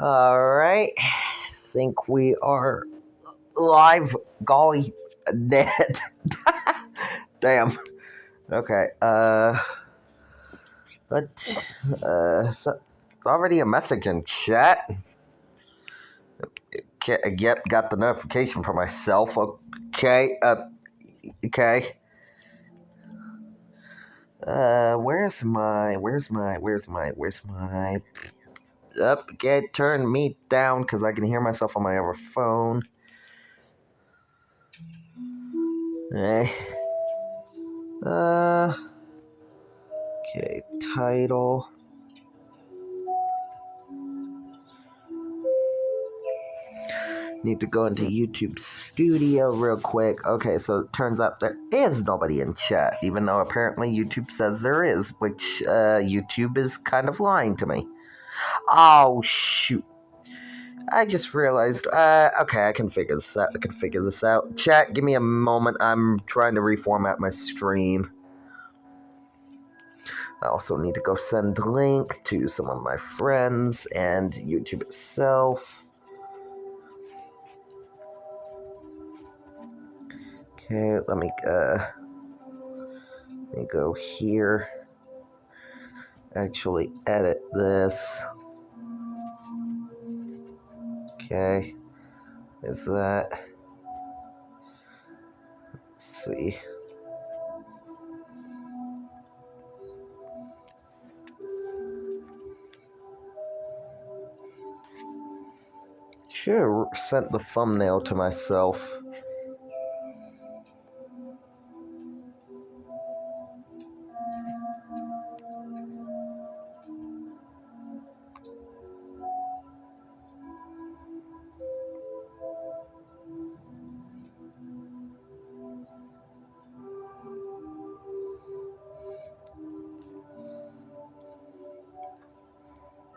Alright. Think we are live. Golly, dead. Damn. Okay, it's already a message in chat. Okay, yep, got the notification for myself. Okay, okay. Where's my okay, turn me down because I can hear myself on my other phone. Hey. Okay, title. Need to go into YouTube Studio real quick. Okay, so it turns out there is nobody in chat, even though apparently YouTube says there is, which YouTube is kind of lying to me. Oh, shoot. I just realized, okay, I can figure this out. Chat, give me a moment. I'm trying to reformat my stream. I also need to go send a link to some of my friends and YouTube itself. Okay, let me go here. Actually edit this. Okay, is that? Let's see. Should have sent the thumbnail to myself.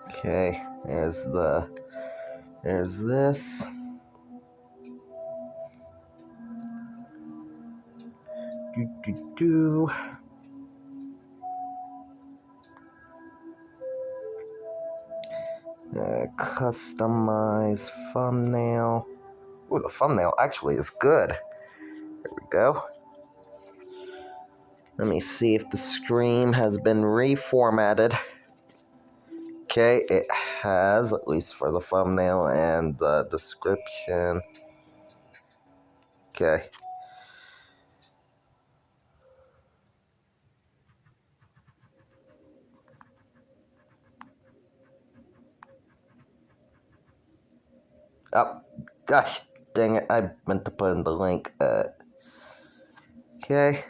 Okay, there's this. Customize thumbnail. Ooh, the thumbnail actually is good. There we go. Let me see if the stream has been reformatted. Okay, it has, at least for the thumbnail and the description. Okay. Oh, gosh dang it, I meant to put in the link. Okay.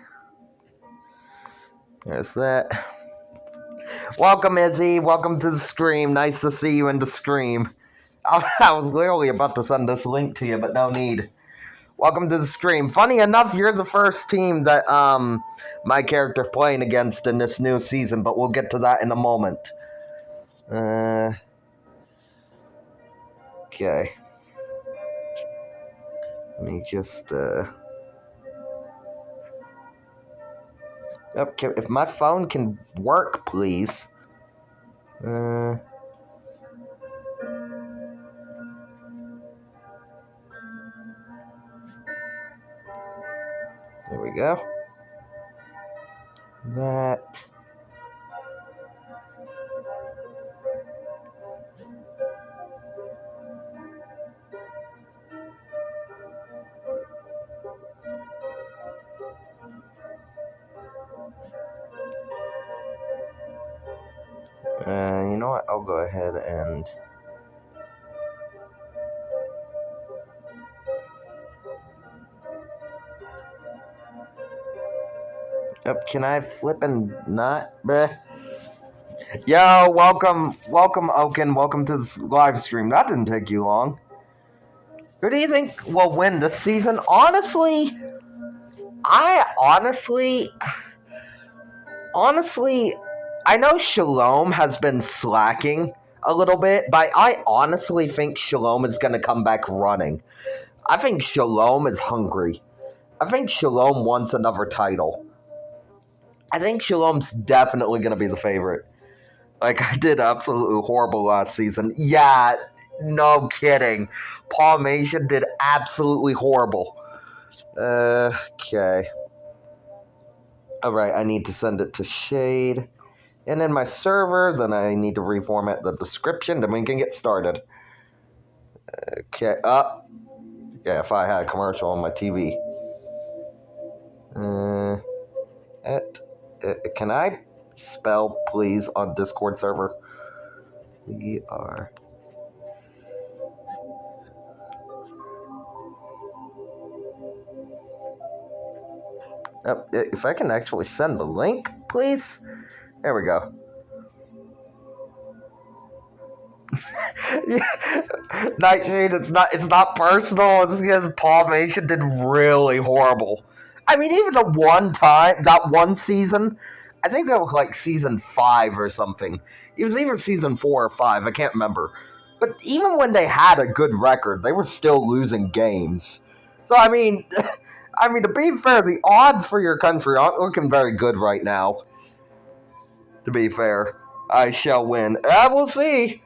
There's that. Welcome, Izzy. Welcome to the stream. Nice to see you in the stream. I was literally about to send this link to you, but no need. Welcome to the stream. Funny enough, you're the first team that my character playing against in this new season, but we'll get to that in a moment. Okay. Let me just okay, if my phone can work, please. There we go. That. You know what? I'll go ahead and. Yep, can I flip and not, bruh? Yo, welcome, Oaken. Welcome to this live stream. That didn't take you long. Who do you think will win this season? Honestly, I know Shalom has been slacking a little bit, but I honestly think Shalom is going to come back running. I think Shalom is hungry. I think Shalom wants another title. I think Shalom's definitely going to be the favorite. Like, I did absolutely horrible last season. Yeah, no kidding. Palmation did absolutely horrible. Okay. Alright, I need to send it to Shade. And then my servers, and I need to reformat the description, then we can get started. Okay, yeah, if I had a commercial on my TV. Can I spell, please, on Discord server? We are... if I can actually send the link, please. There we go. Nightshade, it's not personal. It's because Palmation did really horrible. I mean, even the one time, that one season, I think it was like season 5 or something. It was either season 4 or 5. I can't remember. But even when they had a good record, they were still losing games. So I mean, to be fair, the odds for your country aren't looking very good right now. To be fair, I shall win. We'll see.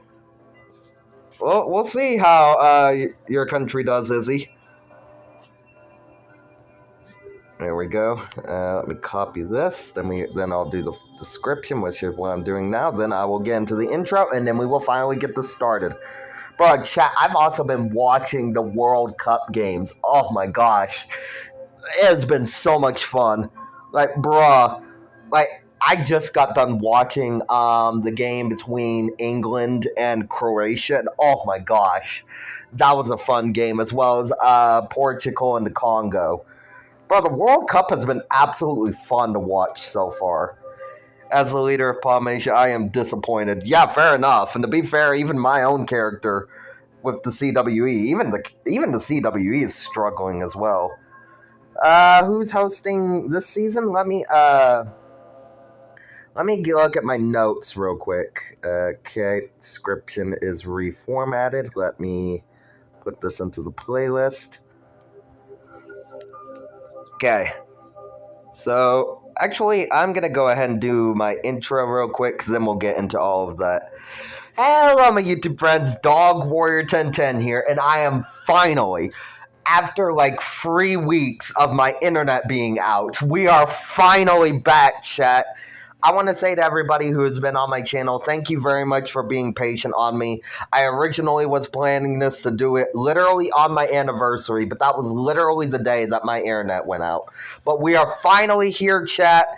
Well, we'll see how your country does, Izzy. There we go. Let me copy this. Then I'll do the description, which is what I'm doing now. Then I will get into the intro, and then we will finally get this started. Bro, chat, I've also been watching the World Cup games. Oh my gosh. It has been so much fun. Like, bruh, I just got done watching the game between England and Croatia, and oh my gosh, that was a fun game, as well as Portugal and the Congo. Bro, the World Cup has been absolutely fun to watch so far. As the leader of Palmatia, I am disappointed. Yeah, fair enough. And to be fair, even my own character with the CWE, even the CWE is struggling as well. Who's hosting this season? Let me look at my notes real quick. Okay, description is reformatted. Let me put this into the playlist. Okay. So, actually, I'm going to go ahead and do my intro real quick, because then we'll get into all of that. Hello, my YouTube friends. Dog Warrior 1010 here, and I am finally, after like 3 weeks of my internet being out, we are finally back, chat. I want to say to everybody who has been on my channel, thank you very much for being patient on me. I originally was planning this to do it literally on my anniversary, but that was literally the day that my internet went out. But we are finally here, chat,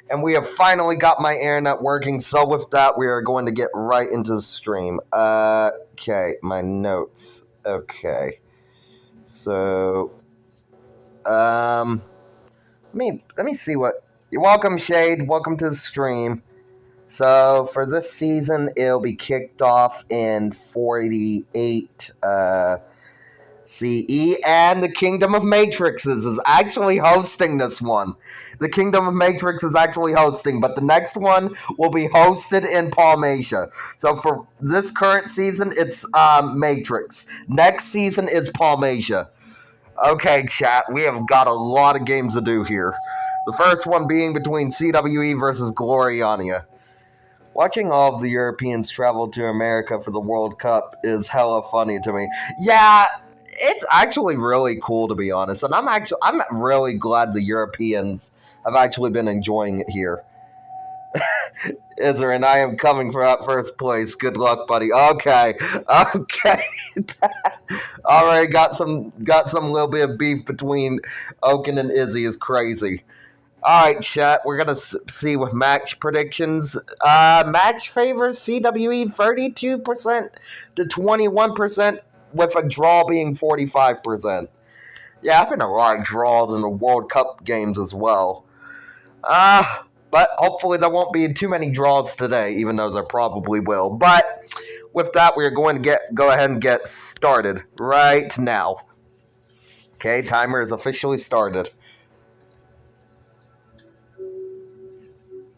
and we have finally got my internet working. So with that, we are going to get right into the stream. Okay, my notes. Okay. So, let me see what... You're welcome, Shade. Welcome to the stream. So, for this season, it'll be kicked off in 48 CE, and the Kingdom of Matrixes is actually hosting this one. The Kingdom of Matrix is actually hosting, but the next one will be hosted in Palmatia. So, for this current season, it's Matrix. Next season is Palmatia. Okay, chat, we have got a lot of games to do here. The first one being between CWE versus Gloriania. Watching all of the Europeans travel to America for the World Cup is hella funny to me. Yeah, it's actually really cool, to be honest, and I'm really glad the Europeans have actually been enjoying it here. Izzer, and I am coming for that first place. Good luck, buddy. Okay. Alright, got some little bit of beef between Oaken and Izzy is crazy. Alright, chat, we're gonna see with match predictions. Match favors CWE 32% to 21%, with a draw being 45%. Yeah, I've been a lot of draws in the World Cup games as well. But hopefully there won't be too many draws today, even though there probably will. But with that, we are going to go ahead and get started right now. Okay, timer is officially started.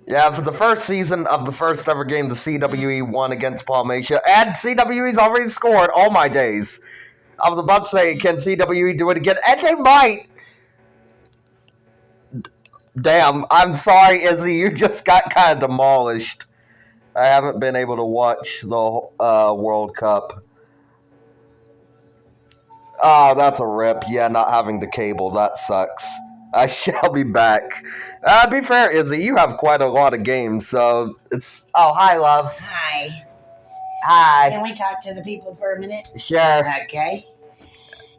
Yeah, for the first season of the first ever game, the CWE won against Palmatia, and CWE's already scored. Oh my days. I was about to say, can CWE do it again? And they might! Damn, I'm sorry, Izzy, you just got kind of demolished. I haven't been able to watch the World Cup. Oh, that's a rip. Yeah, not having the cable. That sucks. I shall be back. Be fair, Izzy, you have quite a lot of games, so it's... Oh, hi, love. Hi. Hi. Can we talk to the people for a minute? Sure. Okay.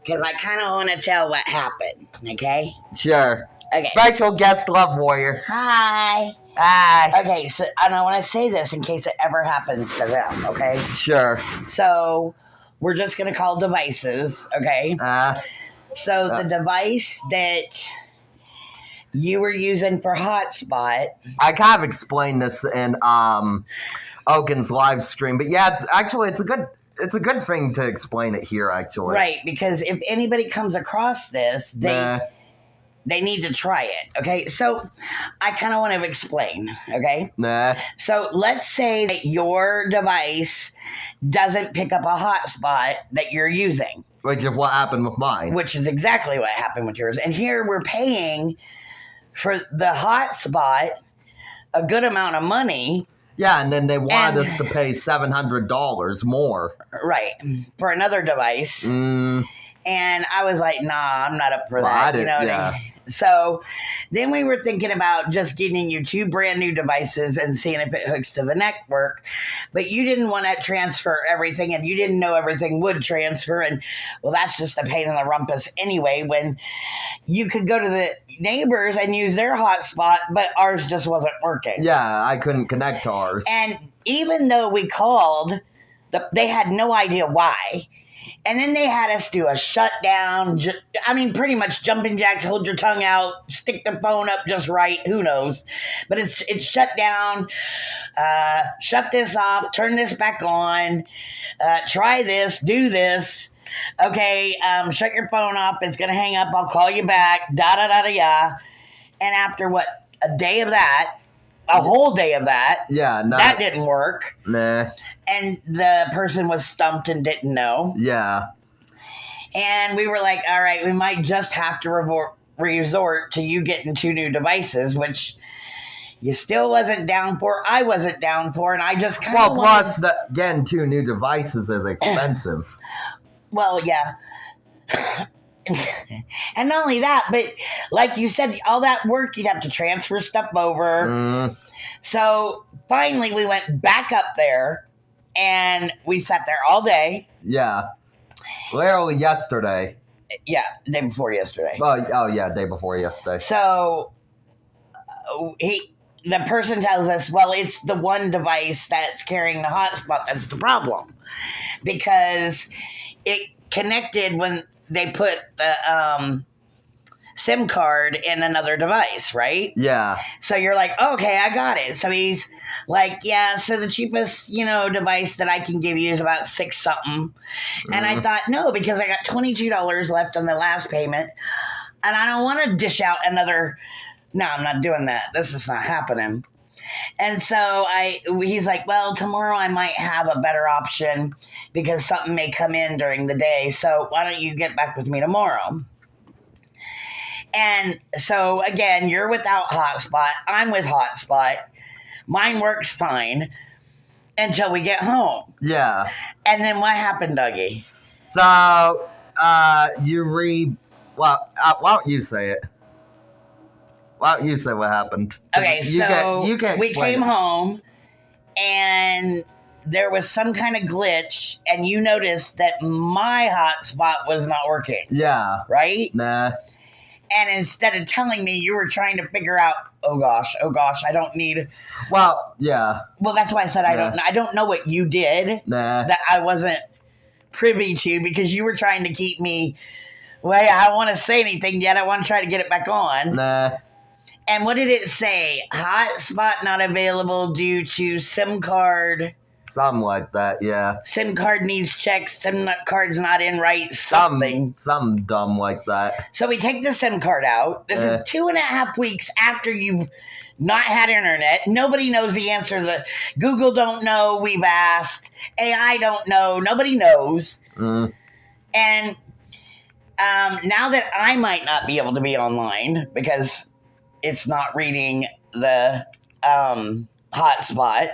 Because I kind of want to tell what happened, okay? Sure. Okay. Special guest love warrior. Hi. Hi. Okay, so and I want to say this in case it ever happens to them, okay? Sure. So we're just going to call devices, okay? So the device that you were using for hotspot. I kind of explained this in Oaken's live stream, but yeah, it's a good thing to explain it here, actually. Right, because if anybody comes across this, they need to try it, okay? So I kind of want to explain, okay? So let's say that your device doesn't pick up a hotspot that you're using. Which is what happened with mine. Which is exactly what happened with yours. And here we're paying for the hotspot a good amount of money. Yeah, and then they wanted us to pay $700 more. Right, for another device. And I was like, nah, I'm not up for that. You know what I mean? So then we were thinking about just getting you 2 brand new devices and seeing if it hooks to the network. But you didn't want to transfer everything, and you didn't know everything would transfer. And, well, that's just a pain in the rumpus anyway, when you could go to the neighbors and use their hotspot, but ours just wasn't working. Yeah, I couldn't connect to ours. And even though we called, they had no idea why. And then they had us do a shutdown. I mean, pretty much jumping jacks, hold your tongue out, stick the phone up just right. Who knows? But it's shut down. Shut this off. Turn this back on. Try this. Do this. Okay, shut your phone off. It's going to hang up. I'll call you back. Da-da-da-da-ya. And after, a day of that, a whole day of that. Yeah, that didn't work. Nah. And the person was stumped and didn't know. Yeah. And we were like, all right, we might just have to resort to you getting 2 new devices, which you still wasn't down for. I wasn't down for, and I just kind of plus, getting 2 new devices is expensive. Well, yeah. And not only that, but like you said, all that work, you'd have to transfer stuff over. So finally we went back up there and we sat there all day. Yeah. Literally yesterday. Yeah, day before yesterday. Oh yeah, day before yesterday. So the person tells us, well, it's the one device that's carrying the hotspot that's the problem. Because it connected when they put the SIM card in another device, right? Yeah. So you're like, okay, I got it. So he's like, yeah, so the cheapest, device that I can give you is about $6 something. And I thought, no, because I got $22 left on the last payment. And I don't want to dish out another. No, I'm not doing that. This is not happening. And so he's like, well, tomorrow I might have a better option because something may come in during the day. So why don't you get back with me tomorrow? And so, again, you're without hotspot. I'm with hotspot. Mine works fine until we get home. Yeah. And then what happened, Dougie? So, why don't you say it? Why don't you say what happened? Okay, we came home, and there was some kind of glitch, and you noticed that my hotspot was not working. Yeah. Right? Nah. And instead of telling me, you were trying to figure out, oh gosh, I don't need. Well, yeah. Well, that's why I said I don't know what you did. Nah. That I wasn't privy to, because you were trying to keep me. Well, I don't want to say anything yet. I want to try to get it back on. Nah. And what did it say? Hotspot not available due to SIM card. Something like that, yeah. SIM card needs checks. SIM card's not in right. Something dumb like that. So we take the SIM card out. This is 2.5 weeks after you've not had internet. Nobody knows the answer. Google don't know. We've asked. AI don't know. Nobody knows. And now that I might not be able to be online because it's not reading the hotspot,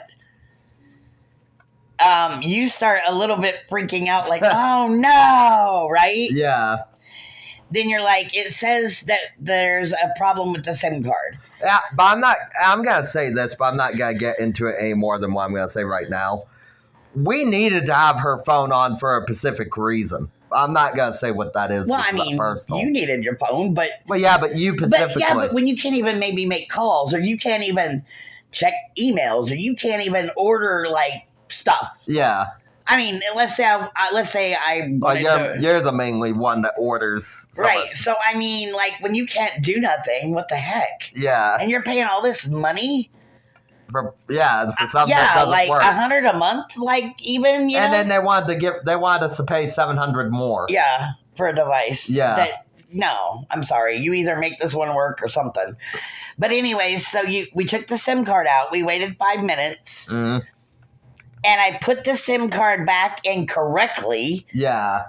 you start a little bit freaking out, like, oh no, right? Yeah. Then you're like, it says that there's a problem with the SIM card. Yeah, but I'm going to say this, but I'm not going to get into it any more than what I'm going to say right now. We needed to have her phone on for a specific reason. I'm not going to say what that is. Well, I mean, you needed your phone, but... Well, yeah, but you specifically... But when you can't even maybe make calls, or you can't even check emails, or you can't even order, like, stuff. Yeah. I mean, let's say I wanted you're the mainly one that orders. Right. So, I mean, like, when you can't do nothing, what the heck? Yeah. And you're paying all this money? For something that doesn't like work. $100 a month, like, even, you know? And then they wanted us to pay $700 more. Yeah, for a device. Yeah. No, I'm sorry. You either make this one work or something. But anyways, so we took the SIM card out. We waited 5 minutes. Mm. And I put the SIM card back in correctly. Yeah.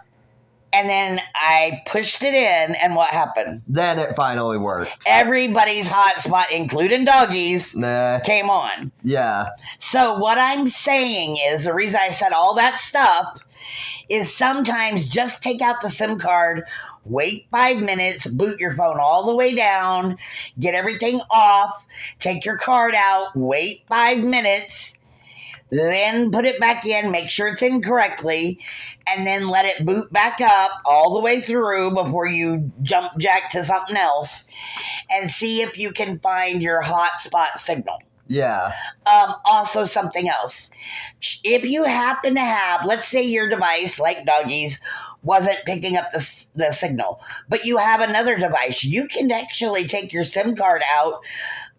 And then I pushed it in, and what happened? Then it finally worked. Everybody's hotspot, including doggies, came on. Yeah. So what I'm saying is, the reason I said all that stuff is sometimes just take out the SIM card, wait 5 minutes, boot your phone all the way down, get everything off, take your card out, wait 5 minutes, then put it back in, make sure it's in correctly, and then let it boot back up all the way through before you jump jack to something else, and see if you can find your hotspot signal. Yeah. Also, something else. If you happen to have, let's say your device, like doggies, wasn't picking up the signal, but you have another device, you can actually take your SIM card out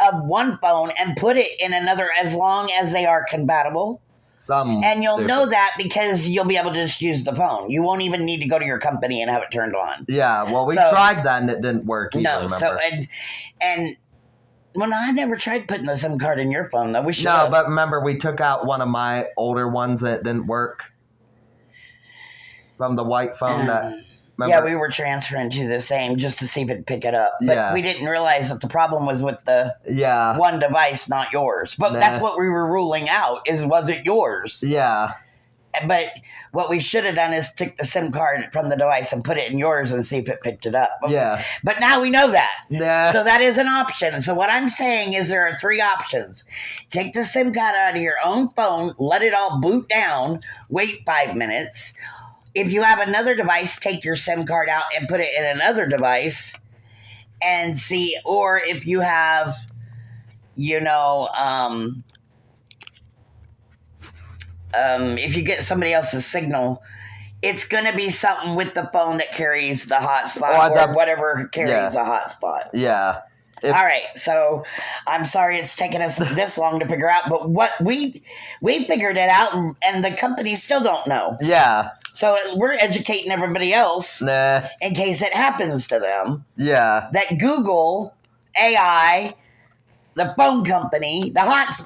of one phone and put it in another as long as they are compatible. And you'll know that because you'll be able to just use the phone. You won't even need to go to your company and have it turned on. Yeah, well, we tried that and it didn't work either, no, remember? So, well, no, I never tried putting the SIM card in your phone, though. We should. No, but remember, we took out one of my older ones and it didn't work. From the white phone that... Yeah, we were transferring to the same just to see if it'd pick it up. But we didn't realize that the problem was with the one device, not yours. But that's what we were ruling out, was it yours? Yeah. But what we should have done is take the SIM card from the device and put it in yours and see if it picked it up. But now we know that. Yeah. So that is an option. So what I'm saying is there are 3 options. Take the SIM card out of your own phone, let it all boot down, wait 5 minutes. If you have another device, take your SIM card out and put it in another device and see. Or if you have, if you get somebody else's signal, it's going to be something with the phone that carries the hotspot or whatever carries a hotspot. Yeah. All right, so I'm sorry it's taken us this long to figure out, but what we figured it out, and the companies still don't know. Yeah. So we're educating everybody else in case it happens to them. Yeah. That Google, AI, the phone company,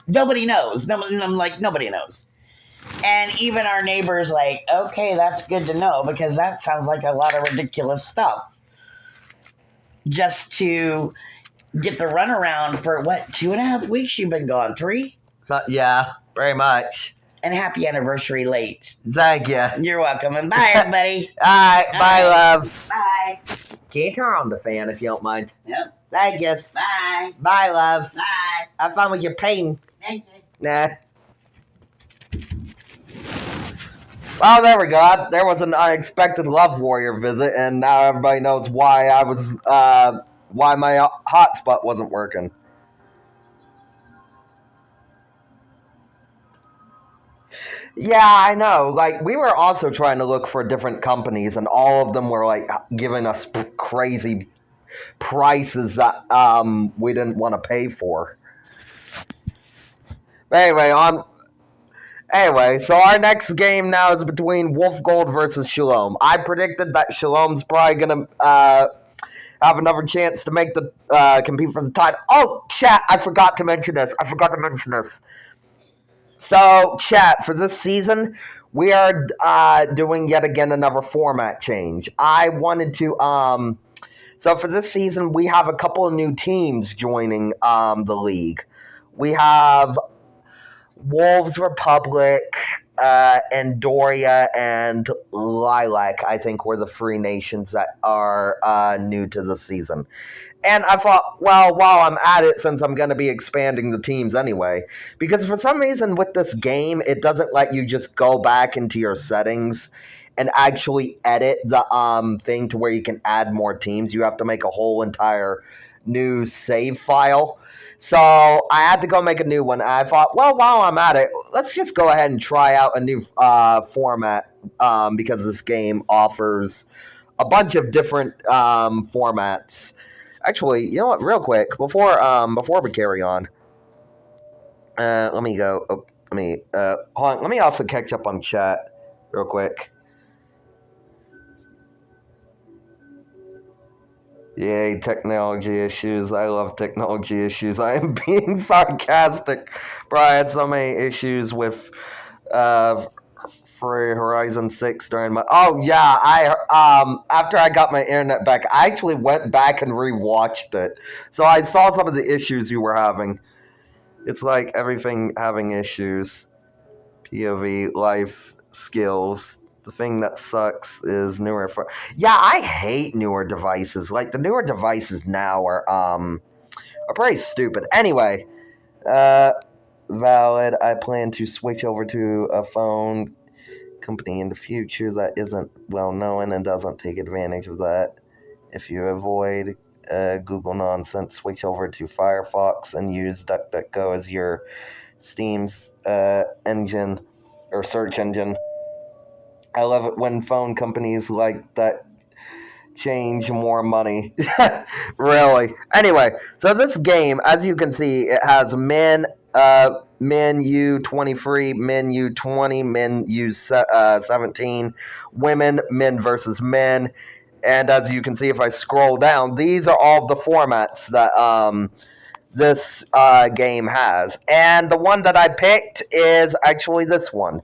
nobody knows. Nobody knows. And even our neighbors like, okay, that's good to know because that sounds like a lot of ridiculous stuff. Just to get the runaround for 2.5 weeks you've been gone? 3? So, yeah, very much. And happy anniversary late. Thank you. You're welcome. And bye, everybody. All right. Bye, love. Bye. Can you turn on the fan if you don't mind? Yep. Thank you. Bye. Bye, love. Bye. Have fun with your pain. Thank you. Nah. Well, there we go. There was an unexpected Love Warrior visit, and now everybody knows why why my hotspot wasn't working. Yeah, I know. Like, we were also trying to look for different companies, and all of them were, like, giving us crazy prices that we didn't want to pay for. But anyway, so our next game now is between Wolf Gold versus Shalom. I predicted that Shalom's probably going to have another chance to make the compete for the title. Oh, chat, I forgot to mention this. So, chat, for this season, we are doing yet again another format change. I wanted to, so for this season, we have a couple of new teams joining the league. We have Wolves Republic, Andoria and Lilac, I think, were the three nations that are new to the season. And I thought, well, while I'm at it, since I'm going to be expanding the teams anyway, because for some reason with this game, it doesn't let you just go back into your settings and actually edit the thing to where you can add more teams. You have to make a whole entire new save file. So I had to go make a new one. I thought, well, while I'm at it, let's just go ahead and try out a new format because this game offers a bunch of different formats. Actually, you know what? Real quick, before we carry on, let me go. Let me hold on. Let me also catch up on chat real quick. Yay, technology issues. I love technology issues. I am being sarcastic. Bro, I had so many issues with uh, for Horizon 6 during my. Oh, yeah. After I got my internet back, I actually went back and rewatched it. So I saw some of the issues you were having. It's like everything having issues. POV, life, skills. The thing that sucks is newer. Yeah, I hate newer devices. Like the newer devices now are pretty stupid. Anyway, valid. I plan to switch over to a phone company in the future that isn't well known and doesn't take advantage of that. If you avoid Google nonsense, switch over to Firefox and use DuckDuckGo as your Steam's engine or search engine. I love it when phone companies like that change more money. Really. Anyway, so this game, as you can see, it has men U23, men U20, men U17, women, men versus men. And as you can see, if I scroll down, these are all the formats that this game has. And the one that I picked is actually this one.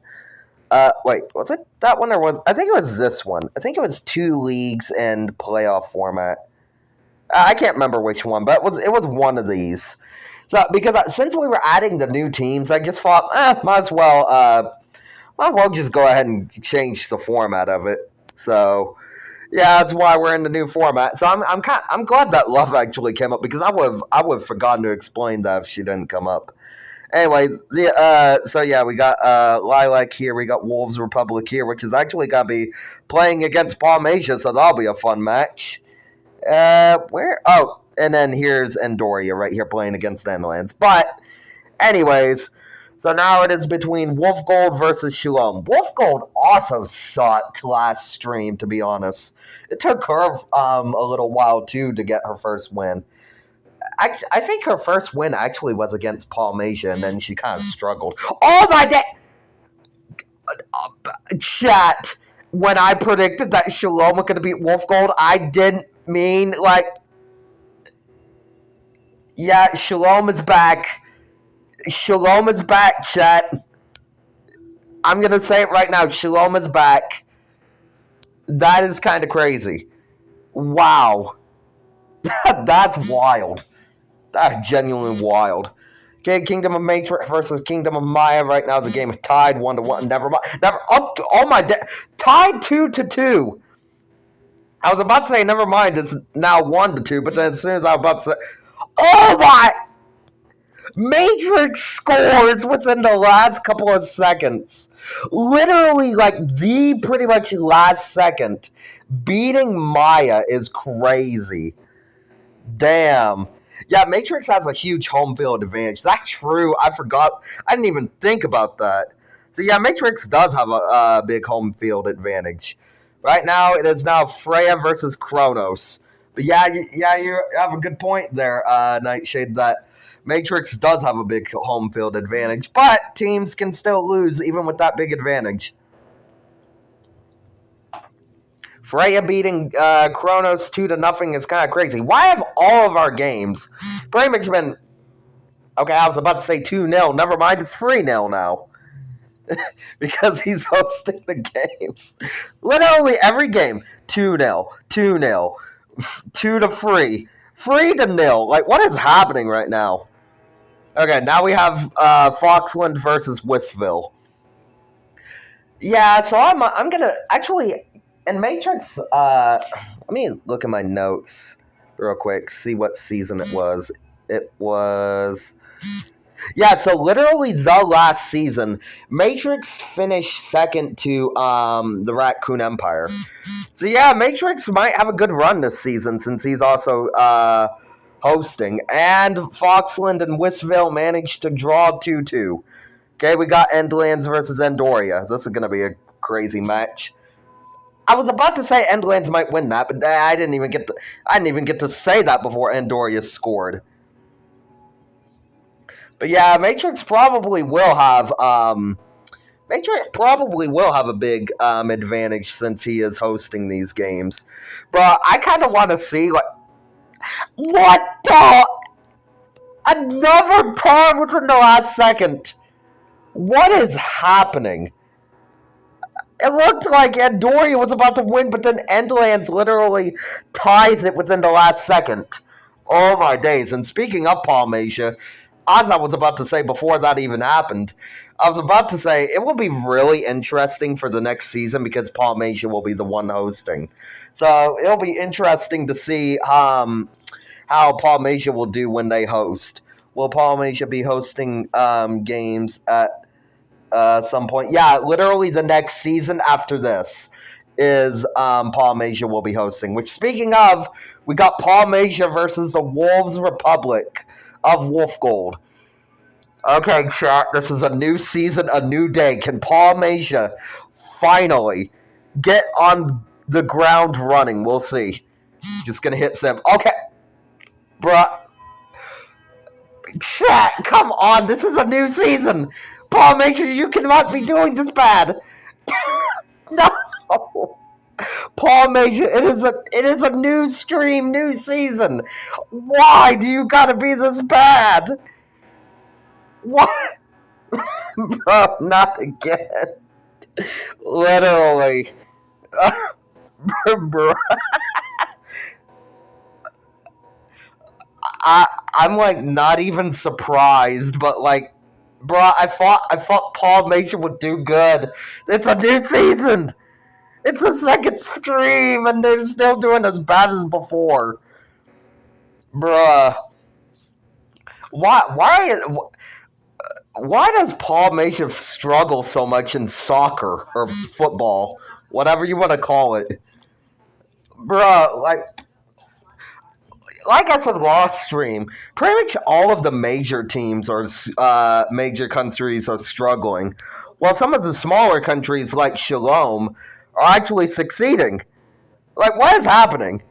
Wait, was it that one or was I think it was this one? I think it was 2 leagues and playoff format. I can't remember which one, but it was one of these. So because since we were adding the new teams, I just thought, might as well just go ahead and change the format of it. So yeah, that's why we're in the new format. So I'm glad that Love actually came up because I would have forgotten to explain that if she didn't come up. Anyway, so yeah, we got Lilac here, we got Wolves Republic here, which is actually gonna be playing against Palmatia, so that'll be a fun match. Where? Oh, and then here's Andoria right here playing against Endlands. But anyways, so now it is between Wolf Gold versus Shalom. Wolf Gold also sucked last stream, to be honest. It took her a little while too to get her first win. Actually, I think her first win actually was against Palmatia, and then she kind of struggled. Oh my day! Chat. When I predicted that Shalom was going to beat Wolf Gold, I didn't mean like. Yeah, Shalom is back. Shalom is back, chat. I'm going to say it right now. Shalom is back. That is kind of crazy. Wow. That's wild. That's genuinely wild. Okay, Kingdom of Matrix versus Kingdom of Maya. Right now, the game is tied 1-1. Never mind. Never. Oh my. Tied 2-2. I was about to say never mind. It's now 1-2. But then as soon as I was about to say, oh my. Matrix scores within the last couple of seconds. Literally, like the pretty much last second. Beating Maya is crazy. Damn. Yeah, Matrix has a huge home field advantage. That's true. I forgot. I didn't even think about that. So yeah, Matrix does have a big home field advantage. Right now, it is now Freya versus Kronos. But yeah, you have a good point there, Nightshade, that Matrix does have a big home field advantage. But teams can still lose even with that big advantage. Freya beating Kronos 2-0 is kind of crazy. Why have all of our games pretty much been... Okay, I was about to say 2-0. Never mind, it's 3-0 now. Because he's hosting the games. Literally every game, 2-0, 2-0, 2-3, 3-0. Like, what is happening right now? Okay, now we have Foxland versus Wistville. Yeah, so I'm gonna actually in Matrix. Let me look at my notes real quick. See what season it was. It was yeah. So literally the last season, Matrix finished second to the Raccoon Empire. So yeah, Matrix might have a good run this season since he's also hosting. And Foxland and Whistville managed to draw 2-2. Okay, we got Endlands versus Endoria. This is gonna be a crazy match. I was about to say Endlands might win that, but I didn't even get to say that before Endoria scored. But yeah, Matrix probably will have a big advantage since he is hosting these games. But I kind of want to see like what the another par within the last second. What is happening? It looked like Andoria was about to win, but then Endlands literally ties it within the last second. Oh my days. And speaking of Palmasia, as I was about to say before that even happened, I was about to say it will be really interesting for the next season because Palmasia will be the one hosting. So it'll be interesting to see how Palmasia will do when they host. Will Palmasia be hosting games at some point? Yeah, literally the next season after this is Palmasia will be hosting. Which, speaking of, we got Palmasia versus the Wolves Republic of Wolf Gold. Okay, chat, this is a new season, a new day. Can Palmasia finally get on the ground running? We'll see. Just gonna hit Sim. Okay, bruh. Chat, come on, this is a new season. Palmasia, you cannot be doing this bad. No. Palmasia, it is a new stream, new season. Why do you gotta be this bad? What? Bro, not again. Literally. Bro, I'm like not even surprised, but like, bro, I thought Palmasia would do good. It's a new season. It's a second stream, and they're still doing as bad as before. Bruh. Why does Paul Mason struggle so much in soccer or football, whatever you want to call it? Bruh, like I said last stream, pretty much all of the major teams or major countries are struggling, while some of the smaller countries like Shalom are actually succeeding. Like, what is happening?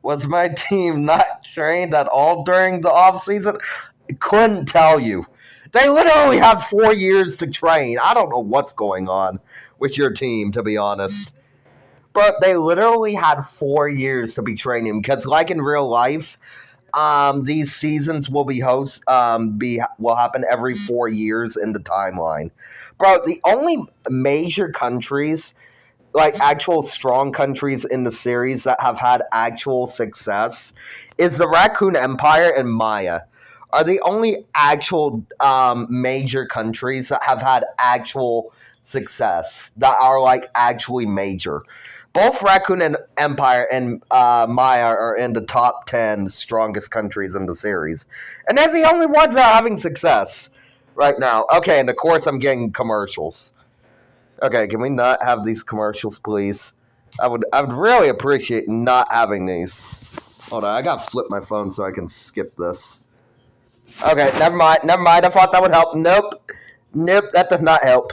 Was my team not trained at all during the off season? I couldn't tell you. They literally have 4 years to train. I don't know what's going on with your team, to be honest. But they literally had 4 years to be training because, like in real life, these seasons will will happen every 4 years in the timeline. Bro, the only major countries like actual strong countries in the series that have had actual success is the Raccoon Empire and Maya are the only actual major countries that have had actual success that are like actually major. Both Raccoon and Empire and Maya are in the top 10 strongest countries in the series. And they're the only ones that are having success right now. Okay, and of course I'm getting commercials. Okay, can we not have these commercials, please? I would really appreciate not having these. Hold on, I gotta flip my phone so I can skip this. Okay, never mind, never mind. I thought that would help. Nope. Nope, that does not help.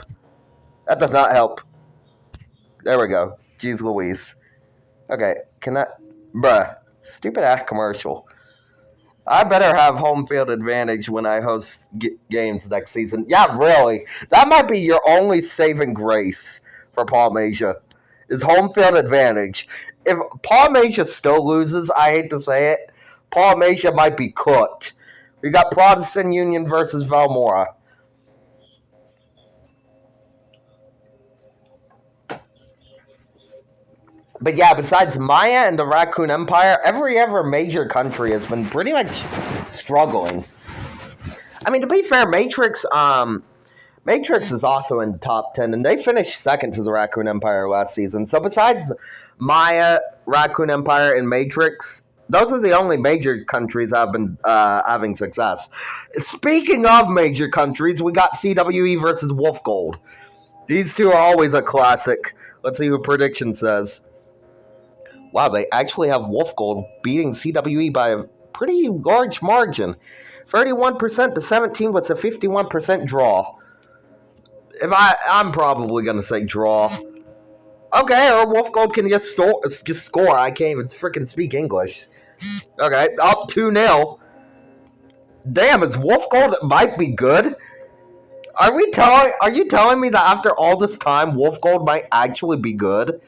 That does not help. There we go. Jeez Louise. Okay, can I... Bruh, stupid ass commercial. I better have home field advantage when I host games next season. Yeah, really. That might be your only saving grace for Palmasia, is home field advantage. If Palmasia still loses, I hate to say it, Palmasia might be cooked. We got Protestant Union versus Valmora. But yeah, besides Maya and the Raccoon Empire, every other major country has been pretty much struggling. I mean, to be fair, Matrix is also in the top 10, and they finished second to the Raccoon Empire last season. So besides Maya, Raccoon Empire, and Matrix, those are the only major countries that have been having success. Speaking of major countries, we got CWE versus Wolf Gold. These two are always a classic. Let's see what prediction says. Wow, they actually have Wolf Gold beating CWE by a pretty large margin. 31% to 17 with a 51% draw. I'm probably gonna say draw. Okay, or Wolf Gold can just score. I can't even freaking speak English. Okay, up 2-0. Damn, is Wolf Gold might be good? Are you telling me that after all this time, Wolf Gold might actually be good?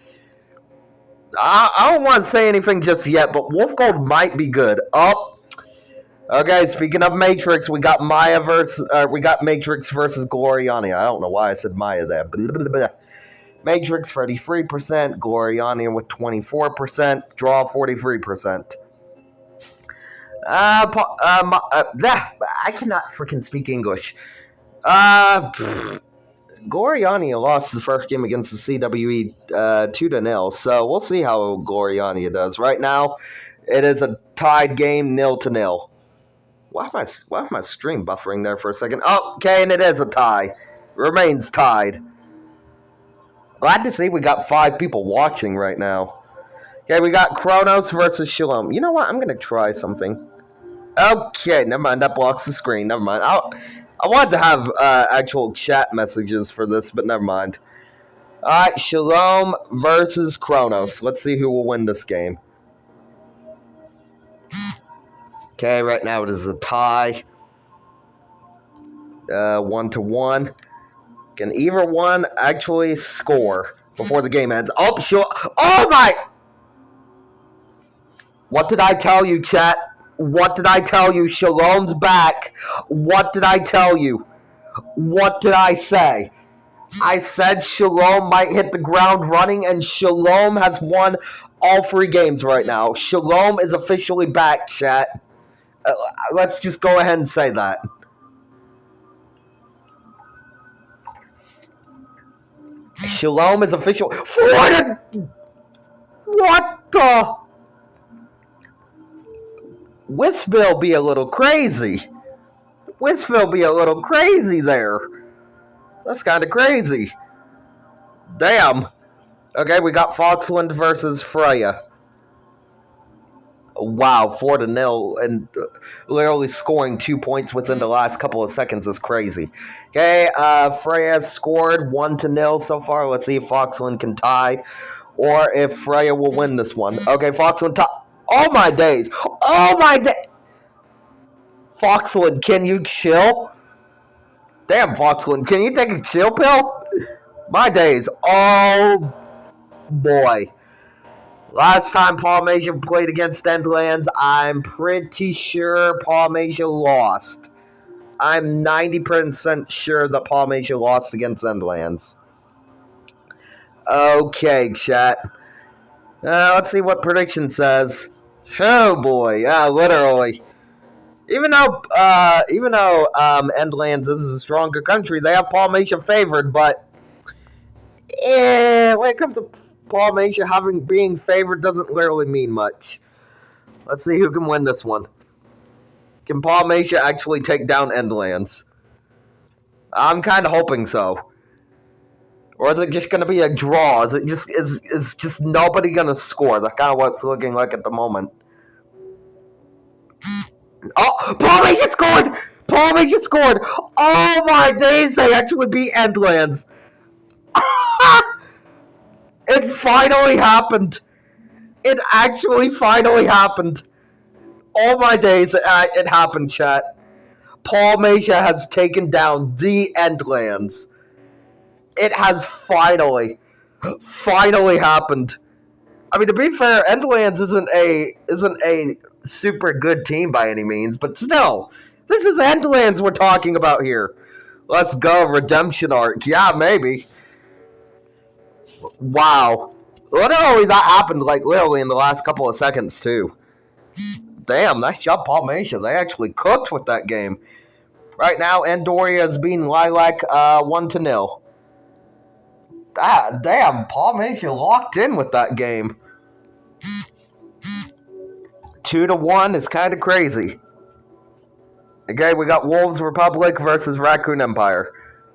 I don't want to say anything just yet, but Wolf Gold might be good. Oh, okay. Speaking of Matrix, we got Matrix versus Gloriani. I don't know why I said Maya there. Matrix 33%, Gloriani with 24%, draw 43%. I cannot freaking speak English. Gloriani lost the first game against the CWE 2-0, so we'll see how Gloriani does. Right now, it is a tied game, 0-0. Why am my stream buffering there for a second? Oh, okay, and it is a tie. Remains tied. Glad to see we got 5 people watching right now. Okay, we got Kronos versus Shalom. You know what? I'm going to try something. Okay, never mind. That blocks the screen. Never mind. I wanted to have actual chat messages for this, but never mind. Alright, Shalom versus Kronos. Let's see who will win this game. Okay, right now it is a tie. 1-1. Can either one actually score before the game ends? Oh my! What did I tell you, chat? What did I tell you? Shalom's back. What did I tell you? What did I say? I said Shalom might hit the ground running, and Shalom has won all 3 games right now. Shalom is officially back, chat. Let's just go ahead and say that. Shalom is official. What the? Wisville be a little crazy. Wisville be a little crazy there. That's kind of crazy. Damn. Okay, we got Foxland versus Freya. Wow, 4-0, and literally scoring 2 points within the last couple of seconds is crazy. Okay, Freya scored 1-0 so far. Let's see if Foxland can tie, or if Freya will win this one. Okay, Foxland tie. Oh my days! Oh my day! Foxland, can you chill? Damn, Foxland, can you take a chill pill? My days. Oh boy. Last time Polynesia played against Endlands, I'm pretty sure Polynesia lost. I'm 90% sure that Polynesia lost against Endlands. Okay, chat. Let's see what prediction says. Oh boy, yeah, literally. Even though Endlands is a stronger country, they have Polynesia favored, but when it comes to Polynesia being favored doesn't literally mean much. Let's see who can win this one. Can Polynesia actually take down Endlands? I'm kind of hoping so. Or is it just going to be a draw? Is it just nobody going to score? That's kind of what it's looking like at the moment. Oh, Polynesia scored! Polynesia scored! Oh my days, they actually beat Endlands. It finally happened. It actually finally happened. Oh my days, it happened, chat. Polynesia has taken down the Endlands. It has finally happened. I mean, to be fair, Endlands isn't a super good team by any means, but still, this is Endlands we're talking about here. Let's go, redemption arc. Yeah, maybe. Wow. Literally, that happened, like, literally in the last couple of seconds, too. Damn, nice job, Polynesia. They actually cooked with that game. Right now, Andoria is beating Lilac 1-0. Damn, Paul Major locked in with that game. 2-1 is kind of crazy. Okay, we got Wolves Republic versus Raccoon Empire.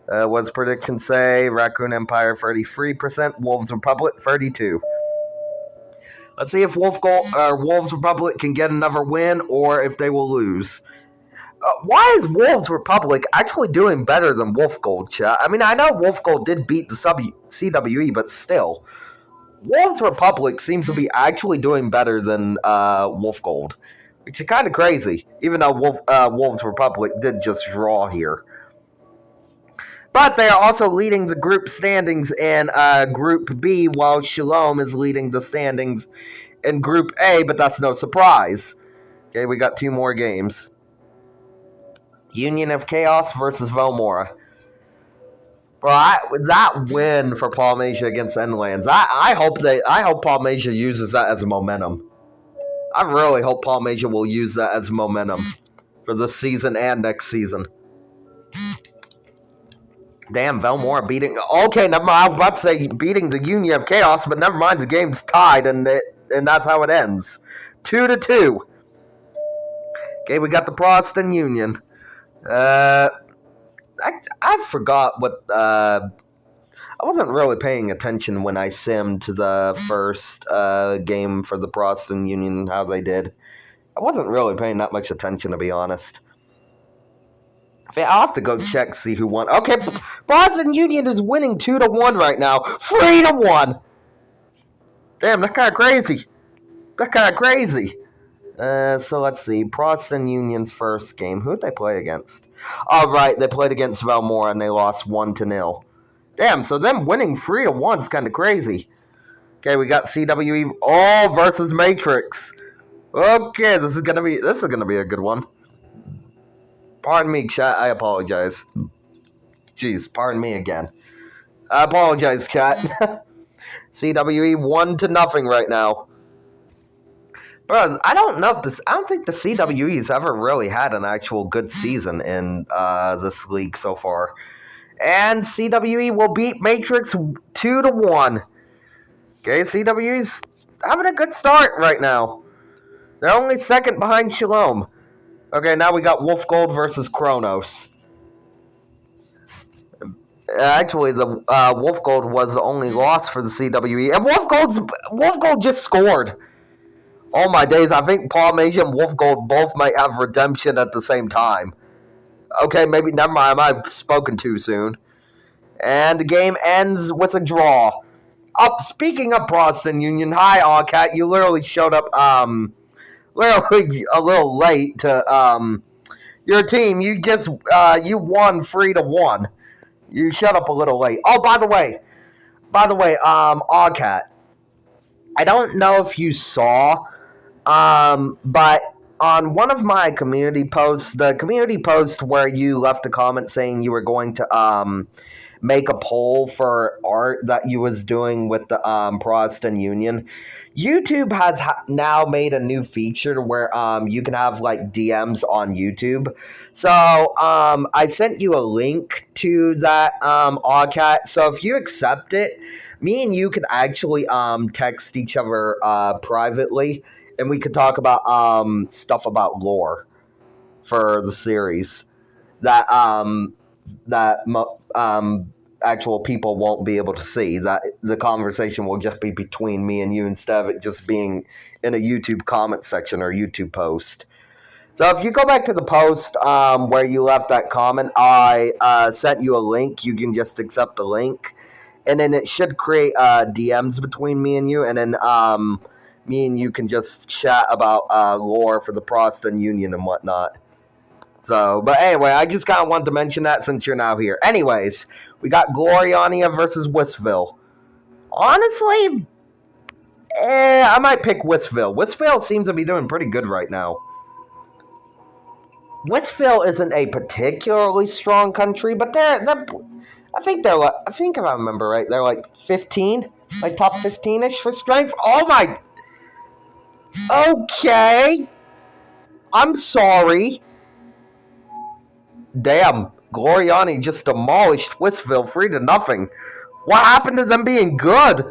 What's predictions say? Raccoon Empire 33%, Wolves Republic 32%. Let's see if Wolves Republic can get another win or if they will lose. Why is Wolves Republic actually doing better than Wolf Gold, chat? I mean, I know Wolf Gold did beat the CWE, but still. Wolves Republic seems to be actually doing better than Wolf Gold, which is kind of crazy, even though Wolves Republic did just draw here. But they are also leading the group standings in Group B, while Shalom is leading the standings in Group A, but that's no surprise. Okay, we got 2 more games. Union of Chaos versus Velmora. Bro, that win for Palmasia against Endlands, I hope Palmasia uses that as momentum. I really hope Palmasia will use that as momentum for this season and next season. Damn, Velmora beating... Okay, never mind. I was about to say beating the Union of Chaos, but never mind. The game's tied, and that's how it ends. 2-2. Okay, we got the Protestant Union. I forgot what... I wasn't really paying attention when I simmed the first game for the Protestant Union, how they did. I wasn't really paying that much attention, to be honest. I'll have to go check, see who won. Okay, Protestant Union is winning 2-1 right now. 3-1! Damn, that's kind of crazy. So let's see. Protestant Union's first game. Who did they play against? Oh, right. They played against Velmora and they lost 1-0. Damn, so them winning 3-1 is kind of crazy. Okay, we got CWE versus Matrix. Okay, this is gonna be a good one. Pardon me, chat. I apologize. Jeez, pardon me again. I apologize, chat. CWE 1-0 right now. Bro, I don't think the CWE's ever really had an actual good season in this league so far. And CWE will beat Matrix 2-1. Okay, CWE's having a good start right now. They're only second behind Shalom. Okay, now we got Wolf Gold versus Kronos. Actually, the Wolf Gold was the only loss for the CWE, and Wolf Gold just scored. Oh my days! I think Palmasia and Wolf Gold both might have redemption at the same time. Okay, maybe never mind. I might have spoken too soon. And the game ends with a draw. Speaking of Protestant Union, hi Allcat. You literally showed up literally a little late to your team. You won 3-1. You showed up a little late. Oh, by the way, Allcat. I don't know if you saw, but on one of my community posts, the community post where you left a comment saying you were going to make a poll for art that you was doing with the Protestant Union, YouTube has now made a new feature where you can have like DMs on YouTube. So I sent you a link to that Allcat. So if you accept it, me and you could actually text each other privately, and we could talk about stuff about lore for the series that actual people won't be able to see. That the conversation will just be between me and you instead of it just being in a YouTube comment section or YouTube post. So if you go back to the post where you left that comment, I sent you a link. You can just accept the link, and then it should create DMs between me and you, and then me and you can just chat about lore for the Protestant Union and whatnot. So, but anyway, I just kind of wanted to mention that since you're now here. Anyways, we got Gloriania versus Wistville. Honestly, I might pick Wistville. Wistville seems to be doing pretty good right now. Wistville isn't a particularly strong country, but I think if I remember right, they're like 15, like top 15-ish for strength. Oh my. Okay. I'm sorry. Damn, Gloriani just demolished Twistville 3-0. What happened to them being good?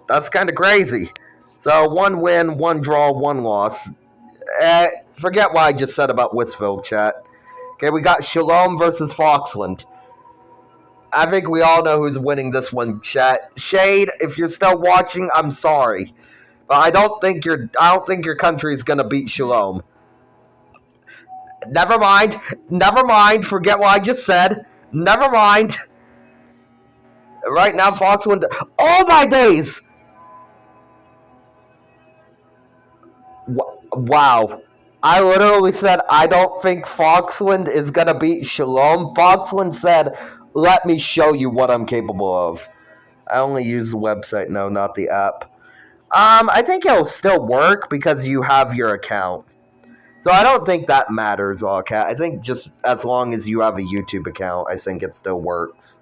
That's kind of crazy. So 1 win, 1 draw, 1 loss. Forget what I just said about Twistville, chat. Okay, we got Shalom versus Foxland. I think we all know who's winning this one, chat. Shade, if you're still watching, I'm sorry. But I don't think your country's gonna beat Shalom. Never mind. Never mind. Forget what I just said. Never mind. Right now, Foxland. Oh my days! Wow. I literally said I don't think Foxland is gonna beat Shalom. Foxland said, "Let me show you what I'm capable of." I only use the website, no, not the app. I think it'll still work because you have your account. So I don't think that matters, Allcat. I think just as long as you have a YouTube account, I think it still works.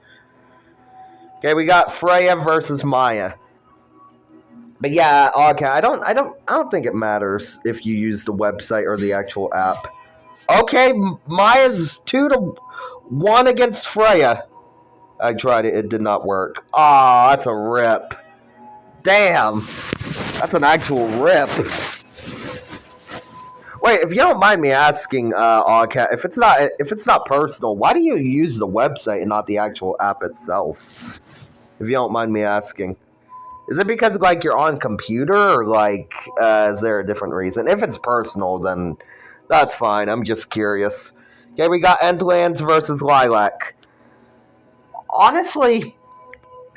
Okay, we got Freya versus Maya. But yeah, Allcat, I don't think it matters if you use the website or the actual app. Okay, Maya's 2-1 against Freya. I tried it, it did not work. Aw, that's a rip. Damn. That's an actual rip. Wait, if you don't mind me asking, Allcat, if it's not personal, why do you use the website and not the actual app itself? If you don't mind me asking. Is it because like you're on computer or like is there a different reason? If it's personal, then that's fine. I'm just curious. Okay, we got Endlands versus Lilac. Honestly,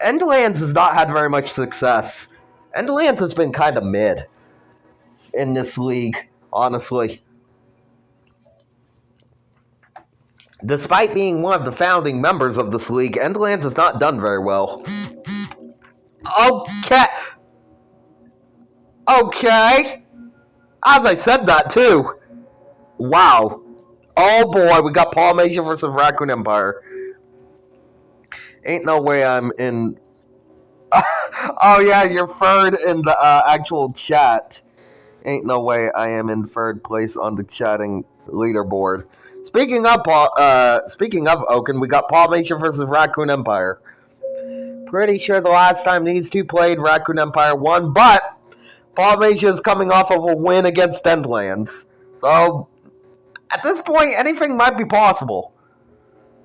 Endlands has not had very much success. Endlands has been kind of mid in this league, honestly. Despite being one of the founding members of this league, Endlands has not done very well. Okay. Okay. As I said that, too. Wow. Oh, boy. We got Polynesia versus Raccoon Empire. Ain't no way I'm in... Oh, yeah, you're third in the actual chat. Ain't no way I am in third place on the chatting leaderboard. Speaking of Oaken, we got Polynesia versus Raccoon Empire. Pretty sure the last time these two played, Raccoon Empire won, but Polynesia is coming off of a win against Endlands. So, at this point, anything might be possible.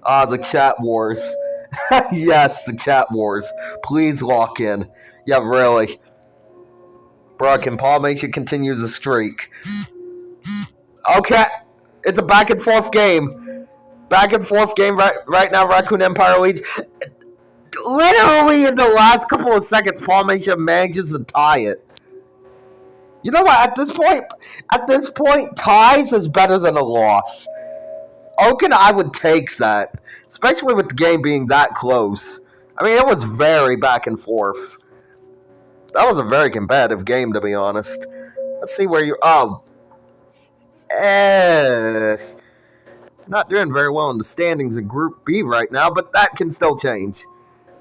The chat wars. Yes, the chat wars. Please lock in. Yeah, really. Bruh, can Polynesia continues the streak? Okay. It's a back and forth game. Back and forth game right now. Raccoon Empire leads. Literally in the last couple of seconds, Polynesia manages to tie it. You know what? At this point, ties is better than a loss. Oaken, I would take that, especially with the game being that close. I mean, it was very back and forth. That was a very competitive game, to be honest. Let's see where you... Oh. Not doing very well in the standings in Group B right now, but that can still change.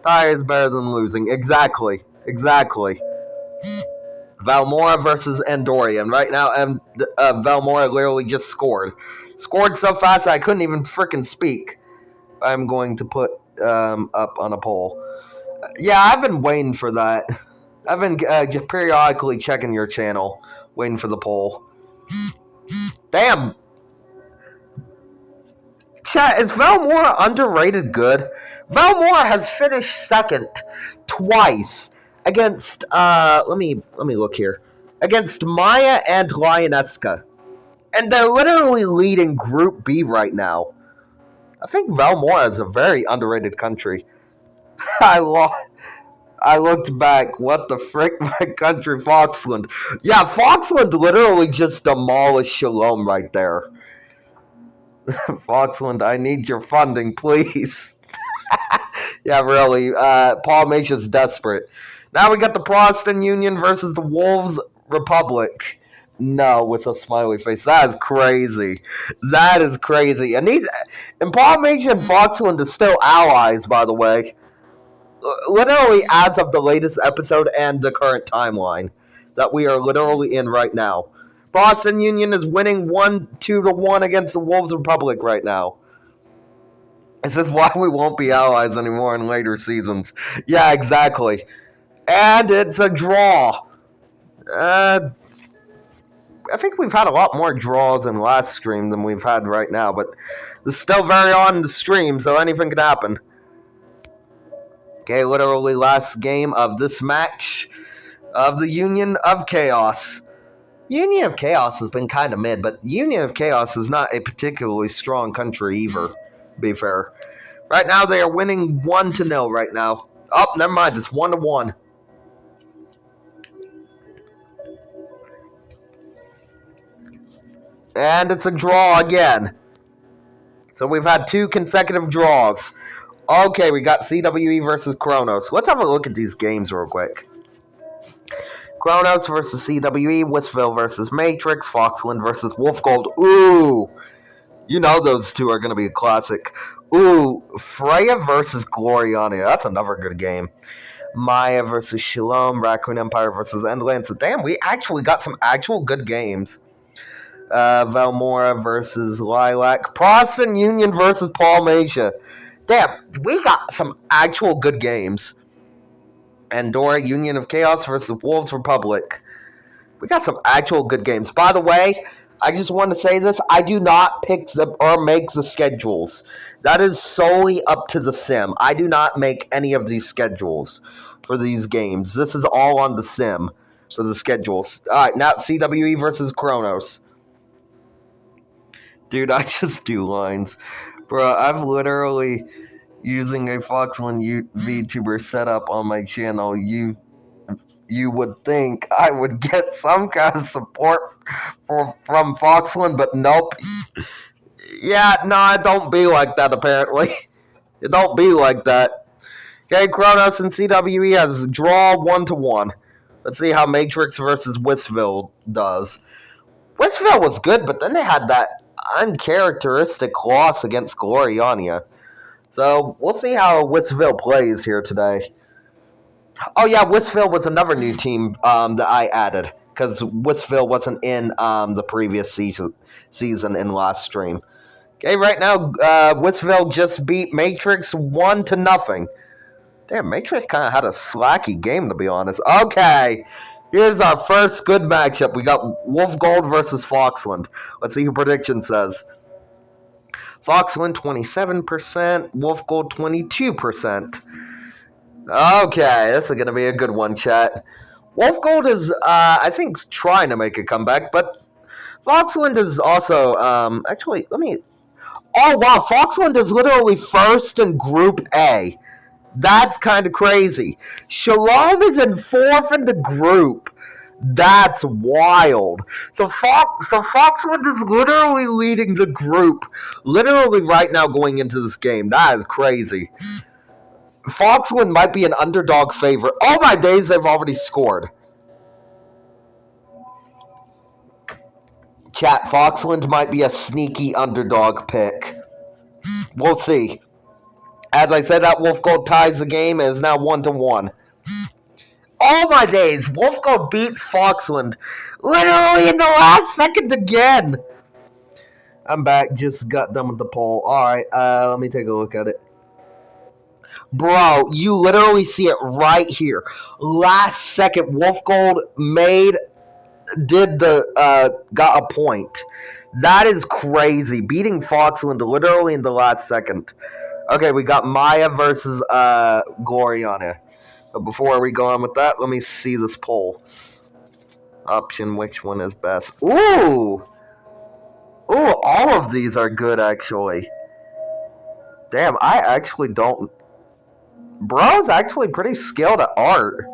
Tie is better than losing. Exactly. Valmora versus Andorian. Right now, Valmora literally just scored. Scored so fast I couldn't even freaking speak. I'm going to put up on a poll. Yeah, I've been waiting for that. I've been just periodically checking your channel, waiting for the poll. Damn. Chat, is Valmora underrated good? Valmora has finished second twice against let me look here. Against Maya and Lioneska. And they're literally leading Group B right now. I think Valmora is a very underrated country. I looked back. What the frick, my country, Foxland. Yeah, Foxland literally just demolished Shalom right there. Foxland, I need your funding, please. Yeah, really. Polynesia's desperate. Now we got the Protestant Union versus the Wolves Republic. No, with a smiley face. That is crazy. That is crazy. And Polynesia and Foxland are still allies, by the way. Literally as of the latest episode and the current timeline that we are literally in right now. Boston Union is winning 2-1 against the Wolves Republic right now. This is why we won't be allies anymore in later seasons. Yeah, exactly. And it's a draw. I think we've had a lot more draws in last stream than we've had right now, but it's still very on the stream, so anything could happen. Okay, literally last game of this match of the Union of Chaos. Union of Chaos has been kind of mid, but Union of Chaos is not a particularly strong country either, to be fair. Right now, they are winning 1-0 right now. Oh, never mind, it's 1-1. And it's a draw again. So we've had 2 consecutive draws. Okay, we got CWE versus Kronos. Let's have a look at these games real quick. Kronos versus CWE, Whistville versus Matrix, Foxland versus Wolfgold. Ooh, you know those 2 are going to be a classic. Ooh, Freya versus Gloriana. That's another good game. Maya versus Shalom, Raccoon Empire versus Endlands. Damn, we actually got some actual good games. Valmora versus Lilac. Proston Union versus Palmatia. Damn, we got some actual good games. Andorra Union of Chaos versus Wolves Republic. We got some actual good games. By the way, I just want to say this. I do not pick or make the schedules. That is solely up to the sim. I do not make any of these schedules for these games. This is all on the sim for the schedules. Alright, now CWE versus Kronos. Dude, I just do lines. Bro, I've literally using a Foxland VTuber setup on my channel. You would think I would get some kind of support from Foxland, but nope. Yeah, no, it don't be like that, apparently. It don't be like that. Okay, Kronos and CWE has a draw 1-1. Let's see how Matrix versus Whistville does. Whistville was good, but then they had that uncharacteristic loss against Gloriania. So, we'll see how Whistville plays here today. Oh yeah, Whistville was another new team that I added, because Whistville wasn't in the previous season in last stream. Okay, right now, Whistville just beat Matrix 1-0. Damn, Matrix kind of had a slacky game, to be honest. Okay, here's our first good matchup. We got Wolfgold versus Foxland. Let's see who prediction says. Foxland 27%, Wolfgold 22%. Okay, this is going to be a good one, chat. Wolfgold is, I think, trying to make a comeback, but Foxland is also, actually, let me... Oh, wow, Foxland is literally first in Group A. That's kind of crazy. Shalom is in 4th in the group. That's wild. So Foxland is literally leading the group. Literally right now going into this game. That is crazy. Foxland might be an underdog favorite. Oh my days, they've already scored. Chat, Foxland might be a sneaky underdog pick. We'll see. As I said, that Wolfgold ties the game and is now 1-1. Oh my days, Wolfgold beats Foxland literally in the last second again. I'm back, just got done with the poll. Alright, let me take a look at it. Bro, you literally see it right here. Last second, Wolfgold got a point. That is crazy. Beating Foxland literally in the last second. Okay, we got Maya versus Gloriana. But before we go on with that, let me see this poll. Option, which one is best? Ooh! Ooh, all of these are good, actually. Damn, I actually don't... Bro's actually pretty skilled at art.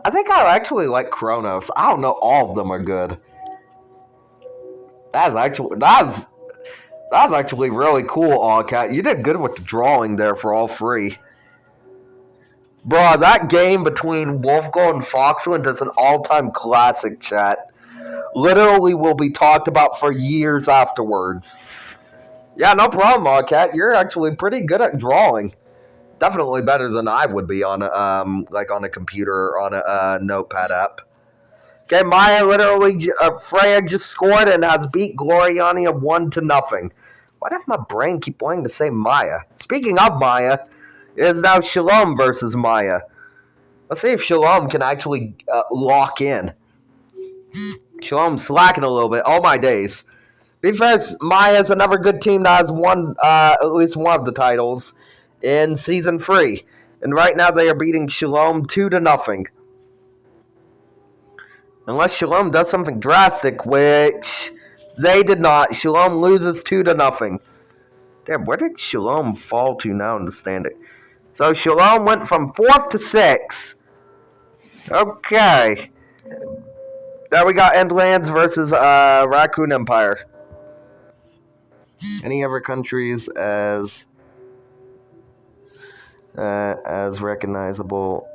I think I actually like Kronos. I don't know, all of them are good. That's actually really cool, Allcat. You did good with the drawing there for all 3. Bro, that game between Wolfgold and Foxland is an all-time classic, chat. Literally will be talked about for years afterwards. Yeah, no problem, Allcat. You're actually pretty good at drawing. Definitely better than I would be on a, on a computer or on a notepad app. Okay, Maya literally, Freya just scored and has beat Gloriania 1-0. Why does my brain keep wanting to say Maya? Speaking of Maya, it is now Shalom versus Maya. Let's see if Shalom can actually lock in. Shalom's slacking a little bit. All my days. Because Maya's another good team that has won at least one of the titles in Season 3. And right now they are beating Shalom 2-0. Unless Shalom does something drastic, which they did not. Shalom loses 2-0. Damn, where did Shalom fall to now in the standing? So Shalom went from 4th to 6th. Okay. Now we got Endlands versus Raccoon Empire. Any other countries as recognizable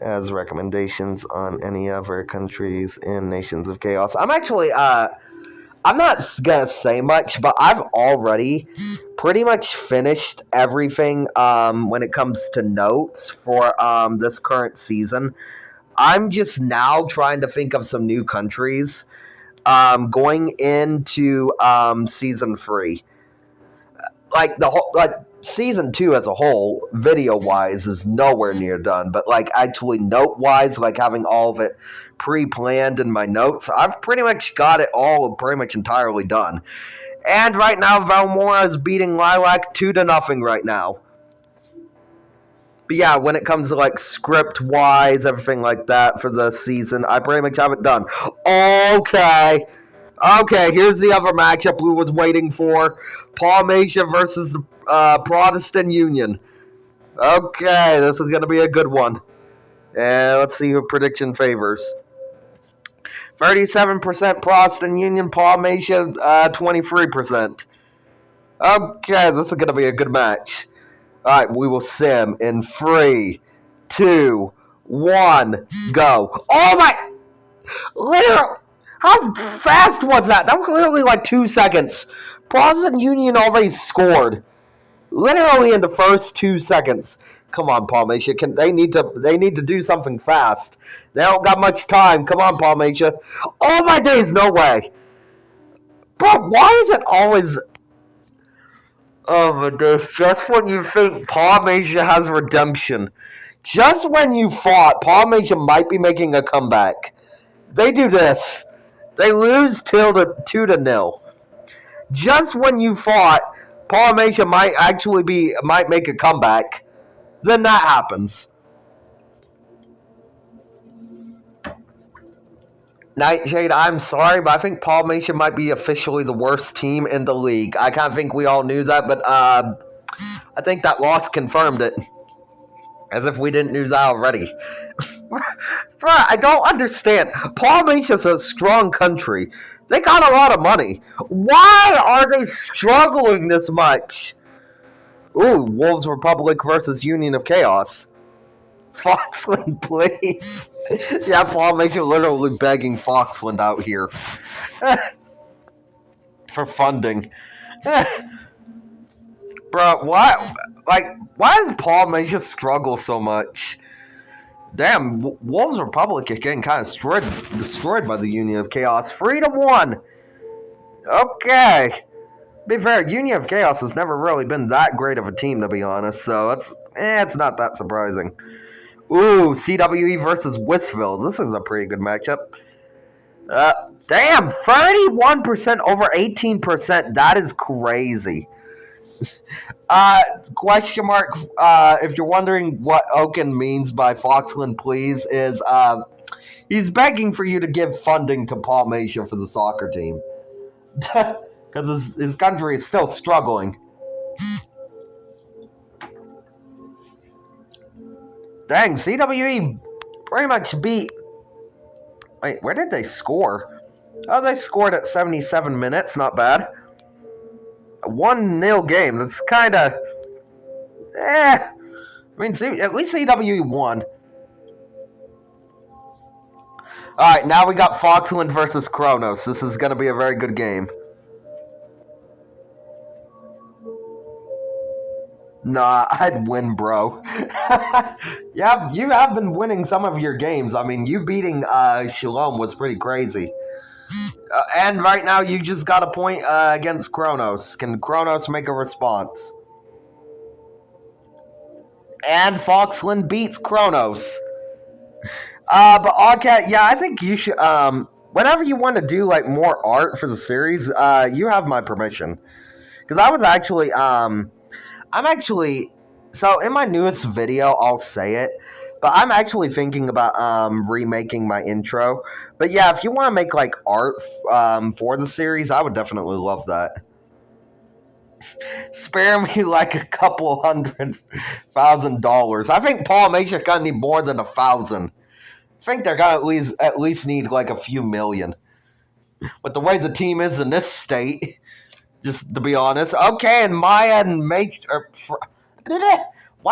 as recommendations on any other countries in Nations of Chaos? I'm actually I'm not gonna say much, but I've already pretty much finished everything when it comes to notes for this current season. I'm just now trying to think of some new countries going into season 3. Like the whole season 2 as a whole, video wise, is nowhere near done. But like actually note wise, like having all of it pre-planned in my notes, I've pretty much got it all pretty much entirely done. And right now, Valmora is beating Lilac 2-0 right now. But yeah, when it comes to like script-wise, everything like that for the season, I pretty much have it done. Okay, here's the other matchup we was waiting for. Palmatia versus the Protestant Union. Okay, this is going to be a good one. And let's see who prediction favors. 37% Protestant Union, Palmatia 23%. Okay, this is going to be a good match. Alright, we will sim in 3, 2, 1, go. Oh my! Literally, how fast was that? That was literally like 2 seconds. Protestant Union already scored. Literally in the first 2 seconds. Come on, Palmatia. They need to do something fast. They don't got much time. Come on, Palmatia. Oh my days, no way. Bro, why is it always... Oh my days. Just when you think Palmatia has redemption. Just when you thought Palmatia might be making a comeback. They do this. They lose 2-0. Just when you thought Palmatia might make a comeback, then that happens. Nightshade, I'm sorry, but I think Palmatia might be officially the worst team in the league. I kind of think we all knew that, but I think that loss confirmed it. As if we didn't know that already. Bruh, I don't understand. Palmatia's a strong country. They got a lot of money. Why are they struggling this much? Ooh, Wolves Republic versus Union of Chaos. Foxland, please. Yeah, Palmatia literally begging Foxland out here. For funding. Bro, why does Palmatia struggle so much? Damn, Wolves Republic is getting kind of destroyed by the Union of Chaos. 3-1. Okay. Be fair, Union of Chaos has never really been that great of a team, to be honest, so it's not that surprising. Ooh, CWE versus Wistville. This is a pretty good matchup. Damn, 31% over 18%. That is crazy. Question mark, if you're wondering what Oaken means by Foxland, please, is he's begging for you to give funding to Palmatia for the soccer team. Because his country is still struggling. Dang, CWE pretty much beat... Wait, where did they score? Oh, they scored at 77 minutes, not bad. A 1-0 game, that's kind of... I mean, at least CWE won. Alright, now we got Foxland versus Kronos. This is going to be a very good game. Nah, I'd win, bro. You have been winning some of your games. I mean, you beating Shalom was pretty crazy. And right now, you just got a point against Kronos. Can Kronos make a response? And Foxland beats Kronos. But Arcat, yeah, I think you should. Whenever you want to do like more art for the series, you have my permission. Because I was actually, I'm actually, so in my newest video, I'll say it, but I'm actually thinking about remaking my intro. But yeah, if you want to make like art for the series, I would definitely love that. Spare me like a couple $100,000. I think Paul makes it gonna need more than 1,000. I think they're gonna at least need like a few million. But the way the team is in this state, just to be honest. Okay, and Maya and why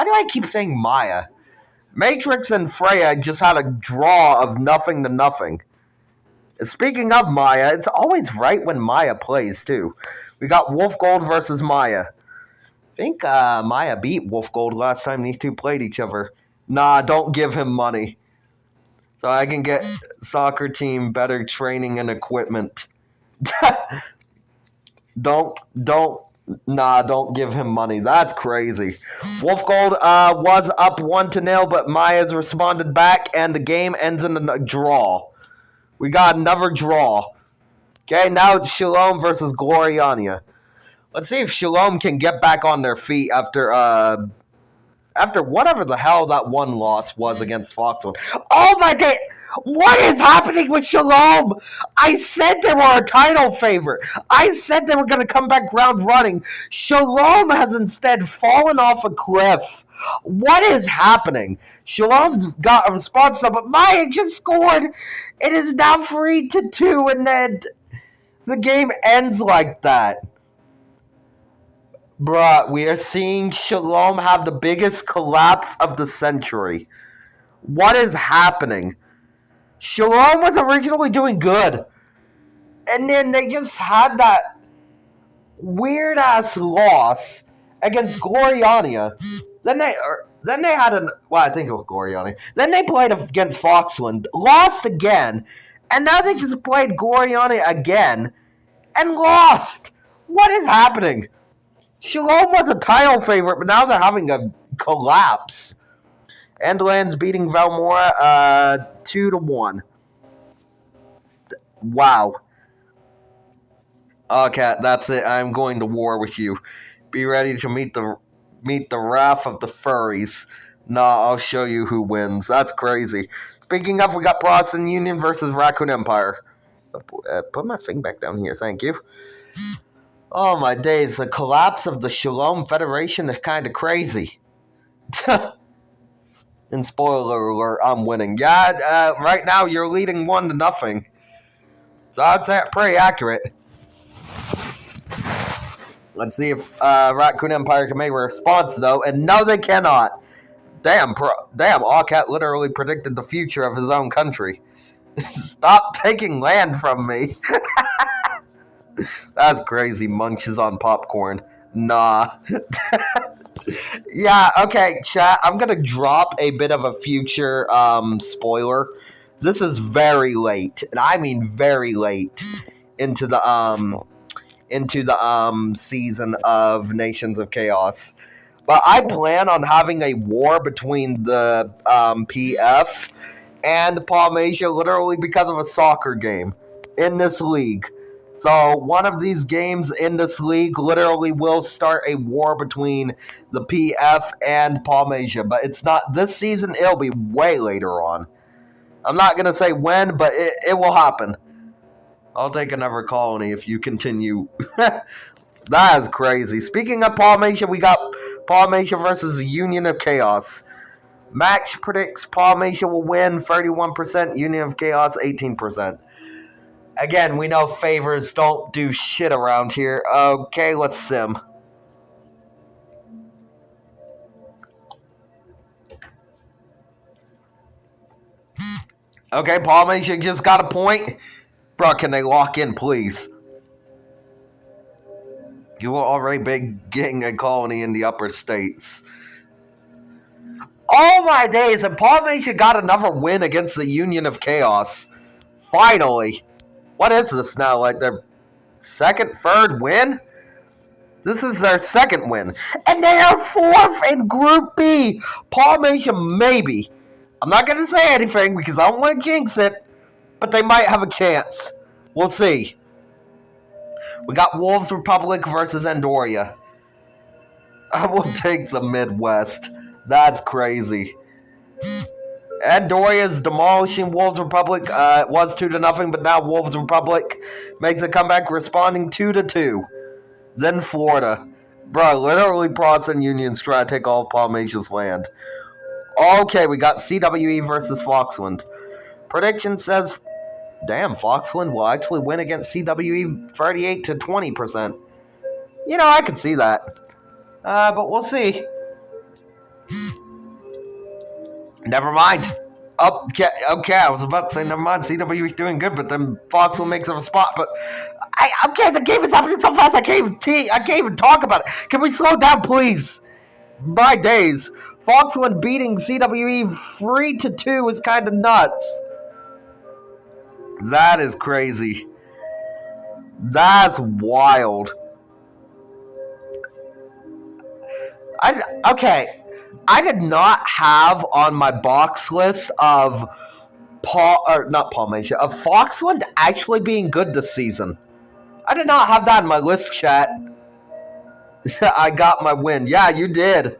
do I keep saying Maya? Matrix and Freya just had a draw of nothing to nothing. Speaking of Maya, it's always right when Maya plays too. We got Wolf Gold versus Maya. I think Maya beat Wolf Gold last time these two played each other. Nah, don't give him money. So I can get soccer team better training and equipment. don't don't give him money. That's crazy. Wolf Gold was up 1-0, but Maya's responded back, and the game ends in a draw. We got another draw. Okay, now it's Shalom versus Gloriania. Let's see if Shalom can get back on their feet after whatever the hell that one loss was against Foxwood. Oh my god! What is happening with Shalom? I said they were a title favorite. I said they were going to come back round running. Shalom has instead fallen off a cliff. What is happening? Shalom's got a response, but Maya just scored. It is now 3-2, and then the game ends like that. Bruh, we are seeing Shalom have the biggest collapse of the century. What is happening? Shalom was originally doing good. And then they just had that weird-ass loss against Gloriania. Then they had I think it was Gloriania. Then they played against Foxland, lost again, and now they just played Gloriania again and lost. What is happening? Shalom was a title favorite, but now they're having a collapse. Endlands beating Valmora 2-1. Wow. Okay, that's it. I'm going to war with you. Be ready to meet the wrath of the furries. Nah, I'll show you who wins. That's crazy. Speaking of, we got Protestant Union versus Raccoon Empire. Put my thing back down here, thank you. Oh my days, the collapse of the Shalom Federation is kind of crazy. And spoiler alert, I'm winning. Yeah, right now you're leading 1-0. So I'd say pretty accurate. Let's see if Raccoon Empire can make a response, though. And no, they cannot. Damn, Allcat literally predicted the future of his own country. Stop taking land from me. That's crazy. Munches on popcorn. Nah. Yeah, okay, chat. I'm gonna drop a bit of a future spoiler. This is very late, and I mean very late into the season of Nations of Chaos. But I plan on having a war between the PF and Palmatia literally because of a soccer game in this league. So one of these games in this league literally will start a war between the PF and Palmatia. But it's not this season, it'll be way later on. I'm not going to say when, but it will happen. I'll take another colony if you continue. That is crazy. Speaking of Palmatia, we got Palmatia versus the Union of Chaos. Match predicts Palmatia will win 31%, Union of Chaos 18%. Again, we know favors don't do shit around here. Okay, let's sim. Okay, Palmatia just got a point. Bro, can they lock in, please? You will already be getting a colony in the upper states. Oh my days, and Polynesian got another win against the Union of Chaos. Finally. What is this now? Like their second, third win? This is their second win. And they are fourth in Group B. Polynesian maybe. I'm not going to say anything because I don't want to jinx it, but they might have a chance. We'll see. We got Wolves Republic versus Andoria. I will take the Midwest. That's crazy. Andoria's demolishing Wolves Republic. It was 2-0, but now Wolves Republic makes a comeback, responding 2-2. Then Florida. Bro, literally Protestant Union's trying to take all of Polynesia's land. Okay, we got CWE versus Foxland. Prediction says, damn, Foxland will actually win against CWE 38-20%. You know, I can see that. But we'll see. Never mind. Okay, I was about to say never mind. CWE's doing good, but then Foxland makes a spot. But okay, the game is happening so fast. I can't even talk about it. Can we slow down, please? My days. Foxland beating CWE 3-2 is kind of nuts. That is crazy. That's wild. Okay. I did not have on my box list of of Foxland actually being good this season. I did not have that in my list, chat. I got my win. Yeah, you did.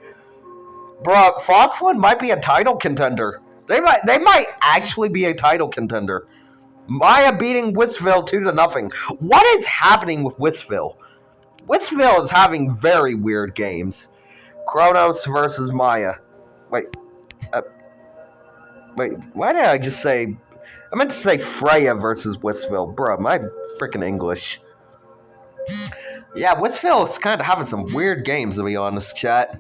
Bro, Foxland might be a title contender. They might actually be a title contender. Maya beating Whistville 2-0. What is happening with Whistville? Whistville is having very weird games. Kronos versus Maya. Wait, why did I just say... I meant to say Freya versus Whistville. Bro, my freaking English. Yeah, Whistville is kind of having some weird games, to be honest, chat.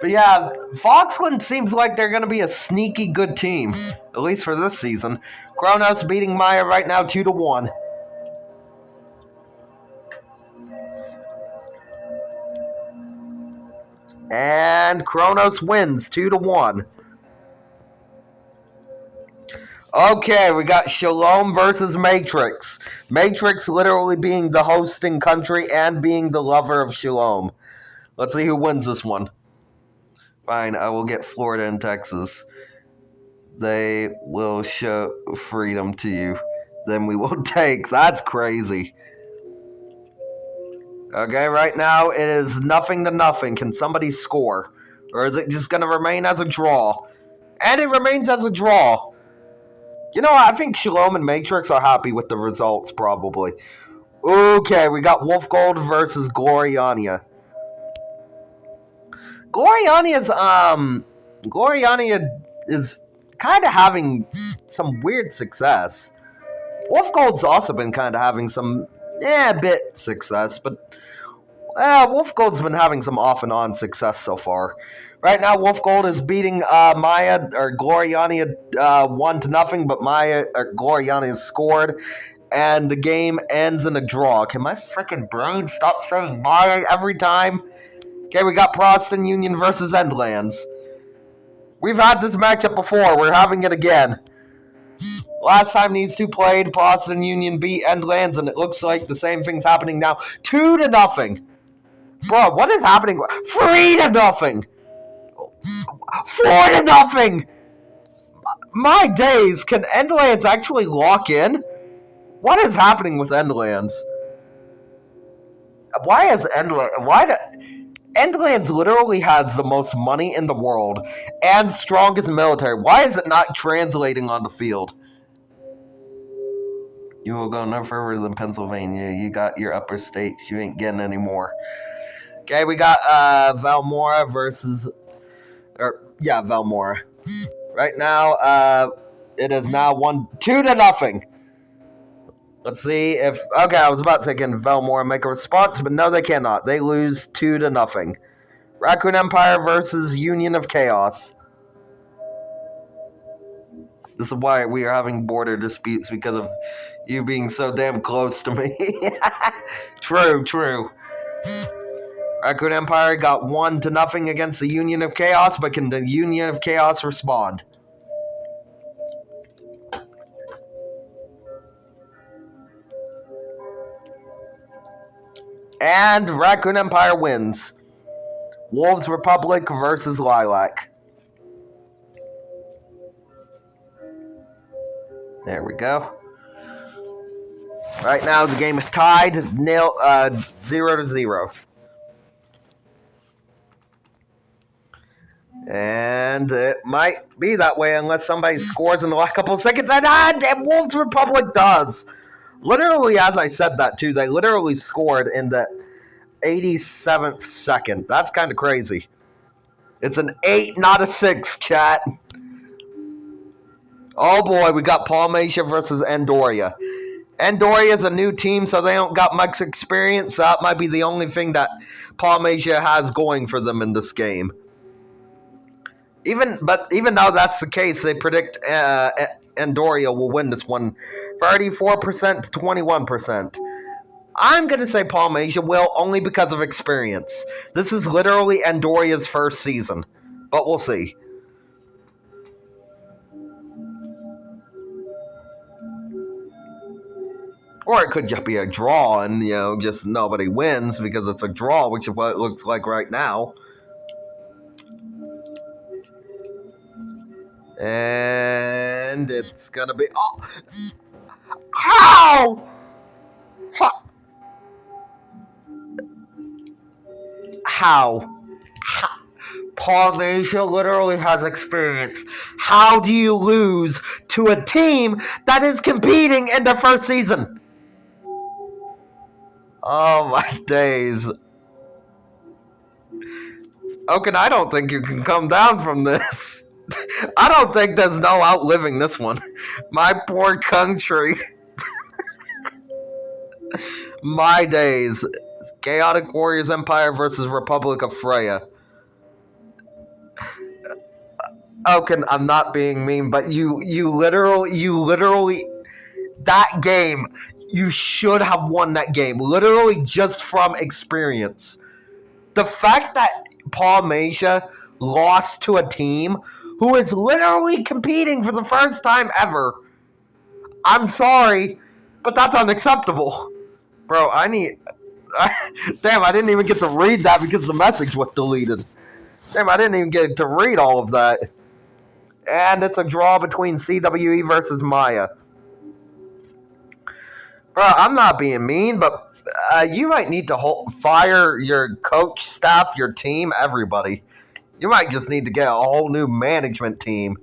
But yeah, Foxland seems like they're going to be a sneaky good team. At least for this season. Kronos beating Maya right now 2-1. And Kronos wins 2-1. Okay, we got Shalom versus Matrix. Matrix literally being the hosting country and being the lover of Shalom. Let's see who wins this one. Fine, I will get Florida and Texas. They will show freedom to you. Then we will take. That's crazy. Okay, right now it is 0-0. Can somebody score? Or is it just going to remain as a draw? And it remains as a draw. You know, I think Shalom and Matrix are happy with the results, probably. Okay, we got Wolf Gold versus Gloriania. Gloriania is kind of having some weird success. Wolf Gold's also been kind of having some, bit success, but Wolf Gold's been having some off and on success so far. Right now, Wolf Gold is beating Gloriania 1-0, but Gloriania scored, and the game ends in a draw. Can my freaking brain stop saying Maya every time? Okay, we got Protestant Union versus Endlands. We've had this matchup before. We're having it again. Last time these two played, Protestant Union beat Endlands, and it looks like the same thing's happening now. 2-0. Bro, what is happening? 3-0. 4-0. My days, can Endlands actually lock in? What is happening with Endlands? Endlands literally has the most money in the world and strongest military. Why is it not translating on the field? You will go no further than Pennsylvania. You got your upper states. You ain't getting any more. Okay, we got Valmora versus... Valmora. Right now, it is now 2-0. Let's see if... Okay, I was about to take in Valmora and make a response, but no, they cannot. They lose 2-0. Raccoon Empire versus Union of Chaos. This is why we are having border disputes, because of you being so damn close to me. True. Raccoon Empire got 1-0 against the Union of Chaos, but can the Union of Chaos respond? And Raccoon Empire wins. Wolves Republic versus Lilac. There we go. Right now the game is tied 0-0. And it might be that way unless somebody scores in the last couple of seconds. And Wolves Republic does. Literally, as I said that too, they literally scored in the 87th second. That's kind of crazy. It's an 8, not a 6, chat. Oh boy, we got Palmatia versus Andoria. Andoria is a new team, so they don't got much experience. So that might be the only thing that Palmatia has going for them in this game. Even though that's the case, they predict Andoria will win this one 34% to 21%. I'm going to say Palmatia will, only because of experience. This is literally Andoria's first season, but we'll see. Or it could just be a draw and, just nobody wins because it's a draw, which is what it looks like right now. And it's going to be... Oh! How? How? Palmatia literally has experience. How do you lose to a team that is competing in their first season? Oh my days. Oaken, I don't think you can come down from this. I don't think there's no outliving this one. My poor country. My days. Chaotic Warriors Empire versus Republic of Freya. Oaken, I'm not being mean, but you literally, that game, you should have won that game, literally just from experience. The fact that Palmatia lost to a team who is literally competing for the first time ever, I'm sorry, but that's unacceptable. Bro, damn, I didn't even get to read that because the message was deleted. Damn, I didn't even get to read all of that. And it's a draw between CWE versus Maya. Bro, I'm not being mean, but you might need to fire your coach, staff, your team, everybody. You might just need to get a whole new management team.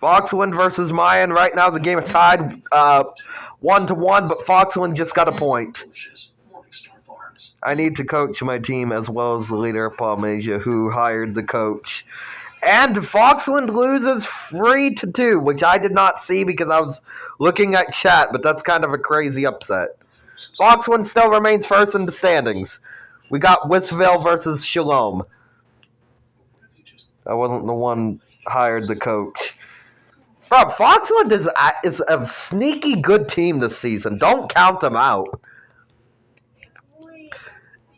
Foxland versus Mayan. Right now the game is tied 1-1, but Foxland just got a point. I need to coach my team as well as the leader of Palmatia, who hired the coach. And Foxland loses 3-2, which I did not see because I was looking at chat, but that's kind of a crazy upset. Foxland still remains first in the standings. We got Wisville versus Shalom. I wasn't the one hired the coach. Bro, Foxland is a sneaky good team this season. Don't count them out.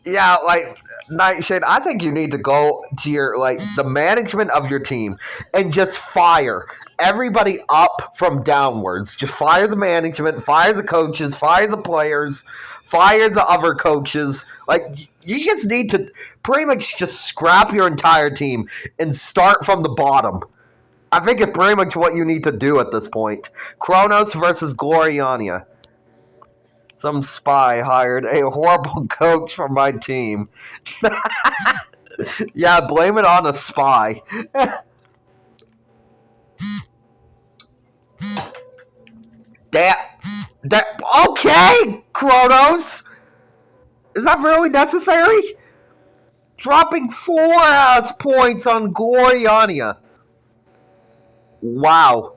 Yeah, like, Nightshade, I think you need to go to your, the management of your team and just fire everybody up from downwards. Just fire the management, fire the coaches, fire the players, fire the other coaches. You just need to pretty much just scrap your entire team and start from the bottom. I think it's pretty much what you need to do at this point. Kronos versus Gloriania. Some spy hired a horrible coach for my team. Yeah, blame it on a spy. Okay, Kronos! Is that really necessary? Dropping 4 ass points on Gloriania. Wow.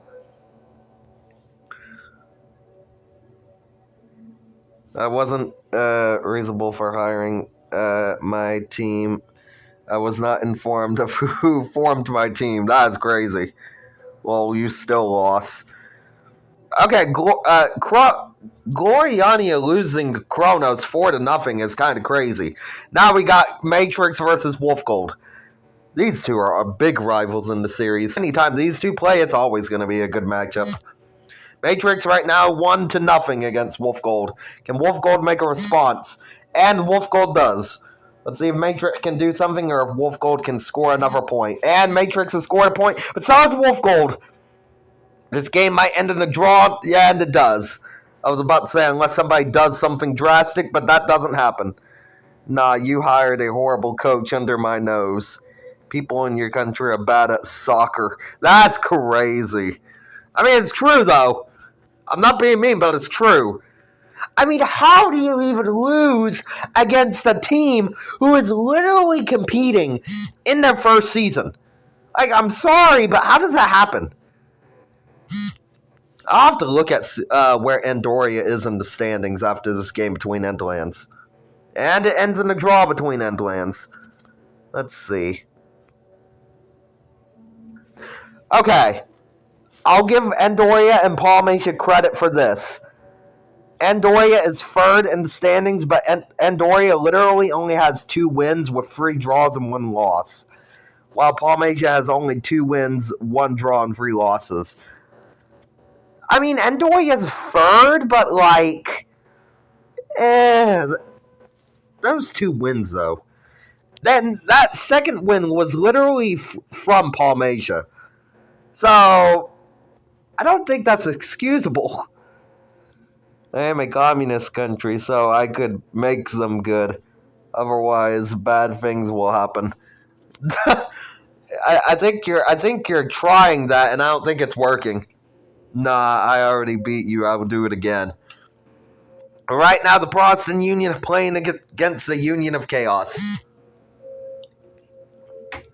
I wasn't reasonable for hiring my team. I was not informed of who formed my team. That is crazy. Well, you still lost. Okay, Gloriania losing Kronos 4-0 is kind of crazy. Now we got Matrix versus Wolf Gold. These two are big rivals in the series. Anytime these two play, it's always going to be a good matchup. Matrix right now 1-0 against Wolf Gold. Can Wolf Gold make a response? And Wolf Gold does. Let's see if Matrix can do something or if Wolf Gold can score another point. And Matrix has scored a point, but so has Wolf Gold. This game might end in a draw. Yeah, and it does. I was about to say, unless somebody does something drastic, but that doesn't happen. Nah, you hired a horrible coach under my nose. People in your country are bad at soccer. That's crazy. I mean, it's true, though. I'm not being mean, but it's true. I mean, how do you even lose against a team who is literally competing in their first season? Like, I'm sorry, but how does that happen? I'll have to look at where Andoria is in the standings after this game between Endlands. And it ends in a draw between Endlands. Let's see. Okay. I'll give Andoria and Palmatia credit for this. Andoria is third in the standings, but Andoria literally only has 2 wins with 3 draws and 1 loss. While Palmatia has only 2 wins, 1 draw, and 3 losses. I mean, Andoria's third, but like... those 2 wins, though. Then that second win was literally from Palmatia. So, I don't think that's excusable. I am a communist country, so I could make them good. Otherwise, bad things will happen. I think you're trying that, and I don't think it's working. Nah, I already beat you. I will do it again. Right now, the Protestant Union are playing against the Union of Chaos.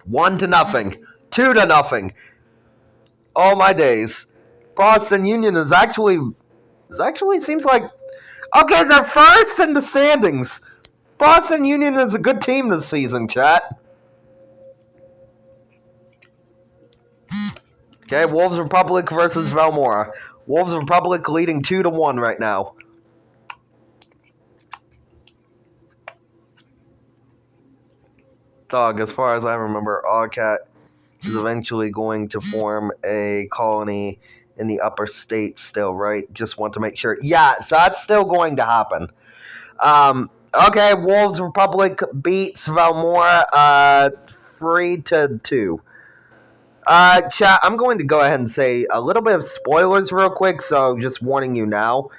1-0, 2-0. Oh my days! Protestant Union is actually seems like okay. They're first in the standings. Protestant Union is a good team this season, chat. Okay, Wolves Republic versus Valmora. Wolves Republic leading 2-1 right now. Dog, as far as I remember, Ogcat is eventually going to form a colony in the upper states still, right? Just want to make sure. Yeah, so that's still going to happen. Okay, Wolves Republic beats Valmora 3-2. Chat, I'm going to go ahead and say a little bit of spoilers real quick, so just warning you now.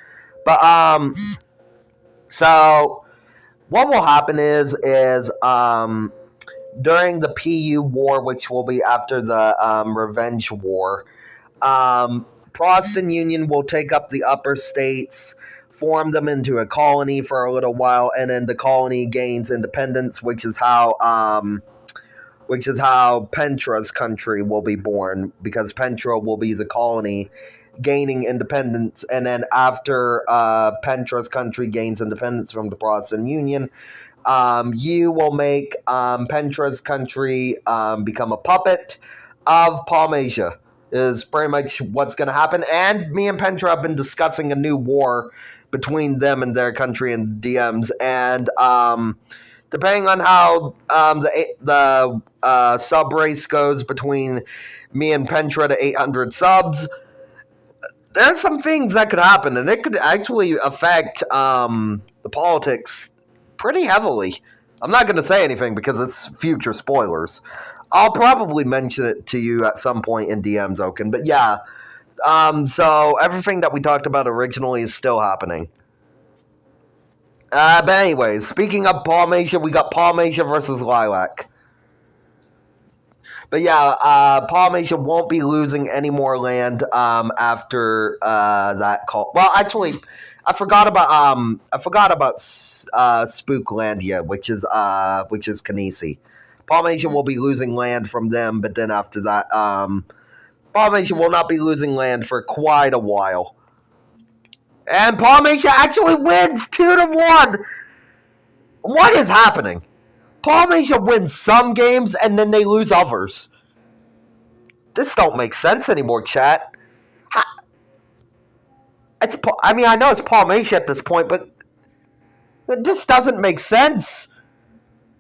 But, so what will happen is during the PU War, which will be after the Revenge War, Protestant Union will take up the upper states, form them into a colony for a little while, and then the colony gains independence, which is how Pentra's country will be born, because Pentra will be the colony gaining independence, and then after Pentra's country gains independence from the Protestant Union, you will make Pentra's country become a puppet of Palmatia, is pretty much what's going to happen. And me and Pentra have been discussing a new war between them and their country in DMs, and depending on how the sub race goes between me and Pentra to 800 subs, there's some things that could happen, and it could actually affect the politics pretty heavily. I'm not going to say anything because it's future spoilers. I'll probably mention it to you at some point in DMs, Oaken. But yeah, so everything that we talked about originally is still happening. But anyways, speaking of Palmatia, we got Palmatia versus Lilac. But yeah, Palmatia won't be losing any more land after that call. Well, actually, I forgot about Spooklandia, which is Kanisi. Palmatia will be losing land from them, but then after that, Palmatia will not be losing land for quite a while. And Palmatia actually wins 2-1. What is happening? Palmatia wins some games and then they lose others. This don't make sense anymore, chat. I mean, I know it's Polynesia at this point, but it just doesn't make sense.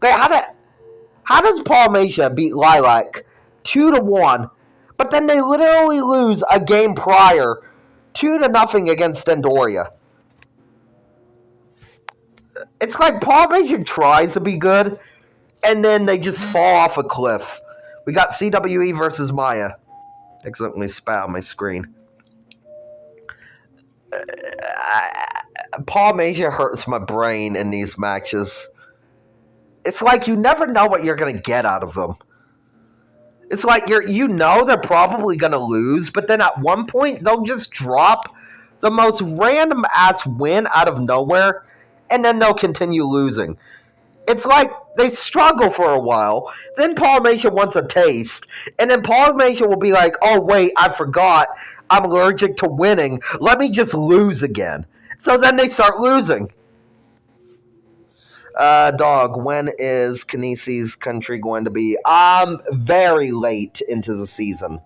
Like, how does Polynesia beat Lilac 2-1, but then they literally lose a game prior 2-0 against Dendoria? It's like Polynesia tries to be good, and then they just fall off a cliff. We got CWE versus Maya. Accidentally spat on my screen. Polynesia hurts my brain in these matches. It's like you never know what you're going to get out of them. It's like they're probably going to lose, but then at one point they'll just drop the most random ass win out of nowhere, and then they'll continue losing. It's like they struggle for a while, then Polynesia wants a taste, and then Polynesia will be like, oh wait, I forgot, I'm allergic to winning, let me just lose again. So then they start losing. Dog, when is Kinesi's country going to be? Very late into the season.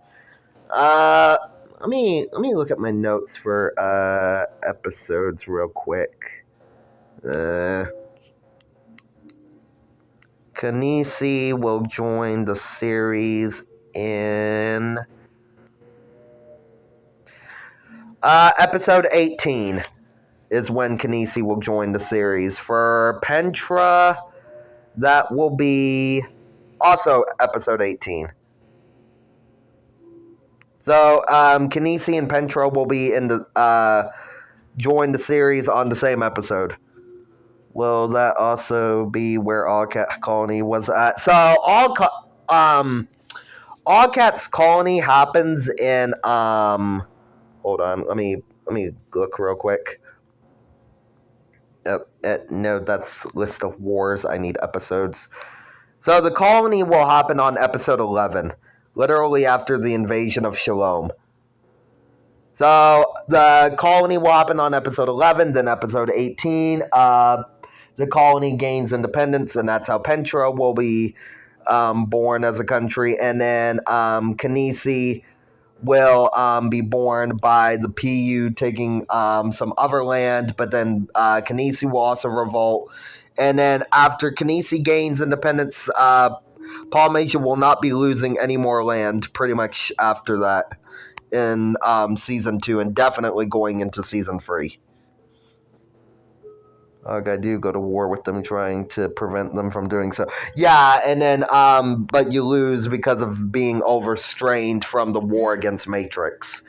Let me look at my notes for episodes real quick. Kinesi will join the series in episode 18 is when Kinesi will join the series. For Pentra, that will be also episode 18. So Kinesi and Pentra will be in the join the series on the same episode. Will that also be where All Cat Colony was at? So All Cat's Colony happens in hold on, let me look real quick. No, that's list of wars. I need episodes. So the colony will happen on episode 11, literally after the invasion of Shalom. So the colony will happen on episode 11, then episode 18. The colony gains independence, and that's how Pentra will be born as a country. And then Kinesi will be born by the PU taking some other land, but then Kinesi will also revolt. And then after Kinesi gains independence, Polynesia will not be losing any more land pretty much after that in Season 2 and definitely going into Season 3. I do go to war with them, trying to prevent them from doing so. Yeah, and then, but you lose because of being overstrained from the war against Matrix.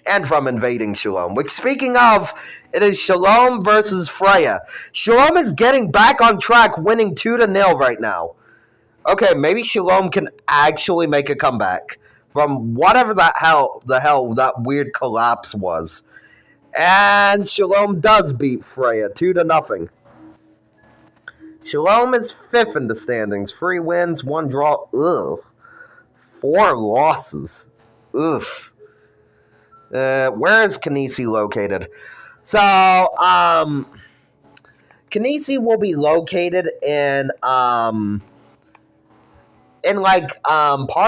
And from invading Shalom. Which, speaking of, it is Shalom versus Freya. Shalom is getting back on track, winning 2-0 right now. Okay, maybe Shalom can actually make a comeback from whatever the hell that weird collapse was. And Shalom does beat Freya 2-0. Shalom is 5th in the standings. 3 wins, 1 draw. Ugh. 4 losses. Oof. Where is Kinesi located? So, Kinesi will be located in part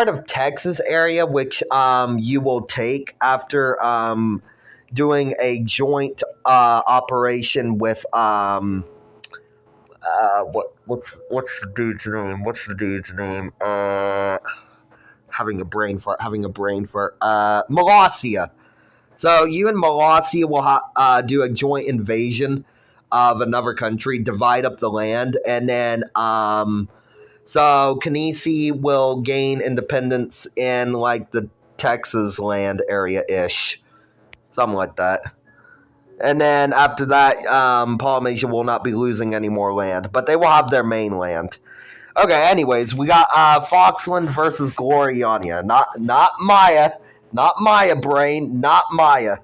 of Texas area, which you will take after doing a joint operation with what's the dude's name? Having a brain fart. Molossia. So you and Molossia will do a joint invasion of another country, divide up the land, and then so Kinesi will gain independence in like the Texas land area-ish. Something like that. And then after that, Polynesia will not be losing any more land, but they will have their main land. Okay, anyways, we got Foxland versus Gloriania. Not Maya. Not Maya, brain. Not Maya.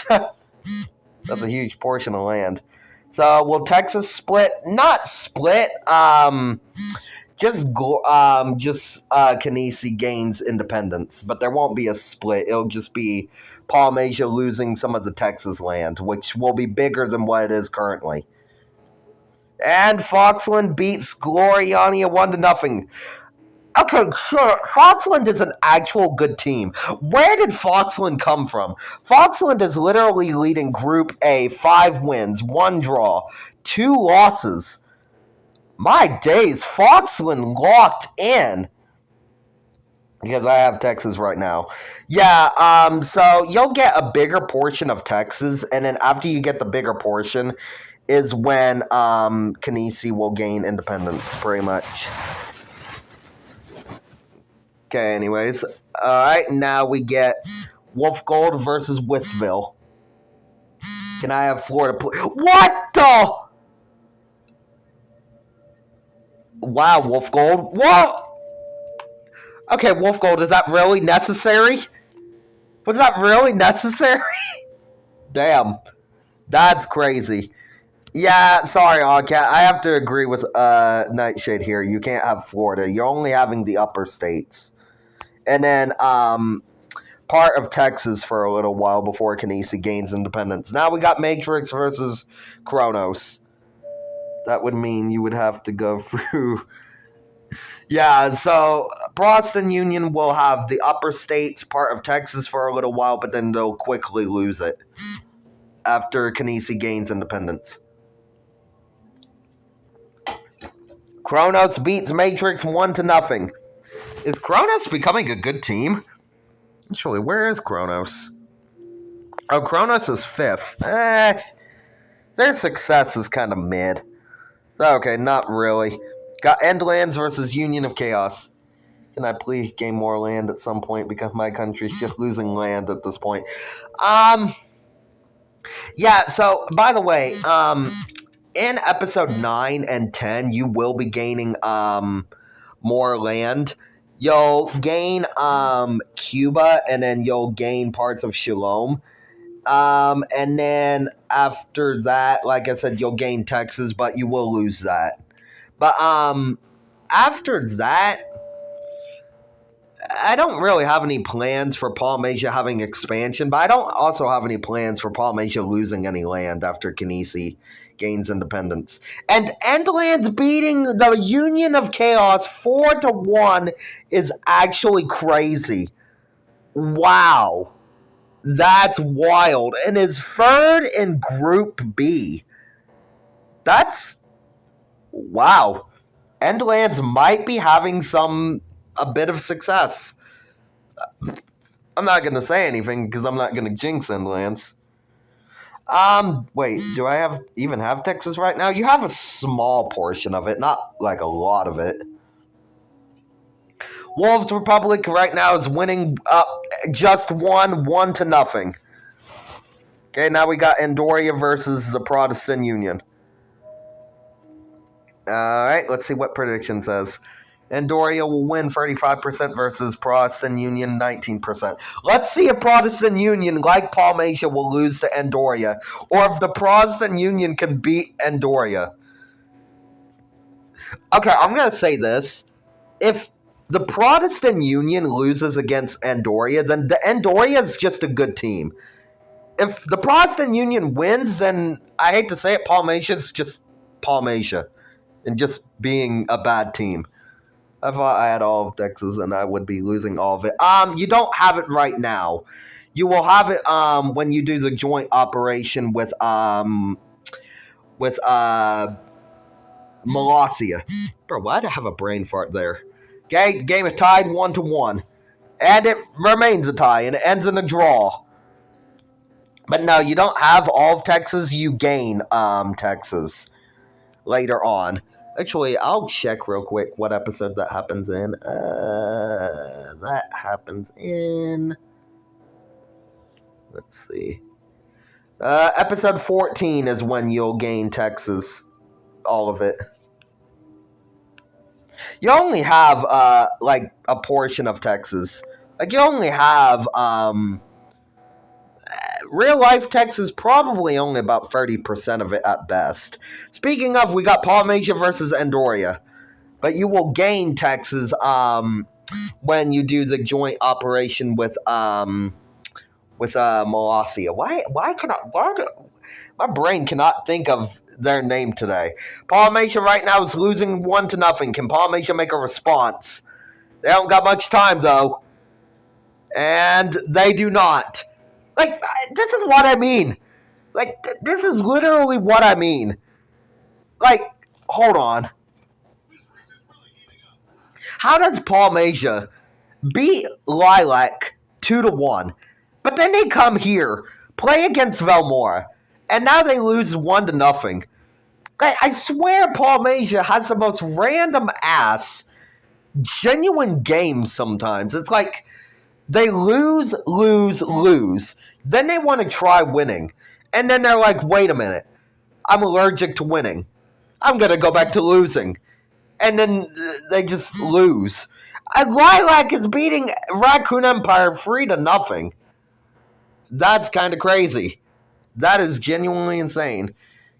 That's a huge portion of land. So, will Texas split? Not split. Just Kinesi gains independence, but there won't be a split. It'll just be Polynesia losing some of the Texas land, which will be bigger than what it is currently. And Foxland beats Gloriania 1-0. Okay, sure. Foxland is an actual good team. Where did Foxland come from? Foxland is literally leading Group A, 5 wins, 1 draw, 2 losses. My days, Foxland locked in. Because I have Texas right now. Yeah, so you'll get a bigger portion of Texas, and then after you get the bigger portion is when Kanisi will gain independence, pretty much. Okay, anyways. Alright, now we get Wolf Gold versus Wistville. Can I have Florida What the? Wow, Wolf Gold. What? Okay, Wolf Gold, is that really necessary? Was that really necessary? Damn. That's crazy. Yeah, sorry, Oddcat. I have to agree with Nightshade here. You can't have Florida. You're only having the upper states. And then part of Texas for a little while before Kanisi gains independence. Now we got Matrix versus Kronos. That would mean you would have to go through... Yeah, so Boston Union will have the upper states, part of Texas for a little while, but then they'll quickly lose it after Kanisi gains independence. Kronos beats Matrix 1-0. Is Kronos becoming a good team? Actually, where is Kronos? Oh, Kronos is 5th. Their success is kind of mid. So, okay, not really. Got Endlands versus Union of Chaos. Can I please gain more land at some point because my country's just losing land at this point? Yeah, so, by the way, in episode 9 and 10, you will be gaining, more land. You'll gain Cuba, and then you'll gain parts of Shalom. And then after that, like I said, you'll gain Texas, but you will lose that. But after that, I don't really have any plans for Polynesia having expansion, but I don't also have any plans for Polynesia losing any land after Kanisi gains independence. And Endlands beating the Union of Chaos 4-1 is actually crazy. Wow. That's wild. And is 3rd in Group B. That's... Wow. Endlands might be having a bit of success. I'm not going to say anything because I'm not going to jinx Endlands. Wait, do I even have Texas right now? You have a small portion of it, not like a lot of it. Wolves Republic right now is winning just 1-0. Okay, now we got Andoria versus the Protestant Union. Alright, let's see what prediction says. Andoria will win 35% versus Protestant Union 19%. Let's see if Protestant Union, like Polynesia, will lose to Andoria, or if the Protestant Union can beat Andoria. Okay, I'm going to say this. If the Protestant Union loses against Andoria, then the Andoria is just a good team. If the Protestant Union wins, then I hate to say it, Polynesia is just Polynesia and just being a bad team. I thought I had all of Texas and I would be losing all of it. You don't have it right now. You will have it when you do the joint operation with Molossia. Bro, why'd I have a brain fart there? Game is tied 1-1. And it remains a tie and it ends in a draw. But no, you don't have all of Texas, you gain Texas later on. Actually, I'll check real quick what episode that happens in. That happens in... Let's see. Episode 14 is when you'll gain Texas. All of it. You only have, like, a portion of Texas. Like, you only have, real-life Texas, probably only about 30% of it at best. Speaking of, we got Polynesia versus Andoria. But you will gain Texas when you do the joint operation with Molossia. Why my brain cannot think of their name today. Polynesia right now is losing 1-0. Can Polynesia make a response They don't got much time, though. And they do not. Like, this is what I mean. Like, this is literally what I mean. Like, hold on. How does Palmasia beat Lilac 2-1? But then they come here, play against Velmora, and now they lose 1-0. I swear Palmasia has the most random ass genuine games sometimes. It's like they lose. Then they want to try winning. And then they're like, wait a minute. I'm allergic to winning. I'm going to go back to losing. And then they just lose. Lilac is beating Raccoon Empire 3-0. That's kind of crazy. That is genuinely insane.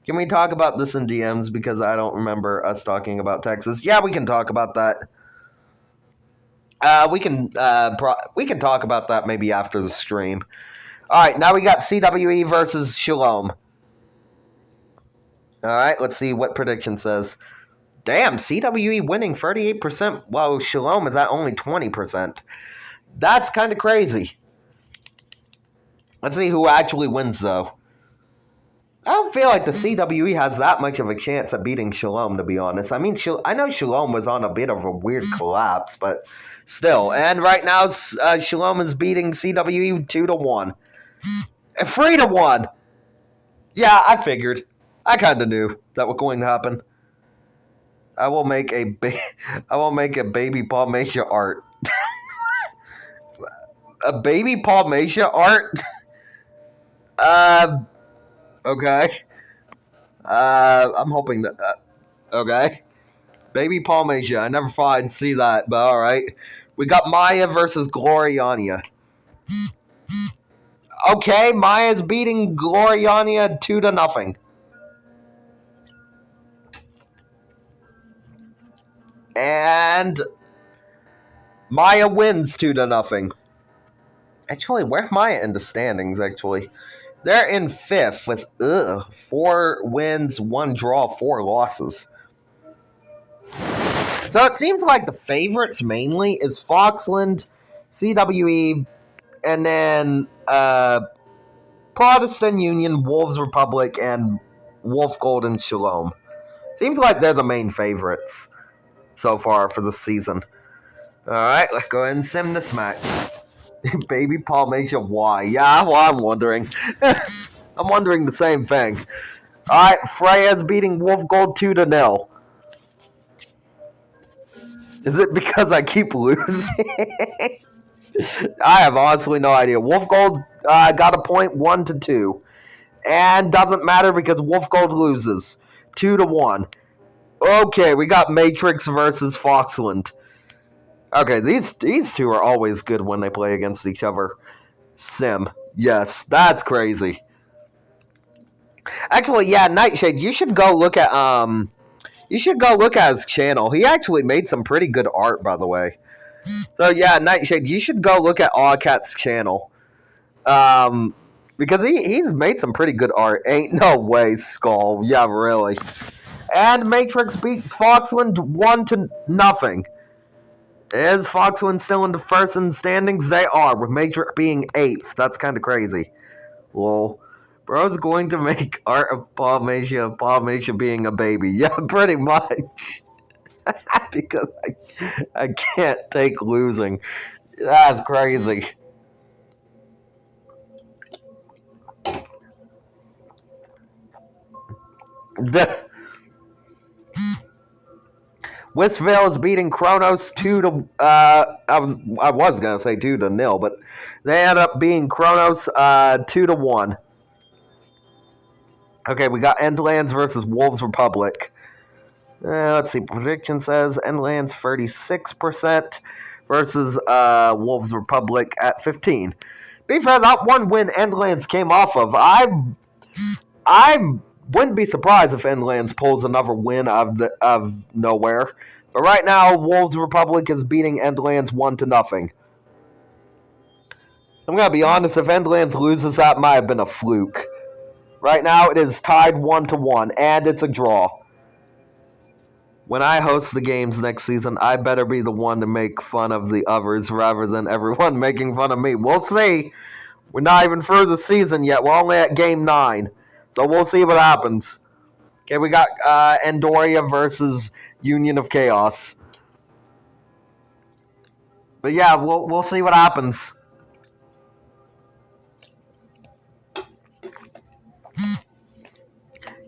Can we talk about this in DMs? Because I don't remember us talking about Texas. Yeah, we can talk about that. We can talk about that maybe after the stream. All right, now we got CWE versus Shalom. All right, let's see what prediction says. Damn, CWE winning 38%, while Shalom is at only 20%. That's kind of crazy. Let's see who actually wins, though. I don't feel like the CWE has that much of a chance of beating Shalom, to be honest. I mean, I know Shalom was on a bit of a weird collapse, but still. And right now, Shalom is beating CWE 2-1. 3-1! Yeah, I figured. I kind of knew that was going to happen. I will make a baby Palmatia art. A baby Palmatia art? Okay. I'm hoping that. Okay. Baby Palmatia. I never thought I'd see that, but alright. We got Maya versus Gloriania. Okay, Maya's beating Gloriania 2-0. And Maya wins 2-0. Actually, where's Maya in the standings, actually? They're in 5th with 4 wins, 1 draw, 4 losses. So it seems like the favorites mainly is Foxland, CWE, and then Protestant Union, Wolves Republic, and Wolf Gold and Shalom. Seems like they're the main favorites so far for the season. Alright, let's go ahead and sim this match. Baby Palmatia, why? Yeah, well, I'm wondering. I'm wondering the same thing. Alright, Freya's beating Wolf Gold 2-0. Is it because I keep losing? I have honestly no idea. Wolf Gold got a point 1-2. And doesn't matter because Wolf Gold loses 2-1. Okay, we got Matrix versus Foxland. Okay, these two are always good when they play against each other. Sim. Yes, that's crazy. Actually, yeah, Nightshade, you should go look at his channel. He actually made some pretty good art, by the way. So yeah, Nightshade, you should go look at Awcat's channel. Because he's made some pretty good art. Ain't no way, Skull. Yeah, really. And Matrix beats Foxland 1-0. Is Foxland still in the first in the standings? They are, with Matrix being 8th. That's kind of crazy. Lol. Bro's going to make art of Palmatia being a baby. Yeah, pretty much. Because I can't take losing. That's crazy. Westvale is beating Kronos 2-. I was gonna say 2-0, but they ended up beating Kronos 2-1. Okay, we got Endlands versus Wolves Republic. Let's see. Prediction says Endlands 36% versus Wolves Republic at 15. Be fair, that one win Endlands came off of. I wouldn't be surprised if Endlands pulls another win out of nowhere. But right now, Wolves Republic is beating Endlands 1-0. I'm gonna be honest, if Endlands loses, that might have been a fluke. Right now, it is tied 1-1, and it's a draw. when I host the games next season, I better be the one to make fun of the others rather than everyone making fun of me. We'll see. We're not even through the season yet. We're only at game 9. So we'll see what happens. Okay, we got Andoria versus Union of Chaos. But yeah, we'll see what happens.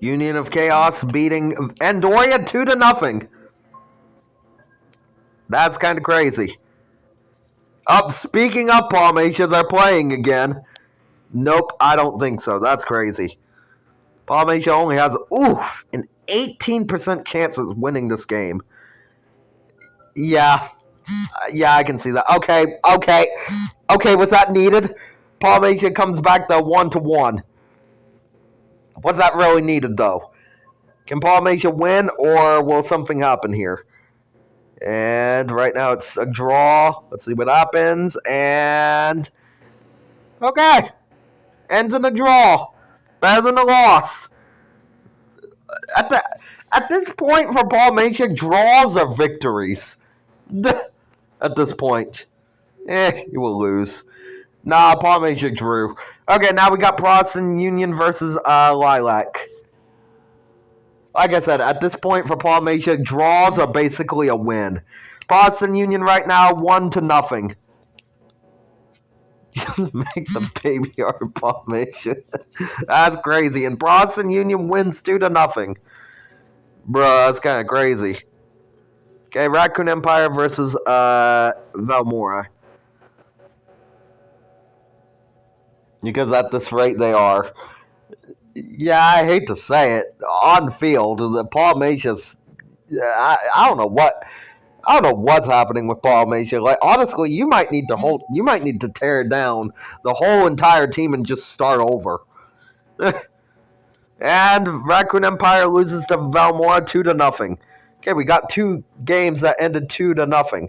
Union of Chaos beating Andoria 2-0. That's kind of crazy. Speaking of Palmatia, they're playing again. Nope, I don't think so. That's crazy. Palmatia only has an 18% chance of winning this game. Yeah, I can see that. Okay. Was that needed? Palmatia comes back to 1-1. Was that really needed though? Can Palmatia win, or will something happen here? And right now it's a draw. Let's see what happens. And okay, ends in a draw. Better than a loss. At this point for Palmatia, draws are victories. At this point, you will lose. Nah, Palmatia drew. Okay, now we got Protestant Union versus Lilac. Like I said, at this point for Palmatia, draws are basically a win. Protestant Union right now 1-0. Make the baby art Palmatia. That's crazy. And Protestant Union wins 2-0. Bruh, that's kind of crazy. Okay, Raccoon Empire versus Valmora. Because at this rate they are. Yeah, I hate to say it. On field, the Palmatia's. I don't know what. I don't know what's happening with Palmatia. Like honestly, you might need to tear down the whole entire team and just start over. And Raccoon Empire loses to Valmora 2-0. Okay, we got 2 games that ended 2-0.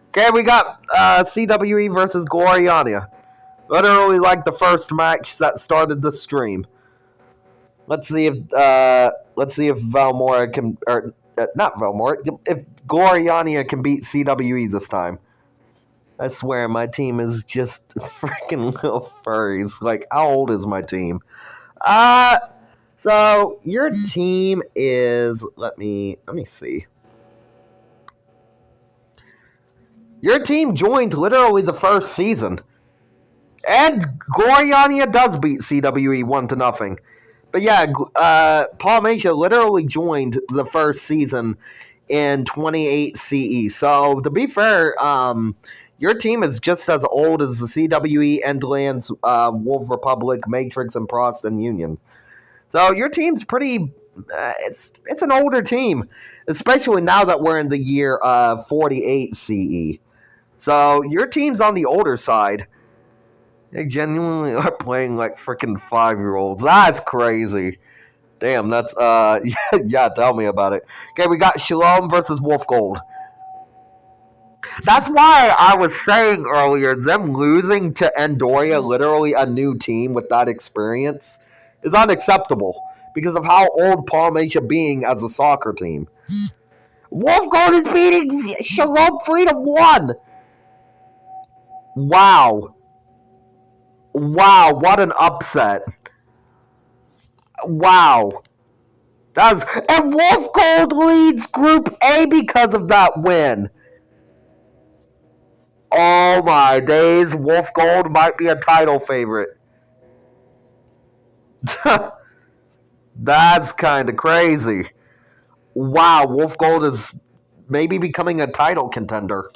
Okay, we got CWE versus Gloriania. Literally like the first match that started the stream. Let's see if Valmora can, or not Valmora, if Gloriania can beat CWE this time. I swear, my team is just freaking little furries. Like, how old is my team? So your team is, let me see. Your team joined literally the first season. And Gloriania does beat CWE 1-0. But yeah, Palmatia literally joined the first season in 28 CE. So to be fair, your team is just as old as the CWE, Endlands, Wolf Republic, Matrix, and Protestant Union. So your team's pretty. It's an older team, especially now that we're in the year 48 CE. So your team's on the older side. They genuinely are playing like freaking 5-year-olds. That's crazy. Damn, that's yeah, tell me about it. Okay, we got Shalom versus Wolf Gold. That's why I was saying earlier, them losing to Andoria, literally a new team with that experience, is unacceptable because of how old Palmatia being as a soccer team. Wolf Gold is beating Shalom 3-1. Wow, what an upset. Wow. And Wolf Gold leads Group A because of that win. Oh my days, Wolf Gold might be a title favorite. That's kind of crazy. Wow, Wolf Gold is maybe becoming a title contender.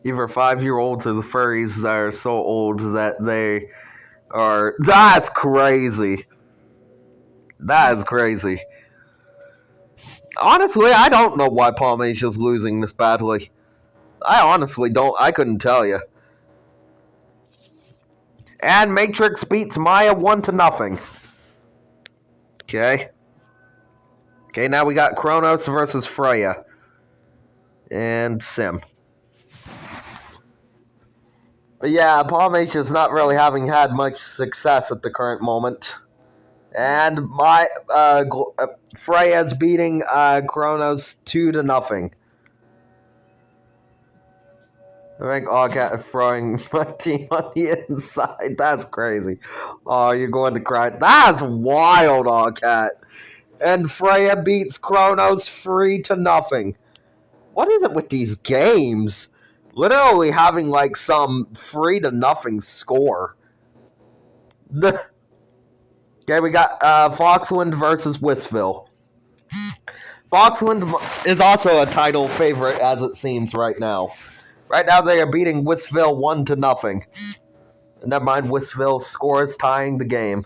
Either 5-year-olds or the furries that are so old that they are. That's crazy. That is crazy. Honestly, I don't know why Palmatia's losing this badly. I honestly don't. I couldn't tell you. And Matrix beats Maya 1-0. Okay. Okay, now we got Kronos versus Freya. And Sim. But yeah, Palmatia's not really having had much success at the current moment. And my Freya's beating Kronos 2-0. I think Allcat is throwing my team on the inside. That's crazy. Oh, you're going to cry. That's wild, Allcat. And Freya beats Kronos 3-0. What is it with these games? Literally having like some 3-0 score. Okay, we got Foxland versus Whistville. Foxland is also a title favorite, as it seems right now. Right now, they are beating Whistville 1-0. Never mind, Whistville scores tying the game.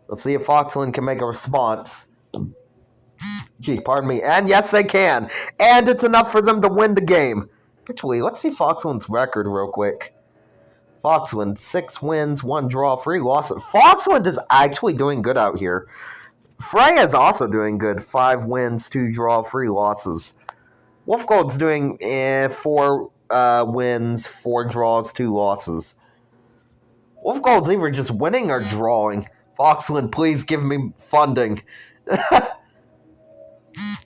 Let's see if Foxland can make a response. Gee, pardon me. And yes, they can. And it's enough for them to win the game. Actually, let's see Foxland's record real quick. Foxland, 6 wins, 1 draw, 3 losses. Foxland is actually doing good out here. Freya is also doing good. 5 wins, 2 draw, 3 losses. Wolf Gold's doing 4 wins, 4 draws, 2 losses. Wolf Gold's either just winning or drawing. Foxland, please give me funding.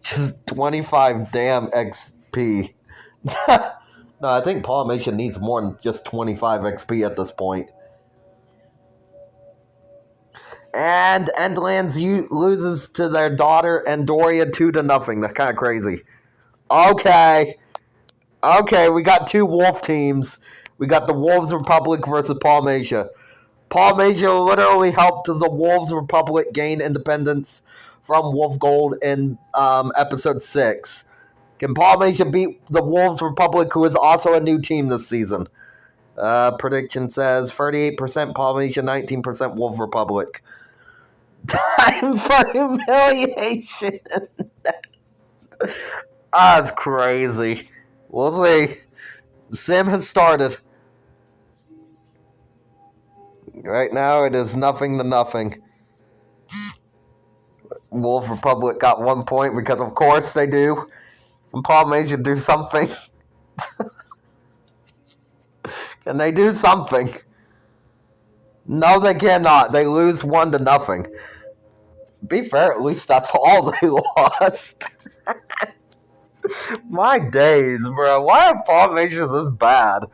Just 25 damn XP. No, I think Polymation needs more than just 25 XP at this point. And Endlands loses to their daughter Endoria 2-0. That's kind of crazy. Okay, we got 2 wolf teams. We got the Wolves Republic versus Palmatia. Palmatia literally helped the Wolves Republic gain independence from Wolf Gold in episode 6. Can Palmatia beat the Wolves Republic, who is also a new team this season? Prediction says 38% Palmatia, 19% Wolf Republic. Time for humiliation. That's crazy. We'll see. Sim has started. Right now, it is 0-0. Wolf Republic got 1 point because, of course, they do. And Palmatia do something. Can they do something? No, they cannot. They lose 1-0. Be fair, at least that's all they lost. My days, bro. Why are Palmations this bad?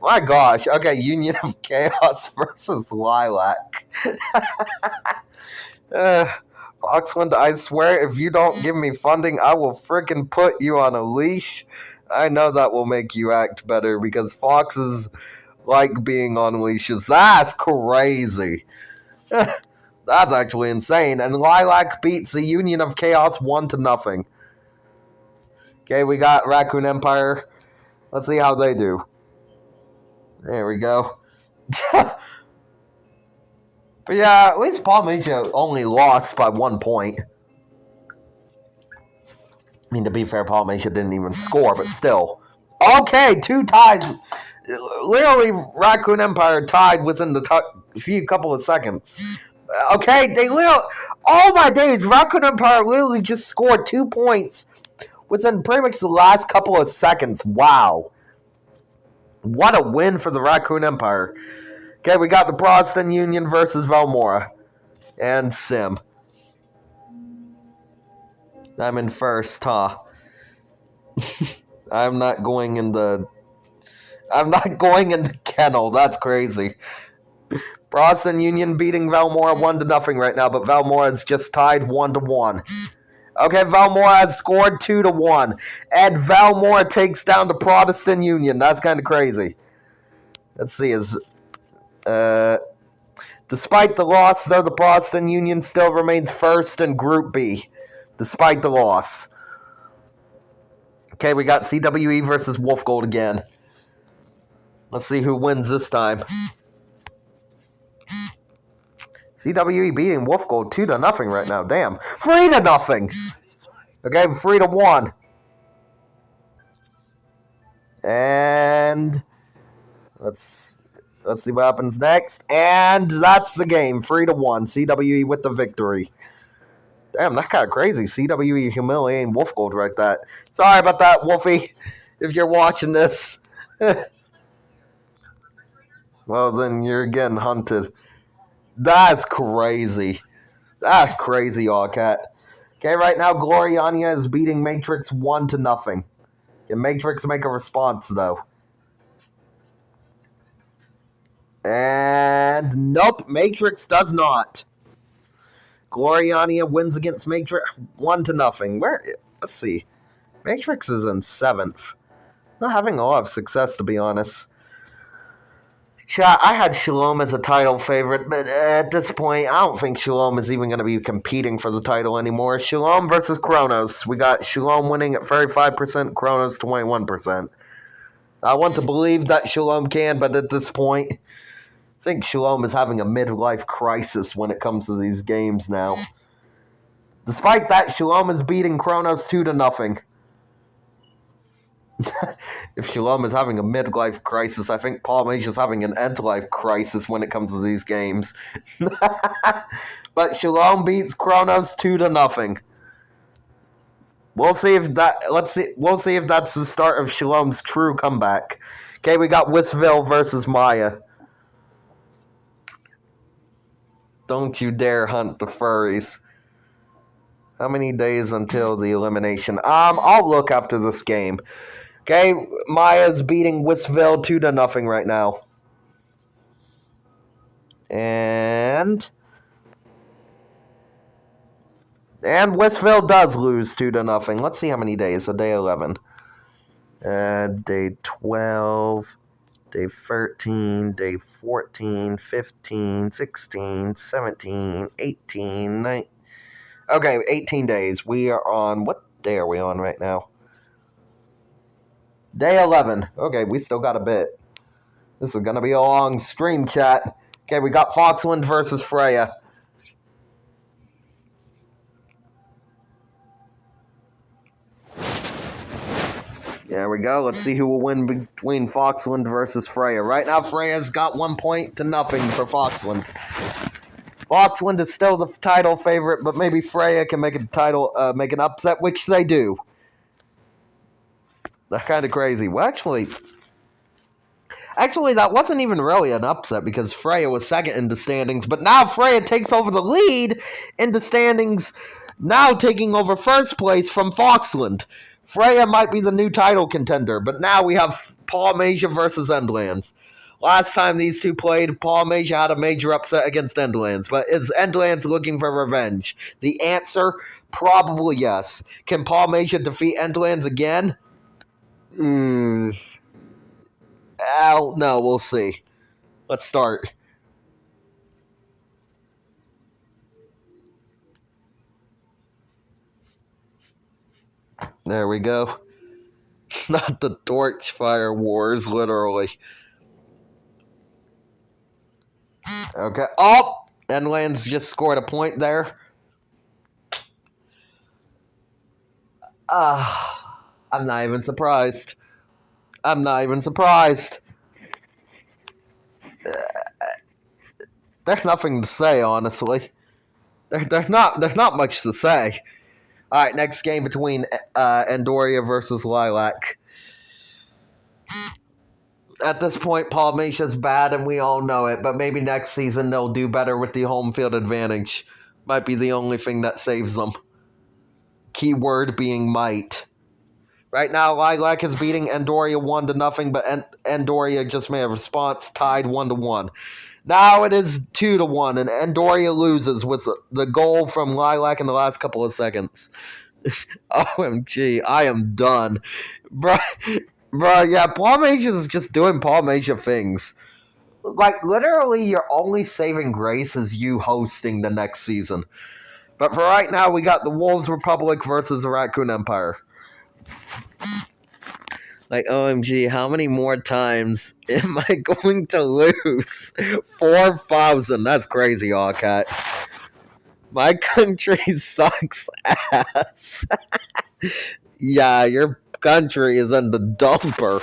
My gosh. Okay, Union of Chaos versus Lilac. Foxland, I swear, if you don't give me funding, I will frickin' put you on a leash. I know that will make you act better because foxes like being on leashes. That's crazy. That's actually insane. And Lilac beats the Union of Chaos 1-0. Okay, we got Raccoon Empire. Let's see how they do. There we go. But yeah, at least Palmatia only lost by 1 point. I mean, to be fair, Palmatia didn't even score, but still. Okay, 2 ties. Literally, Raccoon Empire tied within the couple of seconds. Okay, they literally... Oh my days, Raccoon Empire literally just scored 2 points within pretty much the last couple of seconds. Wow. What a win for the Raccoon Empire. Okay, we got the Protestant Union versus Valmora. And Sim. I'm in first, huh? I'm not going in the kennel. That's crazy. Protestant Union beating Valmora 1-0 right now, but Valmora is just tied 1-1. Okay, Valmora has scored 2-1. And Valmora takes down the Protestant Union. That's kind of crazy. Let's see. Despite the loss, though, the Protestant Union still remains first in Group B. Despite the loss. Okay, we got CWE versus Wolf Gold again. Let's see who wins this time. CWE beating Wolf Gold 2-0 right now. Damn. 3-0. Okay, 3-1. And let's see what happens next. And that's the game. 3-1. CWE with the victory. Damn, that's kind of crazy. CWE humiliating Wolf Gold right there. Sorry about that, Wolfie, if you're watching this. Well, then you're getting hunted. That's crazy. That's crazy, Allcat. Okay, right now, Gloriania is beating Matrix 1-0. Can Matrix make a response, though? And nope, Matrix does not. Gloriania wins against Matrix 1-0. Where? Let's see. Matrix is in 7th. Not having a lot of success, to be honest. Chat, I had Shalom as a title favorite, but at this point, I don't think Shalom is even going to be competing for the title anymore. Shalom versus Kronos. We got Shalom winning at 35%, Kronos 21%. I want to believe that Shalom can, but at this point, I think Shalom is having a midlife crisis when it comes to these games now. Despite that, Shalom is beating Kronos 2-0. If Shalom is having a midlife crisis, I think Paul Mage is having an end-life crisis when it comes to these games. But Shalom beats Kronos 2-0. We'll see if that's the start of Shalom's true comeback. Okay, we got Wissville versus Maya. Don't you dare hunt the furries. How many days until the elimination? I'll look after this game. Okay, Maya's beating Wissville 2-0 right now. And Wissville does lose 2-0. Let's see how many days. So day 11. Day 12. Day 13. Day 14. 15. 16. 17. 18. 19. Okay, 18 days. We are on... What day are we on right now? Day 11. Okay, we still got a bit. This is going to be a long stream, chat. Okay, we got Foxland versus Freya. There we go. Let's see who will win between Foxland versus Freya. Right now, Freya's got 1-0 for Foxland. Foxland is still the title favorite, but maybe Freya can make make an upset, which they do. That's kind of crazy. Well, actually, that wasn't even really an upset because Freya was second in the standings, but now Freya takes over the lead in the standings, now taking over first place from Foxland. Freya might be the new title contender, but now we have Paul Masia versus Endlands. Last time these two played, Paul Masia had a major upset against Endlands, but is Endlands looking for revenge? The answer, probably yes. Can Paul Masia defeat Endlands again? No, we'll see. Let's start. There we go. Not the Torchfire Wars, literally. Okay. Oh! Endlands just scored a point there. I'm not even surprised. There's nothing to say, honestly. There's not much to say. Alright, next game between Andoria versus Lilac. At this point, Paul Masia's bad, and we all know it, but maybe next season they'll do better with the home field advantage. Might be the only thing that saves them. Keyword being might. Right now, Lilac is beating Andoria 1-0, but Andoria just made a response, tied 1-1. Now it is 2-1, and Andoria loses with the goal from Lilac in the last couple of seconds. OMG, I am done. Bro, yeah, Paul Masia is just doing Paul Masia things. Like, literally, your only saving grace is you hosting the next season. But for right now, we got the Wolves Republic versus the Raccoon Empire. Like, OMG, how many more times am I going to lose? 4,000. That's crazy, Allcat. My country sucks ass. Yeah, your country is in the dumper.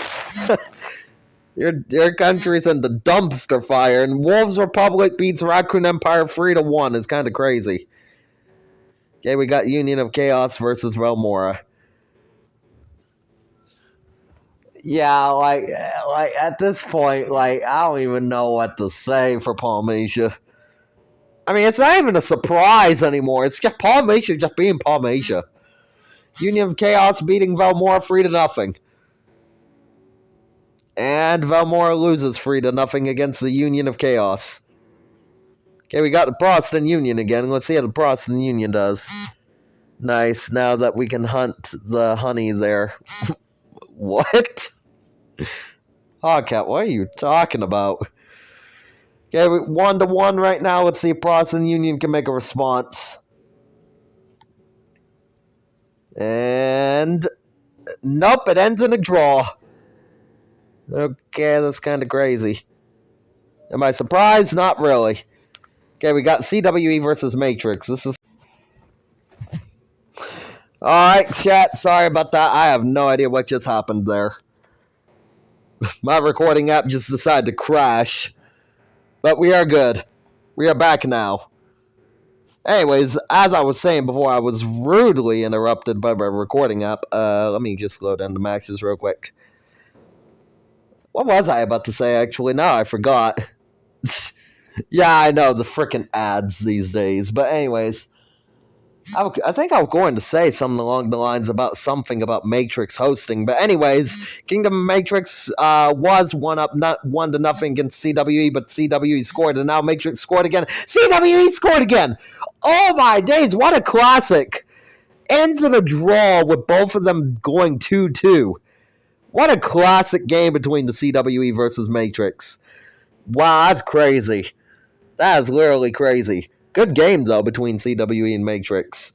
Your country's in the dumpster fire, and Wolves Republic beats Raccoon Empire 3-1. It's kind of crazy. Okay, we got Union of Chaos versus Velmora. Yeah, like at this point, like I don't even know what to say for Palmatia. I mean, it's not even a surprise anymore. It's just Palmatia just being Palmatia. Union of Chaos beating Velmora 3-0. And Velmora loses 3-0 against the Union of Chaos. Okay, we got the Proston Union again. Let's see how the Proston Union does. Nice, now that we can hunt the honey there. What? Hogcat, what are you talking about? Okay, 1-1 right now. Let's see if Proston Union can make a response. And nope, it ends in a draw. Okay, that's kind of crazy. Am I surprised? Not really. Okay, we got CWE versus Matrix. This is... Alright, chat, sorry about that. I have no idea what just happened there. My recording app just decided to crash. But we are good. We are back now. Anyways, as I was saying before, I was rudely interrupted by my recording app. Let me just slow down the matches real quick. What was I about to say, actually? Now I forgot. Yeah, I know, the frickin' ads these days. But anyways, I think I was going to say something along the lines about something about Matrix hosting. But anyways, Kingdom Matrix was 1-0 against CWE, but CWE scored, and now Matrix scored again. CWE scored again! Oh my days, what a classic! Ends in a draw with both of them going 2-2. What a classic game between the CWE versus Matrix. Wow, that's crazy. That is literally crazy. Good game, though, between CWE and Matrix.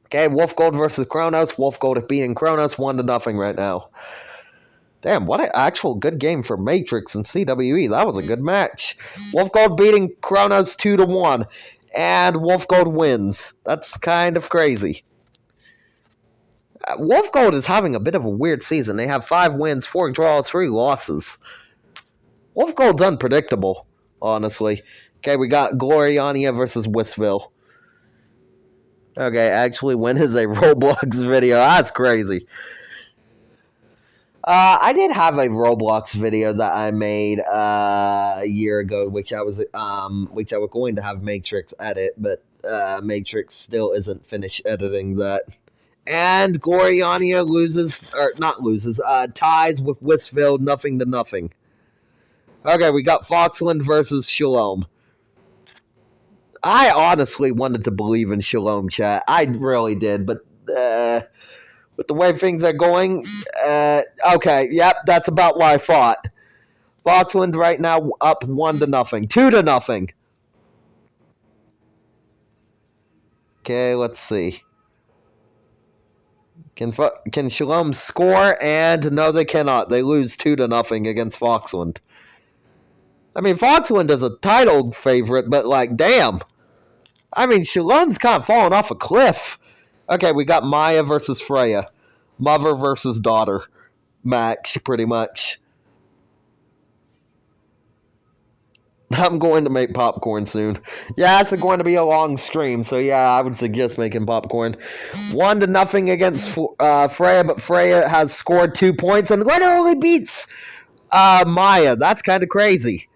Okay, Wolf Gold versus Kronos. Wolf Gold is beating Kronos 1-0 right now. Damn, what an actual good game for Matrix and CWE. That was a good match. Wolf Gold beating Kronos 2-1. And Wolf Gold wins. That's kind of crazy. Wolf Gold is having a bit of a weird season. They have 5 wins, 4 draws, 3 losses. Wolf Gold's unpredictable, honestly. Okay, we got Gloriania versus Wissville. Okay, actually, when is a Roblox video? That's crazy. I did have a Roblox video that I made a year ago, which I was going to have Matrix edit, but Matrix still isn't finished editing that. And Gloriania ties with Wissville 0-0. Okay, we got Foxland versus Shalom. I honestly wanted to believe in Shalom, chat. I really did, but with the way things are going, okay, yep, that's about what I thought. Foxland right now up 1-0, 2-0. Okay, let's see. Can Shalom score? And no, they cannot. They lose 2-0 against Foxland. I mean, Foxland is a title favorite, but like, damn. I mean, Shalom's kind of falling off a cliff. Okay, we got Maya versus Freya. Mother versus daughter match, pretty much. I'm going to make popcorn soon. Yeah, it's going to be a long stream, so yeah, I would suggest making popcorn. 1-0 against Freya, but Freya has scored 2 points and literally beats Maya. That's kind of crazy.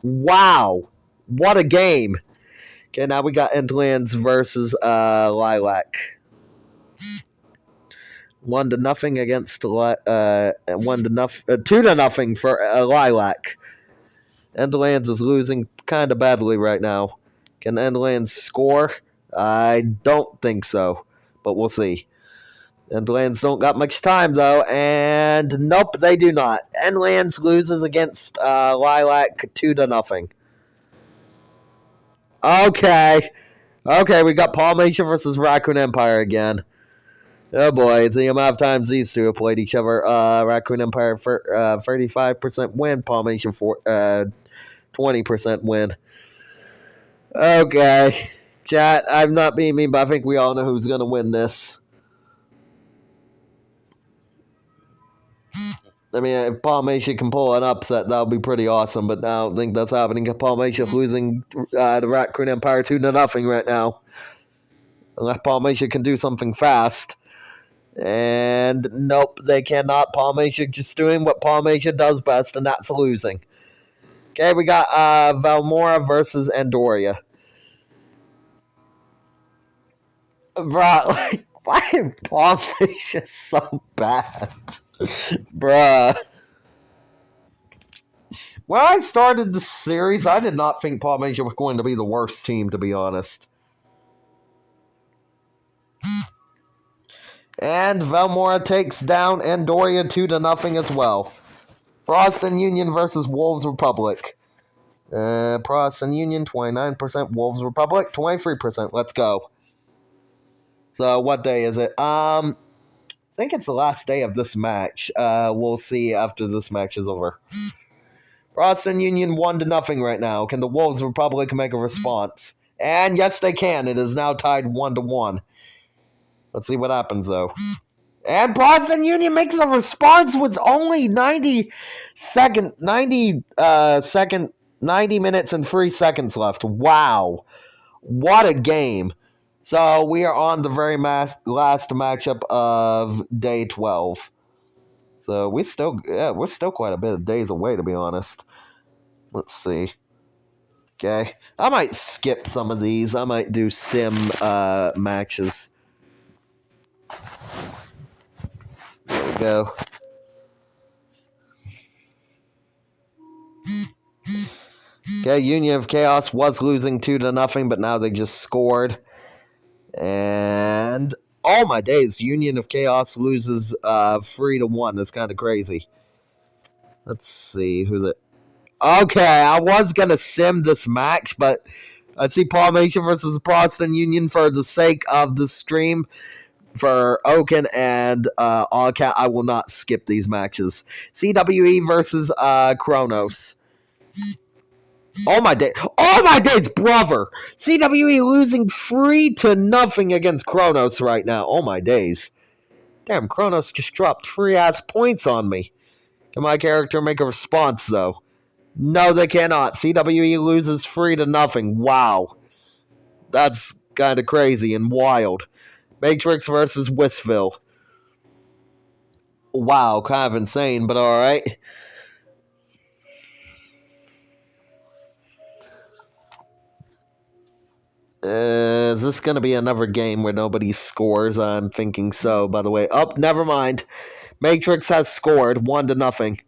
Wow. What a game. Okay, now we got Endlands versus Lilac. 1-0 against 2-0 for Lilac. Endlands is losing kind of badly right now. Can Endlands score? I don't think so, but we'll see. Endlands don't got much time though, and nope, they do not. Endlands loses against Lilac 2-0. Okay, we got Palmatia versus Raccoon Empire again. Oh boy, the amount of times these two have played each other. Raccoon Empire for 35% win, Palmation for 20% win. Okay, chat, I'm not being mean, but I think we all know who's gonna win this. I mean, if Palmation can pull an upset, that would be pretty awesome, but I don't think that's happening. Palmation losing the Raccoon Empire 2-0 right now. Unless Palmation can do something fast. And nope, they cannot. Palm Asia just doing what Palm Asia does best, and that's losing. Okay, we got Valmora versus Andoria. Bruh, like, why is Palm Asia so bad? Bruh. When I started the series, I did not think Palm Asia was going to be the worst team, to be honest. And Valmora takes down Andoria 2-0 as well. Protestant Union versus Wolves Republic. Protestant Union 29%, Wolves Republic 23%. Let's go. So what day is it? I think it's the last day of this match. We'll see after this match is over. Protestant Union 1-0 right now. Can the Wolves Republic make a response? And yes, they can. It is now tied 1-1. Let's see what happens though. And Protestant Union makes a response with only 90 minutes and 3 seconds left. Wow. What a game. So we are on the very last matchup of day 12. So we're still quite a bit of days away, to be honest. Let's see. Okay. I might skip some of these. I might do sim matches. There we go. Okay, Union of Chaos was losing 2-0, but now they just scored. And oh my days, Union of Chaos loses 3-1. That's kind of crazy. Let's see who's it. Okay, I was gonna sim this match, but I see Palm Asia versus Protestant Union for the sake of the stream. For Oaken and Allcat, I will not skip these matches. CWE versus Kronos. Oh my days, brother! CWE losing 3-0 against Kronos right now. Oh my days. Damn, Kronos just dropped 3-ass points on me. Can my character make a response, though? No, they cannot. CWE loses 3-0. Wow. That's kind of crazy and wild. Matrix versus Whistville. Wow, kind of insane, but alright. Is this going to be another game where nobody scores? I'm thinking so, by the way. Oh, never mind. Matrix has scored 1-0.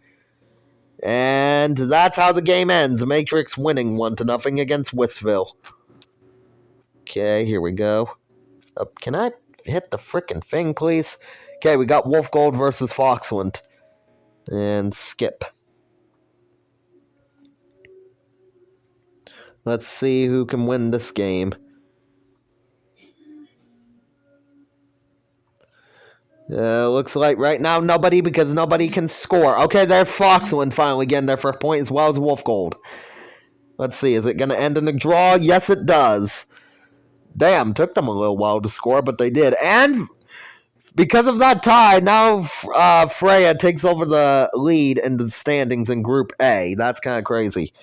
And that's how the game ends. Matrix winning 1-0 against Whistville. Okay, here we go. Can I hit the frickin' thing, please? Okay, we got Wolf Gold versus Foxland. And skip. Let's see who can win this game. Looks like right now nobody, because nobody can score. Okay, there's Foxland finally getting their first point as well as Wolf Gold. Let's see, is it going to end in a draw? Yes, it does. Damn, took them a little while to score, but they did. And because of that tie, now Freya takes over the lead in the standings in Group A. That's kind of crazy.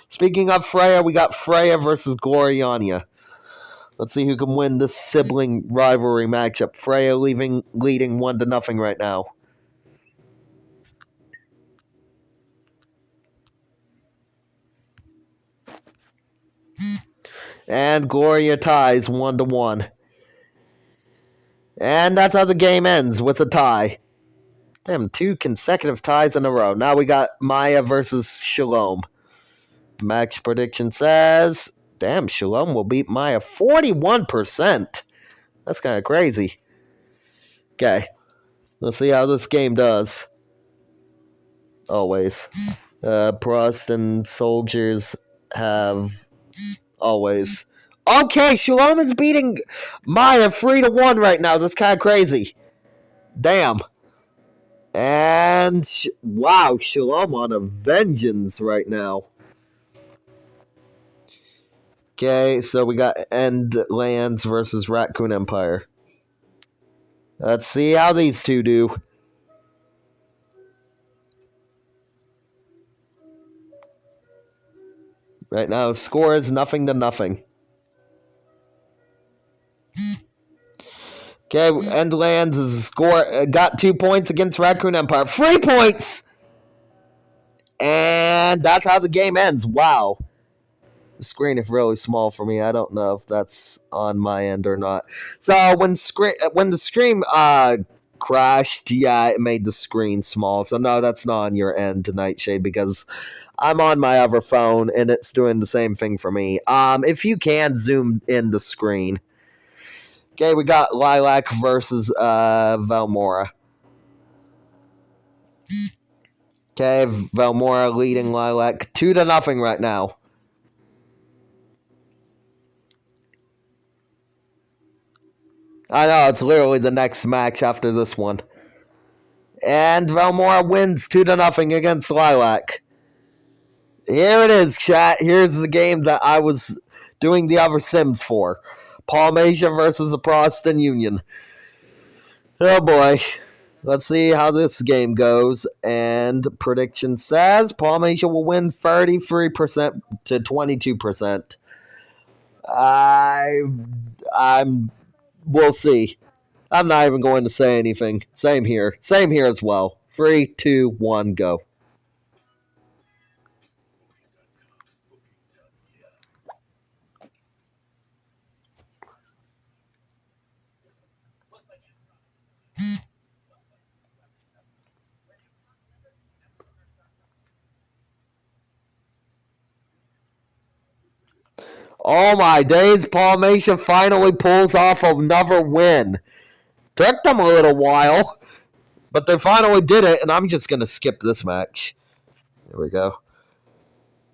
Speaking of Freya, we got Freya versus Gloriania. Let's see who can win this sibling rivalry matchup. Freya leading 1-0 right now. And Gloria ties 1-1. And that's how the game ends, with a tie. Damn, 2 consecutive ties in a row. Now we got Maya versus Shalom. Max prediction says, damn, Shalom will beat Maya 41%. That's kind of crazy. Okay, let's see how this game does. Always. Protestant soldiers have always. Okay, Shalom is beating Maya 3-1 right now. That's kind of crazy. Damn. And wow, Shalom on a vengeance right now. Okay, so we got End Lands versus Raccoon Empire. Let's see how these two do. Right now, score is 0-0. Okay, Endlands is got 2 points against Raccoon Empire. 3 points! And that's how the game ends. Wow. The screen is really small for me. I don't know if that's on my end or not. So when the stream crashed, yeah, it made the screen small. So no, that's not on your end tonight, Shade, because I'm on my other phone and it's doing the same thing for me. If you can zoom in the screen. Okay, we got Lilac versus Valmora. Okay, Valmora leading Lilac 2-0 right now. I know, it's literally the next match after this one. And Valmora wins 2-0 against Lilac. Here it is, chat. Here's the game that I was doing the other Sims for. Polynesia versus the Protestant Union. Oh boy. Let's see how this game goes. And prediction says Polynesia will win 33% to 22%. We'll see. I'm not even going to say anything. Same here. Same here as well. 3, 2, 1, go. Oh my days, Palmation finally pulls off another win. Took them a little while, but they finally did it, and I'm just going to skip this match. There we go.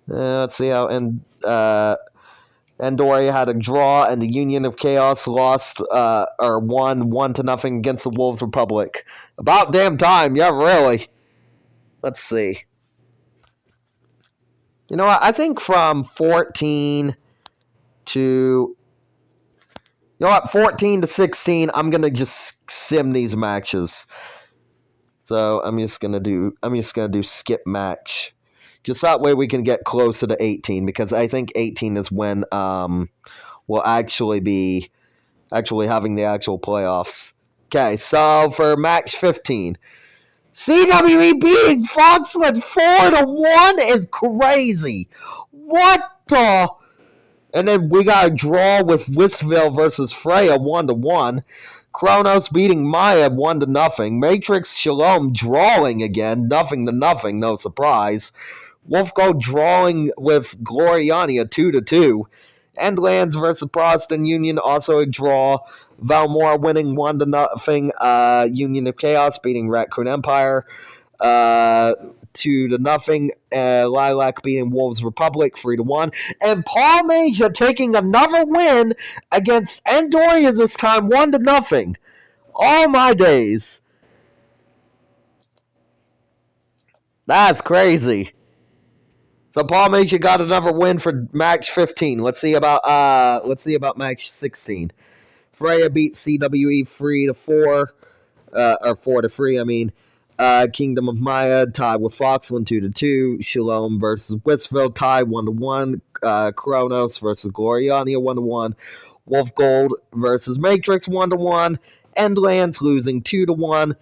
Let's see how Andoria had a draw, and the Union of Chaos lost or won 1-0 against the Wolves Republic. About damn time, yeah, really. Let's see. You know what? I think from 14 to 14 to 16, I'm gonna just sim these matches. So I'm just gonna do skip match. Just that way we can get closer to 18, because I think 18 is when we'll actually be having the actual playoffs. Okay, so for match 15, CWE beating Foxland 4-1 is crazy. What the? And then we got a draw with Wistville versus Freya 1-1. Kronos beating Maya 1-0. Matrix Shalom drawing again, 0-0, no surprise. Wolfgo drawing with Gloriania 2-2. Endlands versus Protestant Union, also a draw. Valmore winning 1-0. Union of Chaos beating Raccoon Empire 2-0. Lilac beating Wolves Republic 3-1. And Polynesia taking another win against Andoria this time 1-0. All my days. That's crazy. So Polynesia got another win for match 15. Let's see about match 16. Freya beat CWE 3-4. Or 4-3, I mean. Kingdom of Maya tied with Foxland 2-2. Shalom versus Wistville tied 1-1. Kronos versus Gloriania 1-1. Wolf Gold versus Matrix 1-1. Endlands losing 2-1.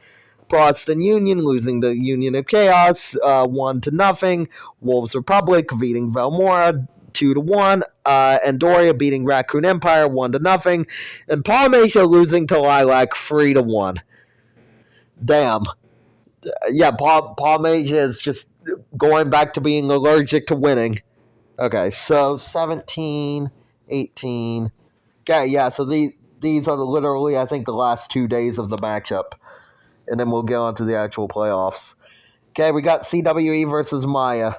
Protestant Union losing the Union of Chaos 1-0. Wolves Republic beating Valmora 2-1. Andoria beating Raccoon Empire 1-0. And Polynesia losing to Lilac 3-1. Damn. Yeah, Polynesia is just going back to being allergic to winning. Okay, so 17, 18. Okay, yeah, so these are literally, I think, the last 2 days of the matchup. And then we'll go on to the actual playoffs. Okay, we got CWE versus Maya.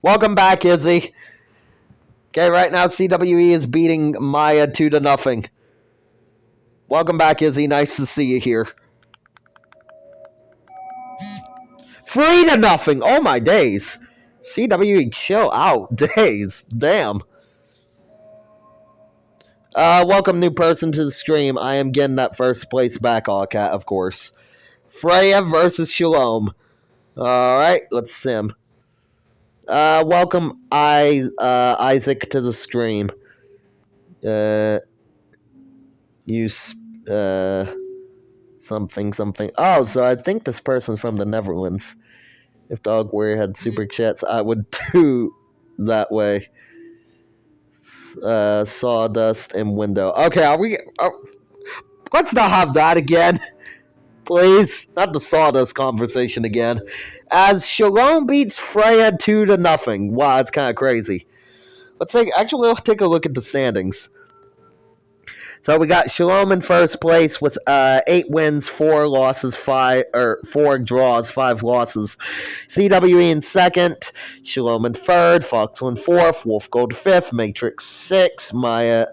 Welcome back, Izzy. Okay, right now CWE is beating Maya 2-0. Welcome back, Izzy. Nice to see you here. 3-0. Oh my days. CWE, chill out. Days. Damn. Welcome, new person, to the stream. I am getting that first place back, Allcat, of course. Freya versus Shalom. Alright, let's sim. Welcome, Isaac, to the stream. Use something. Oh, so I think this person's from the Netherlands. If Dog Warrior had super chats, I would do that way. Sawdust and window. Okay, are we? Let's not have that again. Please. Not the sawdust conversation again. As Shalom beats Freya 2-0. Wow, that's kind of crazy. Let's take a look at the standings. So we got Shalom in first place with 8 wins, 4 losses, 4 draws, 5 losses. CWE in second, Shalom in third, Foxel in fourth, Wolf Gold fifth, Matrix 6th, Maya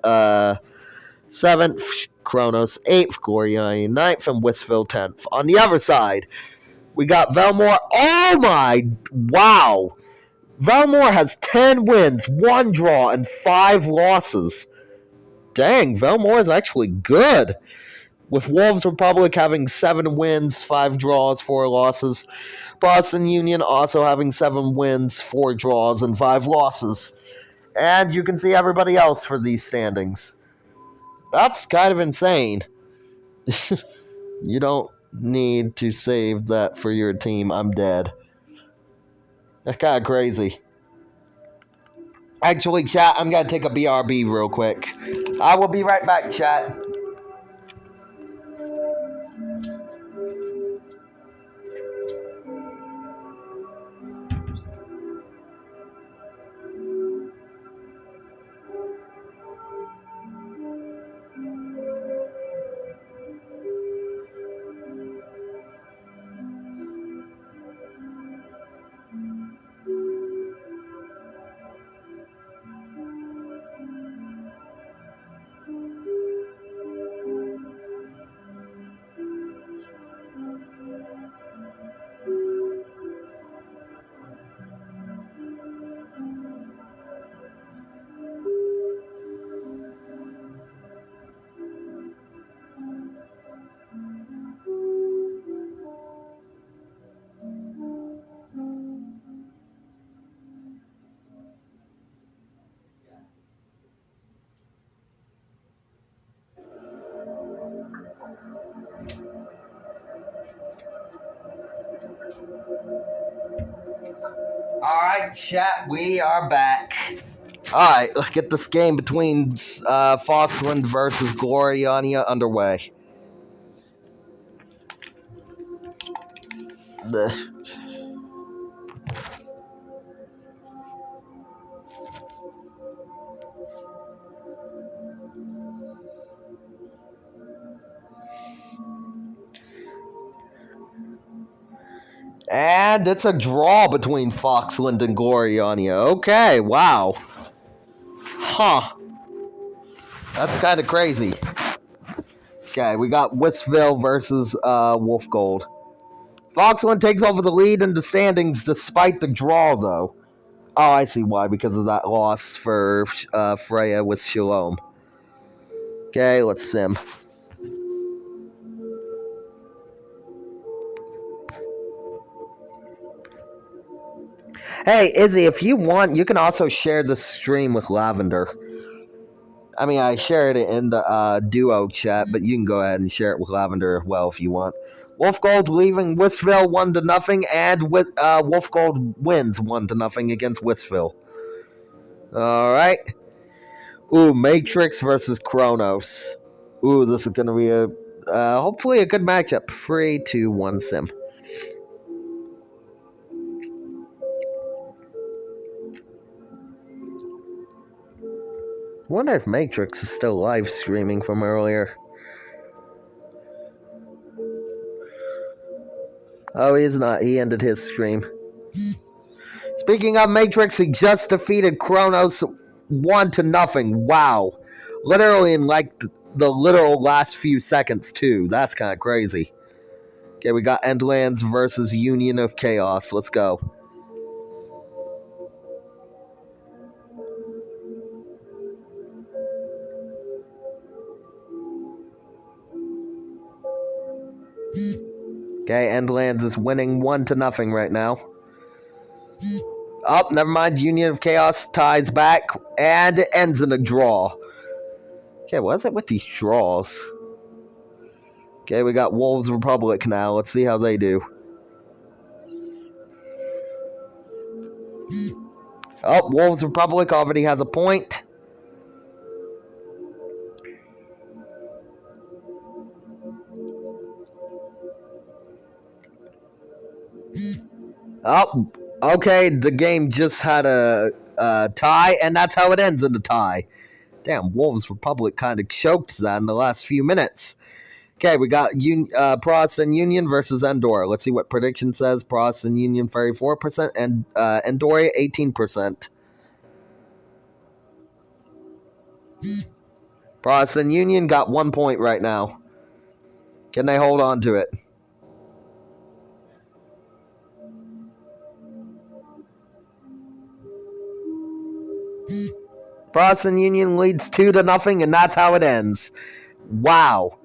7th, Kronos 8th, Gloria 9th, and Whistville 10th. On the other side, we got Velmore. Oh my, wow. Velmore has 10 wins, 1 draw, and 5 losses. Dang, Velmore is actually good. With Wolves Republic having 7 wins, 5 draws, 4 losses. Boston Union also having 7 wins, 4 draws, and 5 losses. And you can see everybody else for these standings. That's kind of insane. You don't need to save that for your team. I'm dead. That's kind of crazy. Actually, chat, I'm going to take a BRB real quick. I will be right back, chat. Alright, chat, we are back. Alright, let's get this game between Foxland versus Gloriania underway. And it's a draw between Foxland and Gloriania. Okay, wow. Huh. That's kind of crazy. Okay, we got Whistville versus Wolf Gold. Foxland takes over the lead in the standings despite the draw, though. Oh, I see why, because of that loss for Freya with Shalom. Okay, let's sim. Hey, Izzy, if you want, you can also share the stream with Lavender. I mean, I shared it in the duo chat, but you can go ahead and share it with Lavender as well if you want. Wolf Gold leaving Whistville 1-0, and Wolf Gold wins 1-0 against Whistville. All right. Ooh, Matrix versus Kronos. Ooh, this is gonna be a hopefully a good matchup. 3, 2, 1, sim. Wonder if Matrix is still live streaming from earlier. Oh, he's not. He ended his stream. Speaking of Matrix, he just defeated Kronos 1-0. Wow. Literally in like the literal last few seconds, too. That's kind of crazy. Okay, we got Endlands versus Union of Chaos. Let's go. Okay, Endlands is winning 1-0 right now. Oh, never mind. Union of Chaos ties back, and it ends in a draw. Okay, what's it with these draws? Okay, we got Wolves Republic now. Let's see how they do. Oh, Wolves Republic already has a point. Oh, okay, the game just had a tie, and that's how it ends in the tie. Damn, Wolves Republic kind of choked that in the last few minutes. Okay, we got Protestant Union versus Andorra. Let's see what prediction says. Protestant Union 34% and Andorra 18%. Protestant Union got 1 point right now. Can they hold on to it? Protestant Union leads 2-0, and that's how it ends. Wow.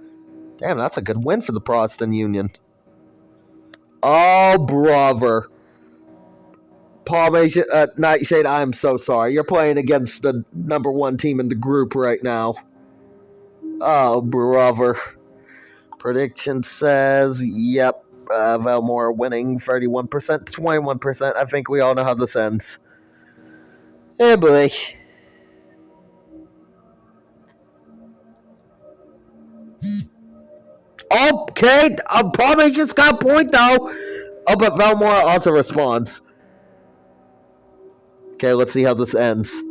Damn, that's a good win for the Protestant Union. Oh, brother. Paul Nightshade, I'm so sorry. You're playing against the #1 team in the group right now. Oh, brother. Prediction says, yep, Valmore winning 31% to 21%. I think we all know how this ends. Hey, boy. Okay, Paul just got a point, though. Oh, but Valmore also responds. Okay, let's see how this ends.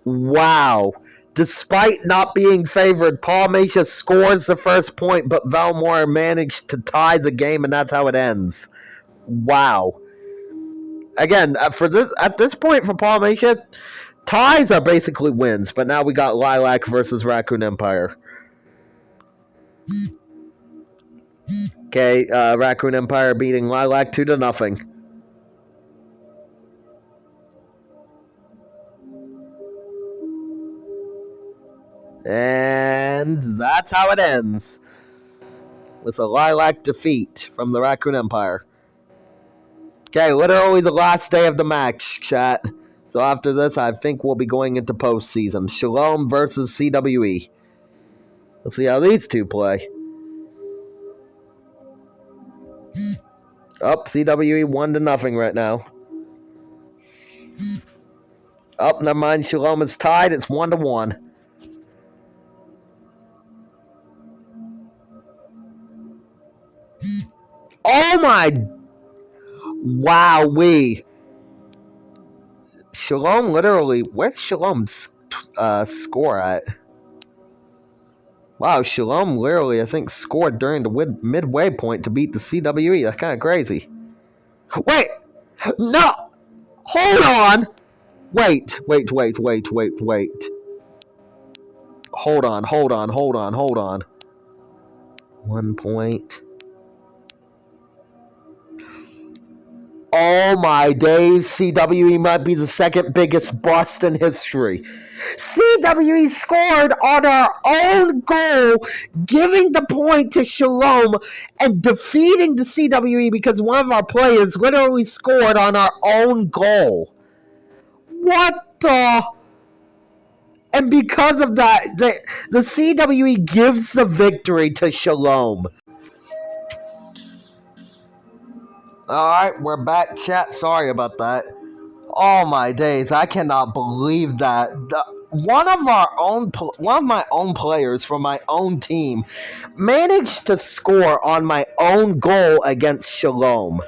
Wow. Despite not being favored, Palmacia scores the first point, but Valmore managed to tie the game, and that's how it ends. Wow. Again, at this point for Palmacia, ties are basically wins, but now we got Lilac versus Raccoon Empire. Okay, Raccoon Empire beating Lilac 2-0. And that's how it ends. With a Lilac defeat from the Raccoon Empire. Okay, literally the last day of the match, chat. So after this, I think we'll be going into postseason. Shalom versus CWE. Let's see how these two play. Up, CWE 1-0 right now. Up, never mind. Shalom is tied. It's 1-1. Oh my! Wowee! Shalom literally. Where's Shalom's score at? Wow, Shalom literally, I think, scored during the midway point to beat the CWE. That's kind of crazy. Wait! No! Hold on! Wait. Hold on. 1 point. Oh my days, CWE might be the second biggest bust in history. CWE scored on our own goal, giving the point to Shalom and defeating the CWE because one of our players literally scored on our own goal. What the? And because of that, the CWE gives the victory to Shalom. Alright, we're back, chat. Sorry about that. Oh my days, I cannot believe that. One of my own players from my own team managed to score on my own goal against Shalom.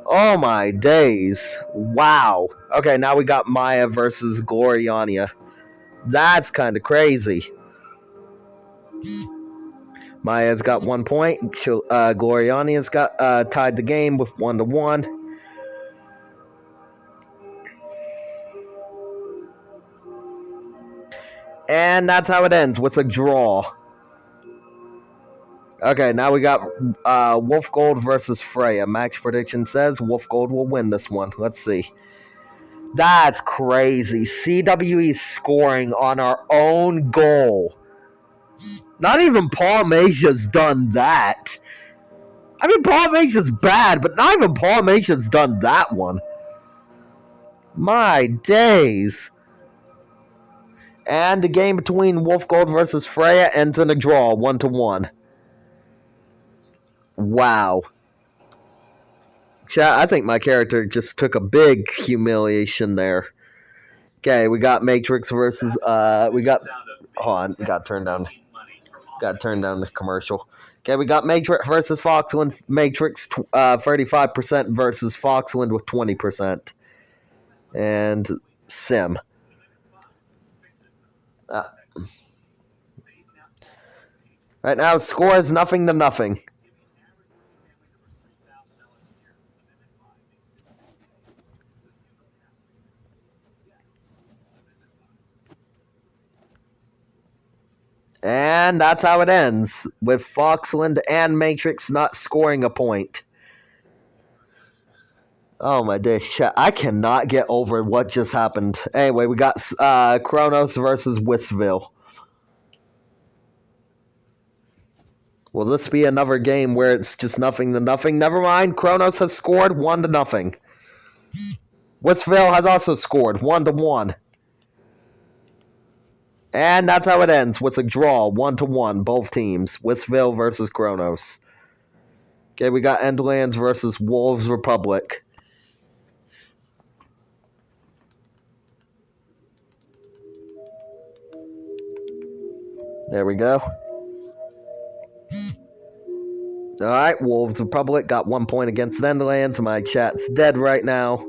Oh my days. Wow. Okay, now we got Maya versus Gloriania. That's kind of crazy. Maya's got 1 point. Gloriania's got tied the game with 1-1. And that's how it ends, with a draw. Okay, now we got Wolf Gold versus Freya. Max prediction says Wolf Gold will win this one. Let's see. That's crazy. CWE scoring on our own goal. Not even Paul Macia's done that. I mean, Paul Macia's bad, but not even Paul Macia's done that one. My days. And the game between Wolf Gold versus Freya ends in a draw, 1-1. Wow. I think my character just took a big humiliation there. Okay, we got Matrix versus hold on, we got turned down the commercial. Okay, we got Matrix versus Foxwind. Matrix 35% versus Foxwind with 20%. And Sim. Right now, score is 0-0. And that's how it ends, with Foxland and Matrix not scoring a point. Oh my days, I cannot get over what just happened. Anyway, we got Kronos versus Wisville. Will this be another game where it's just 0-0? Never mind, Kronos has scored 1-0. Wisville has also scored 1-1. And that's how it ends, with a draw, 1-1, both teams. Wisville versus Kronos. Okay, we got Endlands versus Wolves Republic. There we go. Alright, Wolves Republic got 1 point against Endlands. My chat's dead right now.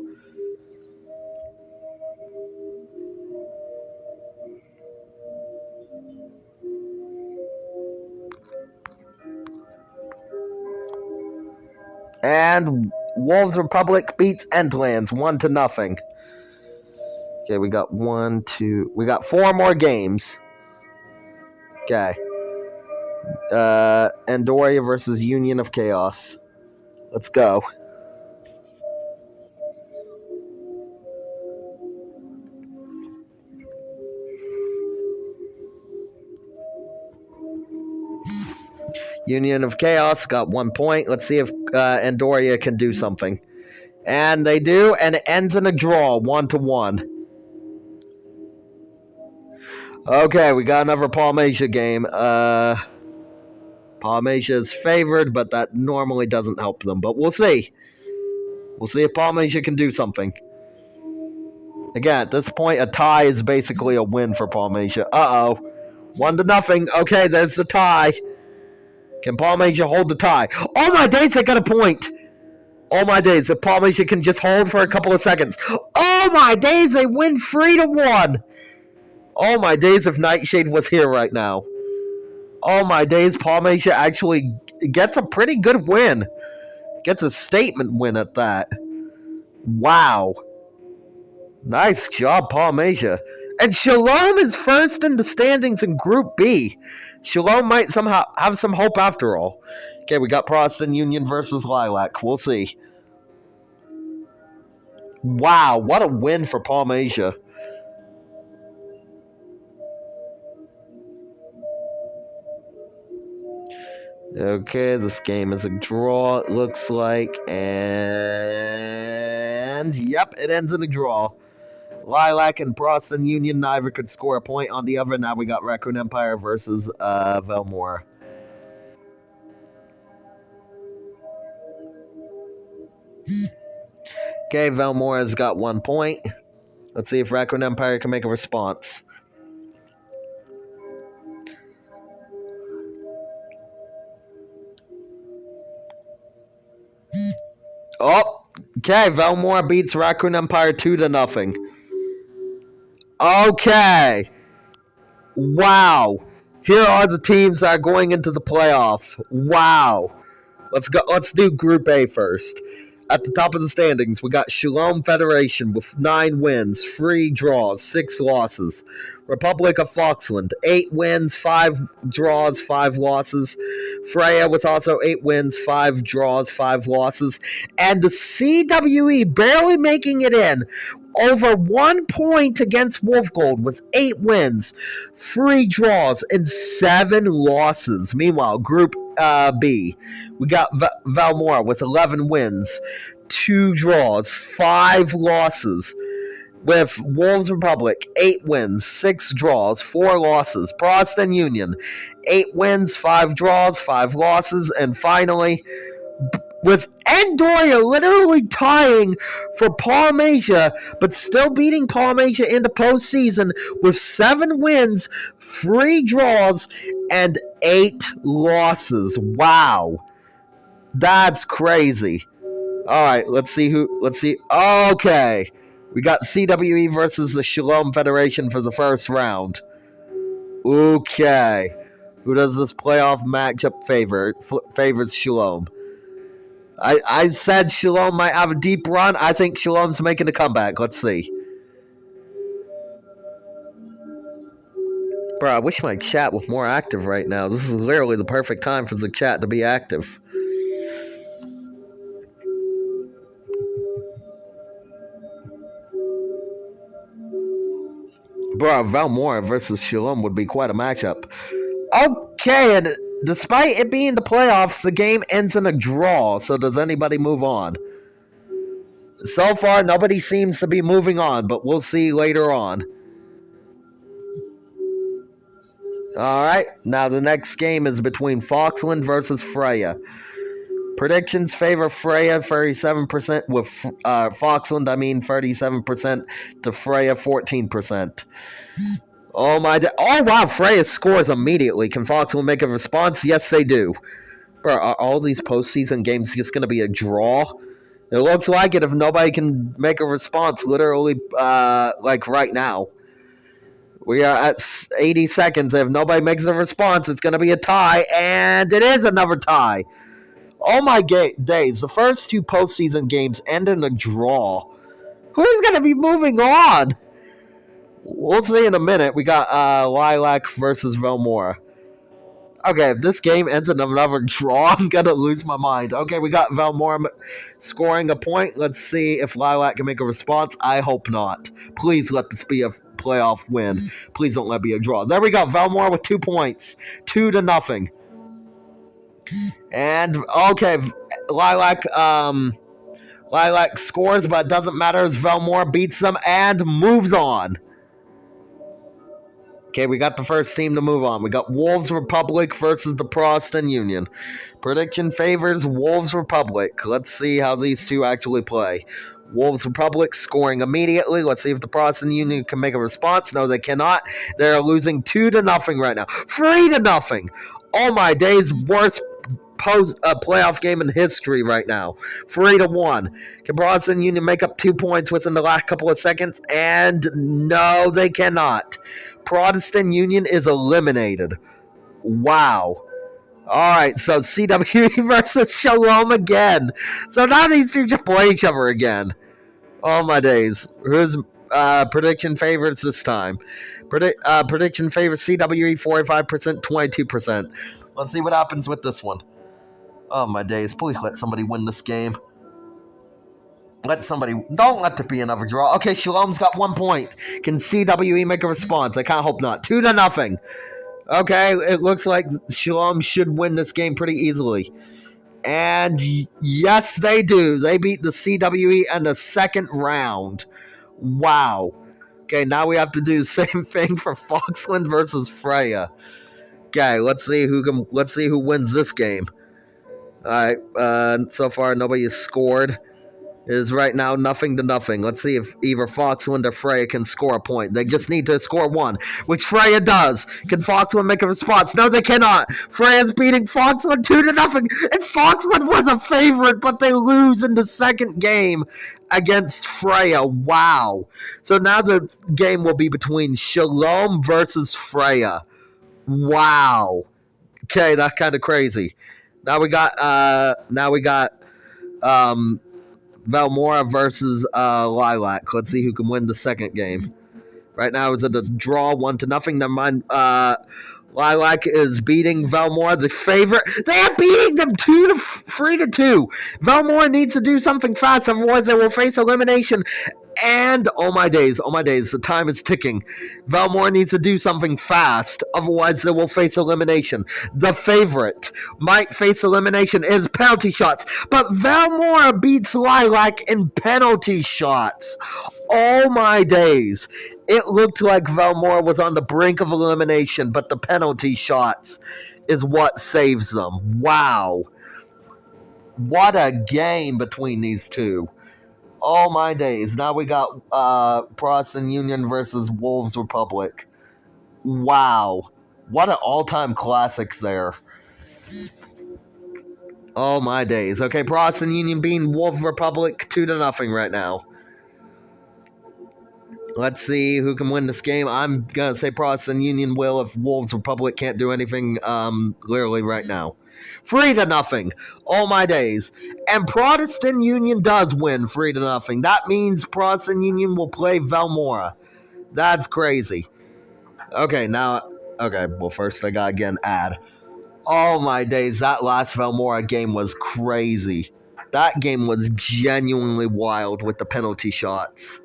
And Wolves Republic beats Endlands 1-0. Okay, we got 4 more games. Okay. Andoria versus Union of Chaos. Let's go. Union of Chaos got 1 point. Let's see if Andoria can do something. And they do, and it ends in a draw, 1-1. Okay, we got another Palmatia game. Palmatia is favored, but that normally doesn't help them. But we'll see. We'll see if Palmatia can do something. Again, at this point, a tie is basically a win for Palmatia. Uh-oh. 1-0. Okay, there's the tie. Can Palmatia hold the tie? Oh my days, they got a point. Oh my days, if Palmatia can just hold for a couple of seconds. Oh my days, they win 3-1. Oh my days, if Nightshade was here right now. Oh my days, Palmatia actually gets a pretty good win. Gets a statement win at that. Wow. Nice job, Palmatia. And Shalom is first in the standings in Group B. Shalom might somehow have some hope after all. Okay, we got Protestant Union versus Lilac. We'll see. Wow, what a win for Palmatia. Okay, this game is a draw, it looks like. And yep, it ends in a draw. Lilac and Protestant Union neither could score a point on the other. Now we got Raccoon Empire versus Velmora. Okay, Velmora's got 1 point. Let's see if Raccoon Empire can make a response. Oh, okay, Velmora beats Raccoon Empire 2-0. Okay. Wow. Here are the teams that are going into the playoff. Wow. Let's go. Let's do Group A first. At the top of the standings, we got Shalom Federation with 9 wins, 3 draws, 6 losses. Republic of Foxland, 8 wins, 5 draws, 5 losses. Freya with also 8 wins, 5 draws, 5 losses. And the CWE barely making it in. Over 1 point against Wolf Gold with 8 wins, 3 draws, and 7 losses. Meanwhile, Group B, we got Velmora with 11 wins, 2 draws, 5 losses. with Wolves Republic, 8 wins, 6 draws, 4 losses. Boston Union, 8 wins, 5 draws, 5 losses. And finally, with Andoria literally tying for Polynesia, but still beating Polynesia in the postseason with 7 wins, 3 draws, and 8 losses. Wow. That's crazy. All right, let's see. Okay. We got CWE versus the Shalom Federation for the first round. Okay. Who does this playoff matchup favors Shalom? I said Shalom might have a deep run. I think Shalom's making a comeback. Let's see. Bro, I wish my chat was more active right now. This is literally the perfect time for the chat to be active. Bro, Valmora versus Shalom would be quite a matchup. Okay, and despite it being the playoffs, the game ends in a draw. So does anybody move on? So far, nobody seems to be moving on, but we'll see later on. Alright, now the next game is between Foxland versus Freya. Predictions favor Freya 37%, with Foxland, 37%, to Freya 14%. Oh wow, Freya scores immediately. Can Foxland make a response? Yes, they do. Bro, are all these postseason games just going to be a draw? It looks like it if nobody can make a response, literally, like right now. We are at 80 seconds. If nobody makes a response, it's going to be a tie, and it is another tie. Oh my days, the first 2 postseason games end in a draw. Who's going to be moving on? We'll see in a minute. We got Lilac versus Velmora. Okay, if this game ends in another draw, I'm going to lose my mind. Okay, we got Velmora scoring a point. Let's see if Lilac can make a response. I hope not. Please let this be a playoff win. Please don't let it be a draw. There we go. Velmora with 2 points. 2-0. And, okay, Lilac scores, but it doesn't matter as Velmora beats them and moves on. Okay, we got the first team to move on. We got Wolves Republic versus the Boston Union. Prediction favors Wolves Republic. Let's see how these two actually play. Wolves Republic scoring immediately. Let's see if the Boston Union can make a response. No, they cannot. They're losing 2-0 right now. 3-0. Oh my days, worst playoff game in history right now. 3-1. Can Boston Union make up 2 points within the last couple of seconds? And no, they cannot. Protestant Union is eliminated. Wow. Alright, so CWE versus Shalom again. So now these two just play each other again. Oh my days. Who's prediction favorites this time? Prediction favors CWE 45%, 22%. Let's see what happens with this one. Oh my days. Please let somebody win this game. Don't let there be another draw. Okay, Shalom's got 1 point. Can CWE make a response? I can't hope not. 2-0. Okay, it looks like Shalom should win this game pretty easily. And yes, they do. They beat the CWE in the second round. Wow. Okay, now we have to do the same thing for Foxland versus Freya. Okay, let's see who wins this game. Alright, so far nobody has scored. It is right now 0-0. Let's see if either Foxland or Freya can score a point. They just need to score 1, which Freya does. Can Foxland make a response? No, they cannot. Freya's beating Foxland 2-0. And Foxland was a favorite, but they lose in the second game against Freya. Wow. So now the game will be between Shalom versus Freya. Wow. Okay, that's kind of crazy. Now we got Valmora versus Lilac. Let's see who can win the second game. Right now it's a draw 1-0. Never mind. Lilac is beating Valmora, the favorite. They are beating them 3-2. Valmora needs to do something fast, otherwise they will face elimination. And oh my days, the time is ticking. Valmore needs to do something fast, otherwise they will face elimination. The favorite might face elimination is penalty shots, but Valmore beats Lilac in penalty shots. Oh my days. It looked like Valmore was on the brink of elimination, but the penalty shots is what saves them. Wow. What a game between these two. Oh my days. Now we got Protestant Union versus Wolves Republic. Wow. What an all-time classics there. Oh my days. Okay, Protestant Union beating Wolves Republic 2-0 right now. Let's see who can win this game. I'm going to say Protestant Union will if Wolves Republic can't do anything literally right now. 3-0. Oh my days. And Protestant Union does win 3-0. That means Protestant Union will play Valmora. That's crazy. Okay, well, first I gotta get an ad. Oh my days, that last Valmora game was crazy. That game was genuinely wild with the penalty shots.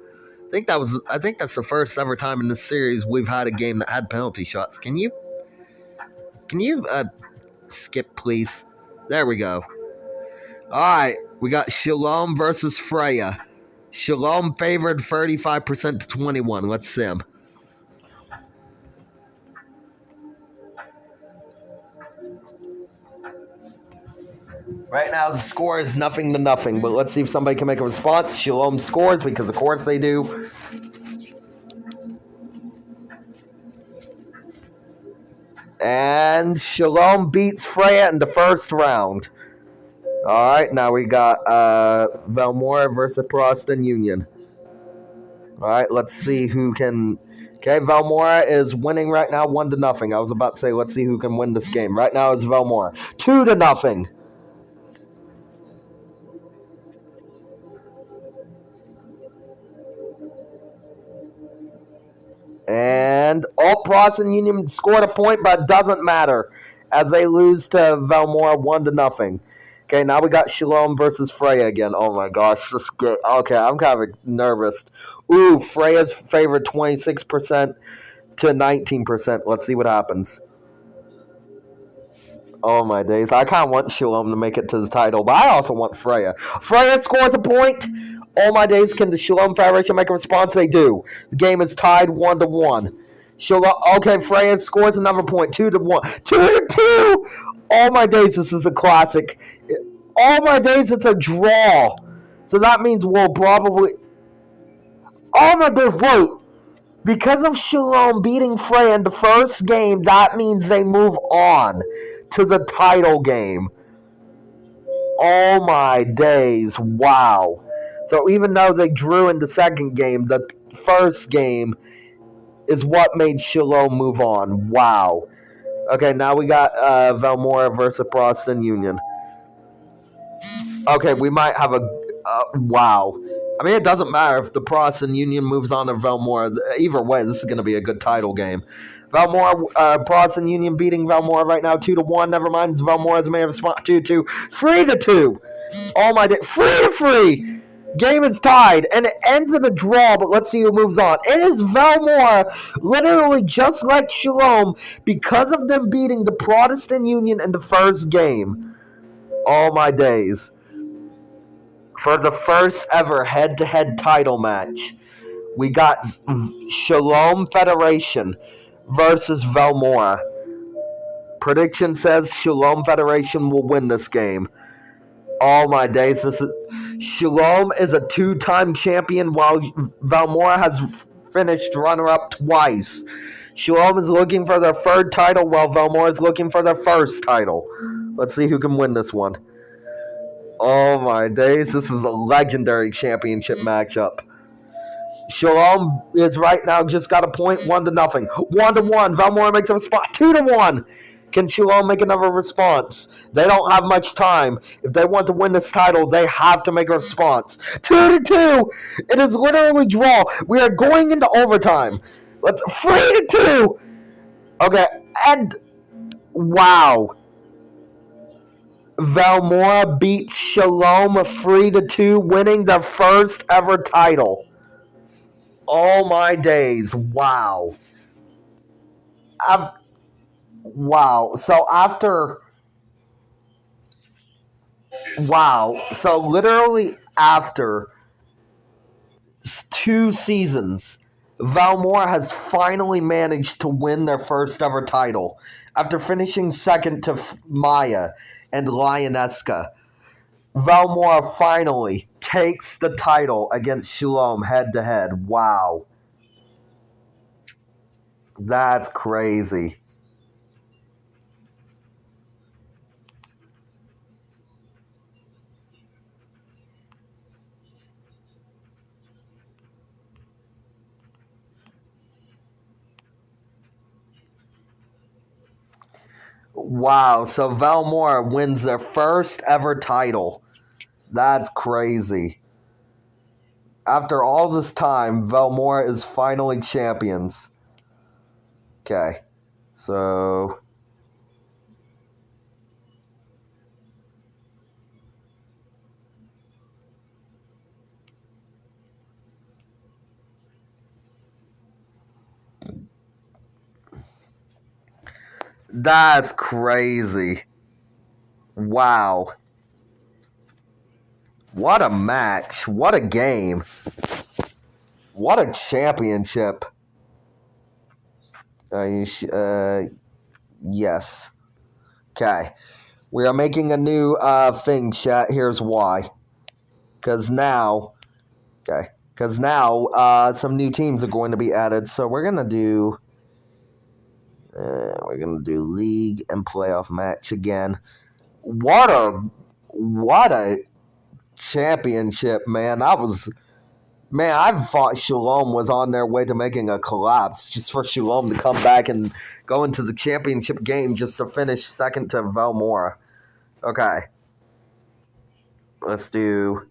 I think that's the first ever time in this series we've had a game that had penalty shots. Can you skip, please? There we go. Alright, we got Shalom versus Freya. Shalom favored 35% to 21. Let's sim. Right now the score is 0-0, but let's see if somebody can make a response. Shalom scores, because of course they do. And Shalom beats Freya in the first round. Alright, now we got Valmora versus Protestant Union. Alright, let's see who can... Okay, Valmora is winning right now 1-0. I was about to say, let's see who can win this game. Right now it's Valmora. 2-0. And Protestant Union scored a point, but it doesn't matter as they lose to Valmora 1-0. Okay, now we got Shalom versus Freya again. Oh my gosh, this game. Okay, I'm kind of nervous. Ooh, Freya's favored 26% to 19%. Let's see what happens. Oh my days, I kind of want Shalom to make it to the title, but I also want Freya. Freya scores a point. Oh my days, can the Shalom Federation make a response? They do. The game is tied 1-1. Shalom. Okay, Freya scores another point. 2-1. 2-2. Oh my days, this is a classic. Oh my days, it's a draw. So that means we'll probably... Oh my days, wait. Because of Shalom beating Freya in the first game, that means they move on to the title game. Oh my days, wow. So even though they drew in the second game, the first game is what made Shalom move on. Wow. Okay, now we got Valmora versus Protestant Union. Okay, we might have a... wow. I mean, it doesn't matter if the Protestant Union moves on to Valmora. Either way, this is going to be a good title game. Valmora, Protestant Union beating Valmora right now 2-1. Never mind, Valmora's made a spot 2-2. 3-2. Oh my day. 3-3. Game is tied, and it ends in a draw, but let's see who moves on. It is Valmora, literally just like Shalom, because of them beating the Protestant Union in the first game. Oh my days. For the first ever head-to-head title match, we got Shalom Federation versus Valmora. Prediction says Shalom Federation will win this game. Oh my days, Shalom is a 2-time champion while Valmora has finished runner-up twice. Shalom is looking for their third title while Valmora is looking for their first title. Let's see who can win this one. Oh my days, this is a legendary championship matchup. Shalom is right now just got a point, 1-0. 1-1, Valmora makes a spot, 2-1. Can Shalom make another response? They don't have much time. If they want to win this title, they have to make a response. 2-2. It is literally draw. We are going into overtime. 3-2. Okay, and wow. Valmora beats Shalom 3-2, winning their first ever title. Oh my days! Wow. I've, wow. So after wow. So literally after 2 seasons, Valmore has finally managed to win their first ever title after finishing second to Maya and Lionesca. Valmore finally takes the title against Shalom head to head. Wow. That's crazy. Wow. So Valmore wins their first ever title. That's crazy. After all this time, Valmore is finally champions. Okay. So that's crazy. Wow. What a match. What a game. What a championship. Yes. Okay. We are making a new thing, chat. Here's why. Because now, some new teams are going to be added. So we're gonna do league and playoff match again. What a championship, man! I thought Shalom was on their way to making a collapse, just for Shalom to come back and go into the championship game just to finish second to Valmora. Okay, let's do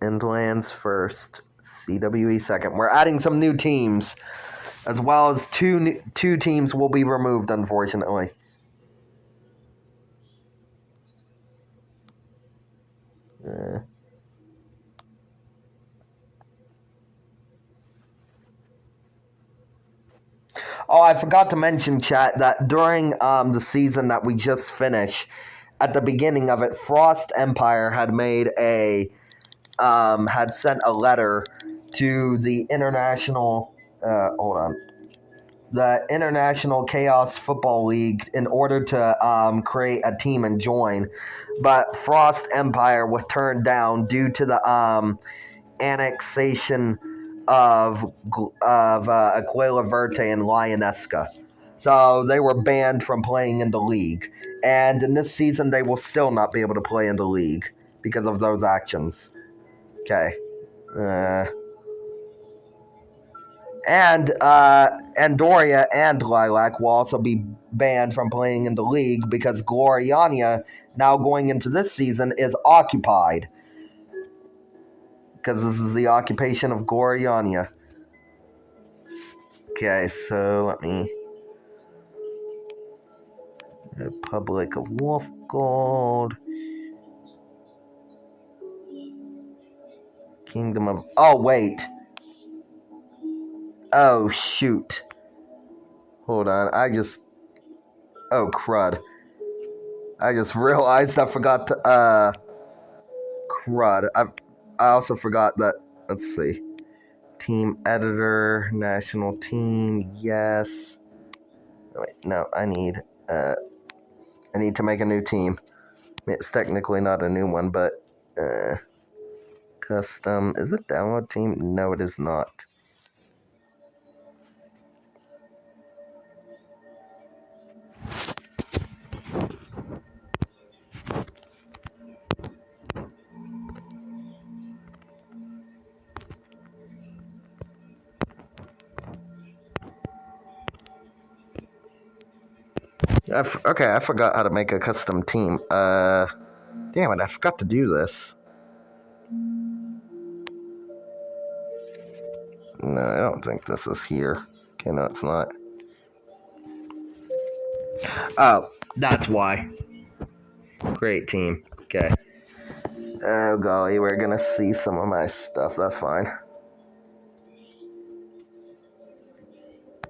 Inlands first, CWE second. We're adding some new teams, as well as two teams will be removed, unfortunately. Oh, I forgot to mention, chat, that during the season that we just finished, at the beginning of it, Frost Empire had made had sent a letter to the the International Chaos Football League in order to create a team and join, but Frost Empire was turned down due to the annexation of Aquila Verte and Lionesca. So they were banned from playing in the league. And in this season, they will still not be able to play in the league because of those actions. Okay. And Andoria and Lilac will also be banned from playing in the league because Gloriania, now going into this season, is occupied. Because this is the occupation of Gloriania. Okay, so let me... Republic of Wolf Gold. Kingdom of... Oh, wait. Oh, shoot. Hold on, Oh, crud. I just realized I forgot to, Crud. I also forgot that... Let's see. Team editor, national team, yes. Wait, no, I need to make a new team. It's technically not a new one, but custom. Is it download team? No, it is not. Okay, I forgot how to make a custom team. Damn it, I forgot to do this. No, I don't think this is here. Okay, no, it's not. Oh, that's why. Great team. Okay. Oh golly, we're gonna see some of my stuff. That's fine.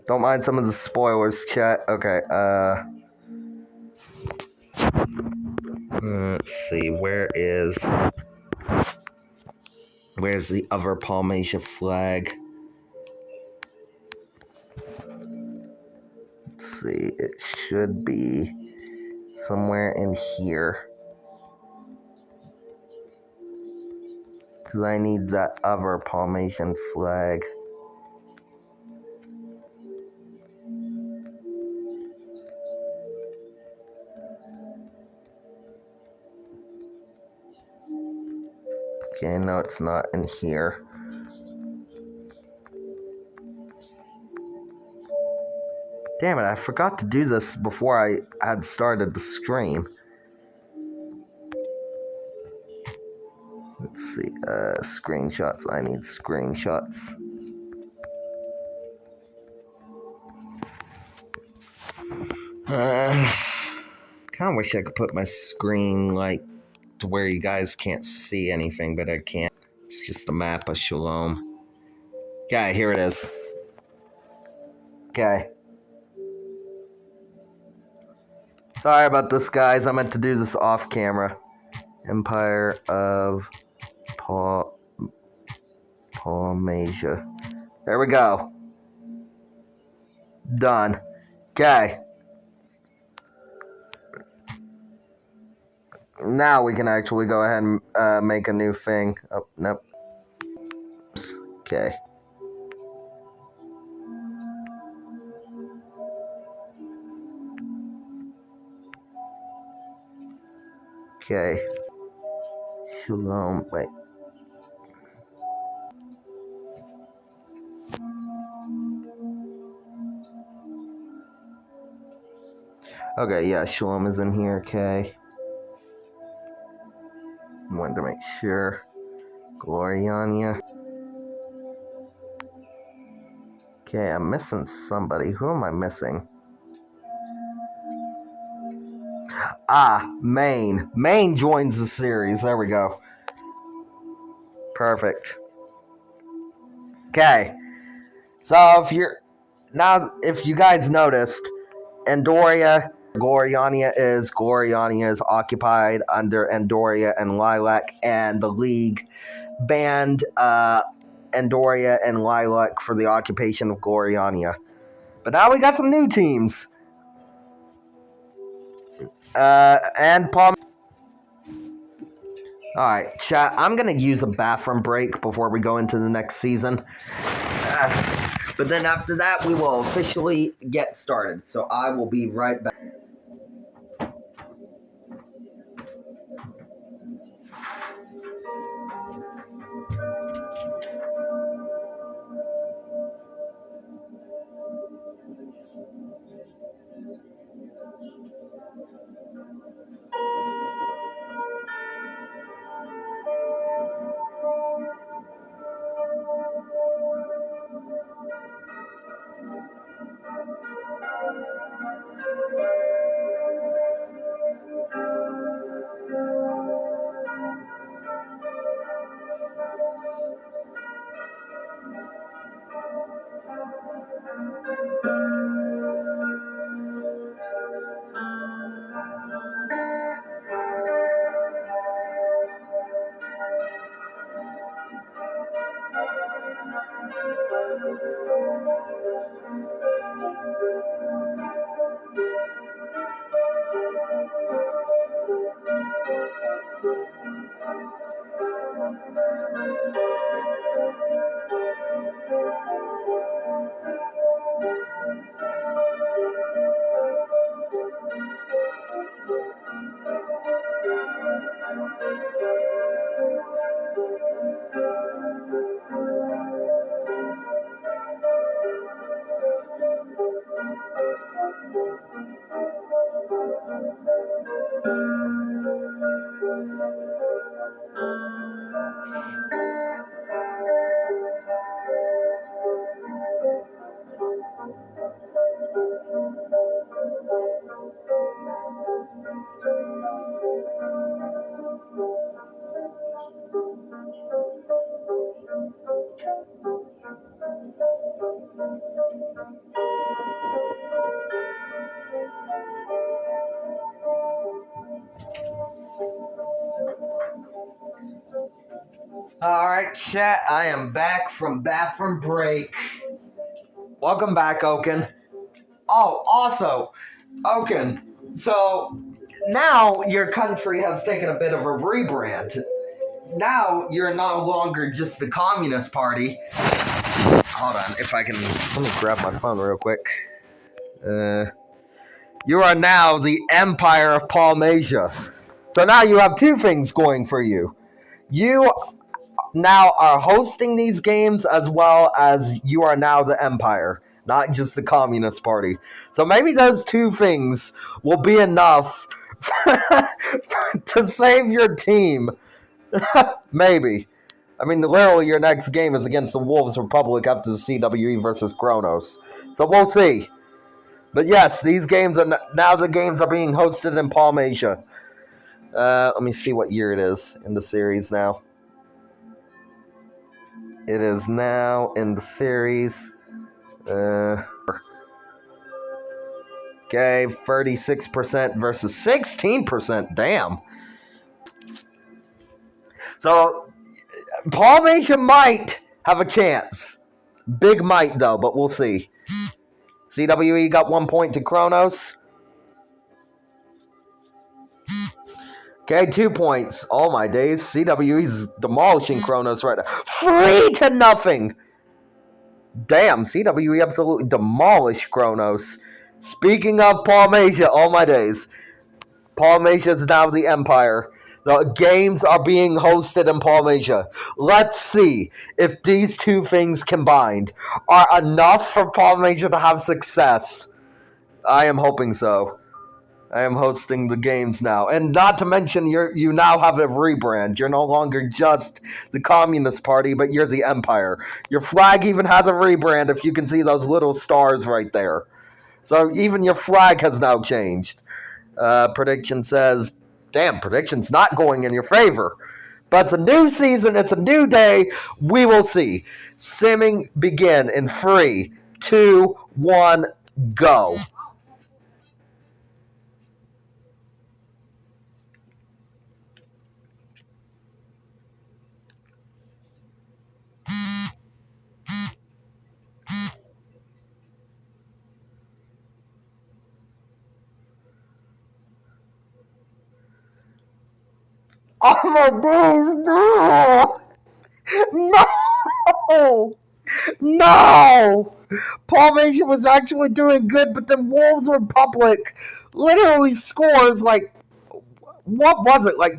Don't mind some of the spoilers, chat. Okay, let's see, where's the other Polynesia flag? Let's see, it should be somewhere in here. Because I need that other Polynesian flag. Okay, no, it's not in here. Damn it, I forgot to do this before I had started the stream. Let's see, screenshots. I need screenshots. Kinda wish I could put my screen, like, to where you guys can't see anything, but I can't. It's just a map of Shalom. Okay, here it is. Okay. Sorry about this, guys. I meant to do this off camera. Empire of Polynesia. There we go. Done. Okay. Now we can actually go ahead and make a new thing. Oh, nope. Okay. Okay. Shalom. Wait. Okay, yeah, Shalom is in here. Okay. Wanted to make sure. Gloriania. Okay, I'm missing somebody. Who am I missing? Ah, Maine. Maine joins the series. There we go. Perfect. Okay. So if you guys noticed, Andoria, Gloriania is occupied under Andoria and Lilac, and the League banned Andoria and Lilac for the occupation of Gloriania. But now we got some new teams. And Palm. Alright, chat, I'm gonna use a bathroom break before we go into the next season. But then after that, we will officially get started. So I will be right back. Alright, chat, I am back from bathroom break. Welcome back, Oaken. Oh, also, Oaken, so now your country has taken a bit of a rebrand. Now you're no longer just the Communist Party. Hold on, if I can. Let me grab my phone real quick. You are now the Empire of Palmasia. So now you have two things going for you. You now are hosting these games as well as you are now the Empire, not just the Communist Party. So maybe those two things will be enough to save your team. Maybe. I mean, literally, your next game is against the Wolves Republic after the CWE versus Kronos. So we'll see. But yes, these games are now the games are being hosted in Palmasia. Let me see what year it is in the series now. It is now in the series. Okay, 36% versus 16%. Damn. So Palmasia might have a chance. Big might though, but we'll see. CWE got 1 point to Kronos. Okay, 2 points. Oh my days. CWE's demolishing Kronos right now. 3-0. Damn, CWE absolutely demolished Kronos. Speaking of Palmasia, oh my days. Palmasia is now the Empire. The games are being hosted in Palmasia. Let's see if these two things combined are enough for Palmasia to have success. I am hoping so. I am hosting the games now. And not to mention, you now have a rebrand. You're no longer just the Communist Party, but you're the Empire. Your flag even has a rebrand, if you can see those little stars right there. So even your flag has now changed. Prediction says, damn, prediction's not going in your favor. But it's a new season, it's a new day. We will see. Simming begin in 3, 2, 1, go. Oh my days, no! No! No! Palmasia was actually doing good, but the Wolves Republic literally scores like, what was it? Like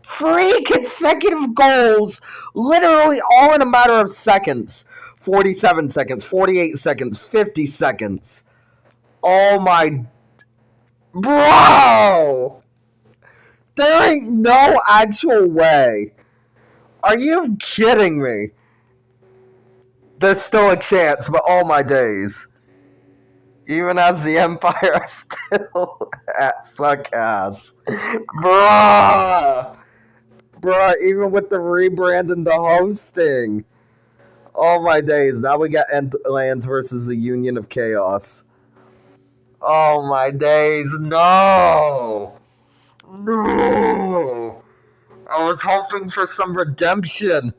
3 consecutive goals, literally all in a matter of seconds. 47 seconds, 48 seconds, 50 seconds. Oh my. Bro! There ain't no actual way. Are you kidding me? There's still a chance, but oh my days. Even as the Empire is still at suck ass. Bruh! Bruh, even with the rebrand and the hosting. Oh my days. Now we got Lands versus the Union of Chaos. Oh my days. No! No! I was hoping for some redemption.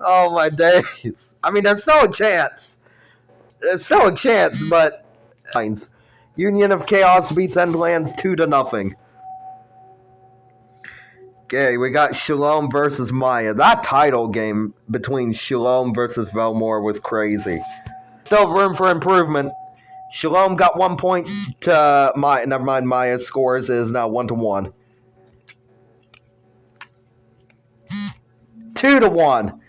Oh my days. I mean, there's still a chance. There's still a chance, but Union of Chaos beats Endlands 2-0. Okay, we got Shalom versus Maya. That title game between Shalom versus Velmore was crazy. Still room for improvement. Shalom got 1 point to Maya. Never mind, Maya's scores is now 1-1. 2-1.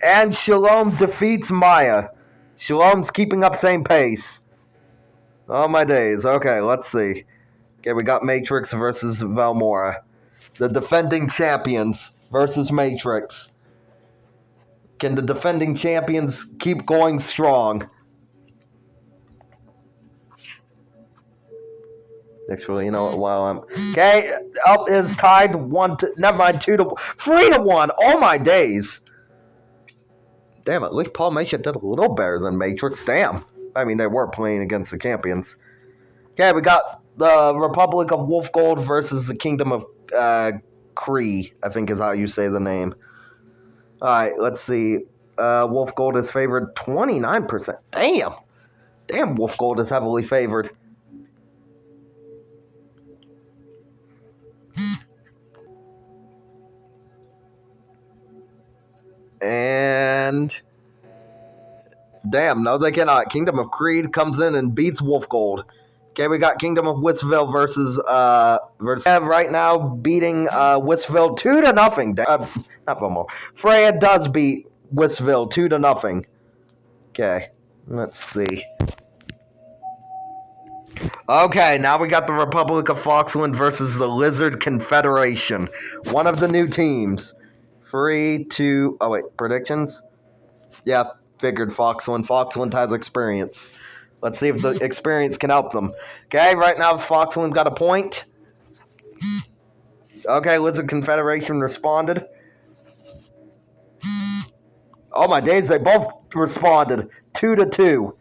And Shalom defeats Maya. Shalom's keeping up same pace. Oh my days. Okay, let's see. Okay, we got Matrix versus Valmora. The defending champions versus Matrix. Can the defending champions keep going strong? Actually, you know what? While I'm okay, up is tied 1 to. Never mind, 2-3-1. Oh my days! Damn, at least Palmatia did a little better than Matrix. Damn. I mean, they were playing against the champions. Okay, we got the Republic of Wolf Gold versus the Kingdom of Kree, I think is how you say the name. Alright, let's see. Wolf Gold is favored 29%. Damn! Damn, Wolf Gold is heavily favored. And... damn, no they cannot. Kingdom of Creed comes in and beats Wolf Gold. Okay, we got Kingdom of Whistville versus right now beating Whistville 2-0. Not Bomo. Freya does beat Whistville 2-0. Okay, let's see. Okay, now we got the Republic of Foxland versus the Lizard Confederation. One of the new teams. 3, 2... oh wait, predictions? Yeah, figured Foxland. Foxland has experience. Let's see if the experience can help them. Okay, right now Foxland got a point. Okay, Lizard Confederation responded. Oh my days, they both responded. 2-2.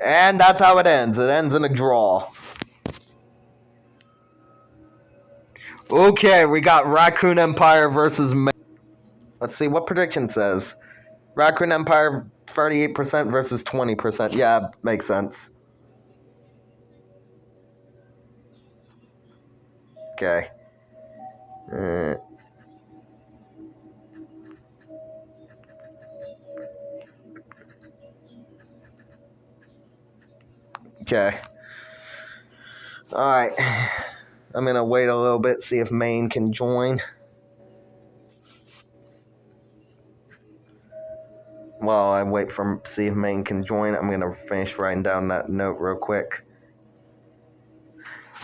And that's how it ends. It ends in a draw. Okay, we got Raccoon Empire versus... let's see what prediction says. Raccoon Empire 38% versus 20%. Yeah, makes sense. Okay. Okay. Alright. I'm gonna wait a little bit, see if Maine can join. While I wait for see if Maine can join, I'm gonna finish writing down that note real quick.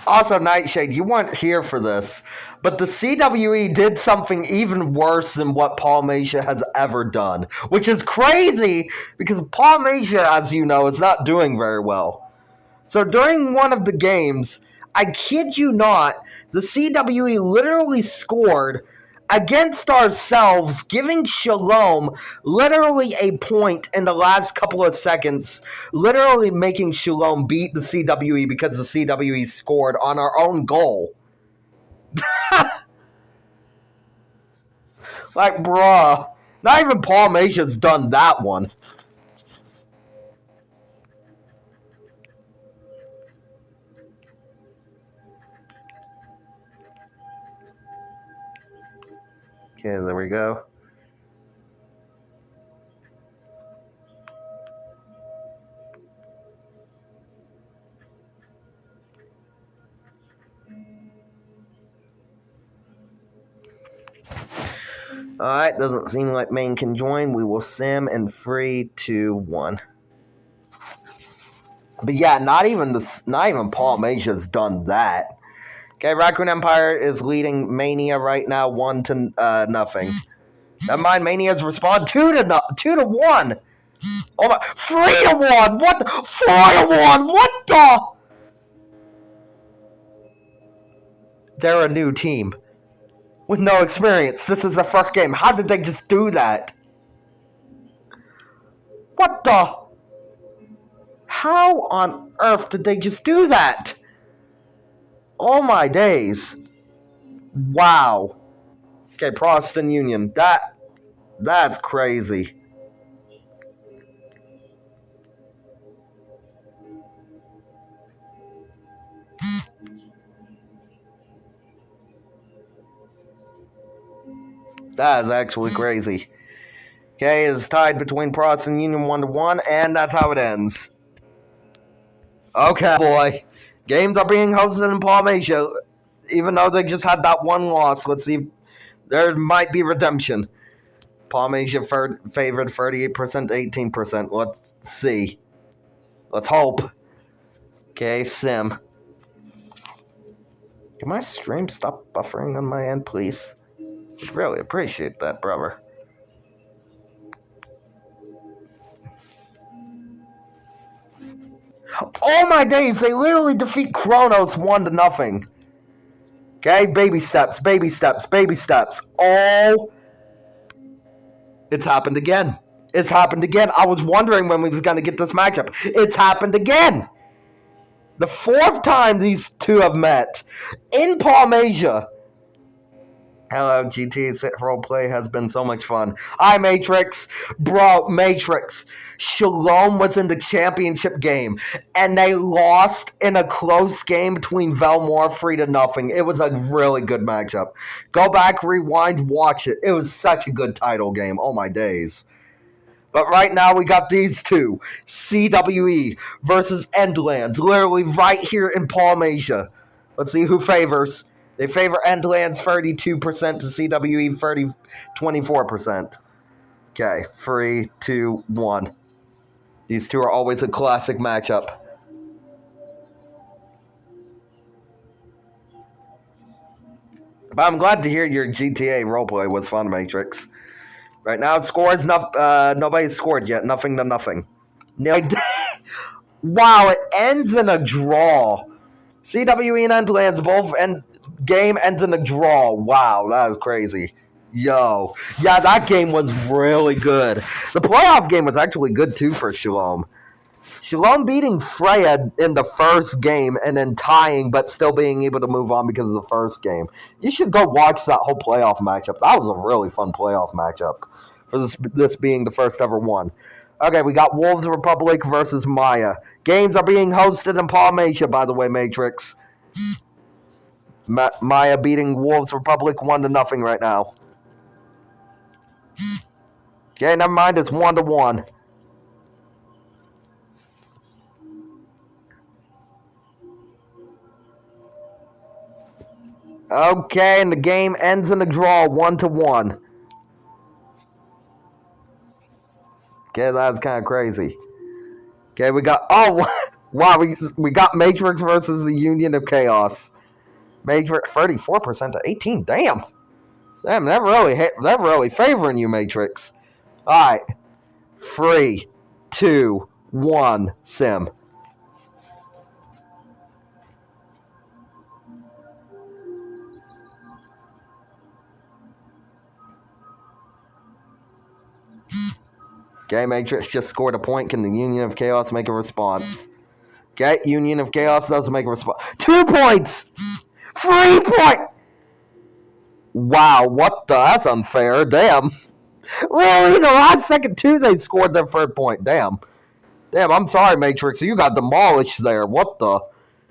Also, Nightshade, you weren't here for this, but the CWE did something even worse than what Palmatia has ever done, which is crazy because Palmatia, as you know, is not doing very well. So during one of the games, I kid you not, the CWE literally scored against ourselves, giving Shalom literally a point in the last couple of seconds, literally making Shalom beat the CWE because the CWE scored on our own goal. Like, bruh, not even Palmatia's done that one. Okay, there we go. Alright, doesn't seem like Maine can join. We will sim in 3, 2, 1. But yeah, not even Palmatia's done that. Okay, Raccoon Empire is leading Mania right now 1-0. Never mind, Mania's respond 2-1. Oh my, 3-1. What? 4-1. What the? They're a new team with no experience. This is the first game. How did they just do that? What the? How on earth did they just do that? Oh my days. Wow. Okay, Protestant Union. That's crazy. That is actually crazy. Okay, it's tied between Protestant Union 1-1, and that's how it ends. Okay, boy. Games are being hosted in Palmatia, even though they just had that one loss. Let's see. There might be redemption. Palmatia favored 38%, 18%. Let's see. Let's hope. Okay, sim. Can my stream stop buffering on my end, please? I'd really appreciate that, brother. Oh my days, they literally defeat Kronos 1-0. Okay, baby steps, baby steps, baby steps. Oh, it's happened again. It's happened again. I was wondering when we was going to get this matchup. It's happened again. The fourth time these two have met in Palmasia. Hello, GTA Roleplay has been so much fun. Hi, Matrix. Bro, Matrix. Shalom was in the championship game, and they lost in a close game between Velmore 3-0. It was a really good matchup. Go back, rewind, watch it. It was such a good title game. Oh, my days. But right now, we got these two. CWE versus Endlands. Literally right here in Palmasia. Let's see who favors. They favor Endlands 32% to CWE 24%. Okay, 3, 2, 1. These two are always a classic matchup. But I'm glad to hear your GTA roleplay was fun, Matrix. Right now, scores nobody's scored yet. Nothing to nothing. Wow, it ends in a draw. CWE and Endlands both game ends in a draw. Wow, that is crazy. Yo. Yeah, that game was really good. The playoff game was actually good too for Shalom. Shalom beating Freya in the first game and then tying but still being able to move on because of the first game. You should go watch that whole playoff matchup. That was a really fun playoff matchup for this being the first ever one. Okay, we got Wolves Republic versus Maya. Games are being hosted in Palmasia, by the way, Matrix. Maya beating Wolves Republic 1-0 right now. Okay, never mind, it's 1-1. Okay, and the game ends in a draw, 1-1. Okay, that's kind of crazy. Okay, we got wow, we got Matrix versus the Union of Chaos. Matrix 34% to 18. Damn, they're really favoring you, Matrix. All right, 3, 2, 1, sim. Okay, Matrix just scored a point. Can the Union of Chaos make a response? Okay, Union of Chaos doesn't make a response. 2 points! 3 points! Wow, what the? That's unfair. Damn. Well, you know, last second Tuesday scored their third point. Damn. Damn, I'm sorry, Matrix. You got demolished there. What the?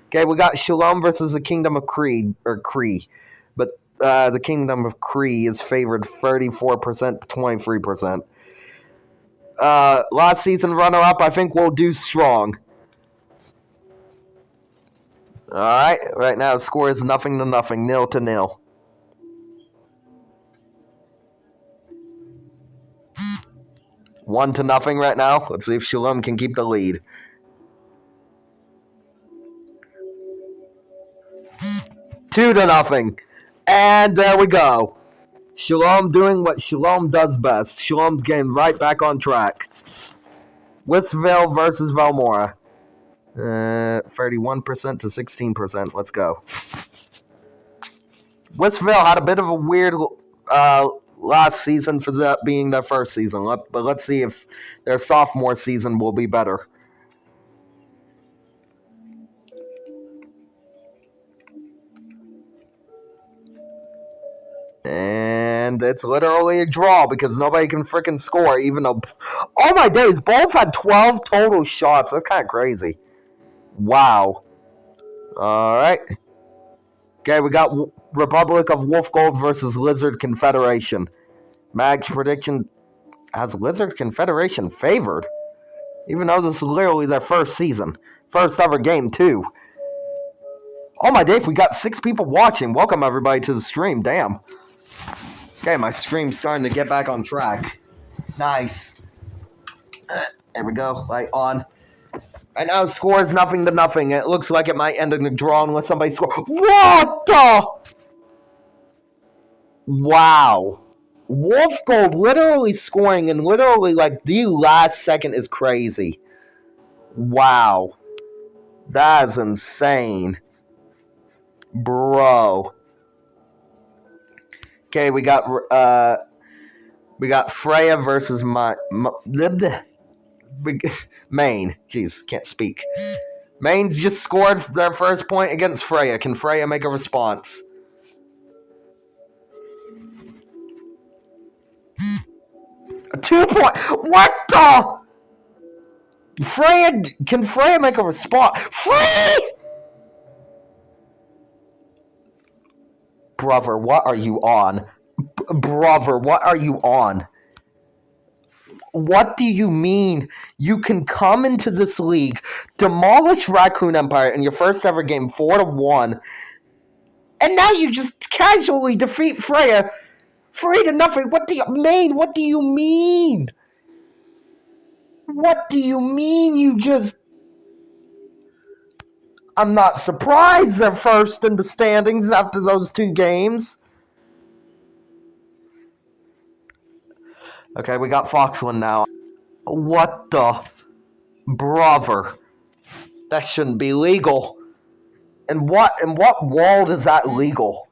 Okay, we got Shalom versus the Kingdom of Kree. But the Kingdom of Kree is favored 34% to 23%. Last season runner-up, I think we'll do strong. Alright, right now the score is 0-0, 0-0. One to nothing right now. Let's see if Shalom can keep the lead. 2-0. And there we go. Shalom doing what Shalom does best. Shalom's getting right back on track. Whistville versus Velmora. 31% to 16%. Let's go. Whistville had a bit of a weird last season for that being their first season. But let's see if their sophomore season will be better. And it's literally a draw because nobody can freaking score, even though... Oh my days, both had 12 total shots. That's kind of crazy. Wow. Alright. Okay, we got Republic of Wolf Gold versus Lizard Confederation. Mag's prediction has Lizard Confederation favored. Even though this is literally their first season. First ever game, too. Oh my days, we got 6 people watching. Welcome everybody to the stream. Damn. Okay, my stream's starting to get back on track. Nice. There we go. Light on. Right now, score is 0-0. It looks like it might end in a draw unless somebody scores. What the? Wow. Wolf Gold literally scoring in literally like the last second is crazy. Wow. That is insane. Bro. Okay, we got Freya versus Maine. Jeez, can't speak. Maine's just scored their first point against Freya. Can Freya make a response? A 2 point. What the? Can Freya make a response? Freya! Brother, what are you on? Brother, what are you on? What do you mean you can come into this league, demolish Raccoon Empire in your first ever game 4-1, and now you just casually defeat Freya 3-0? What do you mean? What do you mean? What do you mean you just... I'm not surprised they're first in the standings after those 2 games. Okay, we got Foxland now. What the... Brother. That shouldn't be legal. In what world is that legal?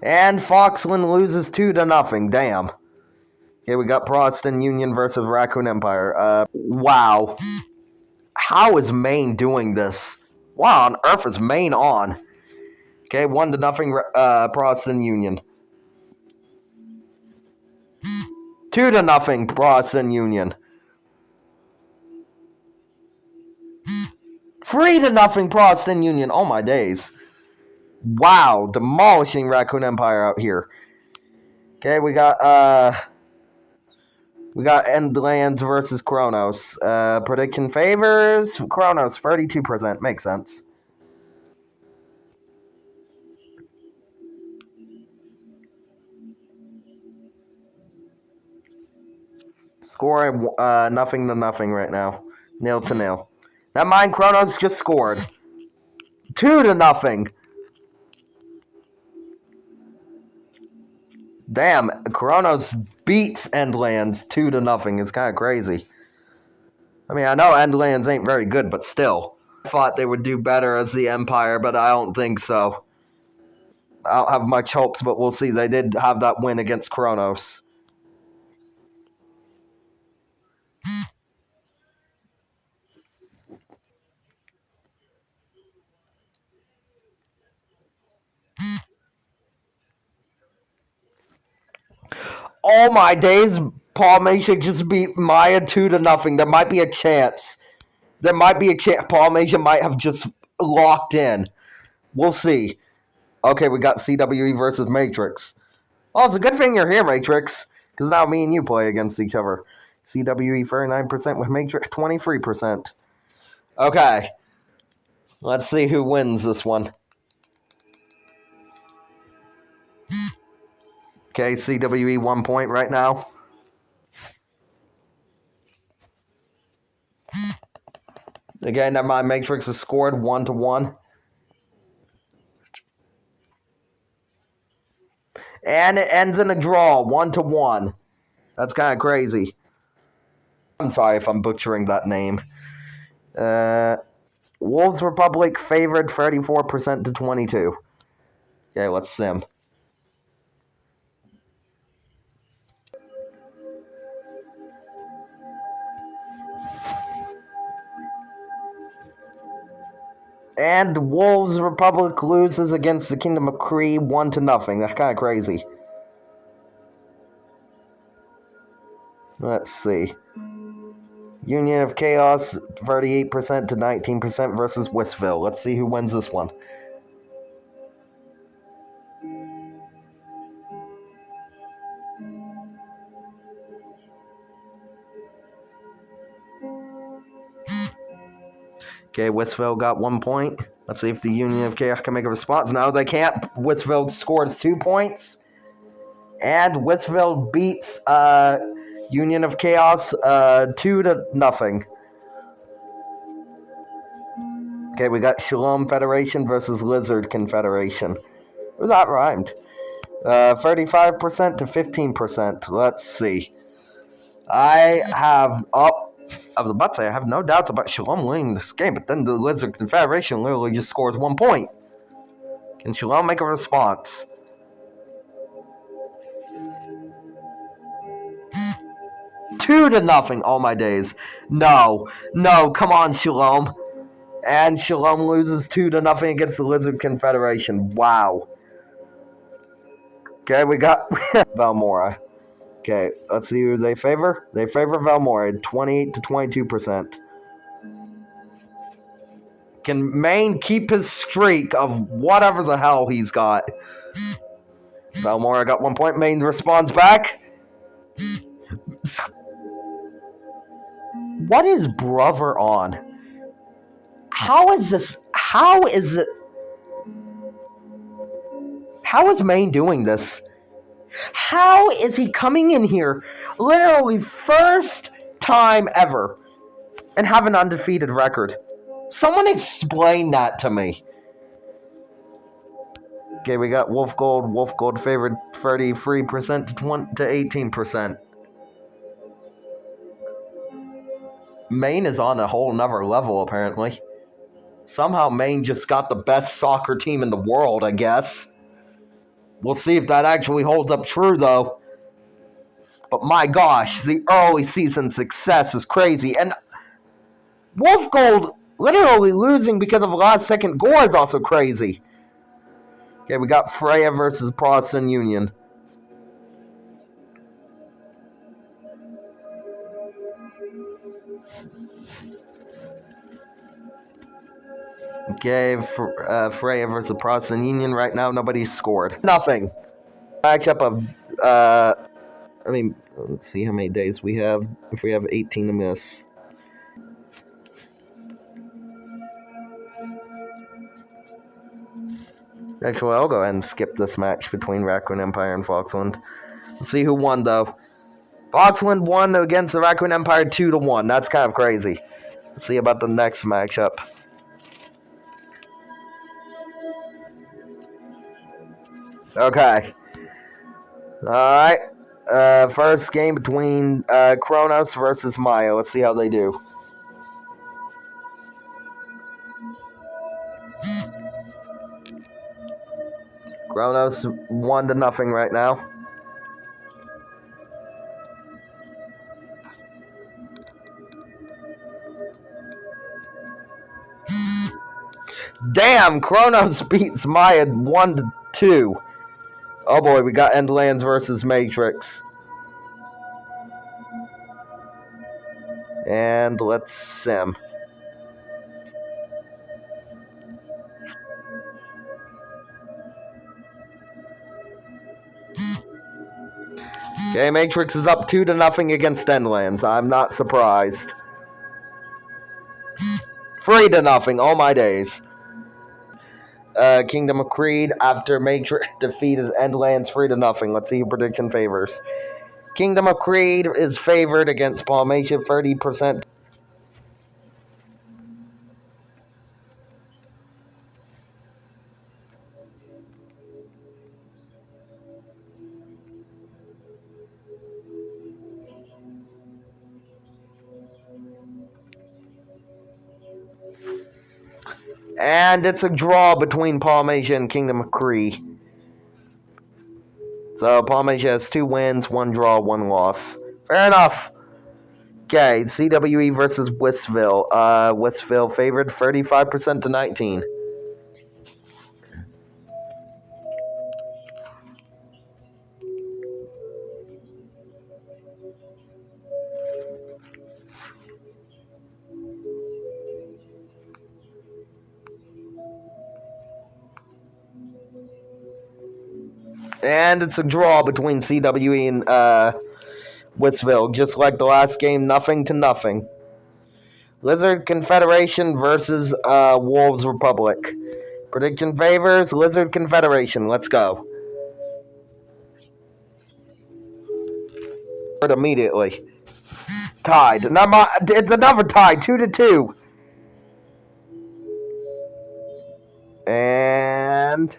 And Foxland loses 2-0. Damn. Okay, we got Protestant Union versus Raccoon Empire. Wow. How is Maine doing this? Why on earth is Maine on? Okay, 1-0 Protestant Union. 2-0 Protestant Union. 3-0 Protestant Union. Oh my days. Wow, demolishing Raccoon Empire out here. Okay, we got Endlands versus Kronos. Prediction favors Kronos 32%. Makes sense. Score 0-0 right now. 0-0. Never mind, Kronos just scored. 2-0. Damn, Kronos beats Endlands 2-0. It's kind of crazy. I mean, I know Endlands ain't very good, but still. I thought they would do better as the Empire, but I don't think so. I don't have much hopes, but we'll see. They did have that win against Kronos. Oh my days, Paul Masha just beat Maya 2-0. There might be a chance. Paul Masha might have just locked in. We'll see. Okay, we got CWE versus Matrix. Well, it's a good thing you're here, Matrix, because now me and you play against each other. CWE 39% with Matrix 23%. Okay. Let's see who wins this one. Okay, CWE 1 point right now. Again, never mind. Matrix has scored 1-1. And it ends in a draw, 1-1. That's kind of crazy. I'm sorry if I'm butchering that name. Wolves Republic favored 34% to 22. Okay, let's sim. And Wolves Republic loses against the Kingdom of Kree 1-0. That's kind of crazy. Let's see. Union of Chaos 38% to 19% versus Westville. Let's see who wins this one. Okay, Westville got 1 point. Let's see if the Union of Chaos can make a response. No, they can't. Westville scores 2 points. And Westville beats Union of Chaos 2-0. Okay, we got Shalom Federation versus Lizard Confederation. That rhymed. 35% to 15%. Let's see. I was about to say I have no doubts about Shalom winning this game, but then the Lizard Confederation literally just scores 1 point. Can Shalom make a response? Two to nothing. Oh my days. No, come on, Shalom. And Shalom loses 2 to nothing against the Lizard Confederation. Wow. Okay, we got Valmora. Okay, let's see who they favor. They favor Valmora, 28 to 22%. Can Maine keep his streak of whatever the hell he's got? Valmora got 1 point. Maine responds back. What is brother on? How is this? How is it? How is Maine doing this? How is he coming in here, literally first time ever, and have an undefeated record? Someone explain that to me. Okay, we got Wolf Gold. Wolf Gold favored 33% to 18%. Maine is on a whole nother level, apparently. Somehow Maine just got the best soccer team in the world, I guess. We'll see if that actually holds up true, though. But my gosh, the early season success is crazy. And Wolf Gold literally losing because of a last-second goal is also crazy. Okay, we got Freya versus Protestant Union. Okay, Freya versus Protestant Union. Right now, nobody's scored. Nothing. Matchup of, let's see how many days we have. If we have 18 to miss. Actually, I'll go ahead and skip this match between Raccoon Empire and Foxland. Let's see who won, though. Foxland won against the Raccoon Empire 2-1. That's kind of crazy. Let's see about the next matchup. Okay. Alright. First game between Kronos versus Maya. Let's see how they do. Kronos 1-0 right now. Damn, Kronos beats Maya 1-2. Oh boy, we got Endlands versus Matrix. And let's sim. Okay, Matrix is up 2-0 against Endlands. I'm not surprised. 3-0. Oh my days. Kingdom of Creed after Matrix defeated Endlands 3-0. Let's see who prediction favors. Kingdom of Creed is favored against Palmatia 30%. And it's a draw between Palmatia and Kingdom of Creed. So Palmatia has 2 wins, 1 draw, 1 loss. Fair enough. Okay, CWE versus Westville. Westville favored 35% to 19. And it's a draw between CWE and Westville, just like the last game, 0-0. Lizard Confederation versus Wolves Republic. Prediction favors Lizard Confederation. Let's go. Immediately. Tied. It's another tie, 2-2. And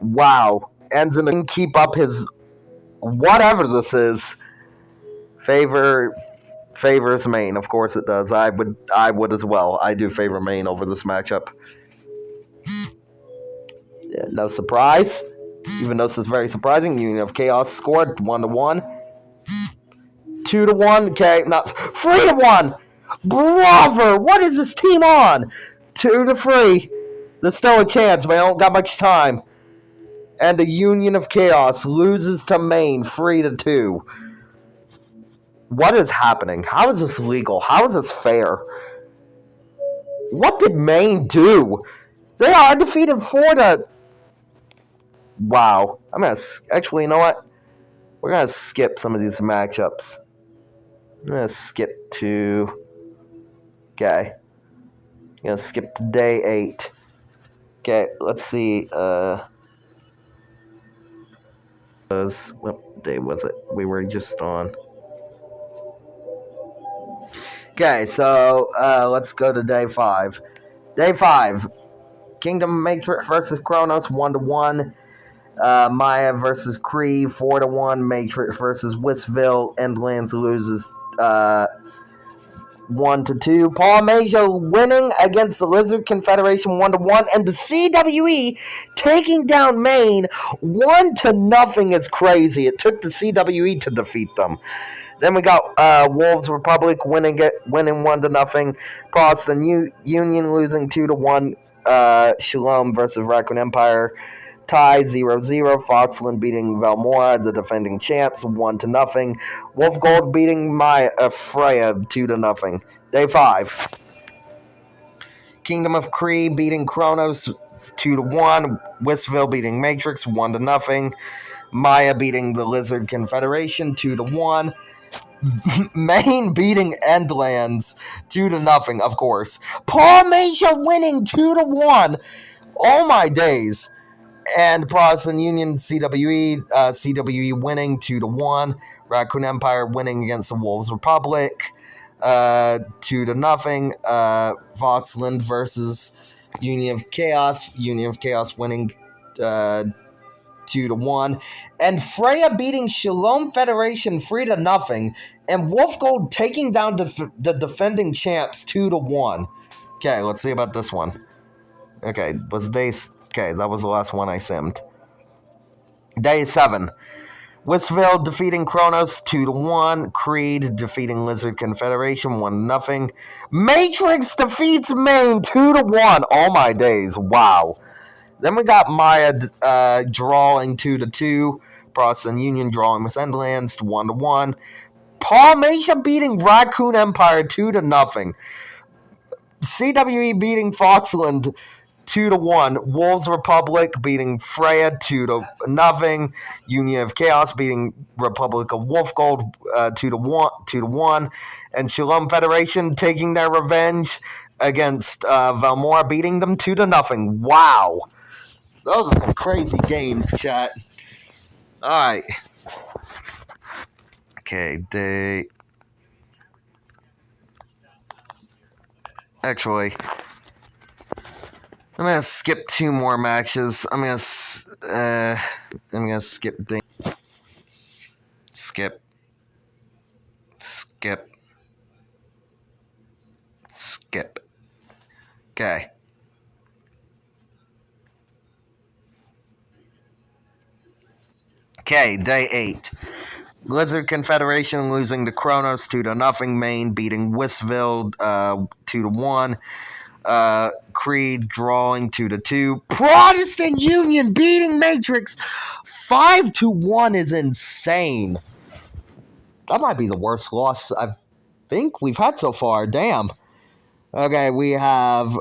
wow. ends in a keep up his whatever this is. Favors Maine, of course it does. I would as well. I do favor Maine over this matchup. Yeah, no surprise. Even though this is very surprising, Union of Chaos scored 1-1. 2-1. Okay, not 3-1. Bravo! What is this team on? 2-3. There's still a chance, but I don't got much time. And the Union of Chaos loses to Maine 3-2. What is happening? How is this legal? How is this fair? What did Maine do? They are undefeated 4-. Wow. I'm gonna actually, you know what? We're gonna skip some of these matchups. I'm gonna skip to. Okay. I'm gonna skip to day 8. Okay, let's see. What day was it? We were just on. Okay, so let's go to day 5. Day 5. Kingdom Matrix versus Kronos 1-1. Maya versus Kree 4-1. Matrix versus Whistville. Endlands loses 1-2. Polynesia winning against the Lizard Confederation 1-1, and the CWE taking down Maine 1-0 is crazy. It took the CWE to defeat them. Then we got Wolves Republic winning 1-0. Boston Union losing 2-1. Shalom versus Raccoon Empire tie 0-0. Foxland beating Valmora, the defending champs, 1-0. Wolf Gold beating Freya 2-0. Day 5. Kingdom of Kree beating Kronos 2-1. Whistville beating Matrix 1-0. Maya beating the Lizard Confederation 2-1. Maine beating Endlands 2-0, of course. Polynesia winning 2-1. Oh my days. And Protestant Union CWE winning 2-1. Raccoon Empire winning against the Wolves Republic 2-0. Foxland versus Union of Chaos. Union of Chaos winning 2-1. And Freya beating Shalom Federation 3-0. And Wolf Gold taking down the defending champs 2-1. Okay, let's see about this one. Okay, that was the last one I simmed. Day 7. Whistville defeating Kronos 2-1. Creed defeating Lizard Confederation 1-0. Matrix defeats Maine 2-1. Oh my days, wow. Then we got Maya drawing 2-2. Protestant Union drawing with Endlands 1-1. Polynesia beating Raccoon Empire 2-0. CWE beating Foxland 2-1. Wolves Republic beating Freya 2-0. Union of Chaos beating Republic of Wolf Gold 2-1. And Shalom Federation taking their revenge against Valmora, beating them 2-0. Wow. Those are some crazy games, chat. Alright. Okay, Actually, I'm gonna skip 2 more matches. I'm gonna skip Skip. Okay. Okay, day 8. Lizard Confederation losing to Kronos 2-0. Maine beating Whistville 2-1. Creed drawing 2-2. Protestant Union beating Matrix 5-1 is insane. That might be the worst loss I think we've had so far. Damn. Okay, we have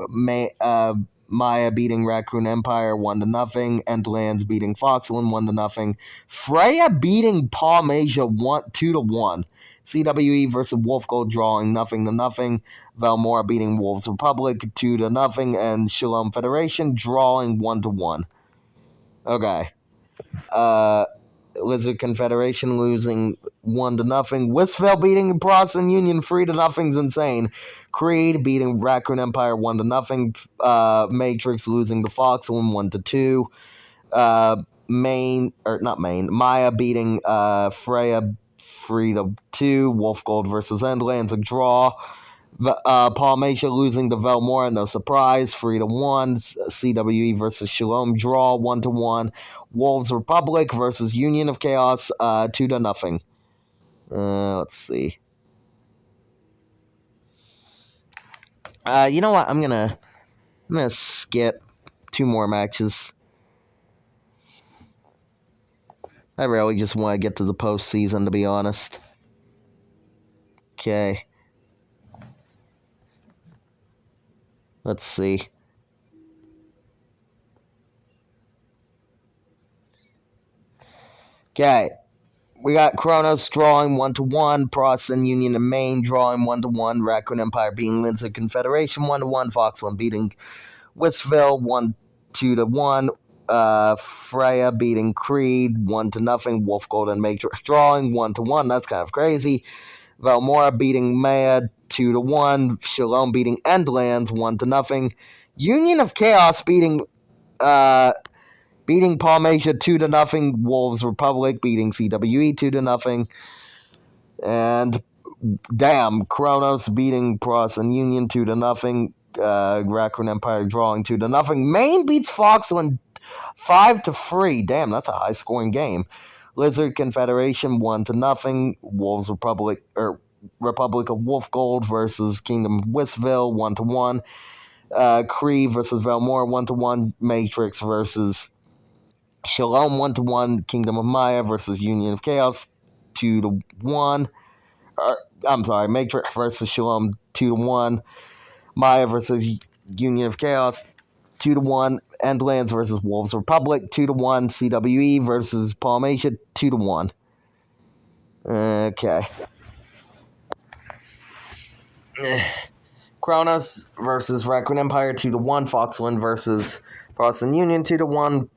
Maya beating Raccoon Empire 1-0. Endlands beating Foxland 1-0. Freya beating Polynesia 2-1. CWE versus Wolf Gold drawing 0-0. Valmora beating Wolves Republic 2-0. And Shalom Federation drawing 1-1. Okay. Lizard Confederation losing 1-0. Whistville beating Protestant Union 3-0 is insane. Creed beating Raccoon Empire 1-0. Matrix losing to Foxland 1-2. Maya beating Freya 3-2. Wolf Gold versus Endlands, a draw. Palmatia losing to Velmora, no surprise, 3-1. CWE versus Shalom, draw, 1-1. Wolves Republic versus Union of Chaos, 2-0. Let's see. You know what? I'm gonna skip 2 more matches. I really just want to get to the postseason, to be honest. Okay. Let's see. Okay. We got Kronos drawing 1-1, Prost and Union and Maine drawing 1-1, Raccoon Empire beating Lizard Confederation 1-1, Foxland beating Whistville 1-2-1, Freya beating Creed 1-0, Wolf Gold and Matrix drawing 1-1. That's kind of crazy. Velmora beating Maya 2-1, Shalom beating Endlands 1-0, Union of Chaos beating Palmatia 2-0, Wolves Republic beating CWE 2-0, and damn, Kronos beating Pross and Union 2-0, Raccoon Empire drawing 2-0. Maine beats Foxland 5-3. Damn, that's a high scoring game. Lizard Confederation 1-0. Wolves Republic of Wolf Gold versus Kingdom of Whistville 1-1. Cree versus Velmore 1-1. Matrix versus Shalom 1-1. Kingdom of Maya versus Union of Chaos 2-1. I'm sorry, Matrix versus Shalom 2-1. Maya versus Union of Chaos 2-1. Endlands versus Wolves Republic 2-1. CWE versus Palmatia 2-1. Okay. Kronos versus Raccoon Empire 2-1. Foxland versus Boston Union 2-1.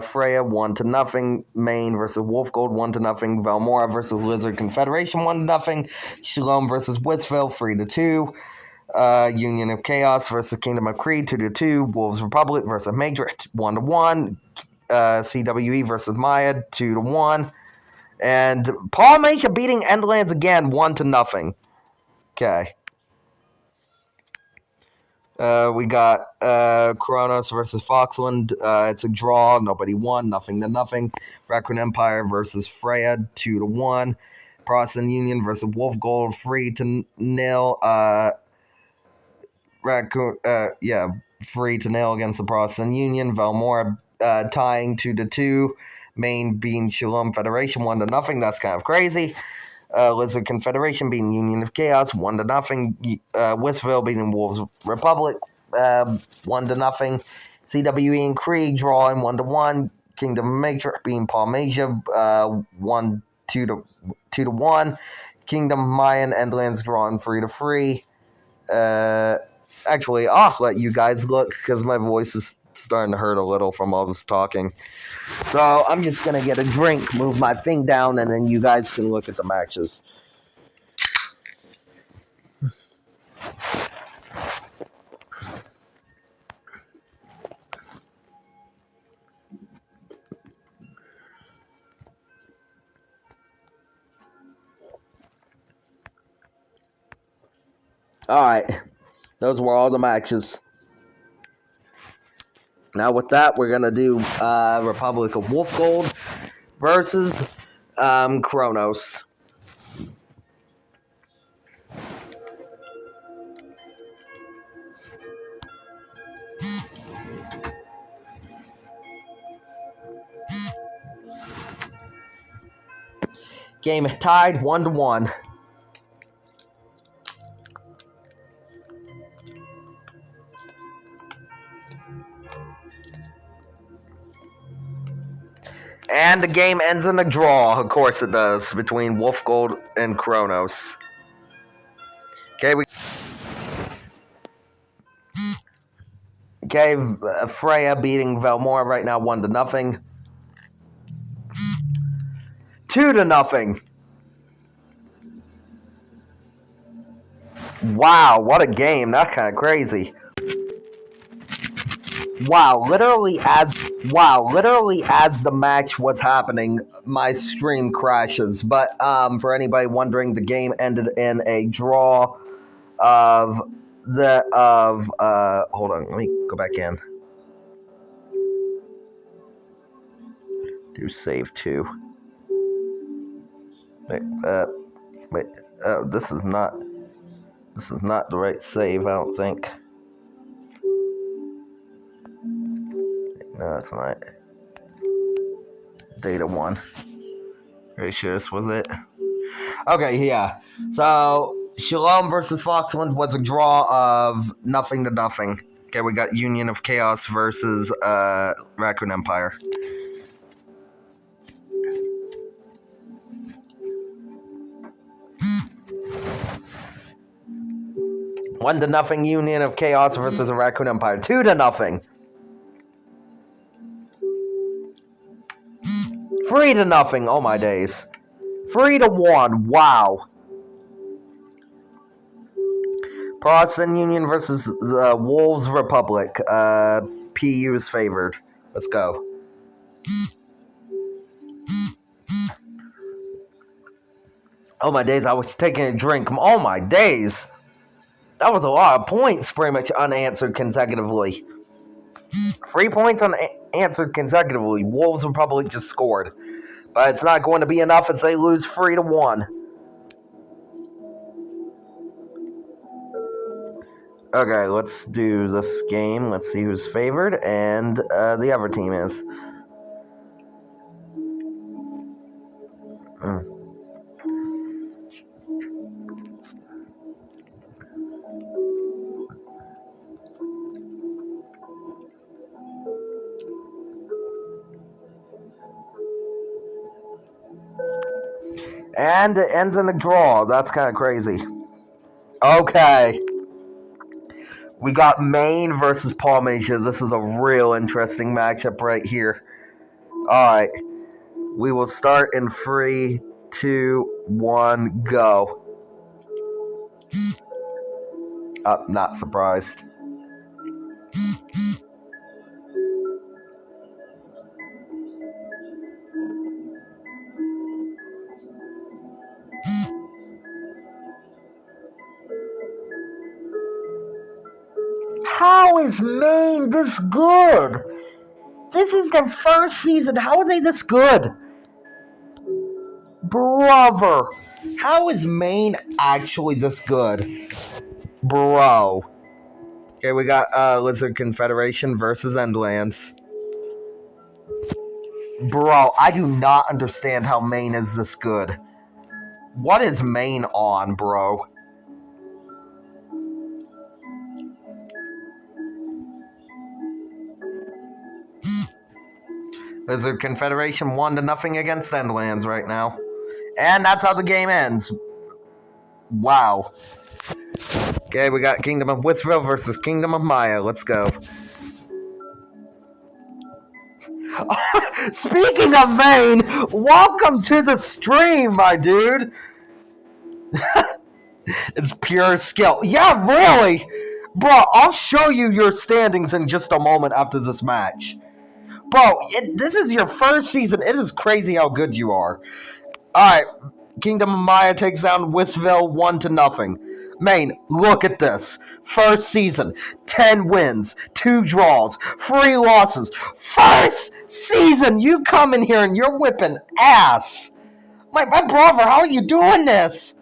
Freya 1-0. Maine versus Wolf Gold 1-0. Velmora versus Lizard Confederation 1-0. Shalom versus Whistville 3-2. Union of Chaos versus Kingdom of Creed 2-2. Wolves Republic versus Matrix 1-1. CWE versus Maya 2-1. And Palmatia beating Endlands again 1-0. Okay. We got Kronos versus Foxland. It's a draw. Nobody won. 0-0. Raccoon Empire versus Freya 2-1. Protestant Union versus Wolf Gold 3-0. Raccoon, 3-0 against the Protestant Union. Velmora tying 2-2. Maine beating Shalom Federation 1-0. That's kind of crazy. Lizard Confederation beating Union of Chaos 1-0. Whistville beating Wolves Republic 1-0. CWE and Krieg drawing 1-1. Kingdom of Matrix beating Palmatia 2-1. Kingdom of Mayan Endlands drawing 3-3. Actually, I'll let you guys look because my voice is starting to hurt a little from all this talking. So I'm just going to get a drink, move my thing down, and then you guys can look at the matches. Alright, those were all the matches. Now with that, we're going to do Republic of Wolf Gold versus Kronos. Game tied 1-1. And the game ends in a draw, of course it does, between Wolf Gold and Kronos. Okay, Freya beating Velmora right now 1-0. 2-0. Wow, what a game. That's kind of crazy. Wow, literally as Wow, literally as the match was happening, my stream crashes. But for anybody wondering, the game ended in a draw of hold on, let me go back in. Do save 2. Wait, this is not the right save, I don't think. No, it's not. Data 1. Pretty sure this was it. Okay, yeah. So, Shalom versus Foxland was a draw of 0-0. Okay, we got Union of Chaos versus Raccoon Empire. One to nothing Union of Chaos versus a Raccoon Empire. 2-0. 3-0. Oh my days. 3-1. Wow. Protestant Union versus the Wolves Republic. PU is favored. Let's go. Oh my days, I was taking a drink. Oh my days. That was a lot of points pretty much unanswered consecutively. 3 points unanswered consecutively. Wolves Republic just scored. But it's not going to be enough as they lose 3-1. Okay, let's do this game. Let's see who's favored and the other team is. And it ends in a draw. That's kind of crazy. Okay. We got Maine versus Palmatia. This is a real interesting matchup right here. Alright. We will start in 3, 2, 1, go. Not surprised. How is Maine this good? This is their first season. How are they this good? Brother. How is Maine actually this good? Bro. Okay, we got Lizard Confederation versus Endlands. Bro, I do not understand how Maine is this good. What is Maine on, bro? Lizard Confederation 1-0 against Endlands right now. And that's how the game ends. Wow. Okay, we got Kingdom of Whistville versus Kingdom of Maya. Let's go. Speaking of Maine, welcome to the stream, my dude. It's pure skill. Yeah, really? Bro, I'll show you your standings in just a moment after this match. Bro, this is your first season. It is crazy how good you are. Alright, Kingdom of Maya takes down Whistville 1-0. Maine, look at this. First season, 10 wins, 2 draws, 3 losses. First season, you come in here and you're whipping ass. My brother, how are you doing this?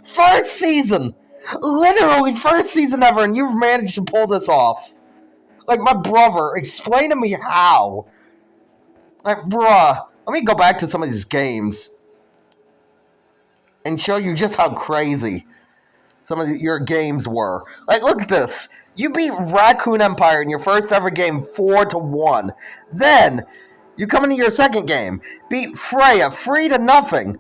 First season. Literally first season ever, and you've managed to pull this off. Like, my brother, explain to me how. Like, bruh, let me go back to some of these games and show you just how crazy some of your games were. Like, look at this. You beat Raccoon Empire in your first ever game 4-1. Then, you come into your second game, beat Freya 3-0.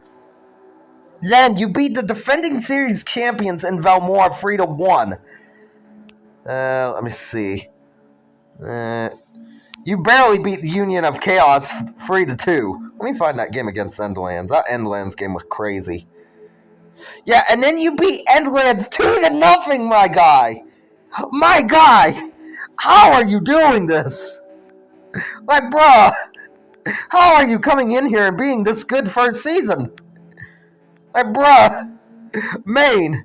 Then, you beat the defending series champions in Valmore 3-1. Let me see. You barely beat the Union of Chaos 3-2. Let me find that game against Endlands. That Endlands game was crazy. Yeah, and then you beat Endlands 2-0, my guy. My guy, how are you doing this? Like, bruh, how are you coming in here and being this good first season? Like, bruh, Maine,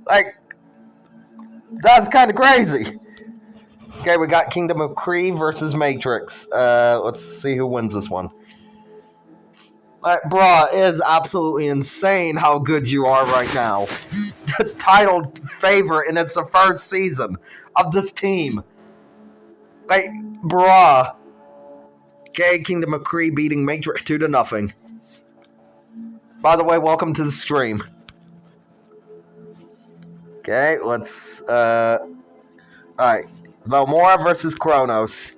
like, that's kind of crazy. Okay, we got Kingdom of Kree versus Matrix. Let's see who wins this one. Like, bruh, it is absolutely insane how good you are right now. The title favorite, and it's the first season of this team. Like, bruh. Okay, Kingdom of Kree beating Matrix 2-0. By the way, welcome to the stream. Okay, let's, alright. Velmora versus Kronos.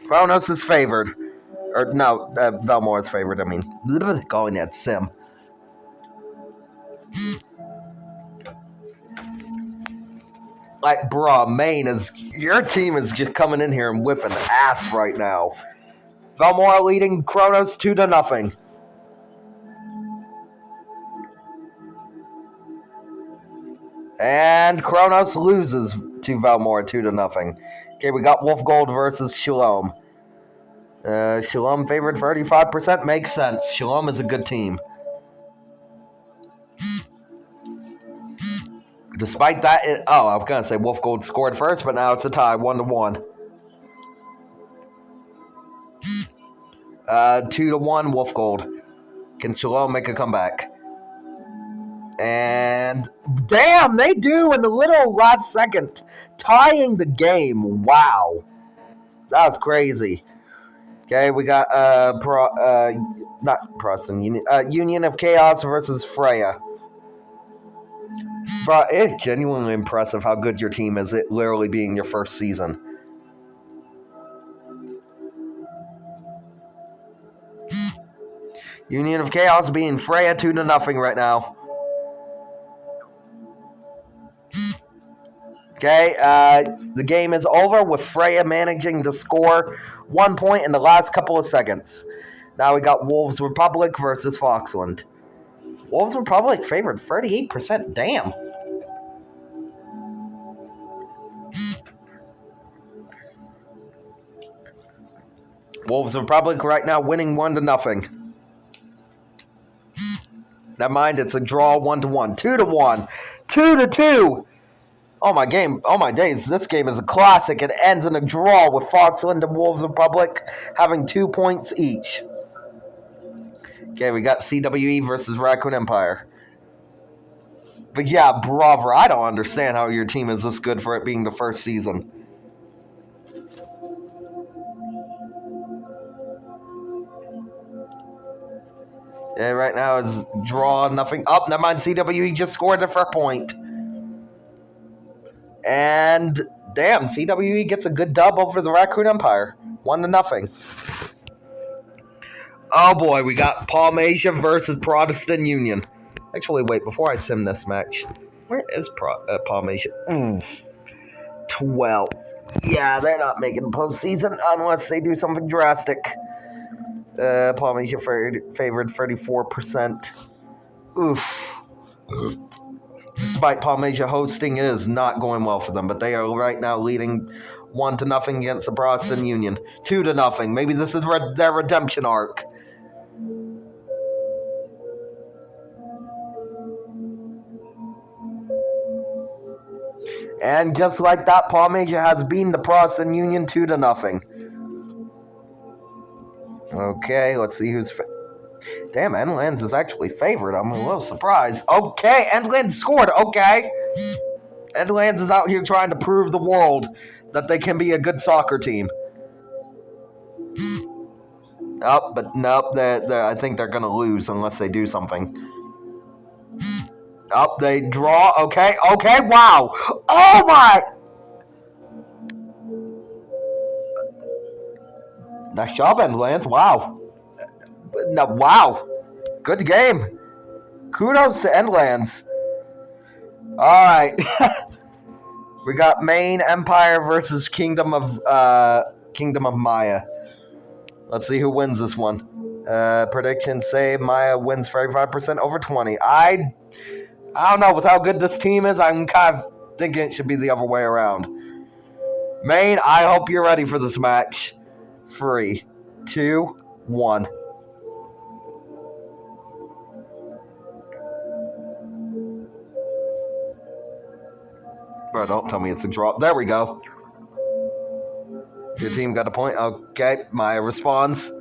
Kronos is favored. Or, no, Velmora is favored, I mean. Calling that Sim. Like, bruh, Maine is... Your team is just coming in here and whipping ass right now. Velmora leading Kronos 2-0. And Kronos loses to Velmora 2-0. Okay, we got Wolf Gold versus Shalom. Shalom favored 35%. Makes sense. Shalom is a good team. Despite that, I was going to say Wolf Gold scored first, but now it's a tie, 1-1. 2-1, Wolf Gold. Can Shalom make a comeback? And damn, they do in the little last second, tying the game. Wow, that was crazy. Okay, we got Union of Chaos versus Freya. Bro, it's genuinely impressive how good your team is. It literally being your first season. Union of Chaos being Freya 2-0 right now. Okay, the game is over with Freya managing to score 1 point in the last couple of seconds. Now we got Wolves Republic versus Foxland. Wolves Republic favored 38%. Damn. Wolves Republic right now winning 1-0. Never mind, it's a draw 1-1. 2-1. 2-2. Oh my days, this game is a classic. It ends in a draw with Foxland and Wolves Republic having 2 points each. Okay, we got CWE versus Raccoon Empire. But yeah, bravo, I don't understand how your team is this good for it being the first season. Yeah, right now is draw, nothing up. Never mind, CWE just scored the first point. And damn, CWE gets a good dub over the Raccoon Empire. 1-0. Oh boy, we got Palmasia versus Protestant Union. Actually, wait, before I sim this match, where is Palmasia? 12. Yeah, they're not making the postseason unless they do something drastic. Palmasia favored 34%. Oof. Despite Palmasia hosting, it is not going well for them, but they are right now leading 1-0 against the Protestant Union. 2-0. Maybe this is their redemption arc. And just like that, Palmasia has beaten the Protestant Union 2-0. Okay, let's see who's... Damn, Endlands is actually favored. I'm a little surprised. Okay, Endlands scored. Okay. Endlands is out here trying to prove the world that they can be a good soccer team. Oh, but nope, I think they're going to lose unless they do something. Oh, they draw. Okay, wow. Oh, my. Nice job, Endlands. Wow. No, wow. Good game. Kudos to Endlands. All right. We got Maine Empire versus Kingdom of Maya. Let's see who wins this one. Predictions say Maya wins 35% over 20. I don't know. With how good this team is, I'm kind of thinking it should be the other way around. Maine, I hope you're ready for this match. 3, 2, 1. Bro, don't tell me it's a draw. There we go. Your team got a point. Okay, Maya responds.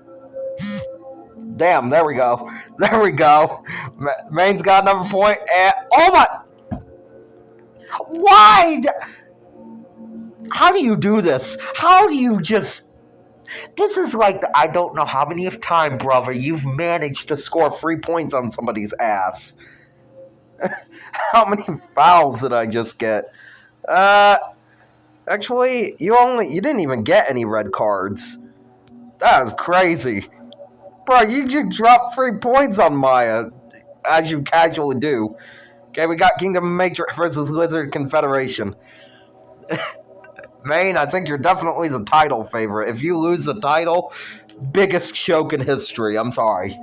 Damn, there we go. There we go. Maine's got another point. And oh my! Why? How do you do this? How do you just... This is like, I don't know how many of time, brother, you've managed to score 3 points on somebody's ass. How many fouls did I just get? Actually, you didn't even get any red cards. That was crazy. Bro, you just dropped 3 points on Maya, as you casually do. Okay, we got Kingdom Matrix versus Lizard Confederation. Maine, I think you're definitely the title favorite. If you lose the title, biggest choke in history. I'm sorry.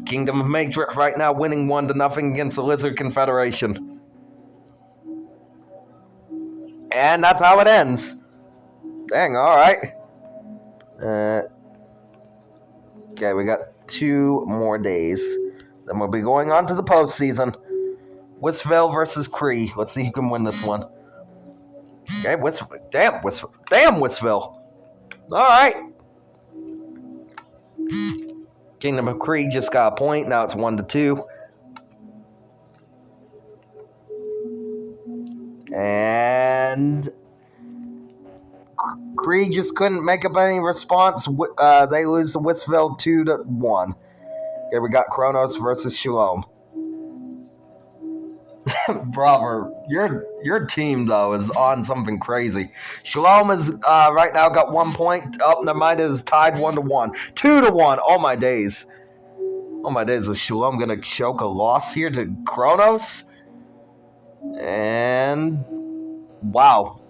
Kingdom of Matrix right now winning 1-0 against the Lizard Confederation. And that's how it ends. Dang, alright. Okay, we got 2 more days. Then we'll be going on to the postseason. Whistville versus Cree. Let's see who can win this one. Okay, Damn, Whistville. Alright. Kingdom of Cree just got a point. Now it's 1-2. And Cree just couldn't make up any response. They lose to Whistville 2-1. Okay, we got Kronos versus Shalom. Brother, your team though is on something crazy. Shalom is right now got 1 point. Oh, never mind, is tied 1-1, 2-1. Oh my days! Oh my days! Is Shalom gonna choke a loss here to Kronos? And wow,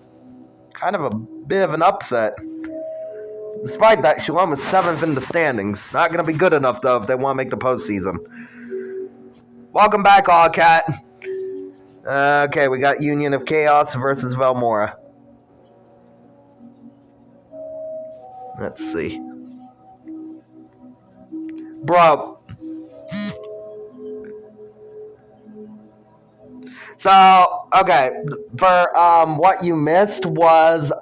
kind of a bit of an upset. Despite that, Shalom is 7th in the standings. Not gonna be good enough though if they want to make the postseason. Welcome back, Allcat. Okay, we got Union of Chaos versus Valmora. Let's see. Bro. So, okay, for what you missed was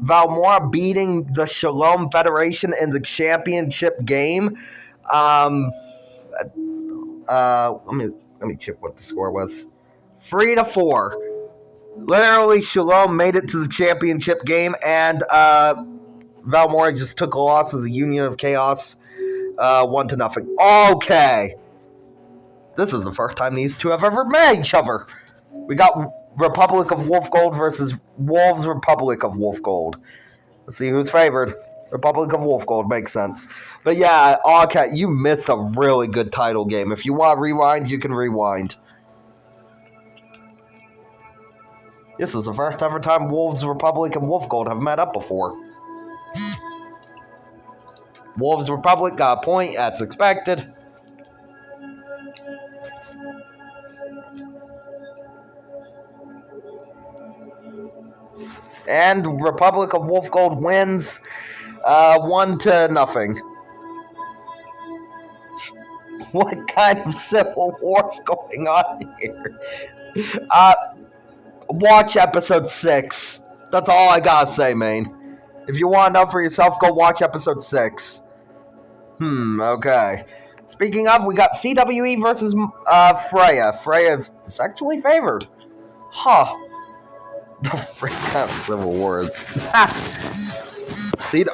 Valmora beating the Shalom Federation in the championship game. Let me check what the score was. 3-4. Literally, Shalom made it to the championship game, and Valmora just took a loss as a Union of Chaos, 1-0. Okay. This is the first time these two have ever met each other. We got Republic of Wolfgold versus Wolves Republic of Wolfgold. Let's see who's favored. Republic of Wolfgold makes sense. But yeah, Allcat, you missed a really good title game. If you want to rewind, you can rewind. This is the first ever time Wolves Republic and Wolfgold have met up before. Wolves Republic got a point, that's expected. And Republic of Wolfgold wins 1-0. What kind of civil war is going on here? Watch episode 6. That's all I gotta say, man. If you want to know for yourself, go watch episode 6. Okay. Speaking of, we got CWE versus Freya. Freya is actually favored. Huh. The freak out civil war.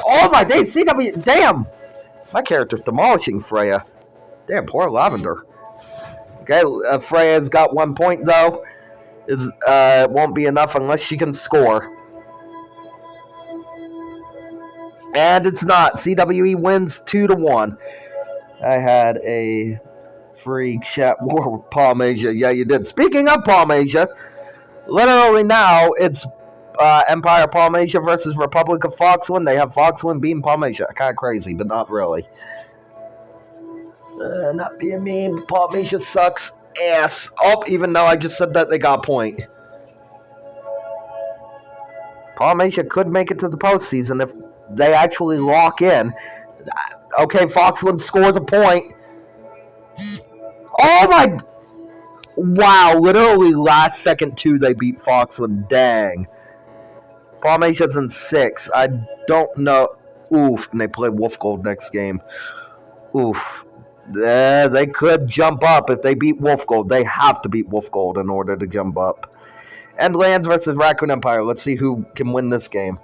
Oh my days, CW. Damn. My character's demolishing Freya. Damn, poor Lavender. Okay, Freya's got 1 point though. It won't be enough unless she can score. And it's not. CWE wins 2-1. I had a free chat war with Palmasia. Yeah, you did. Speaking of Palmasia, literally now it's Empire Palmasia versus Republic of Foxwind. They have Foxwind beating Palmasia. Kind of crazy, but not really. Not being mean, but Palmasia sucks. ass. Oh, even though I just said that they got a point. Polynesia could make it to the postseason if they actually lock in. Okay, Foxwood scores a point. Oh my... Wow, literally last second two they beat Foxwood. Dang. Polynesia in 6. I don't know. Oof, and they play Wolf Gold next game. Oof. They could jump up if they beat Wolf Gold. They have to beat Wolf Gold in order to jump up. And Lands versus Raccoon Empire. Let's see who can win this game.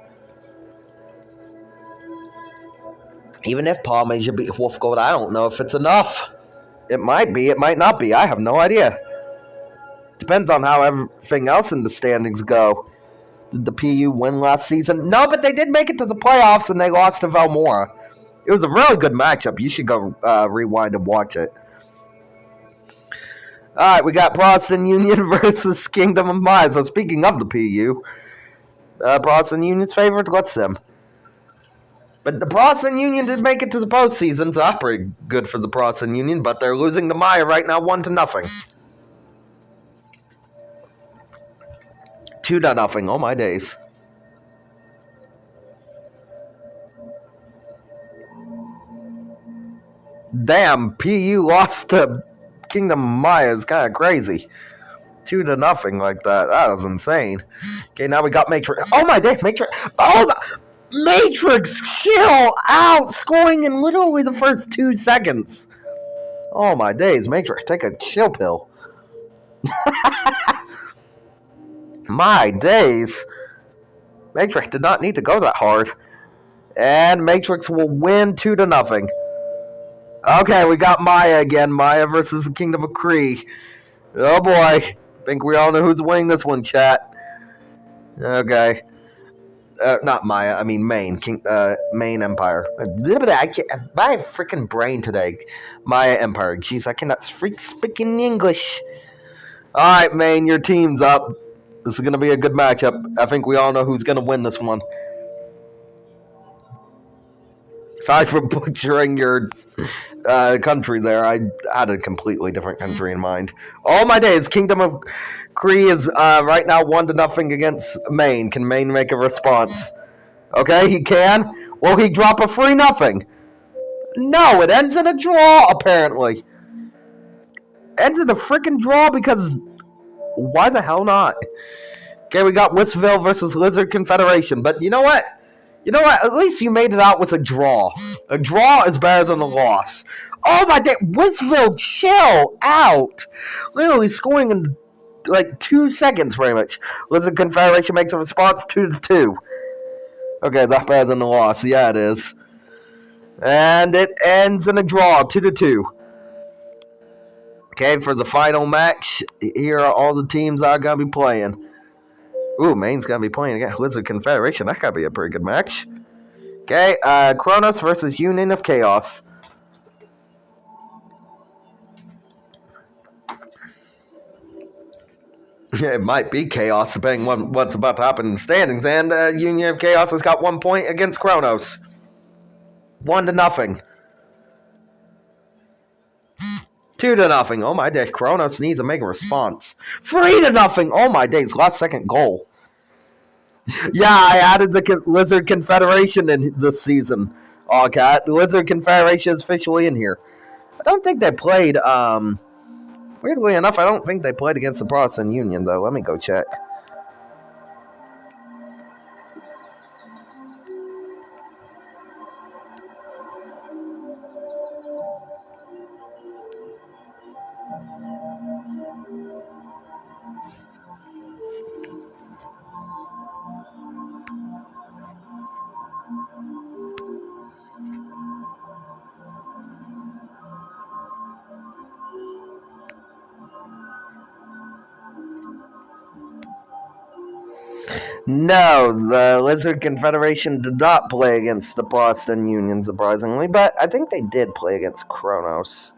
Even if Polynesia beat Wolf Gold, I don't know if it's enough. It might be, it might not be. I have no idea. Depends on how everything else in the standings go. Did the PU win last season? No, but they did make it to the playoffs and they lost to Valmora. It was a really good matchup. You should go rewind and watch it. Alright, we got Protestant Union versus Kingdom of Maya. So speaking of the PU, Protestant Union's favorite, let's them. But the Protestant Union did make it to the postseason, so that's pretty good for the Protestant Union, but they're losing to Maya right now 1-0. 2-0, oh my days. Damn, PU lost to Kingdom of Maya is kind of crazy. 2-0 like that. That was insane. Okay, now we got Matrix. Oh my day, Matrix. Oh my. Matrix, chill out, scoring in literally the first 2 seconds. Oh my days, Matrix, take a chill pill. My days. Matrix did not need to go that hard. And Matrix will win 2-0. Okay, we got Maya again. Maya versus the Kingdom of Kree. Oh boy. I think we all know who's winning this one, chat. Okay. Not Maya, I mean Maine. Maine Empire. My freaking brain today. Maya Empire. Jeez, I cannot speaking English. Alright, Maine, your team's up. This is going to be a good matchup. I think we all know who's going to win this one. Sorry for butchering your country there. I had a completely different country in mind. Oh my days, Kingdom of Kree is right now 1-0 against Maine. Can Maine make a response? Okay, he can. Will he drop a 3-0? No, it ends in a draw, apparently. Ends in a freaking draw because... Why the hell not? Okay, we got Whistville versus Lizard Confederation. But you know what? You know what? At least you made it out with a draw. A draw is better than a loss. Oh my day, Whistville, chill out. Literally scoring in like 2 seconds, pretty much. Lizard Confederation makes a response 2-2. Okay, that's better than a loss. Yeah, it is. And it ends in a draw, 2-2. Okay, for the final match, here are all the teams that are going to be playing. Ooh, Maine's going to be playing against Lizard Confederation. That got to be a pretty good match. Okay, Kronos versus Union of Chaos. It might be Chaos, depending on what's about to happen in the standings. And Union of Chaos has got 1 point against Kronos. 1-0. 2-0. Oh my days, Kronos needs to make a response. 3-0. Oh my days, last second goal. Yeah, I added the Lizard Confederation in this season. Okay, Lizard Confederation is officially in here. I don't think they played, weirdly enough, I don't think they played against the Protestant Union, though. Let me go check. No, the Lizard Confederation did not play against the Protestant Union, surprisingly, but I think they did play against Kronos.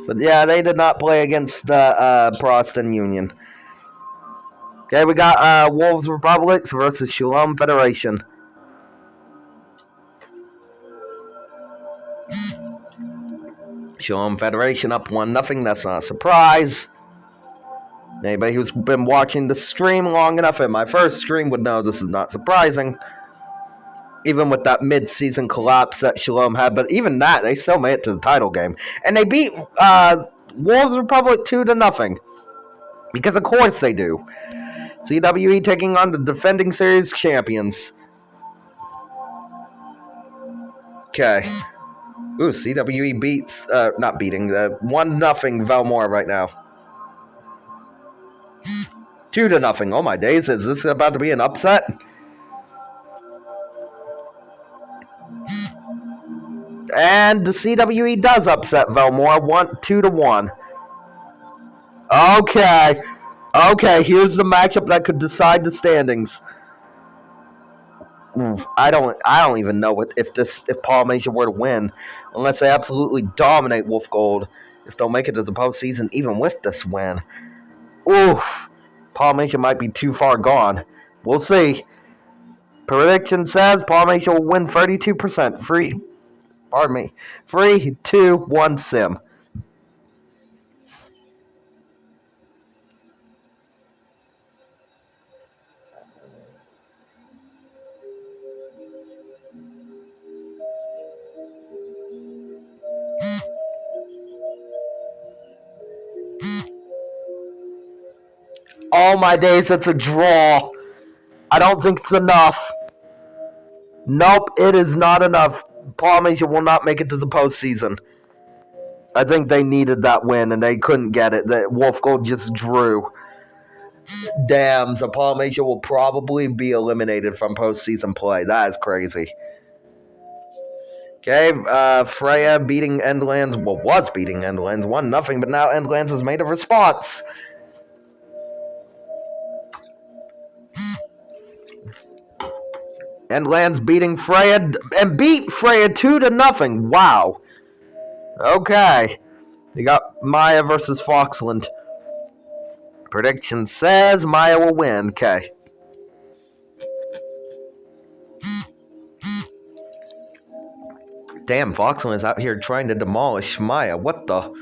But yeah, they did not play against the Protestant Union. Okay, we got Wolves Republics versus Shalom Federation. Shalom Federation up 1-0. That's not a surprise. Anybody who's been watching the stream long enough at my first stream would know this is not surprising. Even with that mid-season collapse that Shalom had, but even that, they still made it to the title game. And they beat Wolves Republic 2-0. Because of course they do. CWE taking on the defending series champions. Okay. Ooh, CWE beats, not beating, 1-0 Velmore right now. 2-0. Oh my days, is this about to be an upset? And the CWE does upset Velmore 2-1. Okay, here's the matchup that could decide the standings. I don't even know if Paul Major were to win, unless they absolutely dominate Wolf Gold. If they'll make it to the postseason, even with this win, Paul Major might be too far gone. We'll see. Prediction says Paul Major will win 32%. 3, 2, 1, sim. Oh my days, it's a draw. I don't think it's enough. Nope, it is not enough. Paul Major will not make it to the postseason. I think they needed that win and they couldn't get it. The Wolf Gold just drew. Damn, so Paul Major will probably be eliminated from postseason play. That is crazy. Okay, Freya beating Endlands. Well, was beating Endlands 1-0, but now Endlands has made a response. Endlands beating Freya and beat Freya 2-0. Wow. Okay. You got Maya versus Foxland. Prediction says Maya will win. Okay. Damn, Foxland is out here trying to demolish Maya. What the?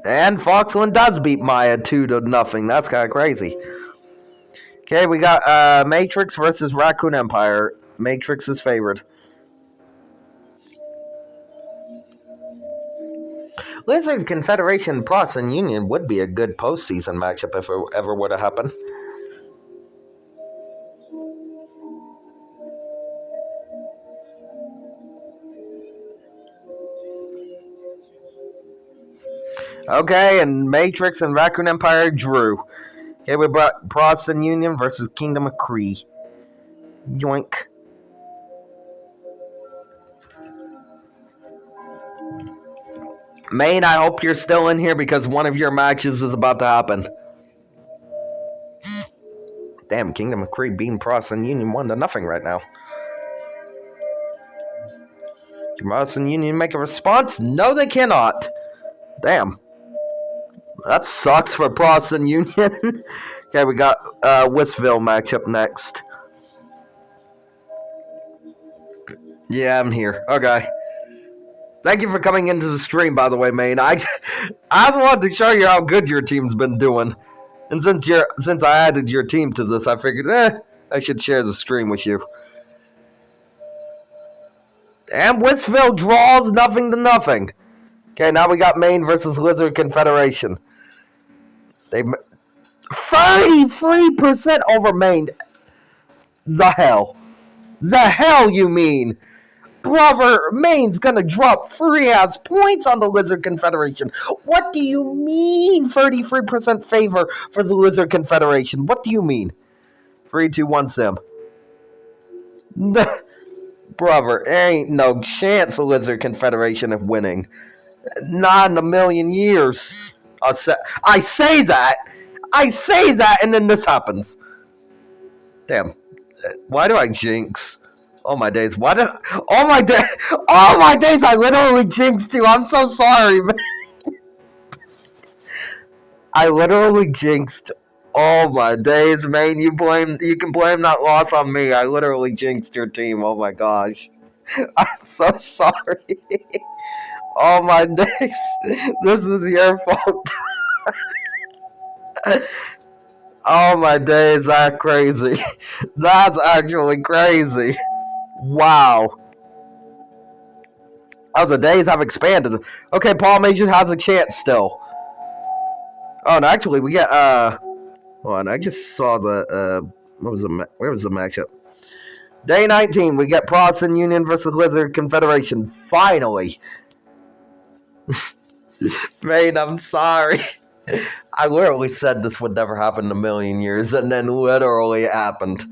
And Foxland does beat Maya 2-0. That's kind of crazy. Okay, we got Matrix versus Raccoon Empire. Matrix is favored. Lizard Confederation Protestant Union would be a good postseason matchup if it ever were to happen. Okay, and Matrix and Raccoon Empire drew. Okay, we brought Protestant Union versus Kingdom of Cree. Yoink. Maine, I hope you're still in here because one of your matches is about to happen. Damn, Kingdom of Cree beating Protestant Union 1-0 right now. Can Protestant Union make a response? No, they cannot. Damn. That sucks for Protestant Union. Okay, we got Westville matchup next. Yeah, I'm here. Okay. Thank you for coming into the stream, by the way, Maine. I just wanted to show you how good your team's been doing. And since I added your team to this, I figured, I should share the stream with you. And Westville draws 0-0. Okay, now we got Maine versus Lizard Confederation. They 33% over Maine. The hell you mean? Brother, Maine's gonna drop 3-ass points on the Lizard Confederation. What do you mean 33% favor for the Lizard Confederation? What do you mean? 3, 2, 1, sim. Brother, there ain't no chance the Lizard Confederation of winning. Not in a million years. I say that, and then this happens. Damn. Why do I jinx? Oh my days! Oh my days! I literally jinxed you. I'm so sorry, man. I literally jinxed Oh my days, man! You can blame that loss on me. I literally jinxed your team. Oh my gosh, I'm so sorry. Oh my days, this is your fault. Oh my days, that's crazy. That's actually crazy. Wow. Oh, the days have expanded. Okay, Paul Major has a chance still. Oh, and actually, we get hold on, I just saw the where was the matchup? Day 19, we get Protestant Union versus Lizard Confederation. Finally. Man, I'm sorry. I literally said this would never happen in a million years, and then literally it happened.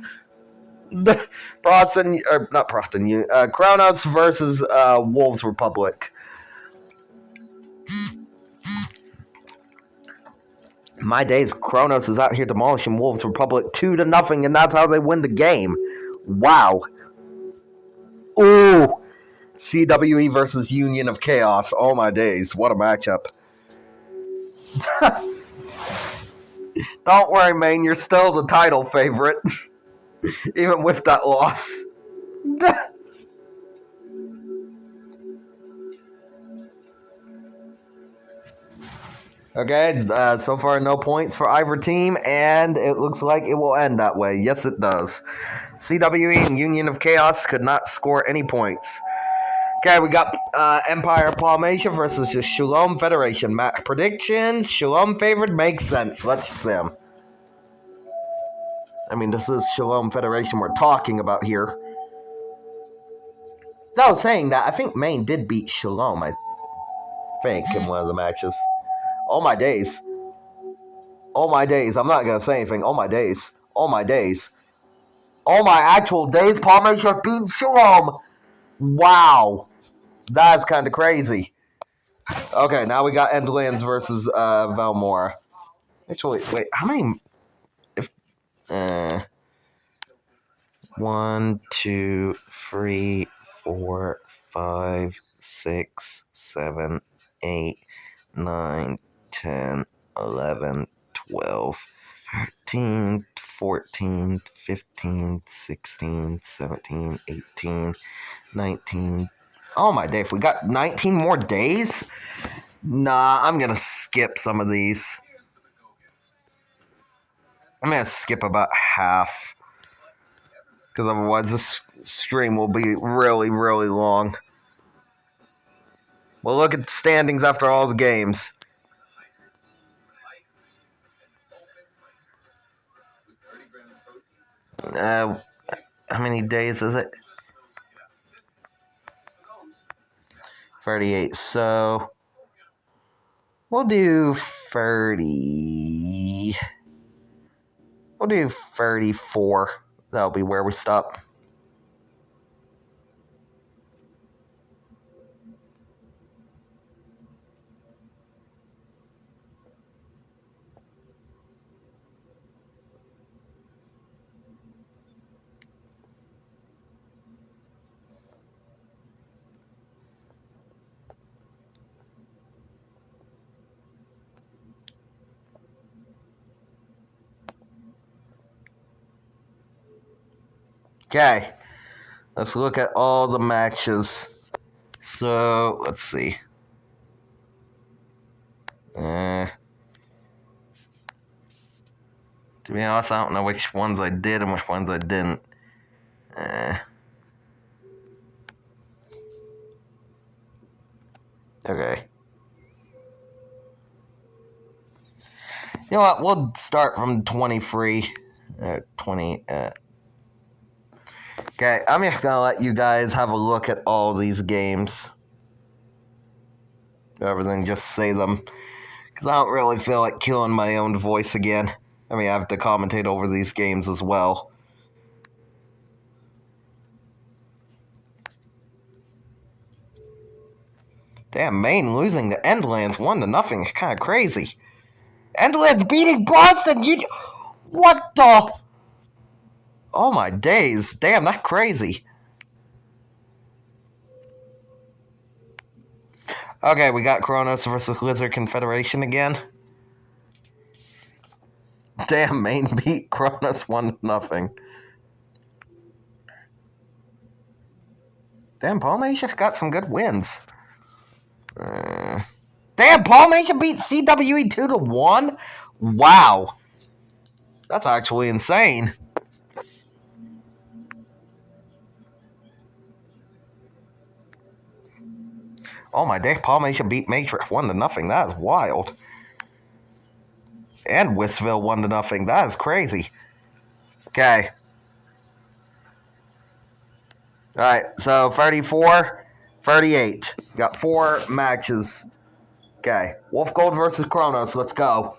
Protestant, or not Protestant Union, Kronos versus Wolves Republic. My days, Kronos is out here demolishing Wolves Republic 2-0, and that's how they win the game. Wow. Ooh. CWE versus Union of Chaos. Oh my days, what a matchup. Don't worry, man, you're still the title favorite, even with that loss. Okay, so far no points for either team, and it looks like it will end that way. Yes, it does. CWE and Union of Chaos could not score any points. Okay, we got Empire Palmatia versus the Shalom Federation. Predictions, Shalom favored, makes sense. Let's see them. I mean, this is Shalom Federation we're talking about here. So, saying that, I think Maine did beat Shalom, I think, in one of the matches. Oh my days. Oh my days. I'm not going to say anything. Oh my days. Oh my days. Oh my actual days. Palmatia beat Shalom. Wow. That's kind of crazy. Okay, now we got Endlands versus Valmora. Actually, wait, how many? If 1, 2, 3, 4, 5, 6, 7, 8, 9, 10, 11, 12, 13, 14, 15, 16, 17, 18, 19. Oh my day, we got 19 more days? Nah, I'm gonna skip some of these. I'm gonna skip about half. Because otherwise this stream will be really, really long. We'll look at the standings after all the games. How many days is it? 38. So we'll do 30. We'll do 34. That'll be where we stop. Okay. Let's look at all the matches. So, let's see. To be honest, I don't know which ones I did and which ones I didn't. Okay. You know what? We'll start from 23. 20. Okay, I'm just gonna let you guys have a look at all these games. Rather than just say them. Because I don't really feel like killing my own voice again. I mean, I have to commentate over these games as well. Damn, Maine losing to Endlands 1-0 is kind of crazy. Endlands beating Boston! What the? Oh my days. Damn, that's crazy. Okay, we got Kronos versus Lizard Confederation again. Damn, Maine beat Kronos 1-0. Damn, Palmatia's got some good wins. Damn, Palmatia beat CWE 2-1? Wow. That's actually insane. Oh my day, Palmatia beat Matrix 1-0. That is wild. And Whistville 1-0. That is crazy. Okay. Alright, so 34, 38. Got 4 matches. Okay. Wolf Gold versus Kronos. Let's go.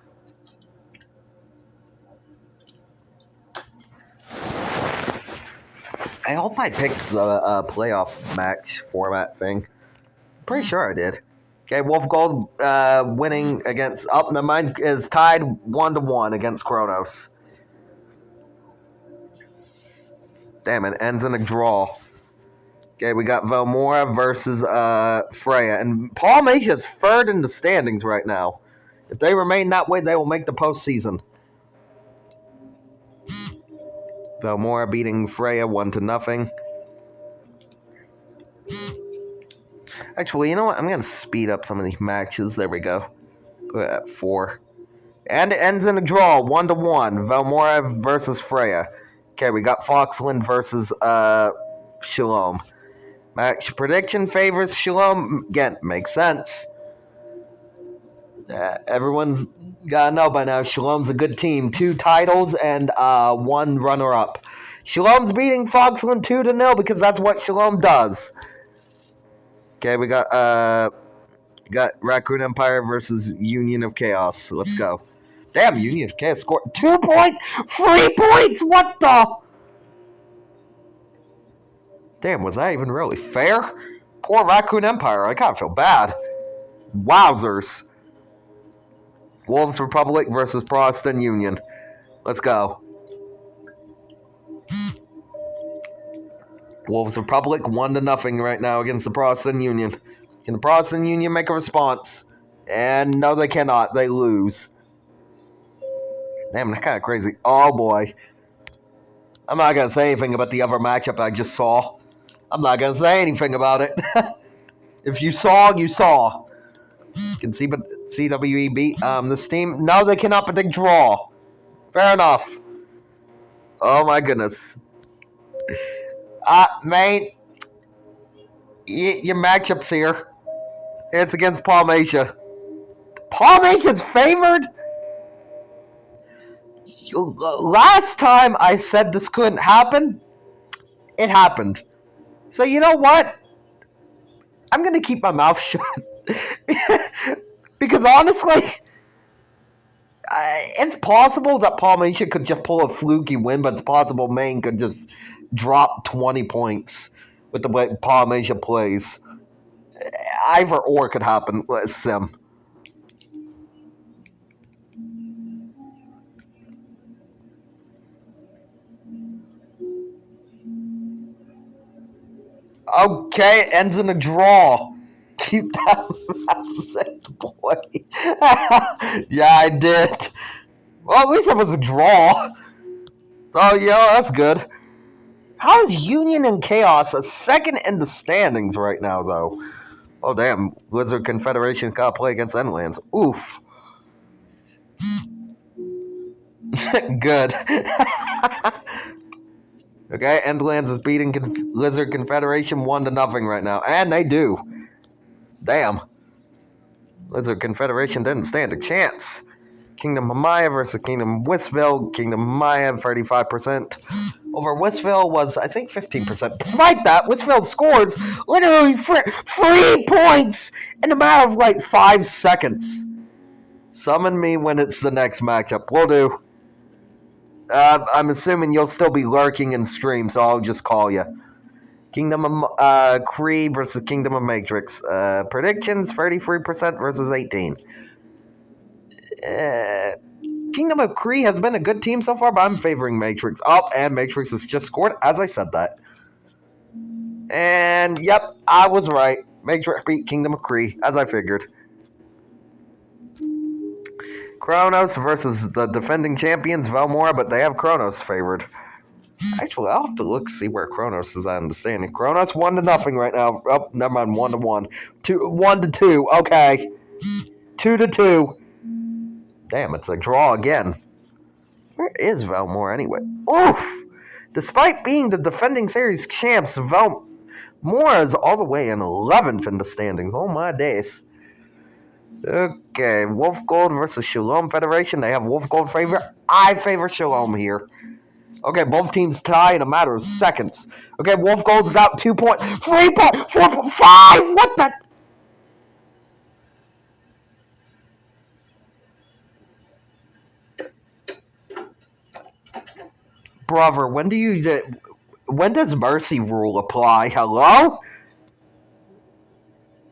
I hope I picked the playoff match format thing. Pretty sure I did. Okay, Wolf Gold winning against... Oh, no, mine is tied 1-1 against Kronos. Damn, it ends in a draw. Okay, we got Velmora versus Freya. And Palmatia's third in the standings right now. If they remain that way, they will make the postseason. Velmora beating Freya 1-0. Actually, you know what? I'm going to speed up some of these matches. There we go. Put it at 4. And it ends in a draw, 1-1. Velmora versus Freya. Okay, we got Foxland versus Shalom. Match prediction favors Shalom. Again, makes sense. Everyone's got to know by now, Shalom's a good team. 2 titles and 1 runner-up. Shalom's beating Foxland 2-0 because that's what Shalom does. Okay, we got Raccoon Empire versus Union of Chaos. Let's go. Damn, Union of Chaos scored 2 points! 3 points! What the? Damn, was that even really fair? Poor Raccoon Empire, I kind of feel bad. Wowzers. Wolves Republic versus Protestant Union. Let's go. Wolves Republic 1-0 right now against the Protestant Union. Can the Protestant Union make a response? And no, they cannot. They lose. Damn, that's kind of crazy. Oh, boy. I'm not going to say anything about the other matchup I just saw. I'm not going to say anything about it. If you saw, you saw. You can see, but CWE beat this team. No, they cannot predict draw. Fair enough. Oh, my goodness. Mate. Your matchup's here. It's against Palmatia. Palmatia's favored? Last time I said this couldn't happen, it happened. So you know what? I'm going to keep my mouth shut. Because honestly, it's possible that Palmatia could just pull a fluky win, but it's possible Maine could just drop 20 points with the way Palmatia plays. Either or could happen. Sim. Okay, it ends in a draw. Keep that mouth set, boy. Yeah, I did. Well, at least it was a draw. So, yeah, that's good. How is Union and Chaos a second in the standings right now, though? Oh, damn. Blizzard Confederation got to play against Endlands. Oof. Good. Okay, Endlands is beating Blizzard Confederation 1-0 right now. And they do. Damn. Blizzard Confederation didn't stand a chance. Kingdom of Maya versus Kingdom of Whistville. Kingdom of Maya, 35%. Over Whistville was, I think, 15%. Despite that, Whistville scores literally 3 points in a matter of like 5 seconds. Summon me when it's the next matchup. Will do. I'm assuming you'll still be lurking in stream, so I'll just call you. Kingdom of Kree versus Kingdom of Matrix. Predictions, 33% versus 18%. Kingdom of Kree has been a good team so far, but I'm favoring Matrix. Oh, and Matrix has just scored as I said that. And, yep, I was right. Matrix beat Kingdom of Kree, as I figured. Kronos versus the defending champions, Valmora, but they have Kronos favored. Actually, I'll have to look see where Kronos is at in the standing. Kronos 1-0 right now. Oh, never mind, 1-1. 1-2. Okay, 2-2. Damn, it's a draw again. Where is Valmora anyway? Oof! Despite being the defending series champs, Valmora is all the way in 11th in the standings. Oh my days. Okay, Wolf Gold versus Shalom Federation. They have Wolf Gold favor. I favor Shalom here. Okay, both teams tie in a matter of seconds. Okay, Wolf Gold's got 2 points. 3 points. 4.5. What the? Brother, when does Mercy Rule apply? Hello?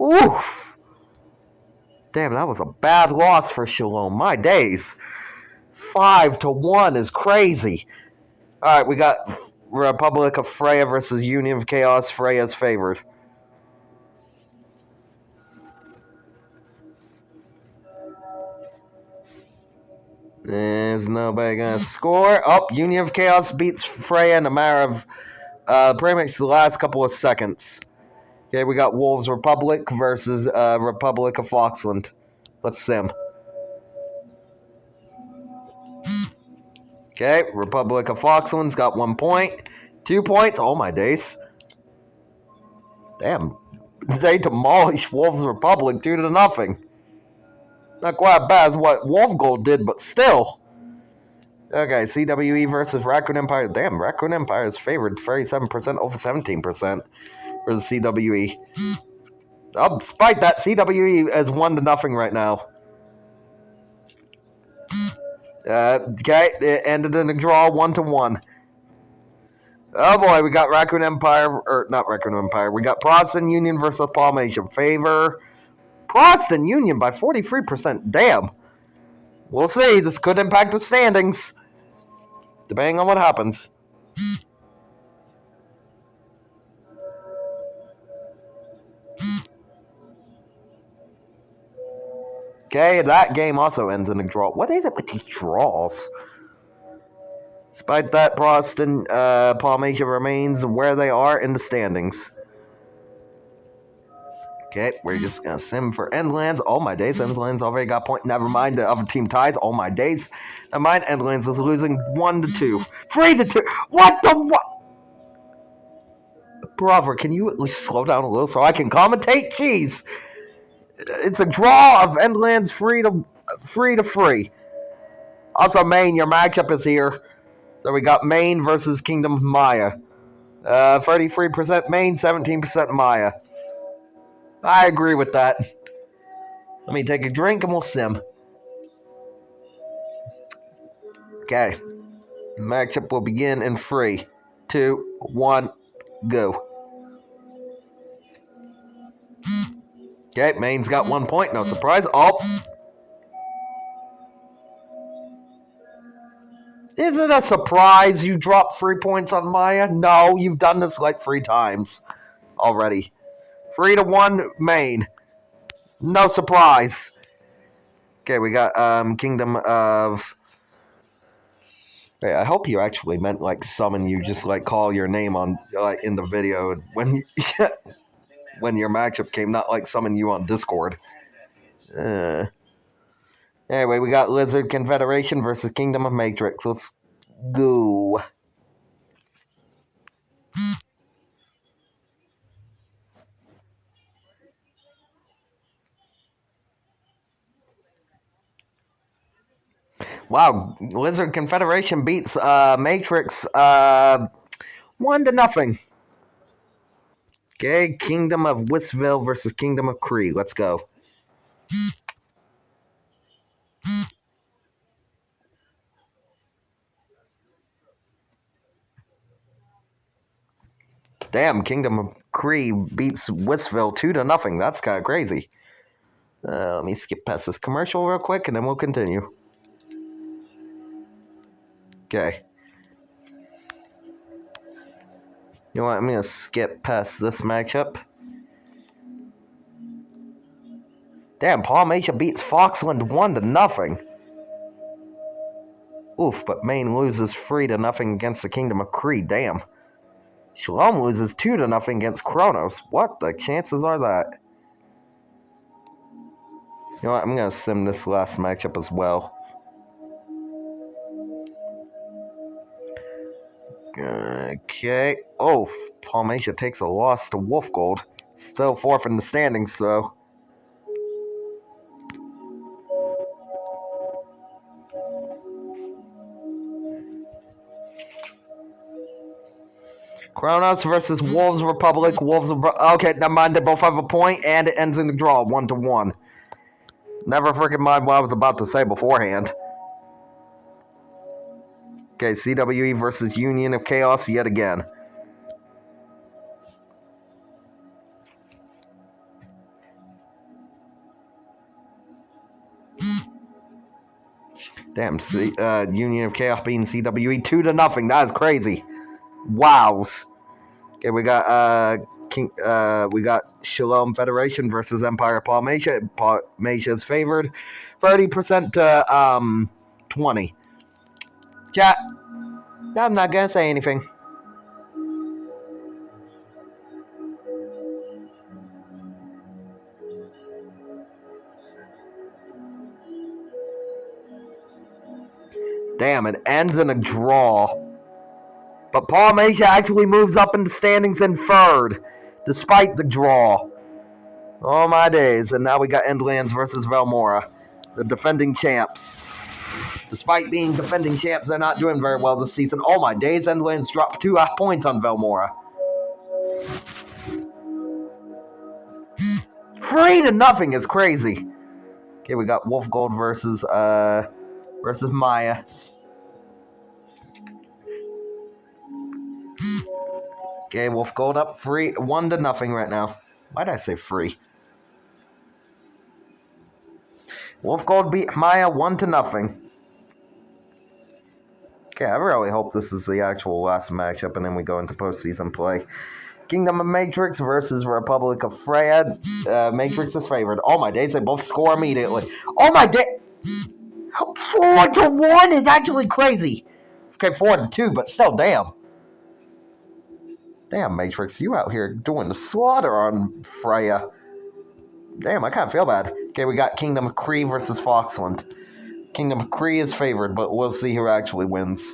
Oof. Damn, that was a bad loss for Shalom. My days. 5-1 is crazy. Alright, we got Republic of Freya versus Union of Chaos. Freya's favored. Is nobody gonna score? Oh, Union of Chaos beats Freya in a matter of pretty much the last couple of seconds. Okay, we got Wolves Republic versus Republic of Foxland. Let's sim. Okay, Republic of Foxland's got 1 point. 2 points. Oh my days. Damn. They demolished Wolves Republic 2-0. Not quite as bad as what Wolf Gold did, but still. Okay, CWE versus Raccoon Empire. Damn, Raccoon Empire is favored 37% over 17% versus CWE. Oh, despite that, CWE is 1-0 right now. Okay, it ended in a draw 1-1. Oh boy, we got Raccoon Empire, or not Raccoon Empire. We got Protestant Union versus Palmation. Favor Protestant Union by 43%. Damn. We'll see. This could impact the standings, depending on what happens. Okay, that game also ends in a draw. What is it with these draws? Despite that, Protestant Palmatia remains where they are in the standings. Okay, we're just gonna sim for Endlands. Oh my days, Endlands already got point. Never mind, the other team ties. Oh my days. Never mind, Endlands is losing 1-2. 3-2. What the what? Brother, can you at least slow down a little so I can commentate? Jeez. It's a draw of Endlands 3-3. Also, Maine, your matchup is here. So we got Maine versus Kingdom of Maya. 33% Maine, 17% Maya. I agree with that. Let me take a drink and we'll sim. Okay. Matchup will begin in 3, 2, 1, go. Okay, Maine's got 1 point, no surprise. Oh. Is it a surprise you dropped 3 points on Maya? No, you've done this like 3 times already. 3-1 Maine. No surprise. Okay, we got Kingdom of... Wait, I hope you actually meant like summon you, just like call your name on in the video when when your matchup came, not like summon you on Discord. Anyway, we got Lizard Confederation versus Kingdom of Matrix. Let's go. Wow, Lizard Confederation beats Matrix 1-0. Okay, Kingdom of Whistville versus Kingdom of Kree. Let's go. Damn, Kingdom of Kree beats Whistville 2-0. That's kind of crazy. Let me skip past this commercial real quick and then we'll continue. Okay. You know what? I'm going to skip past this matchup. Damn, Palmatia beats Foxland 1-0. Oof, but Maine loses 3-0 against the Kingdom of Kree. Damn. Shalom loses 2-0 against Kronos. What the chances are that? You know what? I'm going to sim this last matchup as well. Okay. Oh, Palmatia takes a loss to Wolf Gold. Still fourth in the standings, though. Kronos versus Wolves Republic. Okay, never mind. They both have a point, and it ends in a draw, 1-1. Never freaking mind what I was about to say beforehand. Okay, CWE versus Union of Chaos yet again. Damn, Union of Chaos beating CWE 2-0. That is crazy. Wows. Okay, we got we got Shalom Federation versus Empire Palmatia. Palmatia's favored, 30% to 20. Chat. I'm not gonna say anything. Damn, it ends in a draw. But Palmatia actually moves up in the standings in third, despite the draw. Oh my days. And now we got Endlands versus Velmora, the defending champs. Despite being defending champs, they're not doing very well this season. Oh my days, Endlands dropped 2 points on Velmora. 3-0 is crazy. Okay, we got Wolf Gold versus Maya. Okay, Wolf Gold up 1-0 right now. Why did I say free? Wolf Gold beat Maya 1-0. Okay, I really hope this is the actual last matchup, and then we go into postseason play. Kingdom of Matrix versus Republic of Freya. Matrix is favored. Oh my days, they both score immediately. Oh my day. 4-1 is actually crazy. Okay, 4-2, but still, damn. Damn, Matrix, you out here doing the slaughter on Freya. Damn, I kind of feel bad. Okay, we got Kingdom of Kree versus Foxland. Kingdom of Kree is favored, but we'll see who actually wins.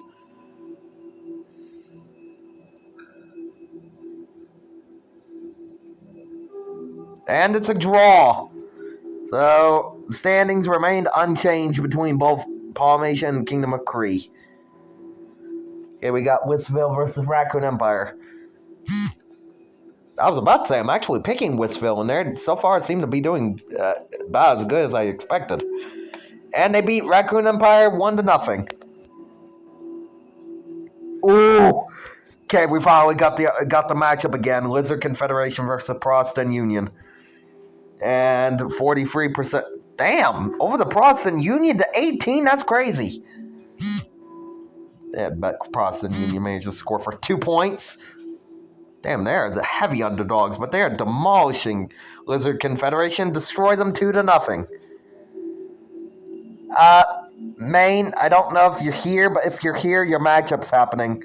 And it's a draw. So, standings remained unchanged between both Palmatia and Kingdom of Kree. Okay, we got Whistville versus Raccoon Empire. I was about to say, I'm actually picking Whistville, and they so far seem to be doing about as good as I expected. And they beat Raccoon Empire 1-0. Ooh! Okay, we finally got the matchup again. Lizard Confederation versus Protestant Union. And 43%. Damn! Over the Protestant Union to 18? That's crazy. Yeah, but Protestant Union managed to score for 2 points. Damn, they're the heavy underdogs, but they're demolishing Lizard Confederation. Destroy them 2-0. Maine, I don't know if you're here, but if you're here, your matchup's happening.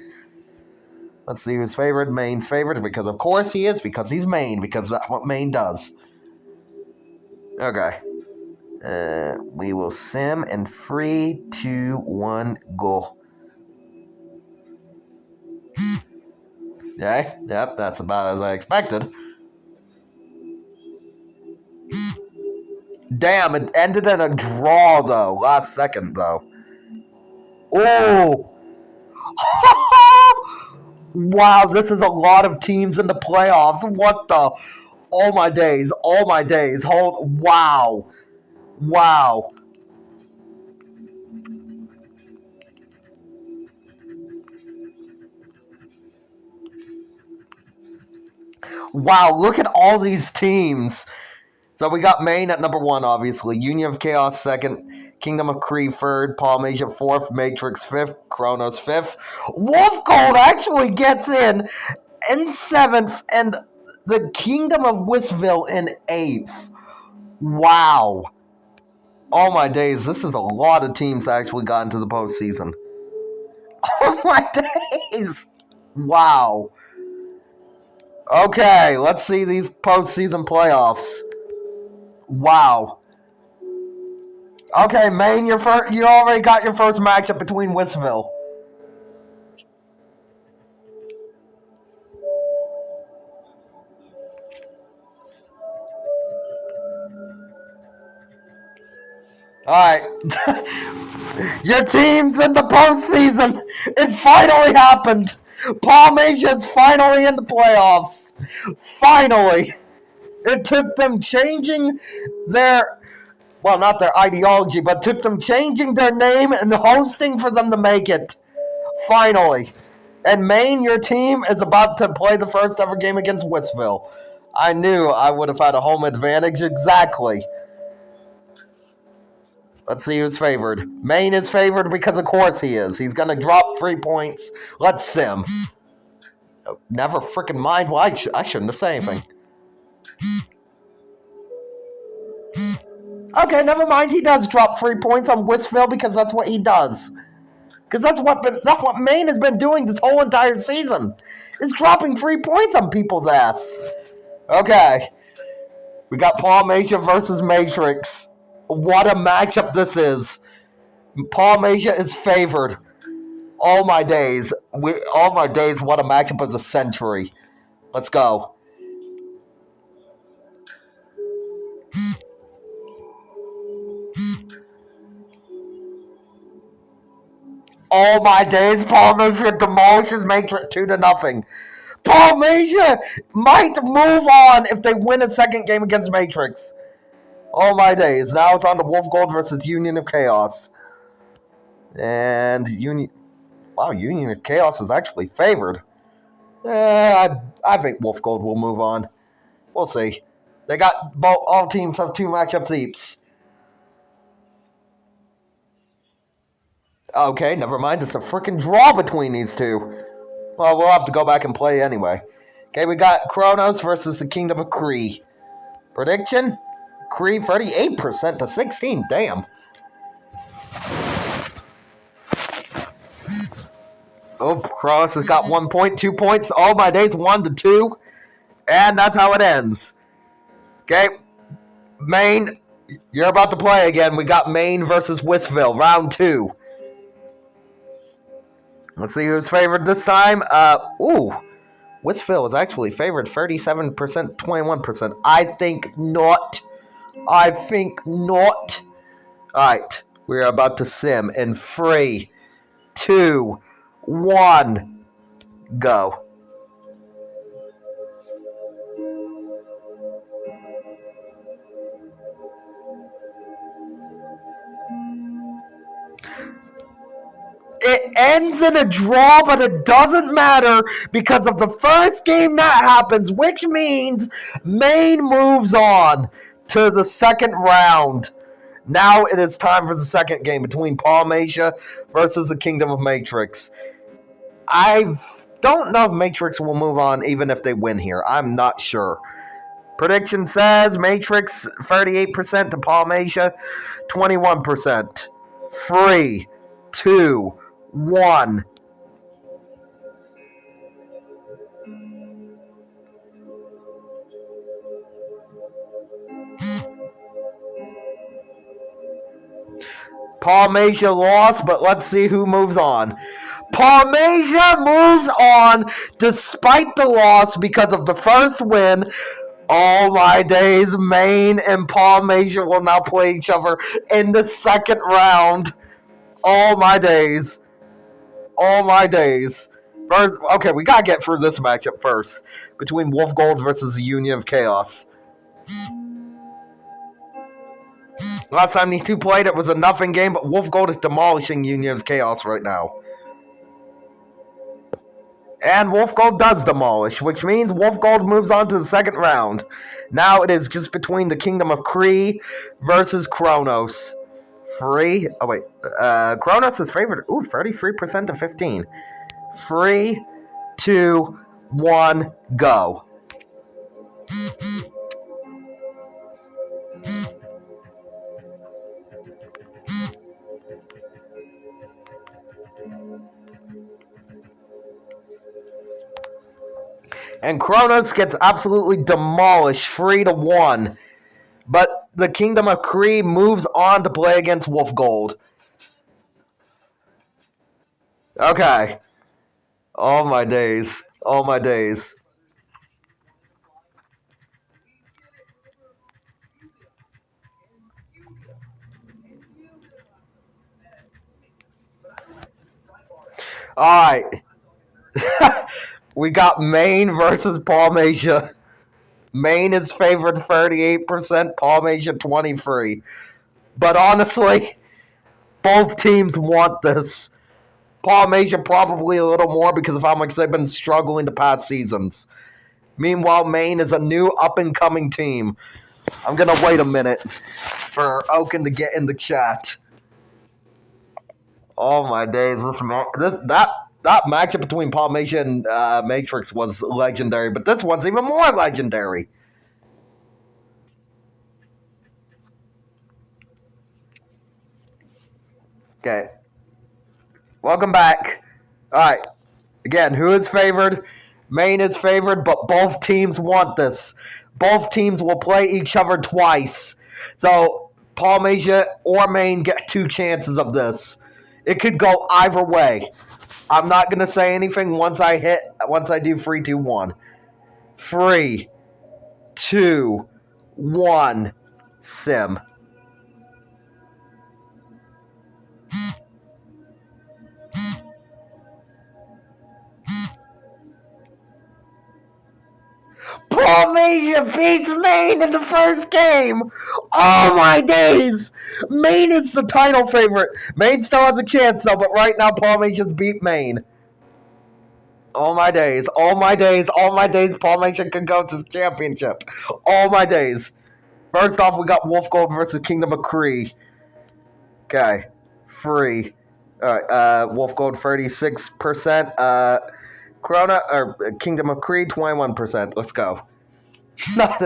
Let's see who's favored. Maine's favored, because of course he is, because he's Maine, because that's what Maine does. Okay. We will sim in 3, 2, 1, go. Okay, yep, that's about as I expected. Damn, it ended in a draw, though. Last second, though. Oh! Wow, this is a lot of teams in the playoffs. What the? Oh my days, oh my days. Wow. Wow. Wow, look at all these teams. So we got Maine at number 1, obviously. Union of Chaos second. Kingdom of Kree third. Palmatia fourth. Matrix fifth. Kronos fifth. Wolf Gold actually gets in 7th. And the Kingdom of Whistville in 8th. Wow. Oh my days, this is a lot of teams that actually got into the postseason. Oh my days! Wow. Okay, let's see these postseason playoffs. Wow. Okay, Maine, you already got your first matchup between Wissville. Alright. Your team's in the postseason! It finally happened! Palmasia's finally in the playoffs! Finally! It took them changing their, well, not their ideology, but took them changing their name and hosting for them to make it. Finally. And Maine, your team is about to play the first ever game against Wissville. I knew I would have had a home advantage exactly. Let's see who's favored. Maine is favored because of course he is. He's going to drop 3 points. Let's sim. Never freaking mind. Well, I shouldn't have said anything. Okay, never mind. He does drop 3 points on Wissville because that's what he does. Because that's what Maine has been doing this whole entire season. Is dropping 3 points on people's ass. Okay. We got Palmasia versus Matrix. What a matchup this is. Palmasia is favored. All my days, what a matchup of the century. Let's go. All my days, Palmasia demolishes Matrix 2-0. Palmasia might move on if they win a second game against Matrix. All my days. Now it's on to Wolf Gold versus Union of Chaos. And Union of Chaos is actually favored. I think Wolf Gold will move on. We'll see. They got all teams have 2 matchups each. Okay, never mind. It's a freaking draw between these two. Well, we'll have to go back and play anyway. Okay, we got Kronos versus the Kingdom of Kree. Prediction? Kree 38% to 16. Damn. Oh, Kronos has got 1 point, 2 points. All my days, 1 to 2. And that's how it ends. Okay, Maine, you're about to play again. We got Maine versus Wissville, round 2. Let's see who's favored this time. Wissville is actually favored 37%, 21%. I think not. Alright, we're about to sim in 3, 2, 1, go. It ends in a draw, but it doesn't matter because of the first game that happens, which means Maine moves on to the second round. Now it is time for the second game between Palmasia versus the Kingdom of Matrix. I don't know if Matrix will move on even if they win here. I'm not sure. Prediction says Matrix 38% to Palmasia 21%. 3, 2, 1. Palmasia lost, but let's see who moves on. Palmasia moves on despite the loss because of the first win. All my days, Maine and Palmasia will now play each other in the second round. All my days. All my days. First, okay, we gotta get through this matchup first. Between Wolf Gold versus the Union of Chaos. Last time these two played, it was a nothing game, but Wolf Gold is demolishing Union of Chaos right now. And Wolf Gold does demolish, which means Wolf Gold moves on to the second round. Now it is just between the Kingdom of Kree versus Kronos. Kronos is favored. 33% to 15. 3, 2, 1, go. And Kronos gets absolutely demolished, 3-1. But the Kingdom of Kree moves on to play against Wolf Gold. Okay. All my days. All my days. Alright. We got Maine versus Palmatia. Maine is favored 38%, Palmatia 23%. But honestly, both teams want this. Palmatia probably a little more because of how much they've been struggling the past seasons. Meanwhile, Maine is a new up-and-coming team. I'm going to wait a minute for Oaken to get in the chat. Oh my days! That matchup between Palmatia and Matrix was legendary, but this one's even more legendary. Okay, welcome back. All right, again, who is favored? Maine is favored, but both teams want this. Both teams will play each other twice, so Palmatia or Maine get two chances of this. It could go either way. I'm not gonna say anything once I do 3, 2, 1. 3, 2, 1. Sim. Palmatia beats Maine in the first game. Oh my days! Maine is the title favorite. Maine still has a chance though, but right now Palmatia's beat Maine. All my days, all my days, all my days, Palmatia can go to the championship. All my days. First off, we got Wolf Gold versus Kingdom of Kree. Okay. Free. Alright, Wolf Gold 36%. Kingdom of Kree 21%. Let's go. Not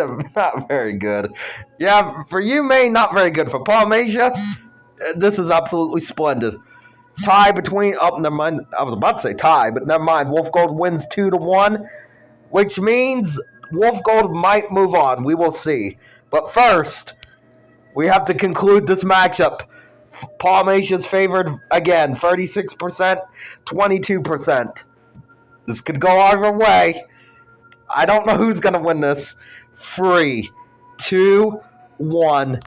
very good. Yeah, for you, Maine, not very good. For Palmatia, this is absolutely splendid. Tie between. Oh, never mind. I was about to say tie, but never mind. Wolf Gold wins 2-1, which means Wolf Gold might move on. We will see. But first, we have to conclude this matchup. Palmatia's favored again, 36%, 22%. This could go either way. I don't know who's gonna win this. 3, 2, 1.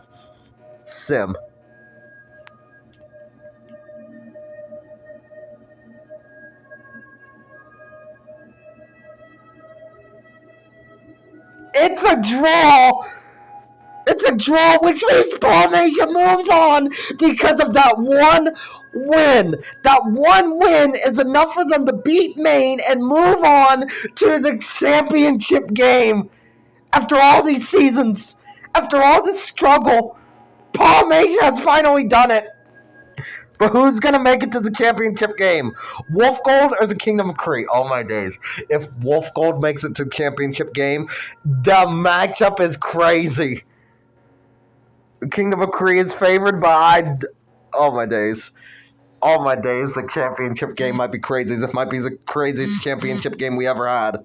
Sim. It's a draw! It's a draw, which means Palmatia moves on because of that one win. That one win is enough for them to beat Maine and move on to the championship game. After all these seasons, after all this struggle, Palmatia has finally done it. But who's going to make it to the championship game? Wolf Gold or the Kingdom of Kree? Oh my days. If Wolf Gold makes it to the championship game, the matchup is crazy. Kingdom of Kree is favored by. Oh my days. All my days, the championship game might be crazy. This might be the craziest championship game we ever had.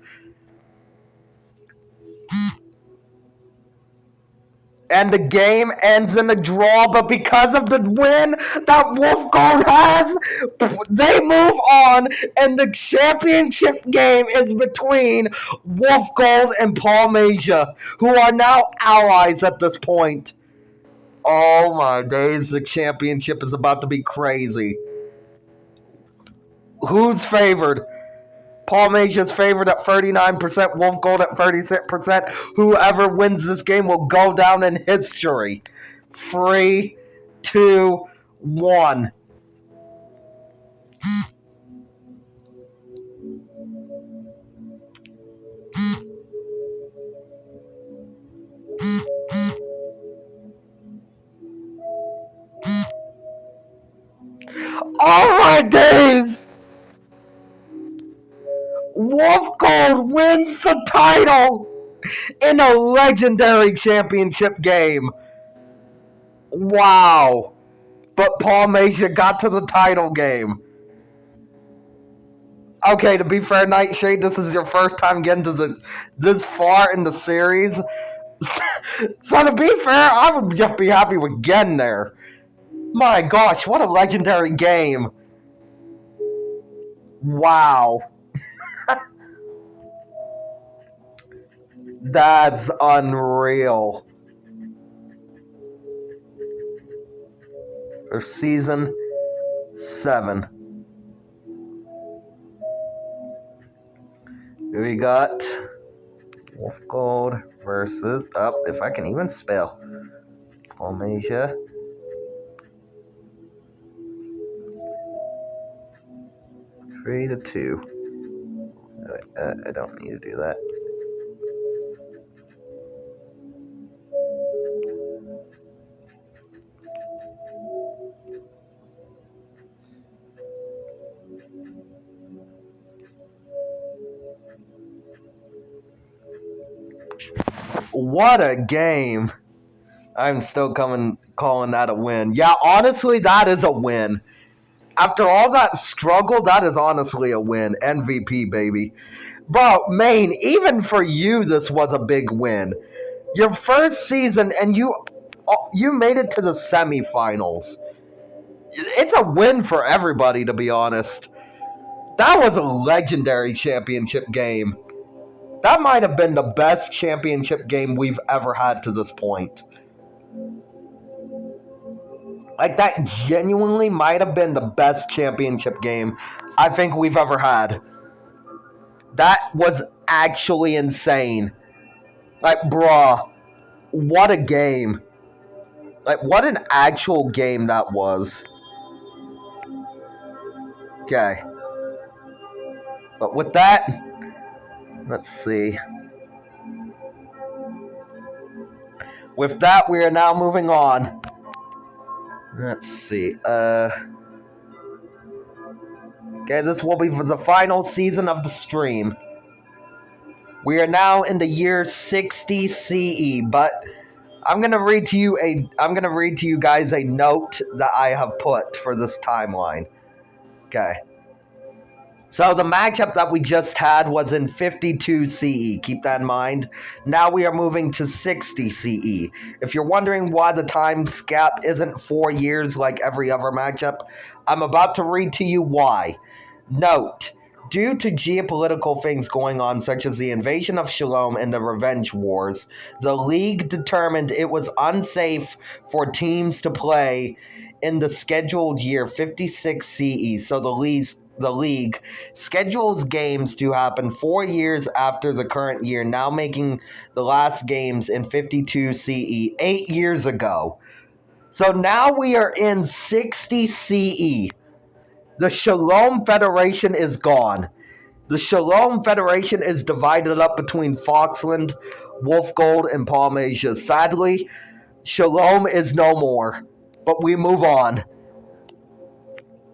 And the game ends in a draw, but because of the win that Wolf Gold has, they move on, and the championship game is between Wolf Gold and Palmatia, who are now allies at this point. Oh my days, the championship is about to be crazy. Who's favored? Palmatia's favored at 39%, Wolf Gold at 36%. Whoever wins this game will go down in history. 3, 2, 1. Oh my days! Wolf Gold wins the title in a legendary championship game. Wow. But Palmatia got to the title game. Okay, to be fair, Nightshade, this is your first time getting to this far in the series. So to be fair, I would just be happy with getting there. My gosh, what a legendary game. Wow. That's unreal. For season 7. We got Wolf Gold versus if I can even spell. Palmasia. 3-2. I don't need to do that. What a game. I'm still calling that a win. Yeah, honestly, that is a win. After all that struggle, that is honestly a win. MVP, baby. Bro, Maine, even for you, this was a big win. Your first season, and you made it to the semifinals. It's a win for everybody, to be honest. That was a legendary championship game. That might have been the best championship game we've ever had to this point. Like, that genuinely might have been the best championship game I think we've ever had. That was actually insane. Like, bruh, what a game. Like, what an actual game that was. Okay. But with that, let's see. With that, we are now moving on. Let's see. Okay, this will be for the final season of the stream. We are now in the year 60 CE, but I'm gonna read to you guys a note that I have put for this timeline. Okay. So the matchup that we just had was in 52 CE. Keep that in mind. Now we are moving to 60 CE. If you're wondering why the time gap isn't 4 years like every other matchup, I'm about to read to you why. Note, due to geopolitical things going on, such as the invasion of Shalom and the Revenge Wars, the league determined it was unsafe for teams to play in the scheduled year 56 CE. So the league schedules games to happen 4 years after the current year, now making the last games in 52 CE 8 years ago. So now we are in 60 CE. The Shalom Federation is gone. The Shalom Federation is divided up between Foxland, Wolf Gold, and Palmasia. Sadly, Shalom is no more. But we move on.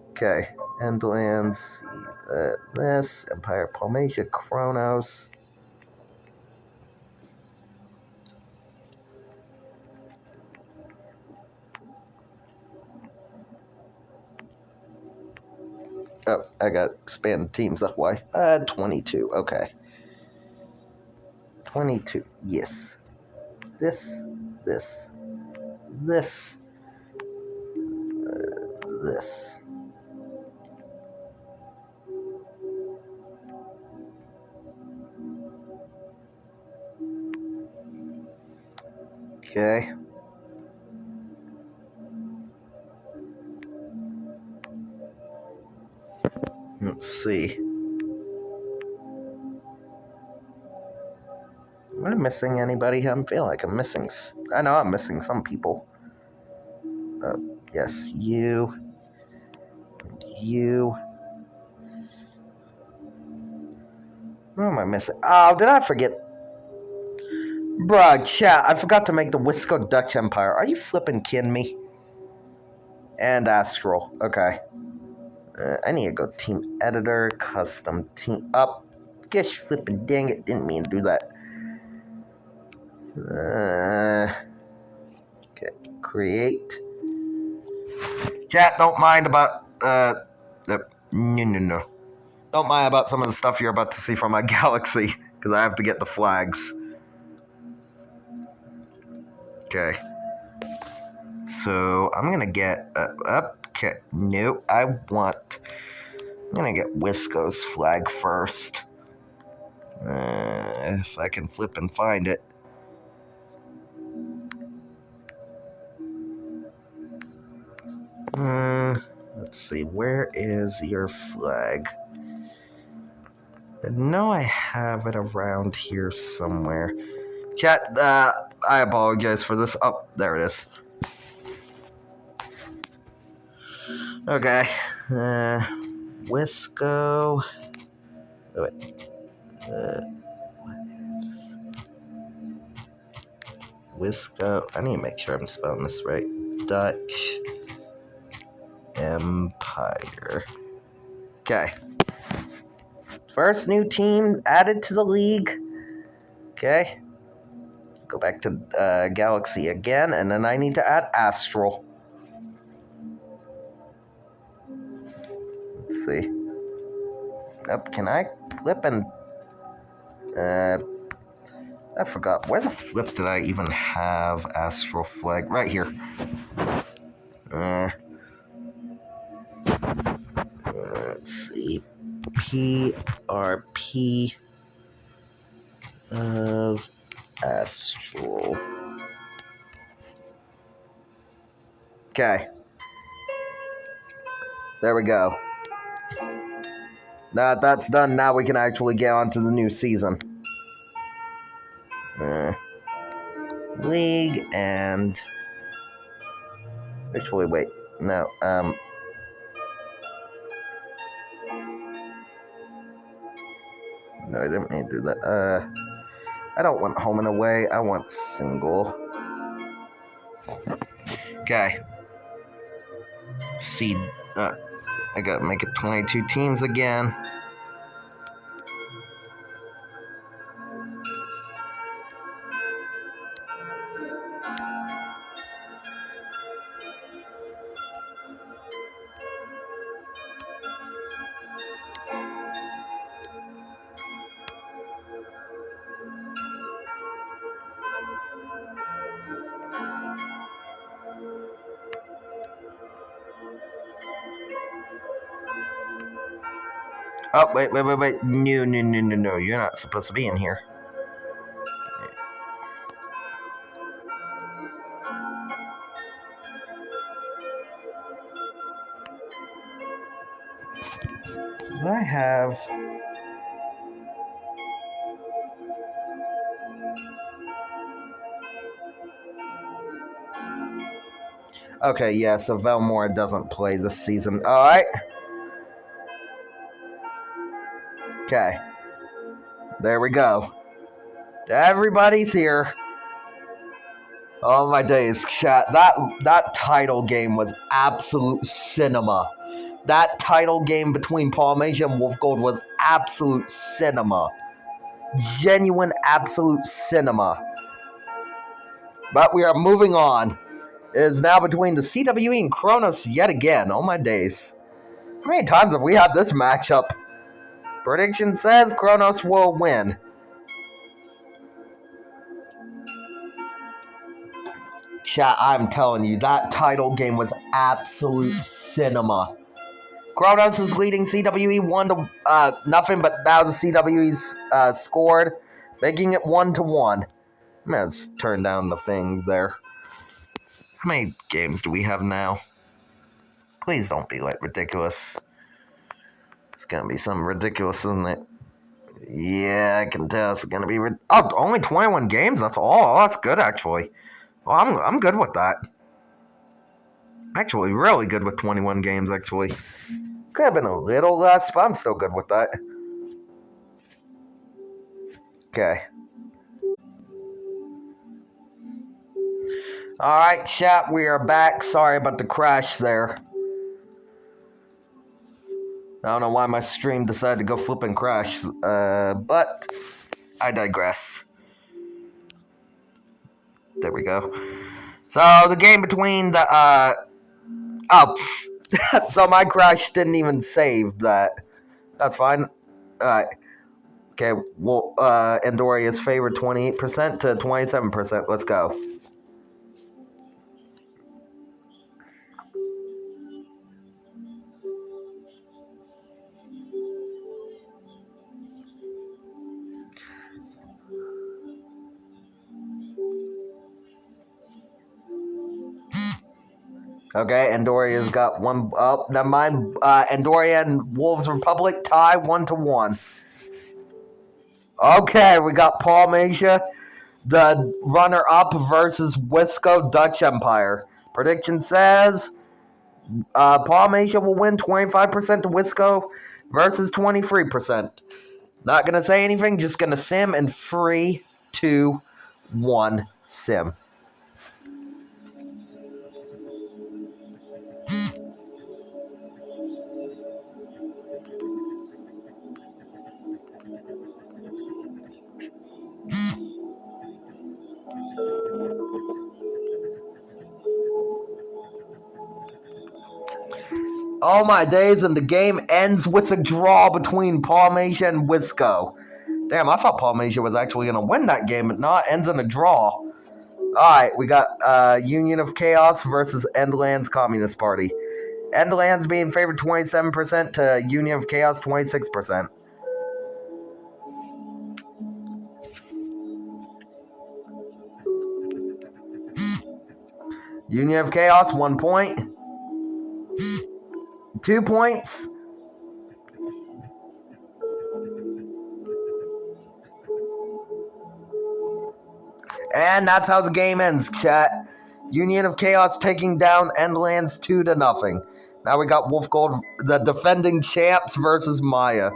Okay. Endlands, this, Empire, Palmasia, Kronos. Oh, I got expand teams that way. 22, okay. 22, yes. This, this, this, this. Okay. Let's see. Am I missing anybody? I feel like I'm missing. I know I'm missing some people. Yes, you. You. Who am I missing? Oh, did I forget? Bruh, chat, I forgot to make the Wisco Dutch Empire. Are you flipping kidding me? And Astral. Okay. I need to go team editor, custom team up. Gosh flipping dang it, didn't mean to do that. Okay, create. Chat, don't mind about no. Don't mind about some of the stuff you're about to see from my galaxy, because I have to get the flags. Okay. So, I'm gonna get... okay, no, I'm gonna get Wisco's flag first. If I can flip and find it. Let's see, where is your flag? I know I have it around here somewhere. Chat, I apologize for this. Oh, there it is. Okay. Wisco. Oh, wait. Wisco. I need to make sure I'm spelling this right. Dutch Empire. Okay. First new team added to the league. Okay. Go back to Galaxy again, and then I need to add Astral. Let's see. Up, can I flip and... I forgot. Where the flip did I even have Astral Flag? Right here. Let's see. PRP of Astral. Okay. There we go. That's done. Now we can actually get on to the new season. League and... Actually, wait. No, No, I didn't need to do that. I don't want home and away. I want single. Okay. See, I gotta make it 22 teams again. Oh, wait. No. You're not supposed to be in here. I have... Okay, yeah, so Velmore doesn't play this season. Alright. Okay. There we go. Everybody's here. Oh my days, chat. That title game was absolute cinema. That title game between Polynesia and Wolf Gold was absolute cinema. Genuine absolute cinema. But we are moving on. It is now between the CWE and Kronos yet again. Oh my days. How many times have we had this matchup? Prediction says Kronos will win. Chat, I'm telling you, that title game was absolute cinema. Kronos is leading CWE 1-0, but now the CWE's scored, making it 1-1. Let's turn down the thing there. How many games do we have now? Please don't be like ridiculous. It's gonna be something ridiculous, isn't it? Yeah, I can tell it's gonna be. Only 21 games. That's all. Oh, that's good, actually. Well, I'm good with that. Actually, really good with 21 games. Actually, could have been a little less, but I'm still good with that. Okay. Alright, chat, we are back. Sorry about the crash there. I don't know why my stream decided to go flip and crash, but I digress. There we go. So, the game between the, so my crash didn't even save that. That's fine. Alright. Okay, well, Andoria is favored 28% to 27%. Let's go. Okay, Andoria's got one. Oh, never mind. Andoria and Wolves Republic tie 1-1. Okay, we got Palmasia, the runner-up, versus Wisco Dutch Empire. Prediction says Palmasia will win 25% to Wisco versus 23%. Not gonna say anything, just gonna sim in 3, 2, 1, sim. Oh my days, and the game ends with a draw between Palmasia and Wisco. Damn, I thought Palmasia was actually going to win that game, but not. Ends in a draw. Alright, we got Union of Chaos versus Endlands Communist Party. Endlands being favored 27% to Union of Chaos 26%. Union of Chaos, 1 point. 2 points. And that's how the game ends, chat. Union of Chaos taking down Endlands 2-0. Now we got Wolf Gold, the defending champs, versus Maya.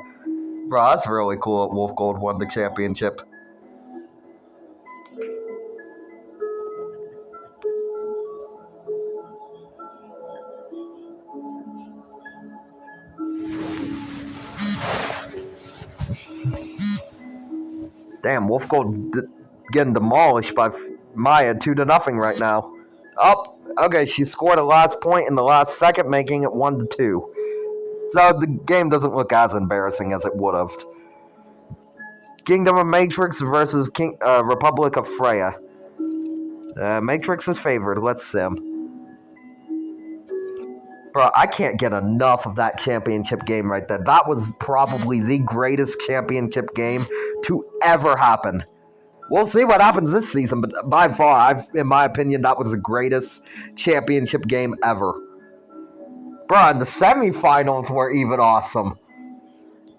Bro, that's really cool that Wolf Gold won the championship. Damn, Wolf Gold getting demolished by Maya 2-0 right now. Oh, okay, she scored a last point in the last second, making it 1-2. So the game doesn't look as embarrassing as it would have. Kingdom of Matrix versus Republic of Freya. Matrix is favored. Let's sim. Bro, I can't get enough of that championship game right there. That was probably the greatest championship game to ever happen. We'll see what happens this season, but by far, in my opinion, that was the greatest championship game ever. Bro, and the semifinals were even awesome.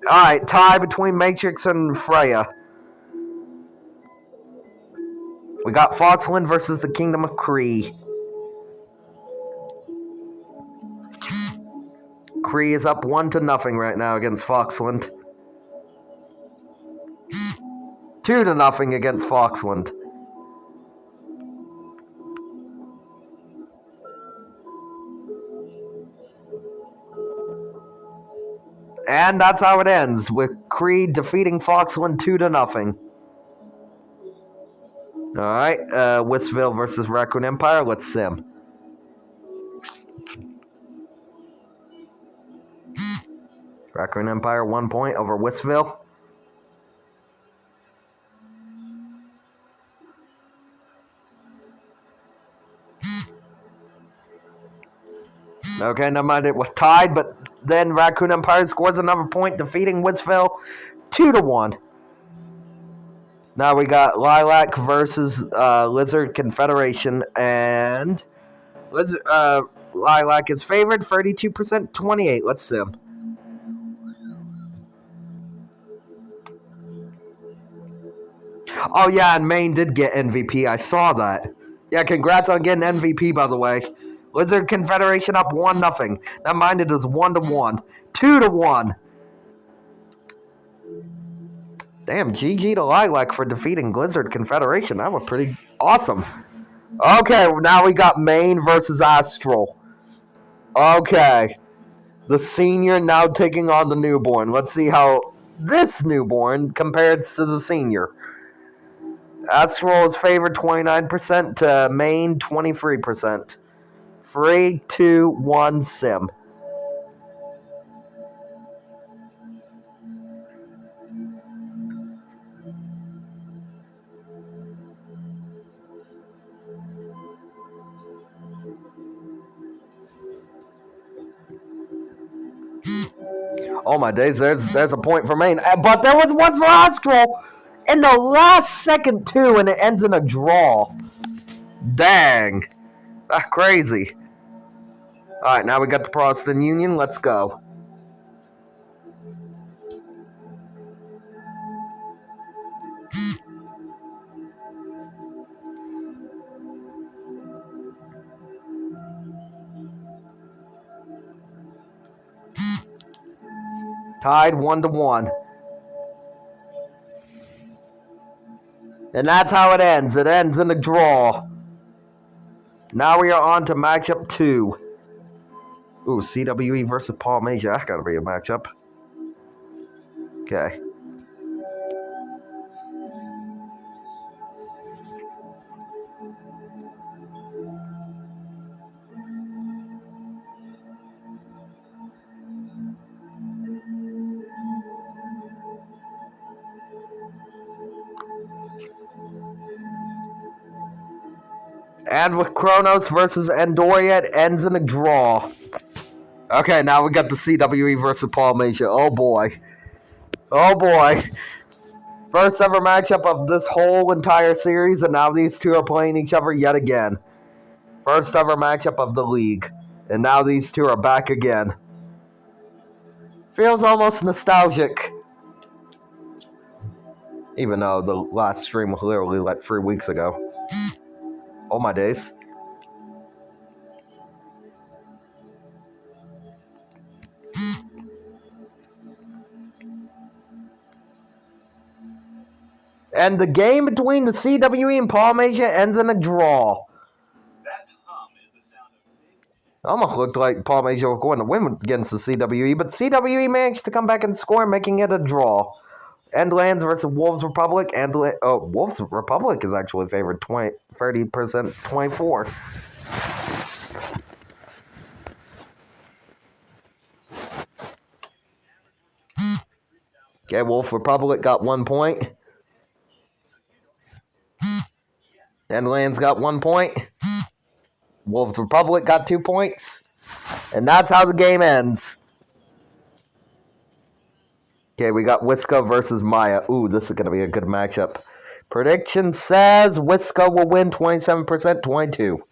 Alright, tie between Matrix and Freya. We got Foxland versus the Kingdom of Kree. Kree is up 1-0 right now against Foxland. 2-0 against Foxland. And that's how it ends, with Kree defeating Foxland 2-0. Alright, Wistville versus Raccoon Empire. Let's sim. Raccoon Empire 1 point over Wistville. Okay, never mind, it was tied, but then Raccoon Empire scores another point, defeating Wistville 2-1. Now we got Lilac versus Lizard Confederation, and Lilac is favored 32%, 28. Let's sim. Oh yeah, and Maine did get MVP. I saw that. Yeah, congrats on getting MVP, by the way. Lizard Confederation up 1-0. Now mind it is 1-1. 2-1. Damn, GG to Lilac for defeating Lizard Confederation. That was pretty awesome. Okay, now we got Maine versus Astral. Okay. The senior now taking on the newborn. Let's see how this newborn compares to the senior. Astral is favored 29% to Maine 23%. 3, 2, 1, sim. Oh my days, there's a point for Maine. But there was one for Austral in the last second too, and it ends in a draw. Dang. That's crazy. Alright, now we got the Protestant Union. Let's go. Tied 1-1. And that's how it ends. It ends in a draw. Now we are on to matchup 2. Ooh, CWE versus Polynesia. That's gotta be a matchup. Okay. And with Kronos versus Andoria, it ends in a draw. Okay, now we got the CWE versus Polynesia. Oh boy. Oh boy. First ever matchup of this whole entire series, and now these two are playing each other yet again. First ever matchup of the league, and now these two are back again. Feels almost nostalgic. Even though the last stream was literally like 3 weeks ago. Oh my days. And the game between the CWE and Polynesia ends in a draw. Almost looked like Polynesia were going to win against the CWE, but CWE managed to come back and score, making it a draw. Endlands versus Wolves Republic. Wolves Republic is actually favored 30%, 24. Okay, Wolf Republic got 1 point. Endlands got 1 point. Wolves Republic got 2 points. And that's how the game ends. Okay, we got Wisco versus Maya. Ooh, this is going to be a good matchup. Prediction says Wisco will win 27%, 22.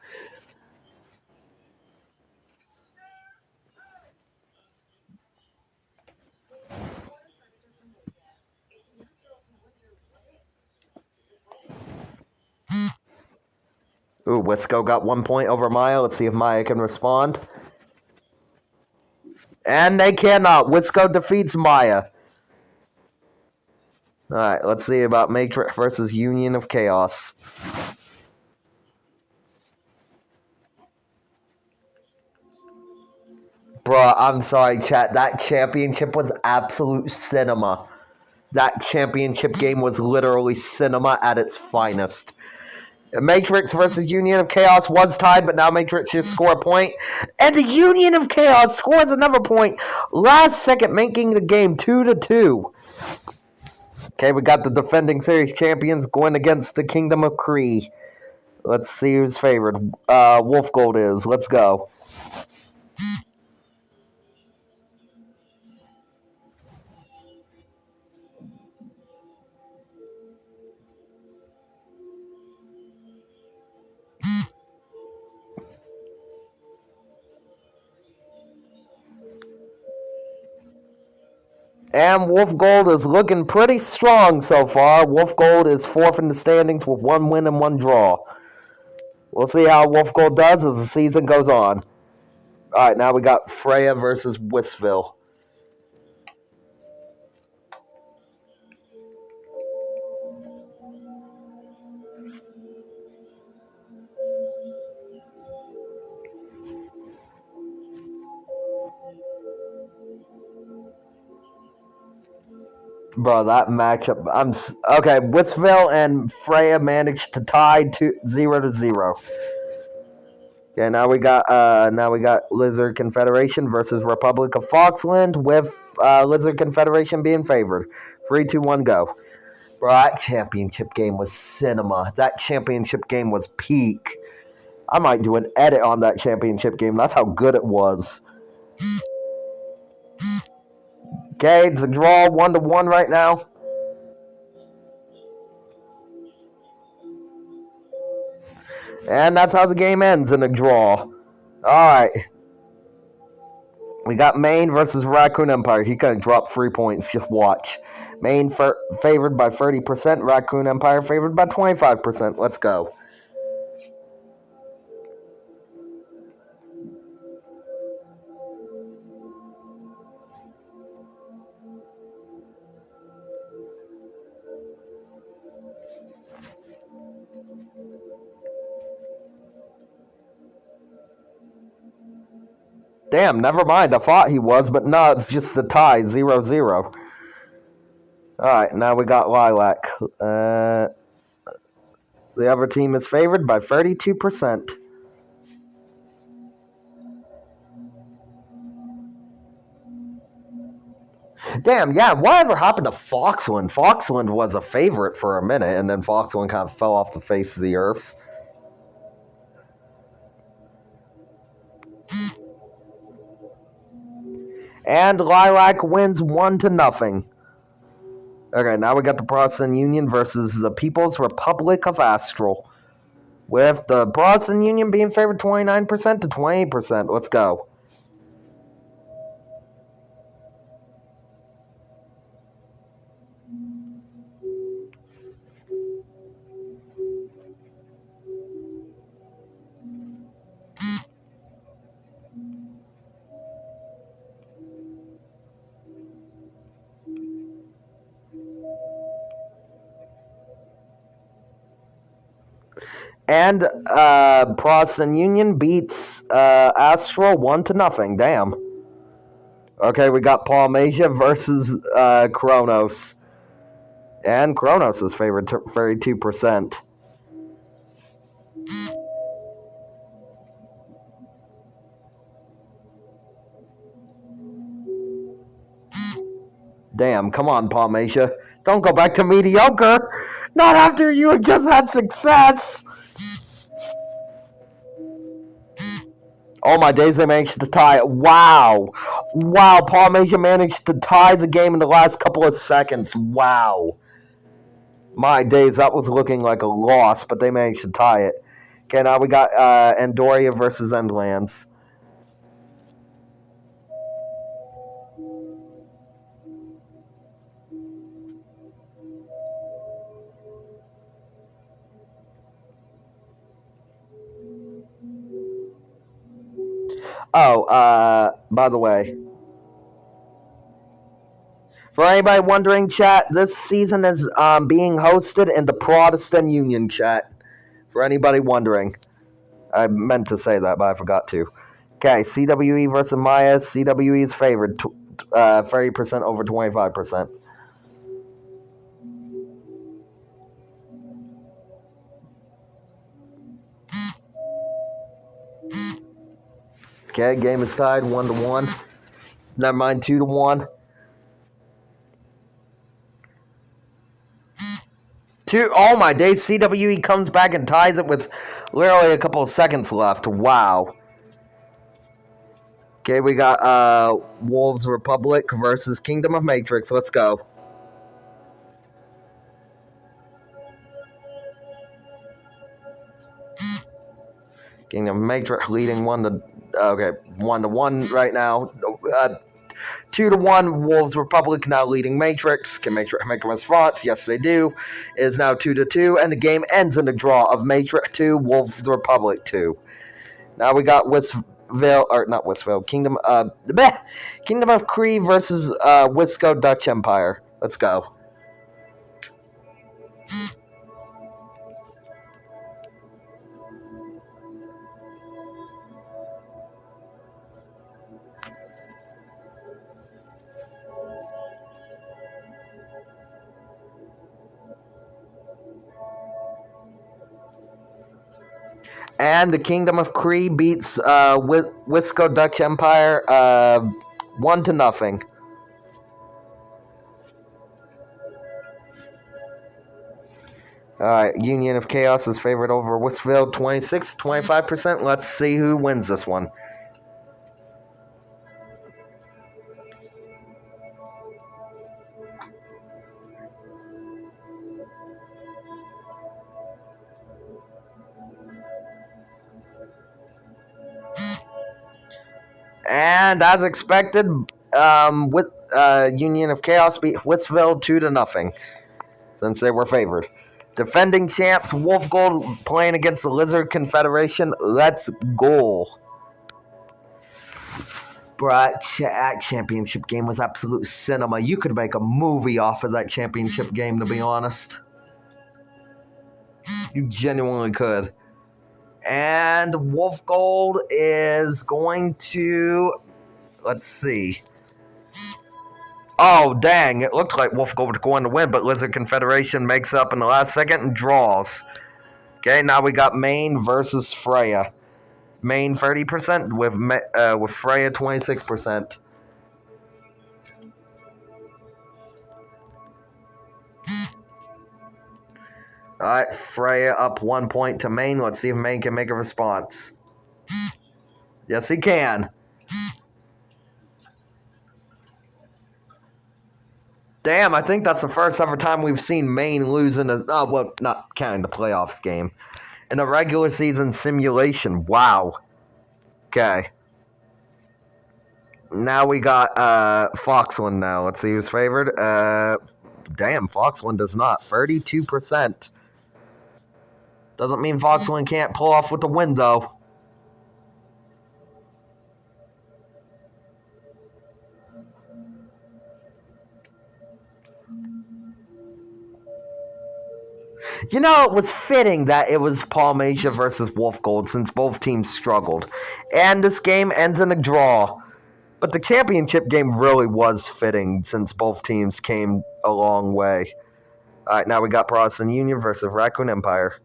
Ooh, Wisco got 1 point over Maya. Let's see if Maya can respond. And they cannot. Wisco defeats Maya. Alright, let's see about Matrix versus Union of Chaos. Bruh, I'm sorry, chat. That championship was absolute cinema. That championship game was literally cinema at its finest. Matrix versus Union of Chaos was tied, but now Matrix just scored a point. And the Union of Chaos scores another point. Last second, making the game 2-2. Okay, we got the defending series champions going against the Kingdom of Kree. Let's see who's favored. Wolf Gold is. Let's go. And Wolf Gold is looking pretty strong so far. Wolf Gold is 4th in the standings with 1 win and 1 draw. We'll see how Wolf Gold does as the season goes on. Alright, now we got Freya versus Wisville. Bro, that matchup. Okay. Wisville and Freya managed to tie 0-0. Yeah, now we got Lizard Confederation versus Republic of Foxland, with Lizard Confederation being favored. 3, 2, 1, go. Bro, that championship game was cinema. That championship game was peak. I might do an edit on that championship game. That's how good it was. Okay, it's a draw 1-1 right now. And that's how the game ends, in a draw. Alright. We got Maine versus Raccoon Empire. He could have dropped 3 points. Just watch. Maine favored by 30%. Raccoon Empire favored by 25%. Let's go. Damn, never mind. I thought he was, but no, it's just a tie. 0-0. Alright, now we got Lilac. The other team is favored by 32%. Damn, yeah, whatever happened to Foxland? Foxland was a favorite for a minute, and then Foxland kind of fell off the face of the earth. And Lilac wins 1-0. Okay, now we got the Protestant Union versus the People's Republic of Astral. With the Protestant Union being favored 29% to 28%. Let's go. And Protestant Union beats Astral 1-0. Damn. Okay, we got Palmasia versus Kronos. And Kronos is favored 32%. Damn, come on, Palmasia. Don't go back to mediocre. Not after you just had success. Oh my days, they managed to tie it. Wow. Wow, Palmasia managed to tie the game in the last couple of seconds. Wow. My days, that was looking like a loss, but they managed to tie it. Okay, now we got Andoria versus Endlands. Oh, by the way, for anybody wondering, chat, this season is being hosted in the Protestant Union, chat. For anybody wondering. I meant to say that, but I forgot to. Okay, CWE versus Maya. CWE is favored 30% over 25%. Okay, game is tied 1-1. Never mind, 2-1. Oh my days, CWE comes back and ties it with literally a couple of seconds left. Wow. Okay, we got Wolves Republic versus Kingdom of Matrix. Let's go. Kingdom of Matrix leading 1-1 right now. 2-1, Wolves Republic now leading Matrix. Can Matrix make a response? Yes, they do. It is now 2-2, and the game ends in a draw of Matrix 2, Wolves Republic 2. Now we got Kingdom of Kree versus Wisco Dutch Empire. Let's go. And the Kingdom of Kree beats Wisco Dutch Empire 1-0. Alright, Union of Chaos is favored over Wistville 26-25%. Let's see who wins this one. And as expected, with Union of Chaos beat Whitsville 2-0, since they were favored. Defending champs Wolf Gold playing against the Lizard Confederation. Let's go. But that championship game was absolute cinema. You could make a movie off of that championship game, to be honest. You genuinely could. And Wolf Gold is going to... Let's see. Oh, dang. It looked like Wolf Gold was going to win, but Lizard Confederation makes up in the last second and draws. Okay, now we got Maine versus Freya. Maine 30% with Freya 26%. Alright, Freya up 1 point to Maine. Let's see if Maine can make a response. Yes, he can. Damn, I think that's the first ever time we've seen Maine lose in a... Oh, well, not counting the playoffs game. In a regular season simulation. Wow. Okay. Now we got Foxland now. Let's see who's favored. Damn, Foxland does not. 32%. Doesn't mean Foxland can't pull off with the win, though. You know, it was fitting that it was Palmasia versus Wolf Gold since both teams struggled. And this game ends in a draw. But the championship game really was fitting since both teams came a long way. Alright, now we got Protestant Union versus Raccoon Empire.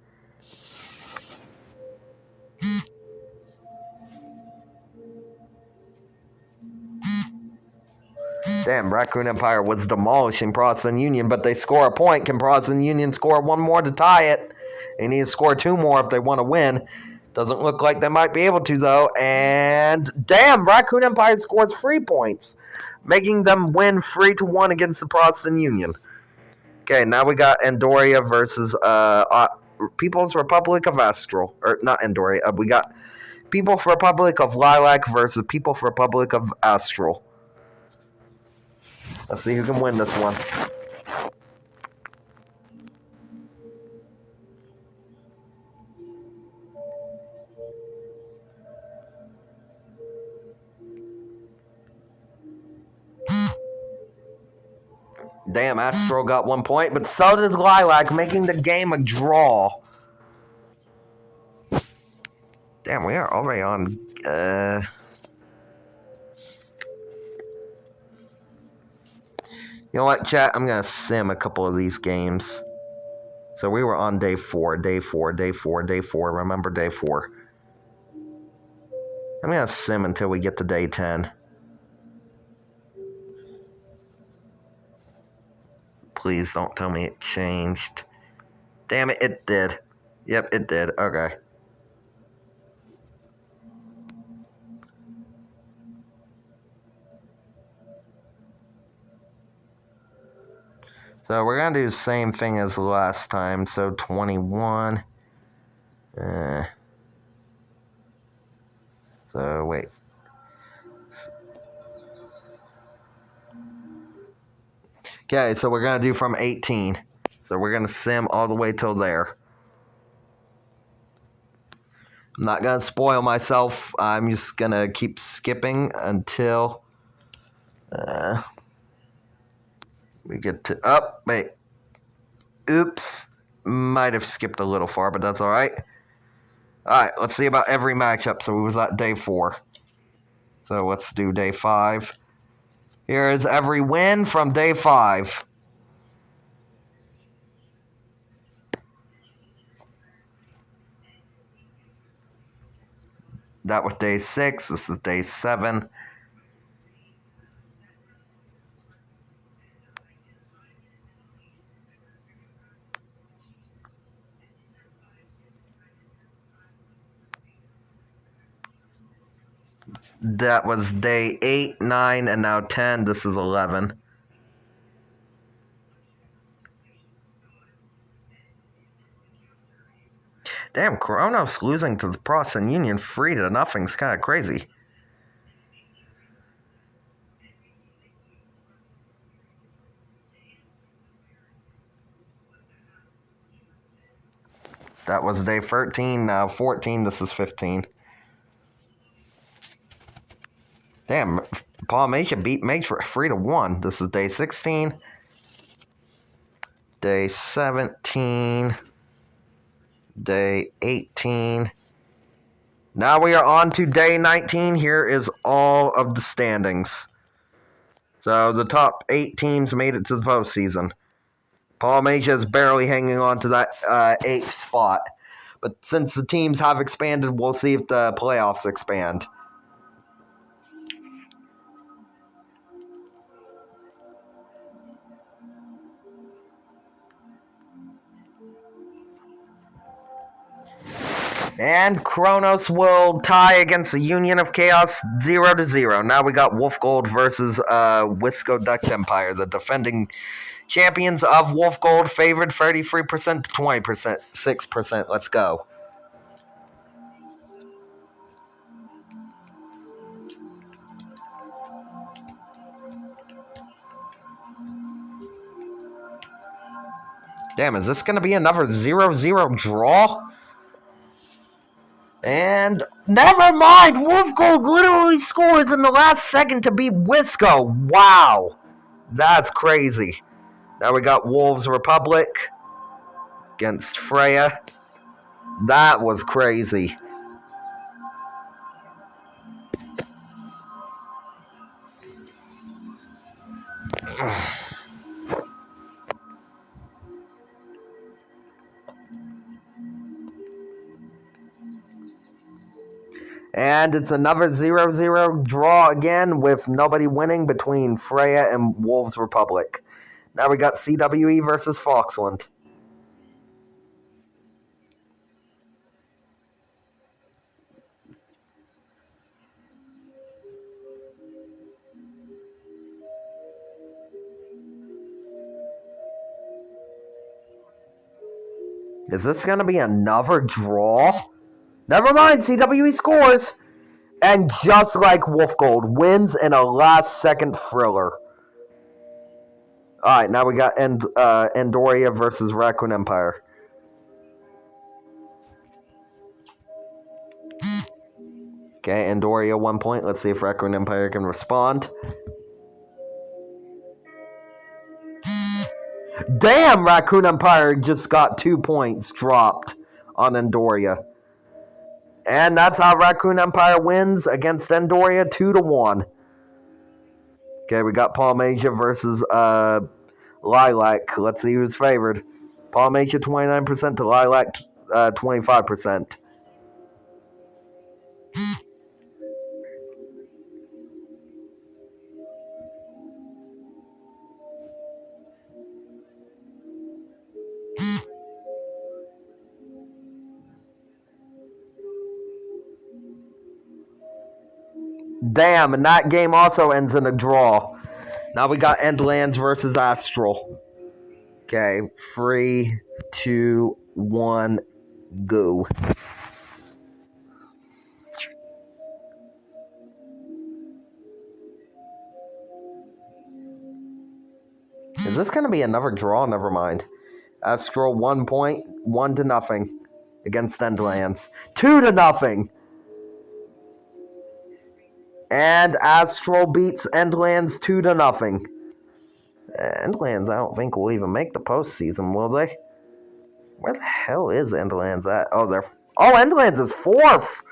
Damn, Raccoon Empire was demolishing Protestant Union, but they score a point. Can Protestant Union score one more to tie it? They need to score 2 more if they want to win. Doesn't look like they might be able to, though. And damn, Raccoon Empire scores 3 points, making them win 3-1 against the Protestant Union. Okay, now we got Andoria versus People's Republic of Astral. Or not Andoria. We got People's Republic of Lilac versus People's Republic of Astral. Let's see who can win this one. Damn, Astro got 1 point, but so did Lilac, making the game a draw. Damn, we are already on... You know what, chat? I'm going to sim a couple of these games. So we were on day 4. Remember day 4. I'm going to sim until we get to day 10. Please don't tell me it changed. Damn it, it did. Yep, it did. Okay. So we're going to do the same thing as last time. So 21. So wait. Okay, so we're going to do from 18. So we're going to sim all the way till there. I'm not going to spoil myself. I'm just going to keep skipping until we get to... Oh, wait. Oops. Might have skipped a little far, but that's all right. All right, let's see about every matchup. So we was at day 4. So let's do day 5. Here is every win from day 5. That was day 6. This is day 7. That was day 8, 9, and now 10. This is 11. Damn, Kronos losing to the Protestant Union 3-0 is kind of crazy. That was day 13. Now 14. This is 15. Damn, Polynesia beat Matrix 3-1. This is day 16. Day 17. Day 18. Now we are on to day 19. Here is all of the standings. So the top 8 teams made it to the postseason. Polynesia is barely hanging on to that 8th spot. But since the teams have expanded, we'll see if the playoffs expand. And Kronos will tie against the Union of Chaos 0-0. Now we got Wolf Gold versus Wisco Dutch Empire. The defending champions of Wolf Gold favored 33% to 20%. 6%. Let's go. Damn, is this going to be another 0-0 draw? And never mind, Wolf Gold literally scores in the last second to beat Wisco. Wow, that's crazy. Now we got Wolves Republic against Freya. That was crazy. And it's another 0-0 draw again with nobody winning between Freya and Wolves Republic. Now we got CWE versus Foxland. Is this going to be another draw? Never mind, CWE scores. And just like Wolf Gold, wins in a last-second thriller. Alright, now we got Andoria versus Raccoon Empire. Okay, Andoria 1 point. Let's see if Raccoon Empire can respond. Damn, Raccoon Empire just got 2 points dropped on Andoria. And that's how Raccoon Empire wins against Andoria 2-1. Okay, we got Polynesia versus Lilac. Let's see who's favored. Polynesia 29% to Lilac 25%. Damn, and that game also ends in a draw. Now we got Endlands versus Astral. Okay, 3, 2, 1, go. Is this going to be another draw? Never mind. Astral 1 point, 1-0 against Endlands. 2-0. And Astral beats Endlands 2-0. Endlands, I don't think will even make the postseason, will they? Where the hell is Endlands at? Oh, Endlands is 4th.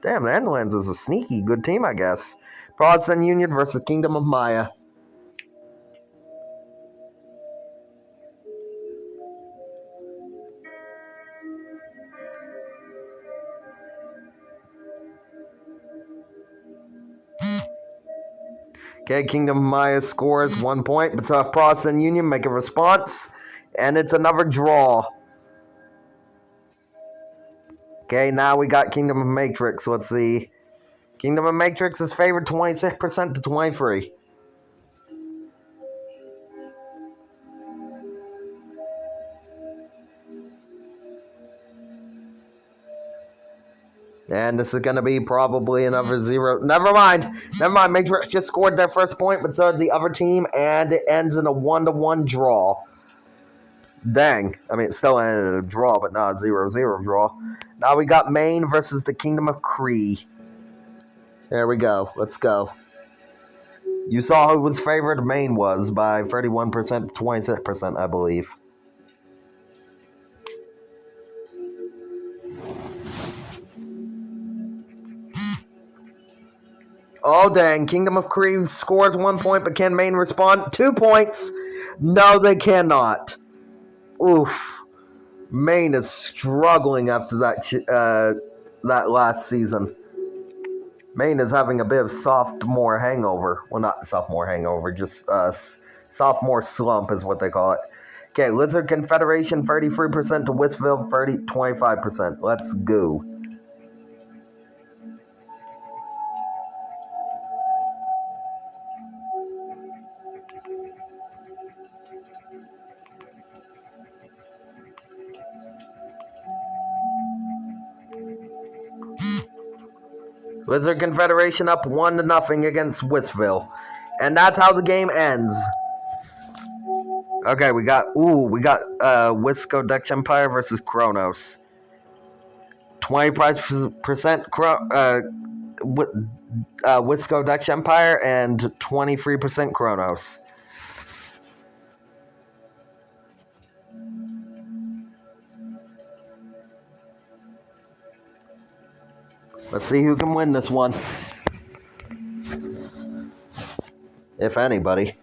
Damn, Endlands is a sneaky good team, I guess. Protestant Union versus Kingdom of Maya. Okay, Kingdom of Maya scores 1 point, but Protestant Union make a response, and it's another draw. Okay, now we got Kingdom of Matrix. Let's see. Kingdom of Matrix is favored 26% to 23%. And this is going to be probably another 0. Never mind. Matrix just scored their first point, but so did the other team, and it ends in a 1-1 draw. Dang. I mean, it still ended in a draw, but not a 0-0 draw. Now we got Maine versus the Kingdom of Cree. There we go. Let's go. You saw who was favored. Maine was by 31% to 26%, I believe. Oh, dang. Kingdom of Cree scores 1 point, but can Maine respond? 2 points. No, they cannot. Oof. Maine is struggling after that last season. Maine is having a bit of sophomore hangover. Well, not sophomore hangover, just sophomore slump is what they call it. Okay, Lizard Confederation 33% to Whistville 25%. Let's go. Lizard Confederation up 1-0 against Whistville. And that's how the game ends. Okay, we got Wisco Dutch Empire versus Kronos. 25% Wisco Dutch Empire and 23% Kronos. Let's see who can win this one. If anybody.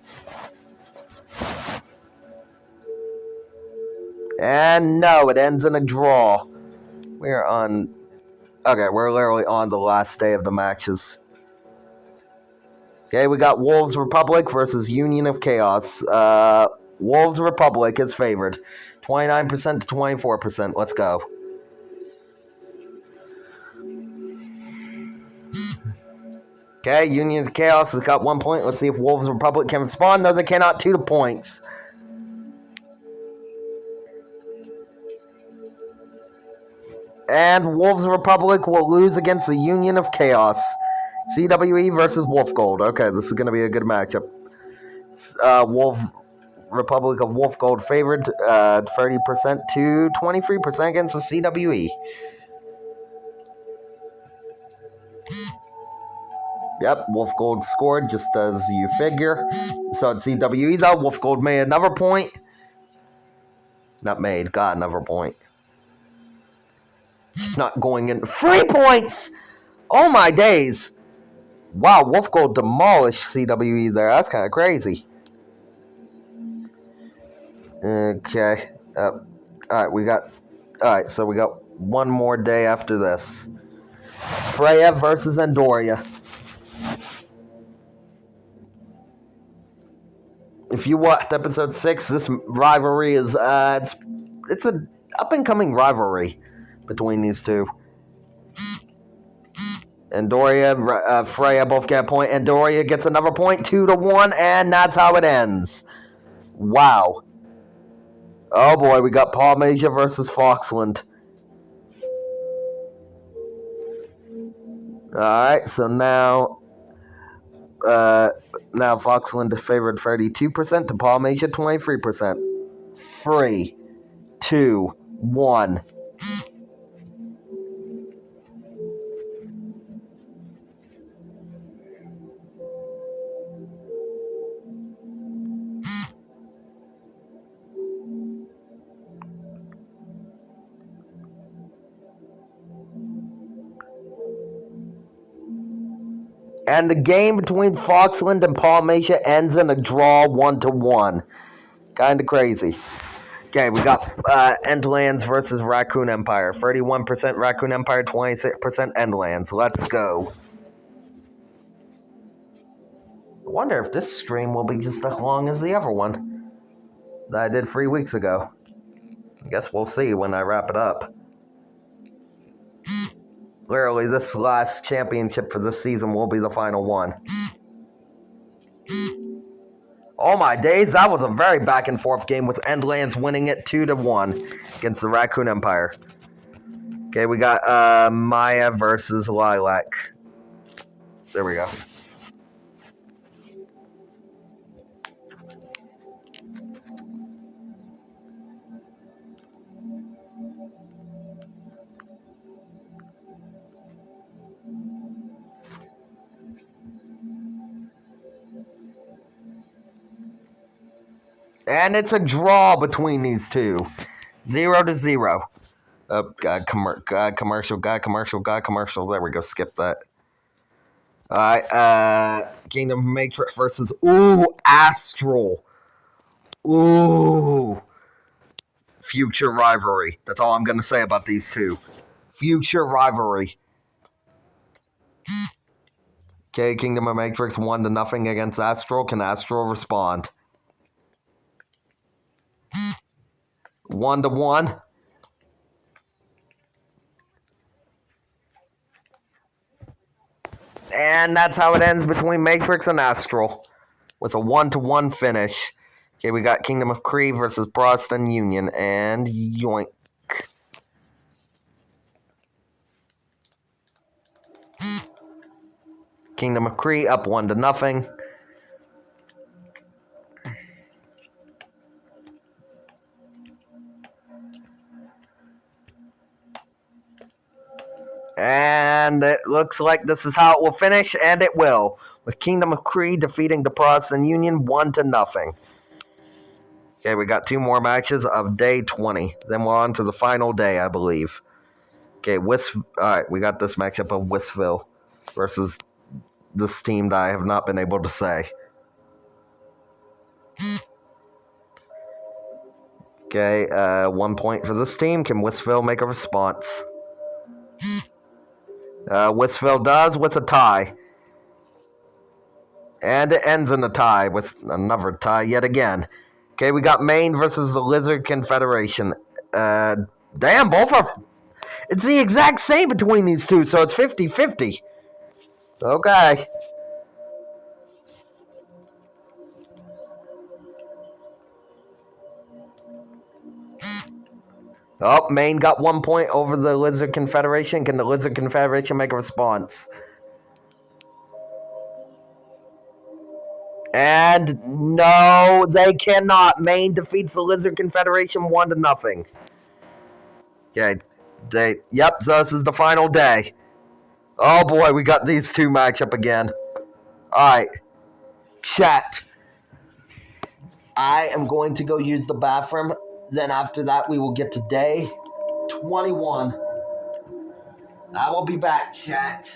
And no, it ends in a draw. We're literally on the last day of the matches. Okay, we got Wolves Republic versus Union of Chaos. Wolves Republic is favored. 29% to 24%. Let's go. Okay, Union of Chaos has got 1 point. Let's see if Wolves Republic can respond. No, they cannot. 2 points. And Wolves Republic will lose against the Union of Chaos. CWE versus Wolf Gold. Okay, this is going to be a good matchup. Wolf Republic of Wolf Gold favored 30% to 23% against the CWE. Yep, Wolf Gold scored just as you figure. So it's CWE though. Wolf Gold made another point. Not made, got another point. Not going in. 3 points! Oh my days! Wow, Wolf Gold demolished CWE there. That's kind of crazy. Okay. Alright, so we got one more day after this. Freya versus Andoria. If you watched episode 6, this rivalry is it's an up and coming rivalry between these two. Andoria, Freya both get a point. Andoria gets another point, 2-1, and that's how it ends. Wow. Oh boy, we got Polynesia versus Foxland. Alright, so now Foxland favored 32% to Polynesia 23%. 3, 2, 1. And the game between Foxland and Polynesia ends in a draw 1-1. Kinda crazy. Okay, we got Endlands versus Raccoon Empire. 31% Raccoon Empire, 26% Endlands. Let's go. I wonder if this stream will be just as long as the other one that I did 3 weeks ago. I guess we'll see when I wrap it up. Literally, this last championship for this season will be the final one. Oh my days, that was a very back and forth game with Endlands winning it 2-1 against the Raccoon Empire. Okay, we got Maya versus Lilac. There we go. And it's a draw between these two. 0-0. Oh, God, commercial. There we go. Skip that. Alright, Kingdom Matrix versus Astral. Ooh. Future rivalry. That's all I'm gonna say about these two. Future rivalry. Okay, Kingdom of Matrix 1-0 against Astral. Can Astral respond? 1-1. And that's how it ends between Matrix and Astral, with a 1-1 finish. Okay, we got Kingdom of Kree versus Boston Union, and yoink. Kingdom of Kree up 1-0. And it looks like this is how it will finish, and it will, with Kingdom of Kree defeating the Boston Union 1-0. Okay, we got 2 more matches of day 20. Then we're on to the final day, I believe. Okay, alright, we got this matchup of Wistville versus this team that I have not been able to say. Okay, 1 point for this team. Can Wistville make a response? Wistville does with a tie. And it ends in a tie with another tie yet again. Okay, we got Maine versus the Lizard Confederation. Damn, both are... It's the exact same between these two, so it's 50-50. Okay. Oh, Maine got 1 point over the Lizard Confederation. Can the Lizard Confederation make a response? And no, they cannot. Maine defeats the Lizard Confederation 1-0. Okay. Yep, so this is the final day. Oh boy, we got these two match up again. Alright. Chat. I am going to go use the bathroom. Then after that, we will get to day 21. I will be back, chat.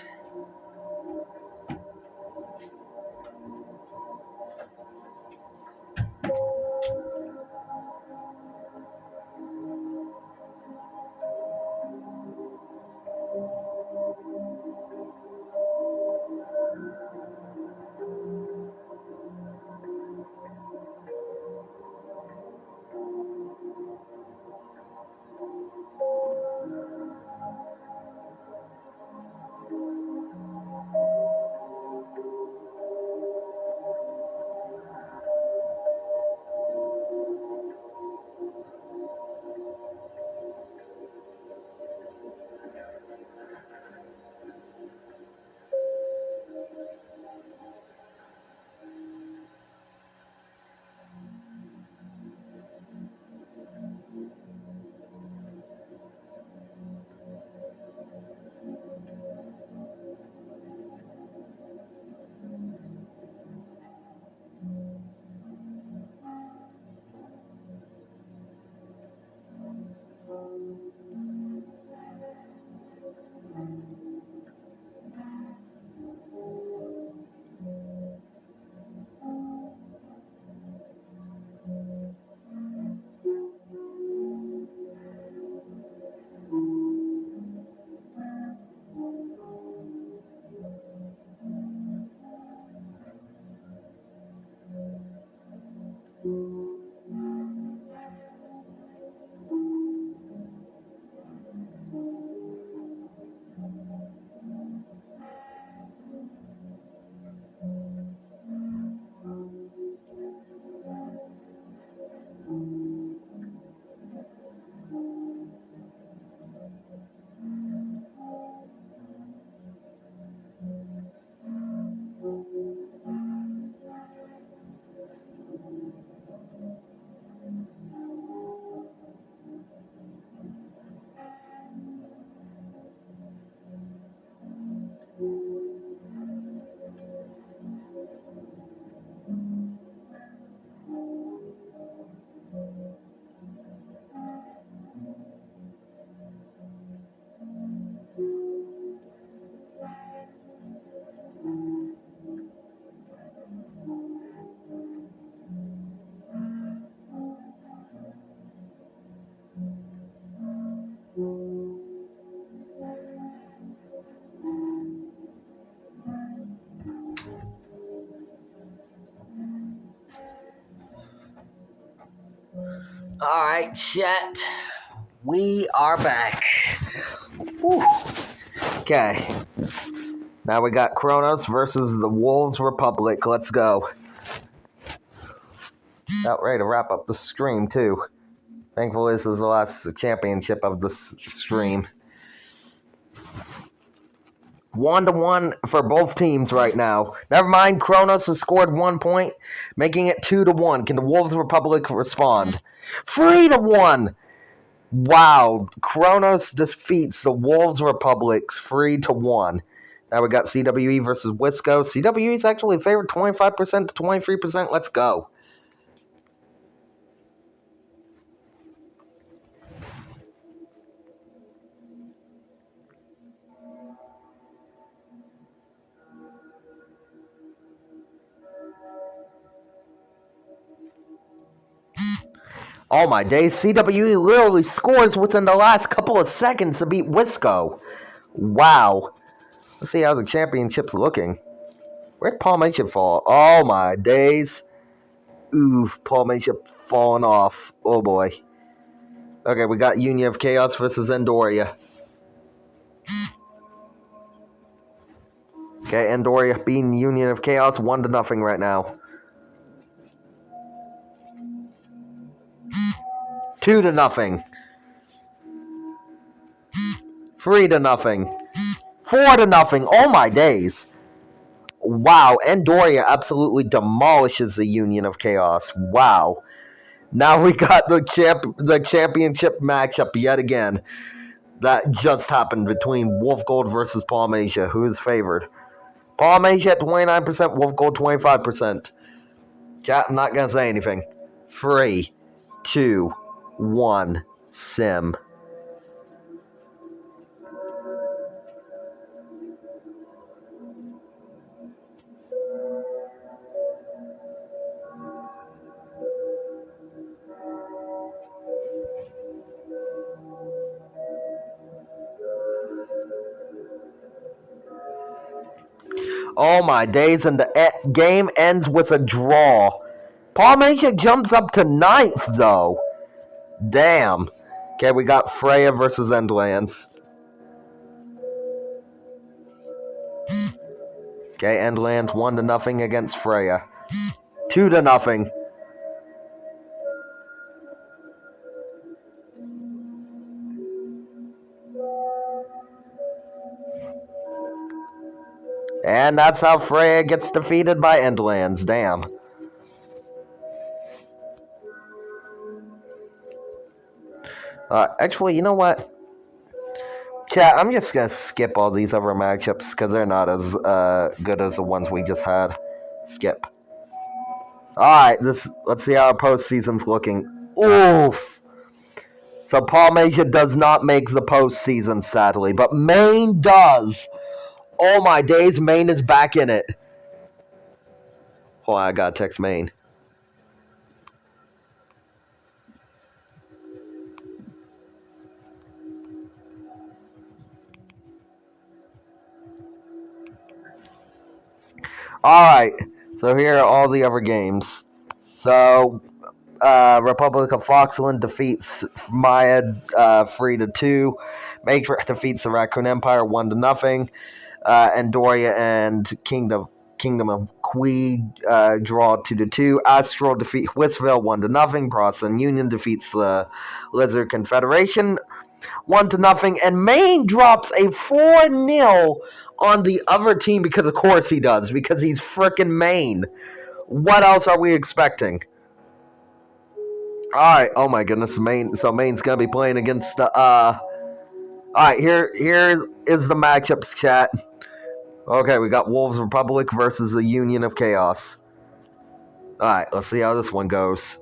Alright, chat. We are back. Whew. Okay. Now we got Kronos versus the Wolves Republic. Let's go. About ready to wrap up the stream, too. Thankfully, this is the last championship of the stream. 1-1 for both teams right now. Never mind, Kronos has scored 1 point, making it 2-1. Can the Wolves Republic respond? 3-1! Wow, Kronos defeats the Wolves Republics 3-1. Now we got CWE versus Wisco. CWE is actually favored 25% to 23%. Let's go. Oh my days, CWE literally scores within the last couple of seconds to beat Wisco. Wow. Let's see how the championship's looking. Where'd Palmation fall? Oh my days. Oof, Palmation falling off. Oh boy. Okay, we got Union of Chaos versus Endoria. Okay, Endoria beating Union of Chaos 1-0 right now. 2-0. 3-0. 4-0. Oh my days. Wow, Endoria absolutely demolishes the Union of Chaos. Wow. Now we got the championship matchup yet again. That just happened between Wolf Gold versus Palmasia. Who is favored? Palmasia at 29%, Wolf Gold 25%. Chat, I'm not going to say anything. 3, 2, 1, sim. Oh my days, and the game ends with a draw. Palmasia jumps up to 9th, though. Damn. Okay, we got Freya versus Endlands. Okay, Endlands 1-0 against Freya. 2-0. And that's how Freya gets defeated by Endlands. Damn. Actually, you know what? Chat, I'm just going to skip all these other matchups because they're not as good as the ones we just had. Skip. Alright, let's see how our postseason's looking. Oof. So Palmasia does not make the postseason, sadly, but Maine does. Oh my days, Maine is back in it. Hold on, I gotta text Maine. Alright, so here are all the other games. So, Republic of Foxland defeats Maya 3-2. Matrix defeats the Raccoon Empire 1-0. Endoria and Kingdom of Quee draw 2-2. Astral defeats Whistville 1-0. Boston Union defeats the Lizard Confederation 1-0. And Maine drops a 4-0 on the other team because of course he does, because he's frickin' Maine. What else are we expecting? Alright, oh my goodness, Maine. So Maine's gonna be playing against the Alright, here is the matchups, chat. Okay, we got Wolves Republic versus the Union of Chaos. Alright, let's see how this one goes.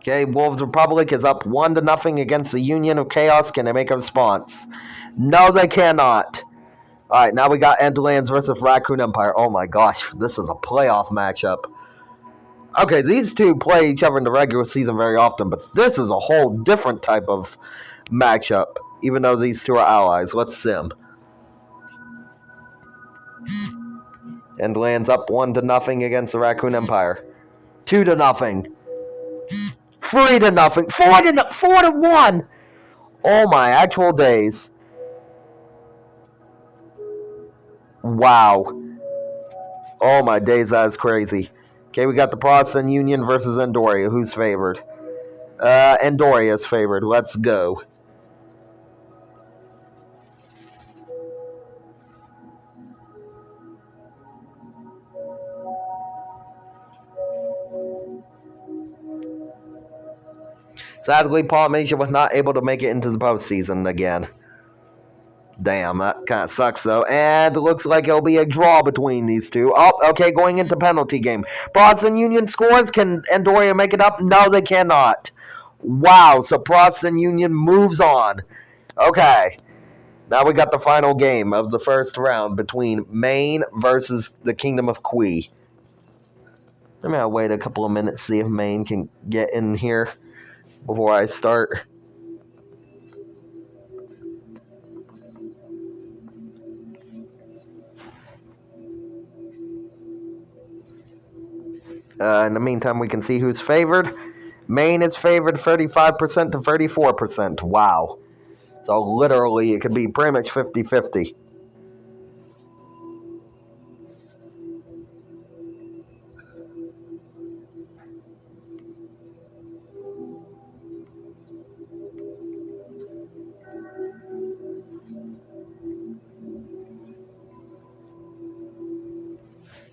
Okay, Wolves Republic is up 1-0 against the Union of Chaos. Can they make a response? No, they cannot. Alright, now we got Endlands versus Raccoon Empire. Oh my gosh, this is a playoff matchup. Okay, these two play each other in the regular season very often, but this is a whole different type of matchup, even though these two are allies. Let's sim. And lands up 1-0 against the Raccoon Empire. 2-0. 3-0. 4-1. Oh my actual days. Wow. Oh my days, that is crazy. Okay, we got the Protestant Union versus Andoria. Who's favored? Andoria is favored. Let's go. Sadly, Polynesia was not able to make it into the postseason again. Damn, that kind of sucks, though. And it looks like it'll be a draw between these two. Oh, okay, going into penalty game. Protestant Union scores. Can Andoria make it up? No, they cannot. Wow, so Protestant Union moves on. Okay, now we got the final game of the first round between Maine versus the Kingdom of Quee. I'm going to wait a couple of minutes, see if Maine can get in here before I start. In the meantime, we can see who's favored. Maine is favored 35% to 34%. Wow. So literally, it could be pretty much 50-50.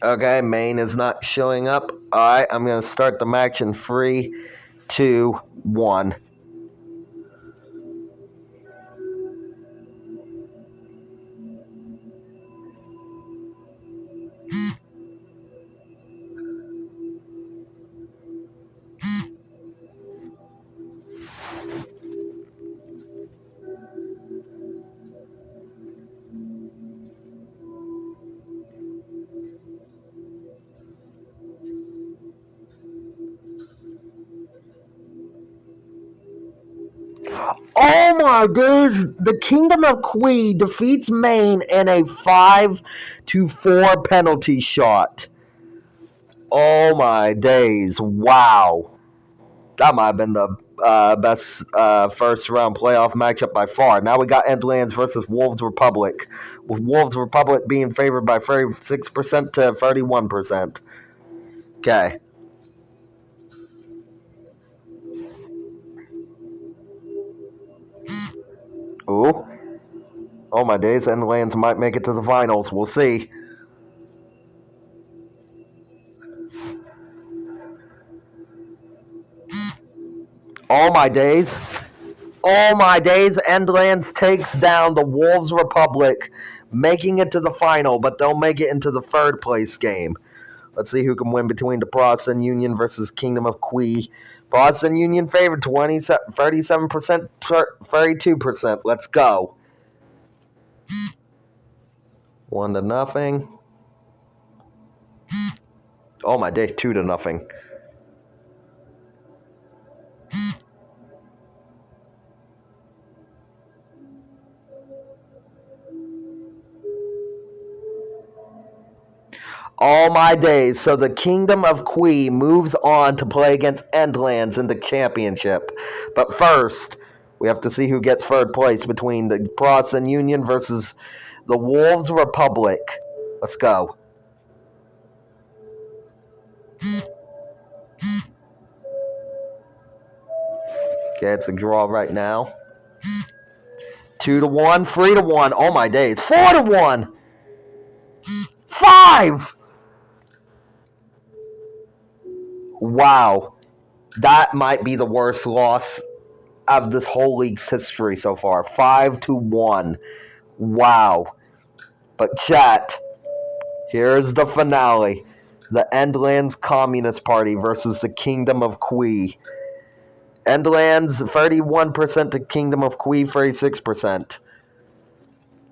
Okay, Maine is not showing up. Alright, I'm going to start the match in 3, 2, 1. Oh my days! The Kingdom of Quee defeats Maine in a 5-4 penalty shot. Oh my days! Wow, that might have been the best first round playoff matchup by far. Now we got Endlands versus Wolves Republic, with Wolves Republic being favored by 36% to 31%. Okay. Ooh. Oh my days, Endlands might make it to the finals. We'll see. Oh my days. Oh my days, Endlands takes down the Wolves Republic, making it to the final, but they'll make it into the third place game. Let's see who can win between the Protestant Union versus Kingdom of Quee. Protestant Union favored 37%, 32%. Let's go. 1-0. Oh my day, 2-0. All my days. So the Kingdom of Quee moves on to play against Endlands in the championship. But first, we have to see who gets third place between the Protestant Union versus the Wolves Republic. Let's go. Okay, it's a draw right now. 2-1, 3-1. Oh my days. 4-1. 5. Wow. That might be the worst loss of this whole league's history so far. 5-1. Wow. But chat, here's the finale. The Endlands Communist Party versus the Kingdom of Quee. Endlands 31% to Kingdom of Quee 36%.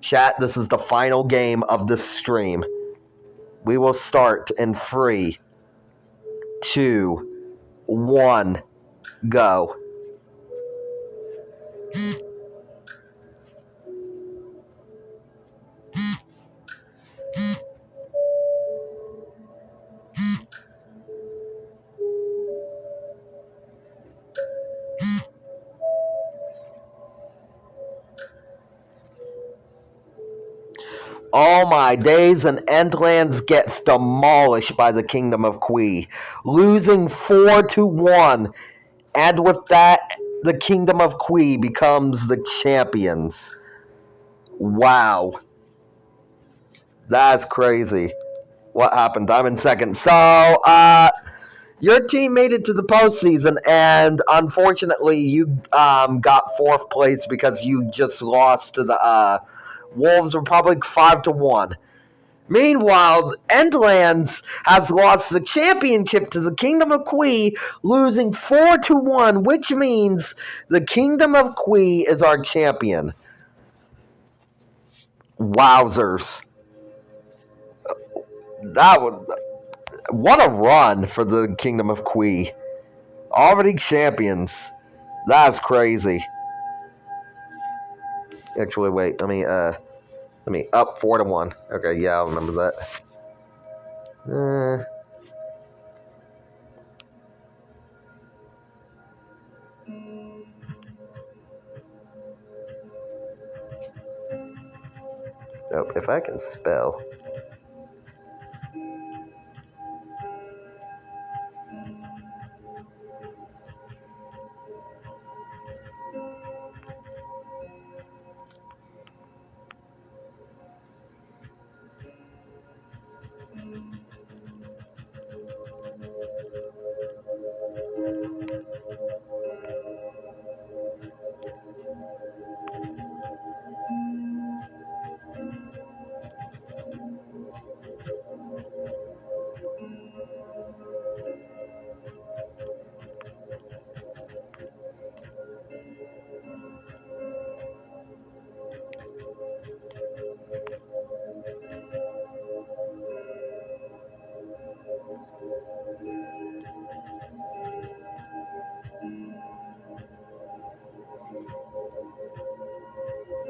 Chat, this is the final game of this stream. We will start in 3, 2, 1, go. Oh my days, and Endlands gets demolished by the Kingdom of Qui, losing 4-1. And with that, the Kingdom of Qui becomes the champions. Wow. That's crazy. What happened? I'm in second. So, your team made it to the postseason, and unfortunately, you got fourth place because you just lost to the Wolves Republic 5-1. Meanwhile, Endlands has lost the championship to the Kingdom of Qui, losing 4-1, which means the Kingdom of Qui is our champion. Wowzers. What a run for the Kingdom of Qui. Already champions. That's crazy. Actually, wait, let me up 4-1. Okay, yeah, I'll remember that. Oh, if I can spell.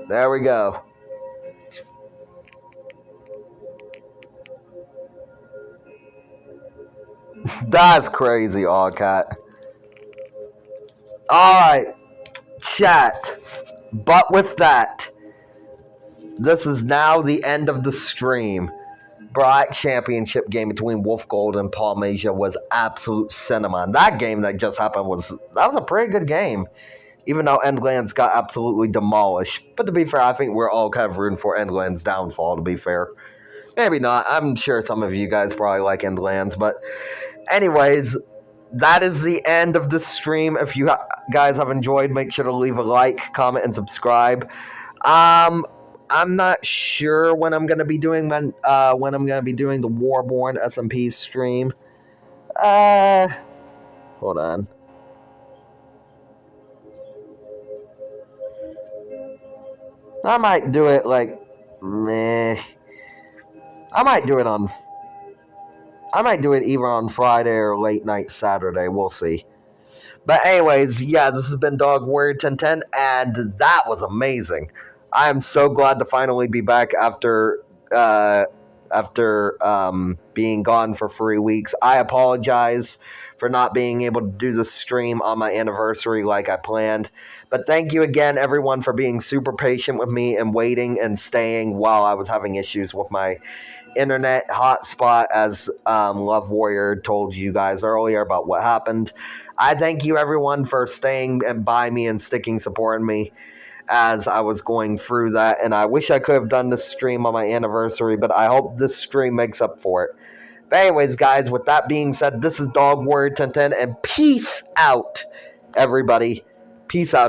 There we go. That's crazy, Allcat. Alright, chat. But with that, this is now the end of the stream. Black championship game between Wolf Gold and Palmasia was absolute cinema. And that game that just happened was a pretty good game. Even though Endlands got absolutely demolished. But to be fair, I think we're all kind of rooting for Endlands' downfall, to be fair. Maybe not. I'm sure some of you guys probably like Endlands. But anyways, that is the end of the stream. If you guys have enjoyed, make sure to leave a like, comment, and subscribe. I'm not sure when I'm gonna be doing the Warborn SMP stream. Hold on. I might do it like meh. I might do it either on Friday or late night Saturday. We'll see. But anyways, yeah, this has been Dog Warrior 1010, and that was amazing. I am so glad to finally be back after being gone for 3 weeks. I apologize for not being able to do the stream on my anniversary like I planned. But thank you again, everyone, for being super patient with me and waiting and staying while I was having issues with my internet hotspot, as Love Warrior told you guys earlier about what happened. I thank you, everyone, for staying and by me and sticking supporting me as I was going through that. And I wish I could have done this stream on my anniversary, but I hope this stream makes up for it. But anyways, guys, with that being said, this is Dog Warrior 1010, and peace out, everybody. Peace out.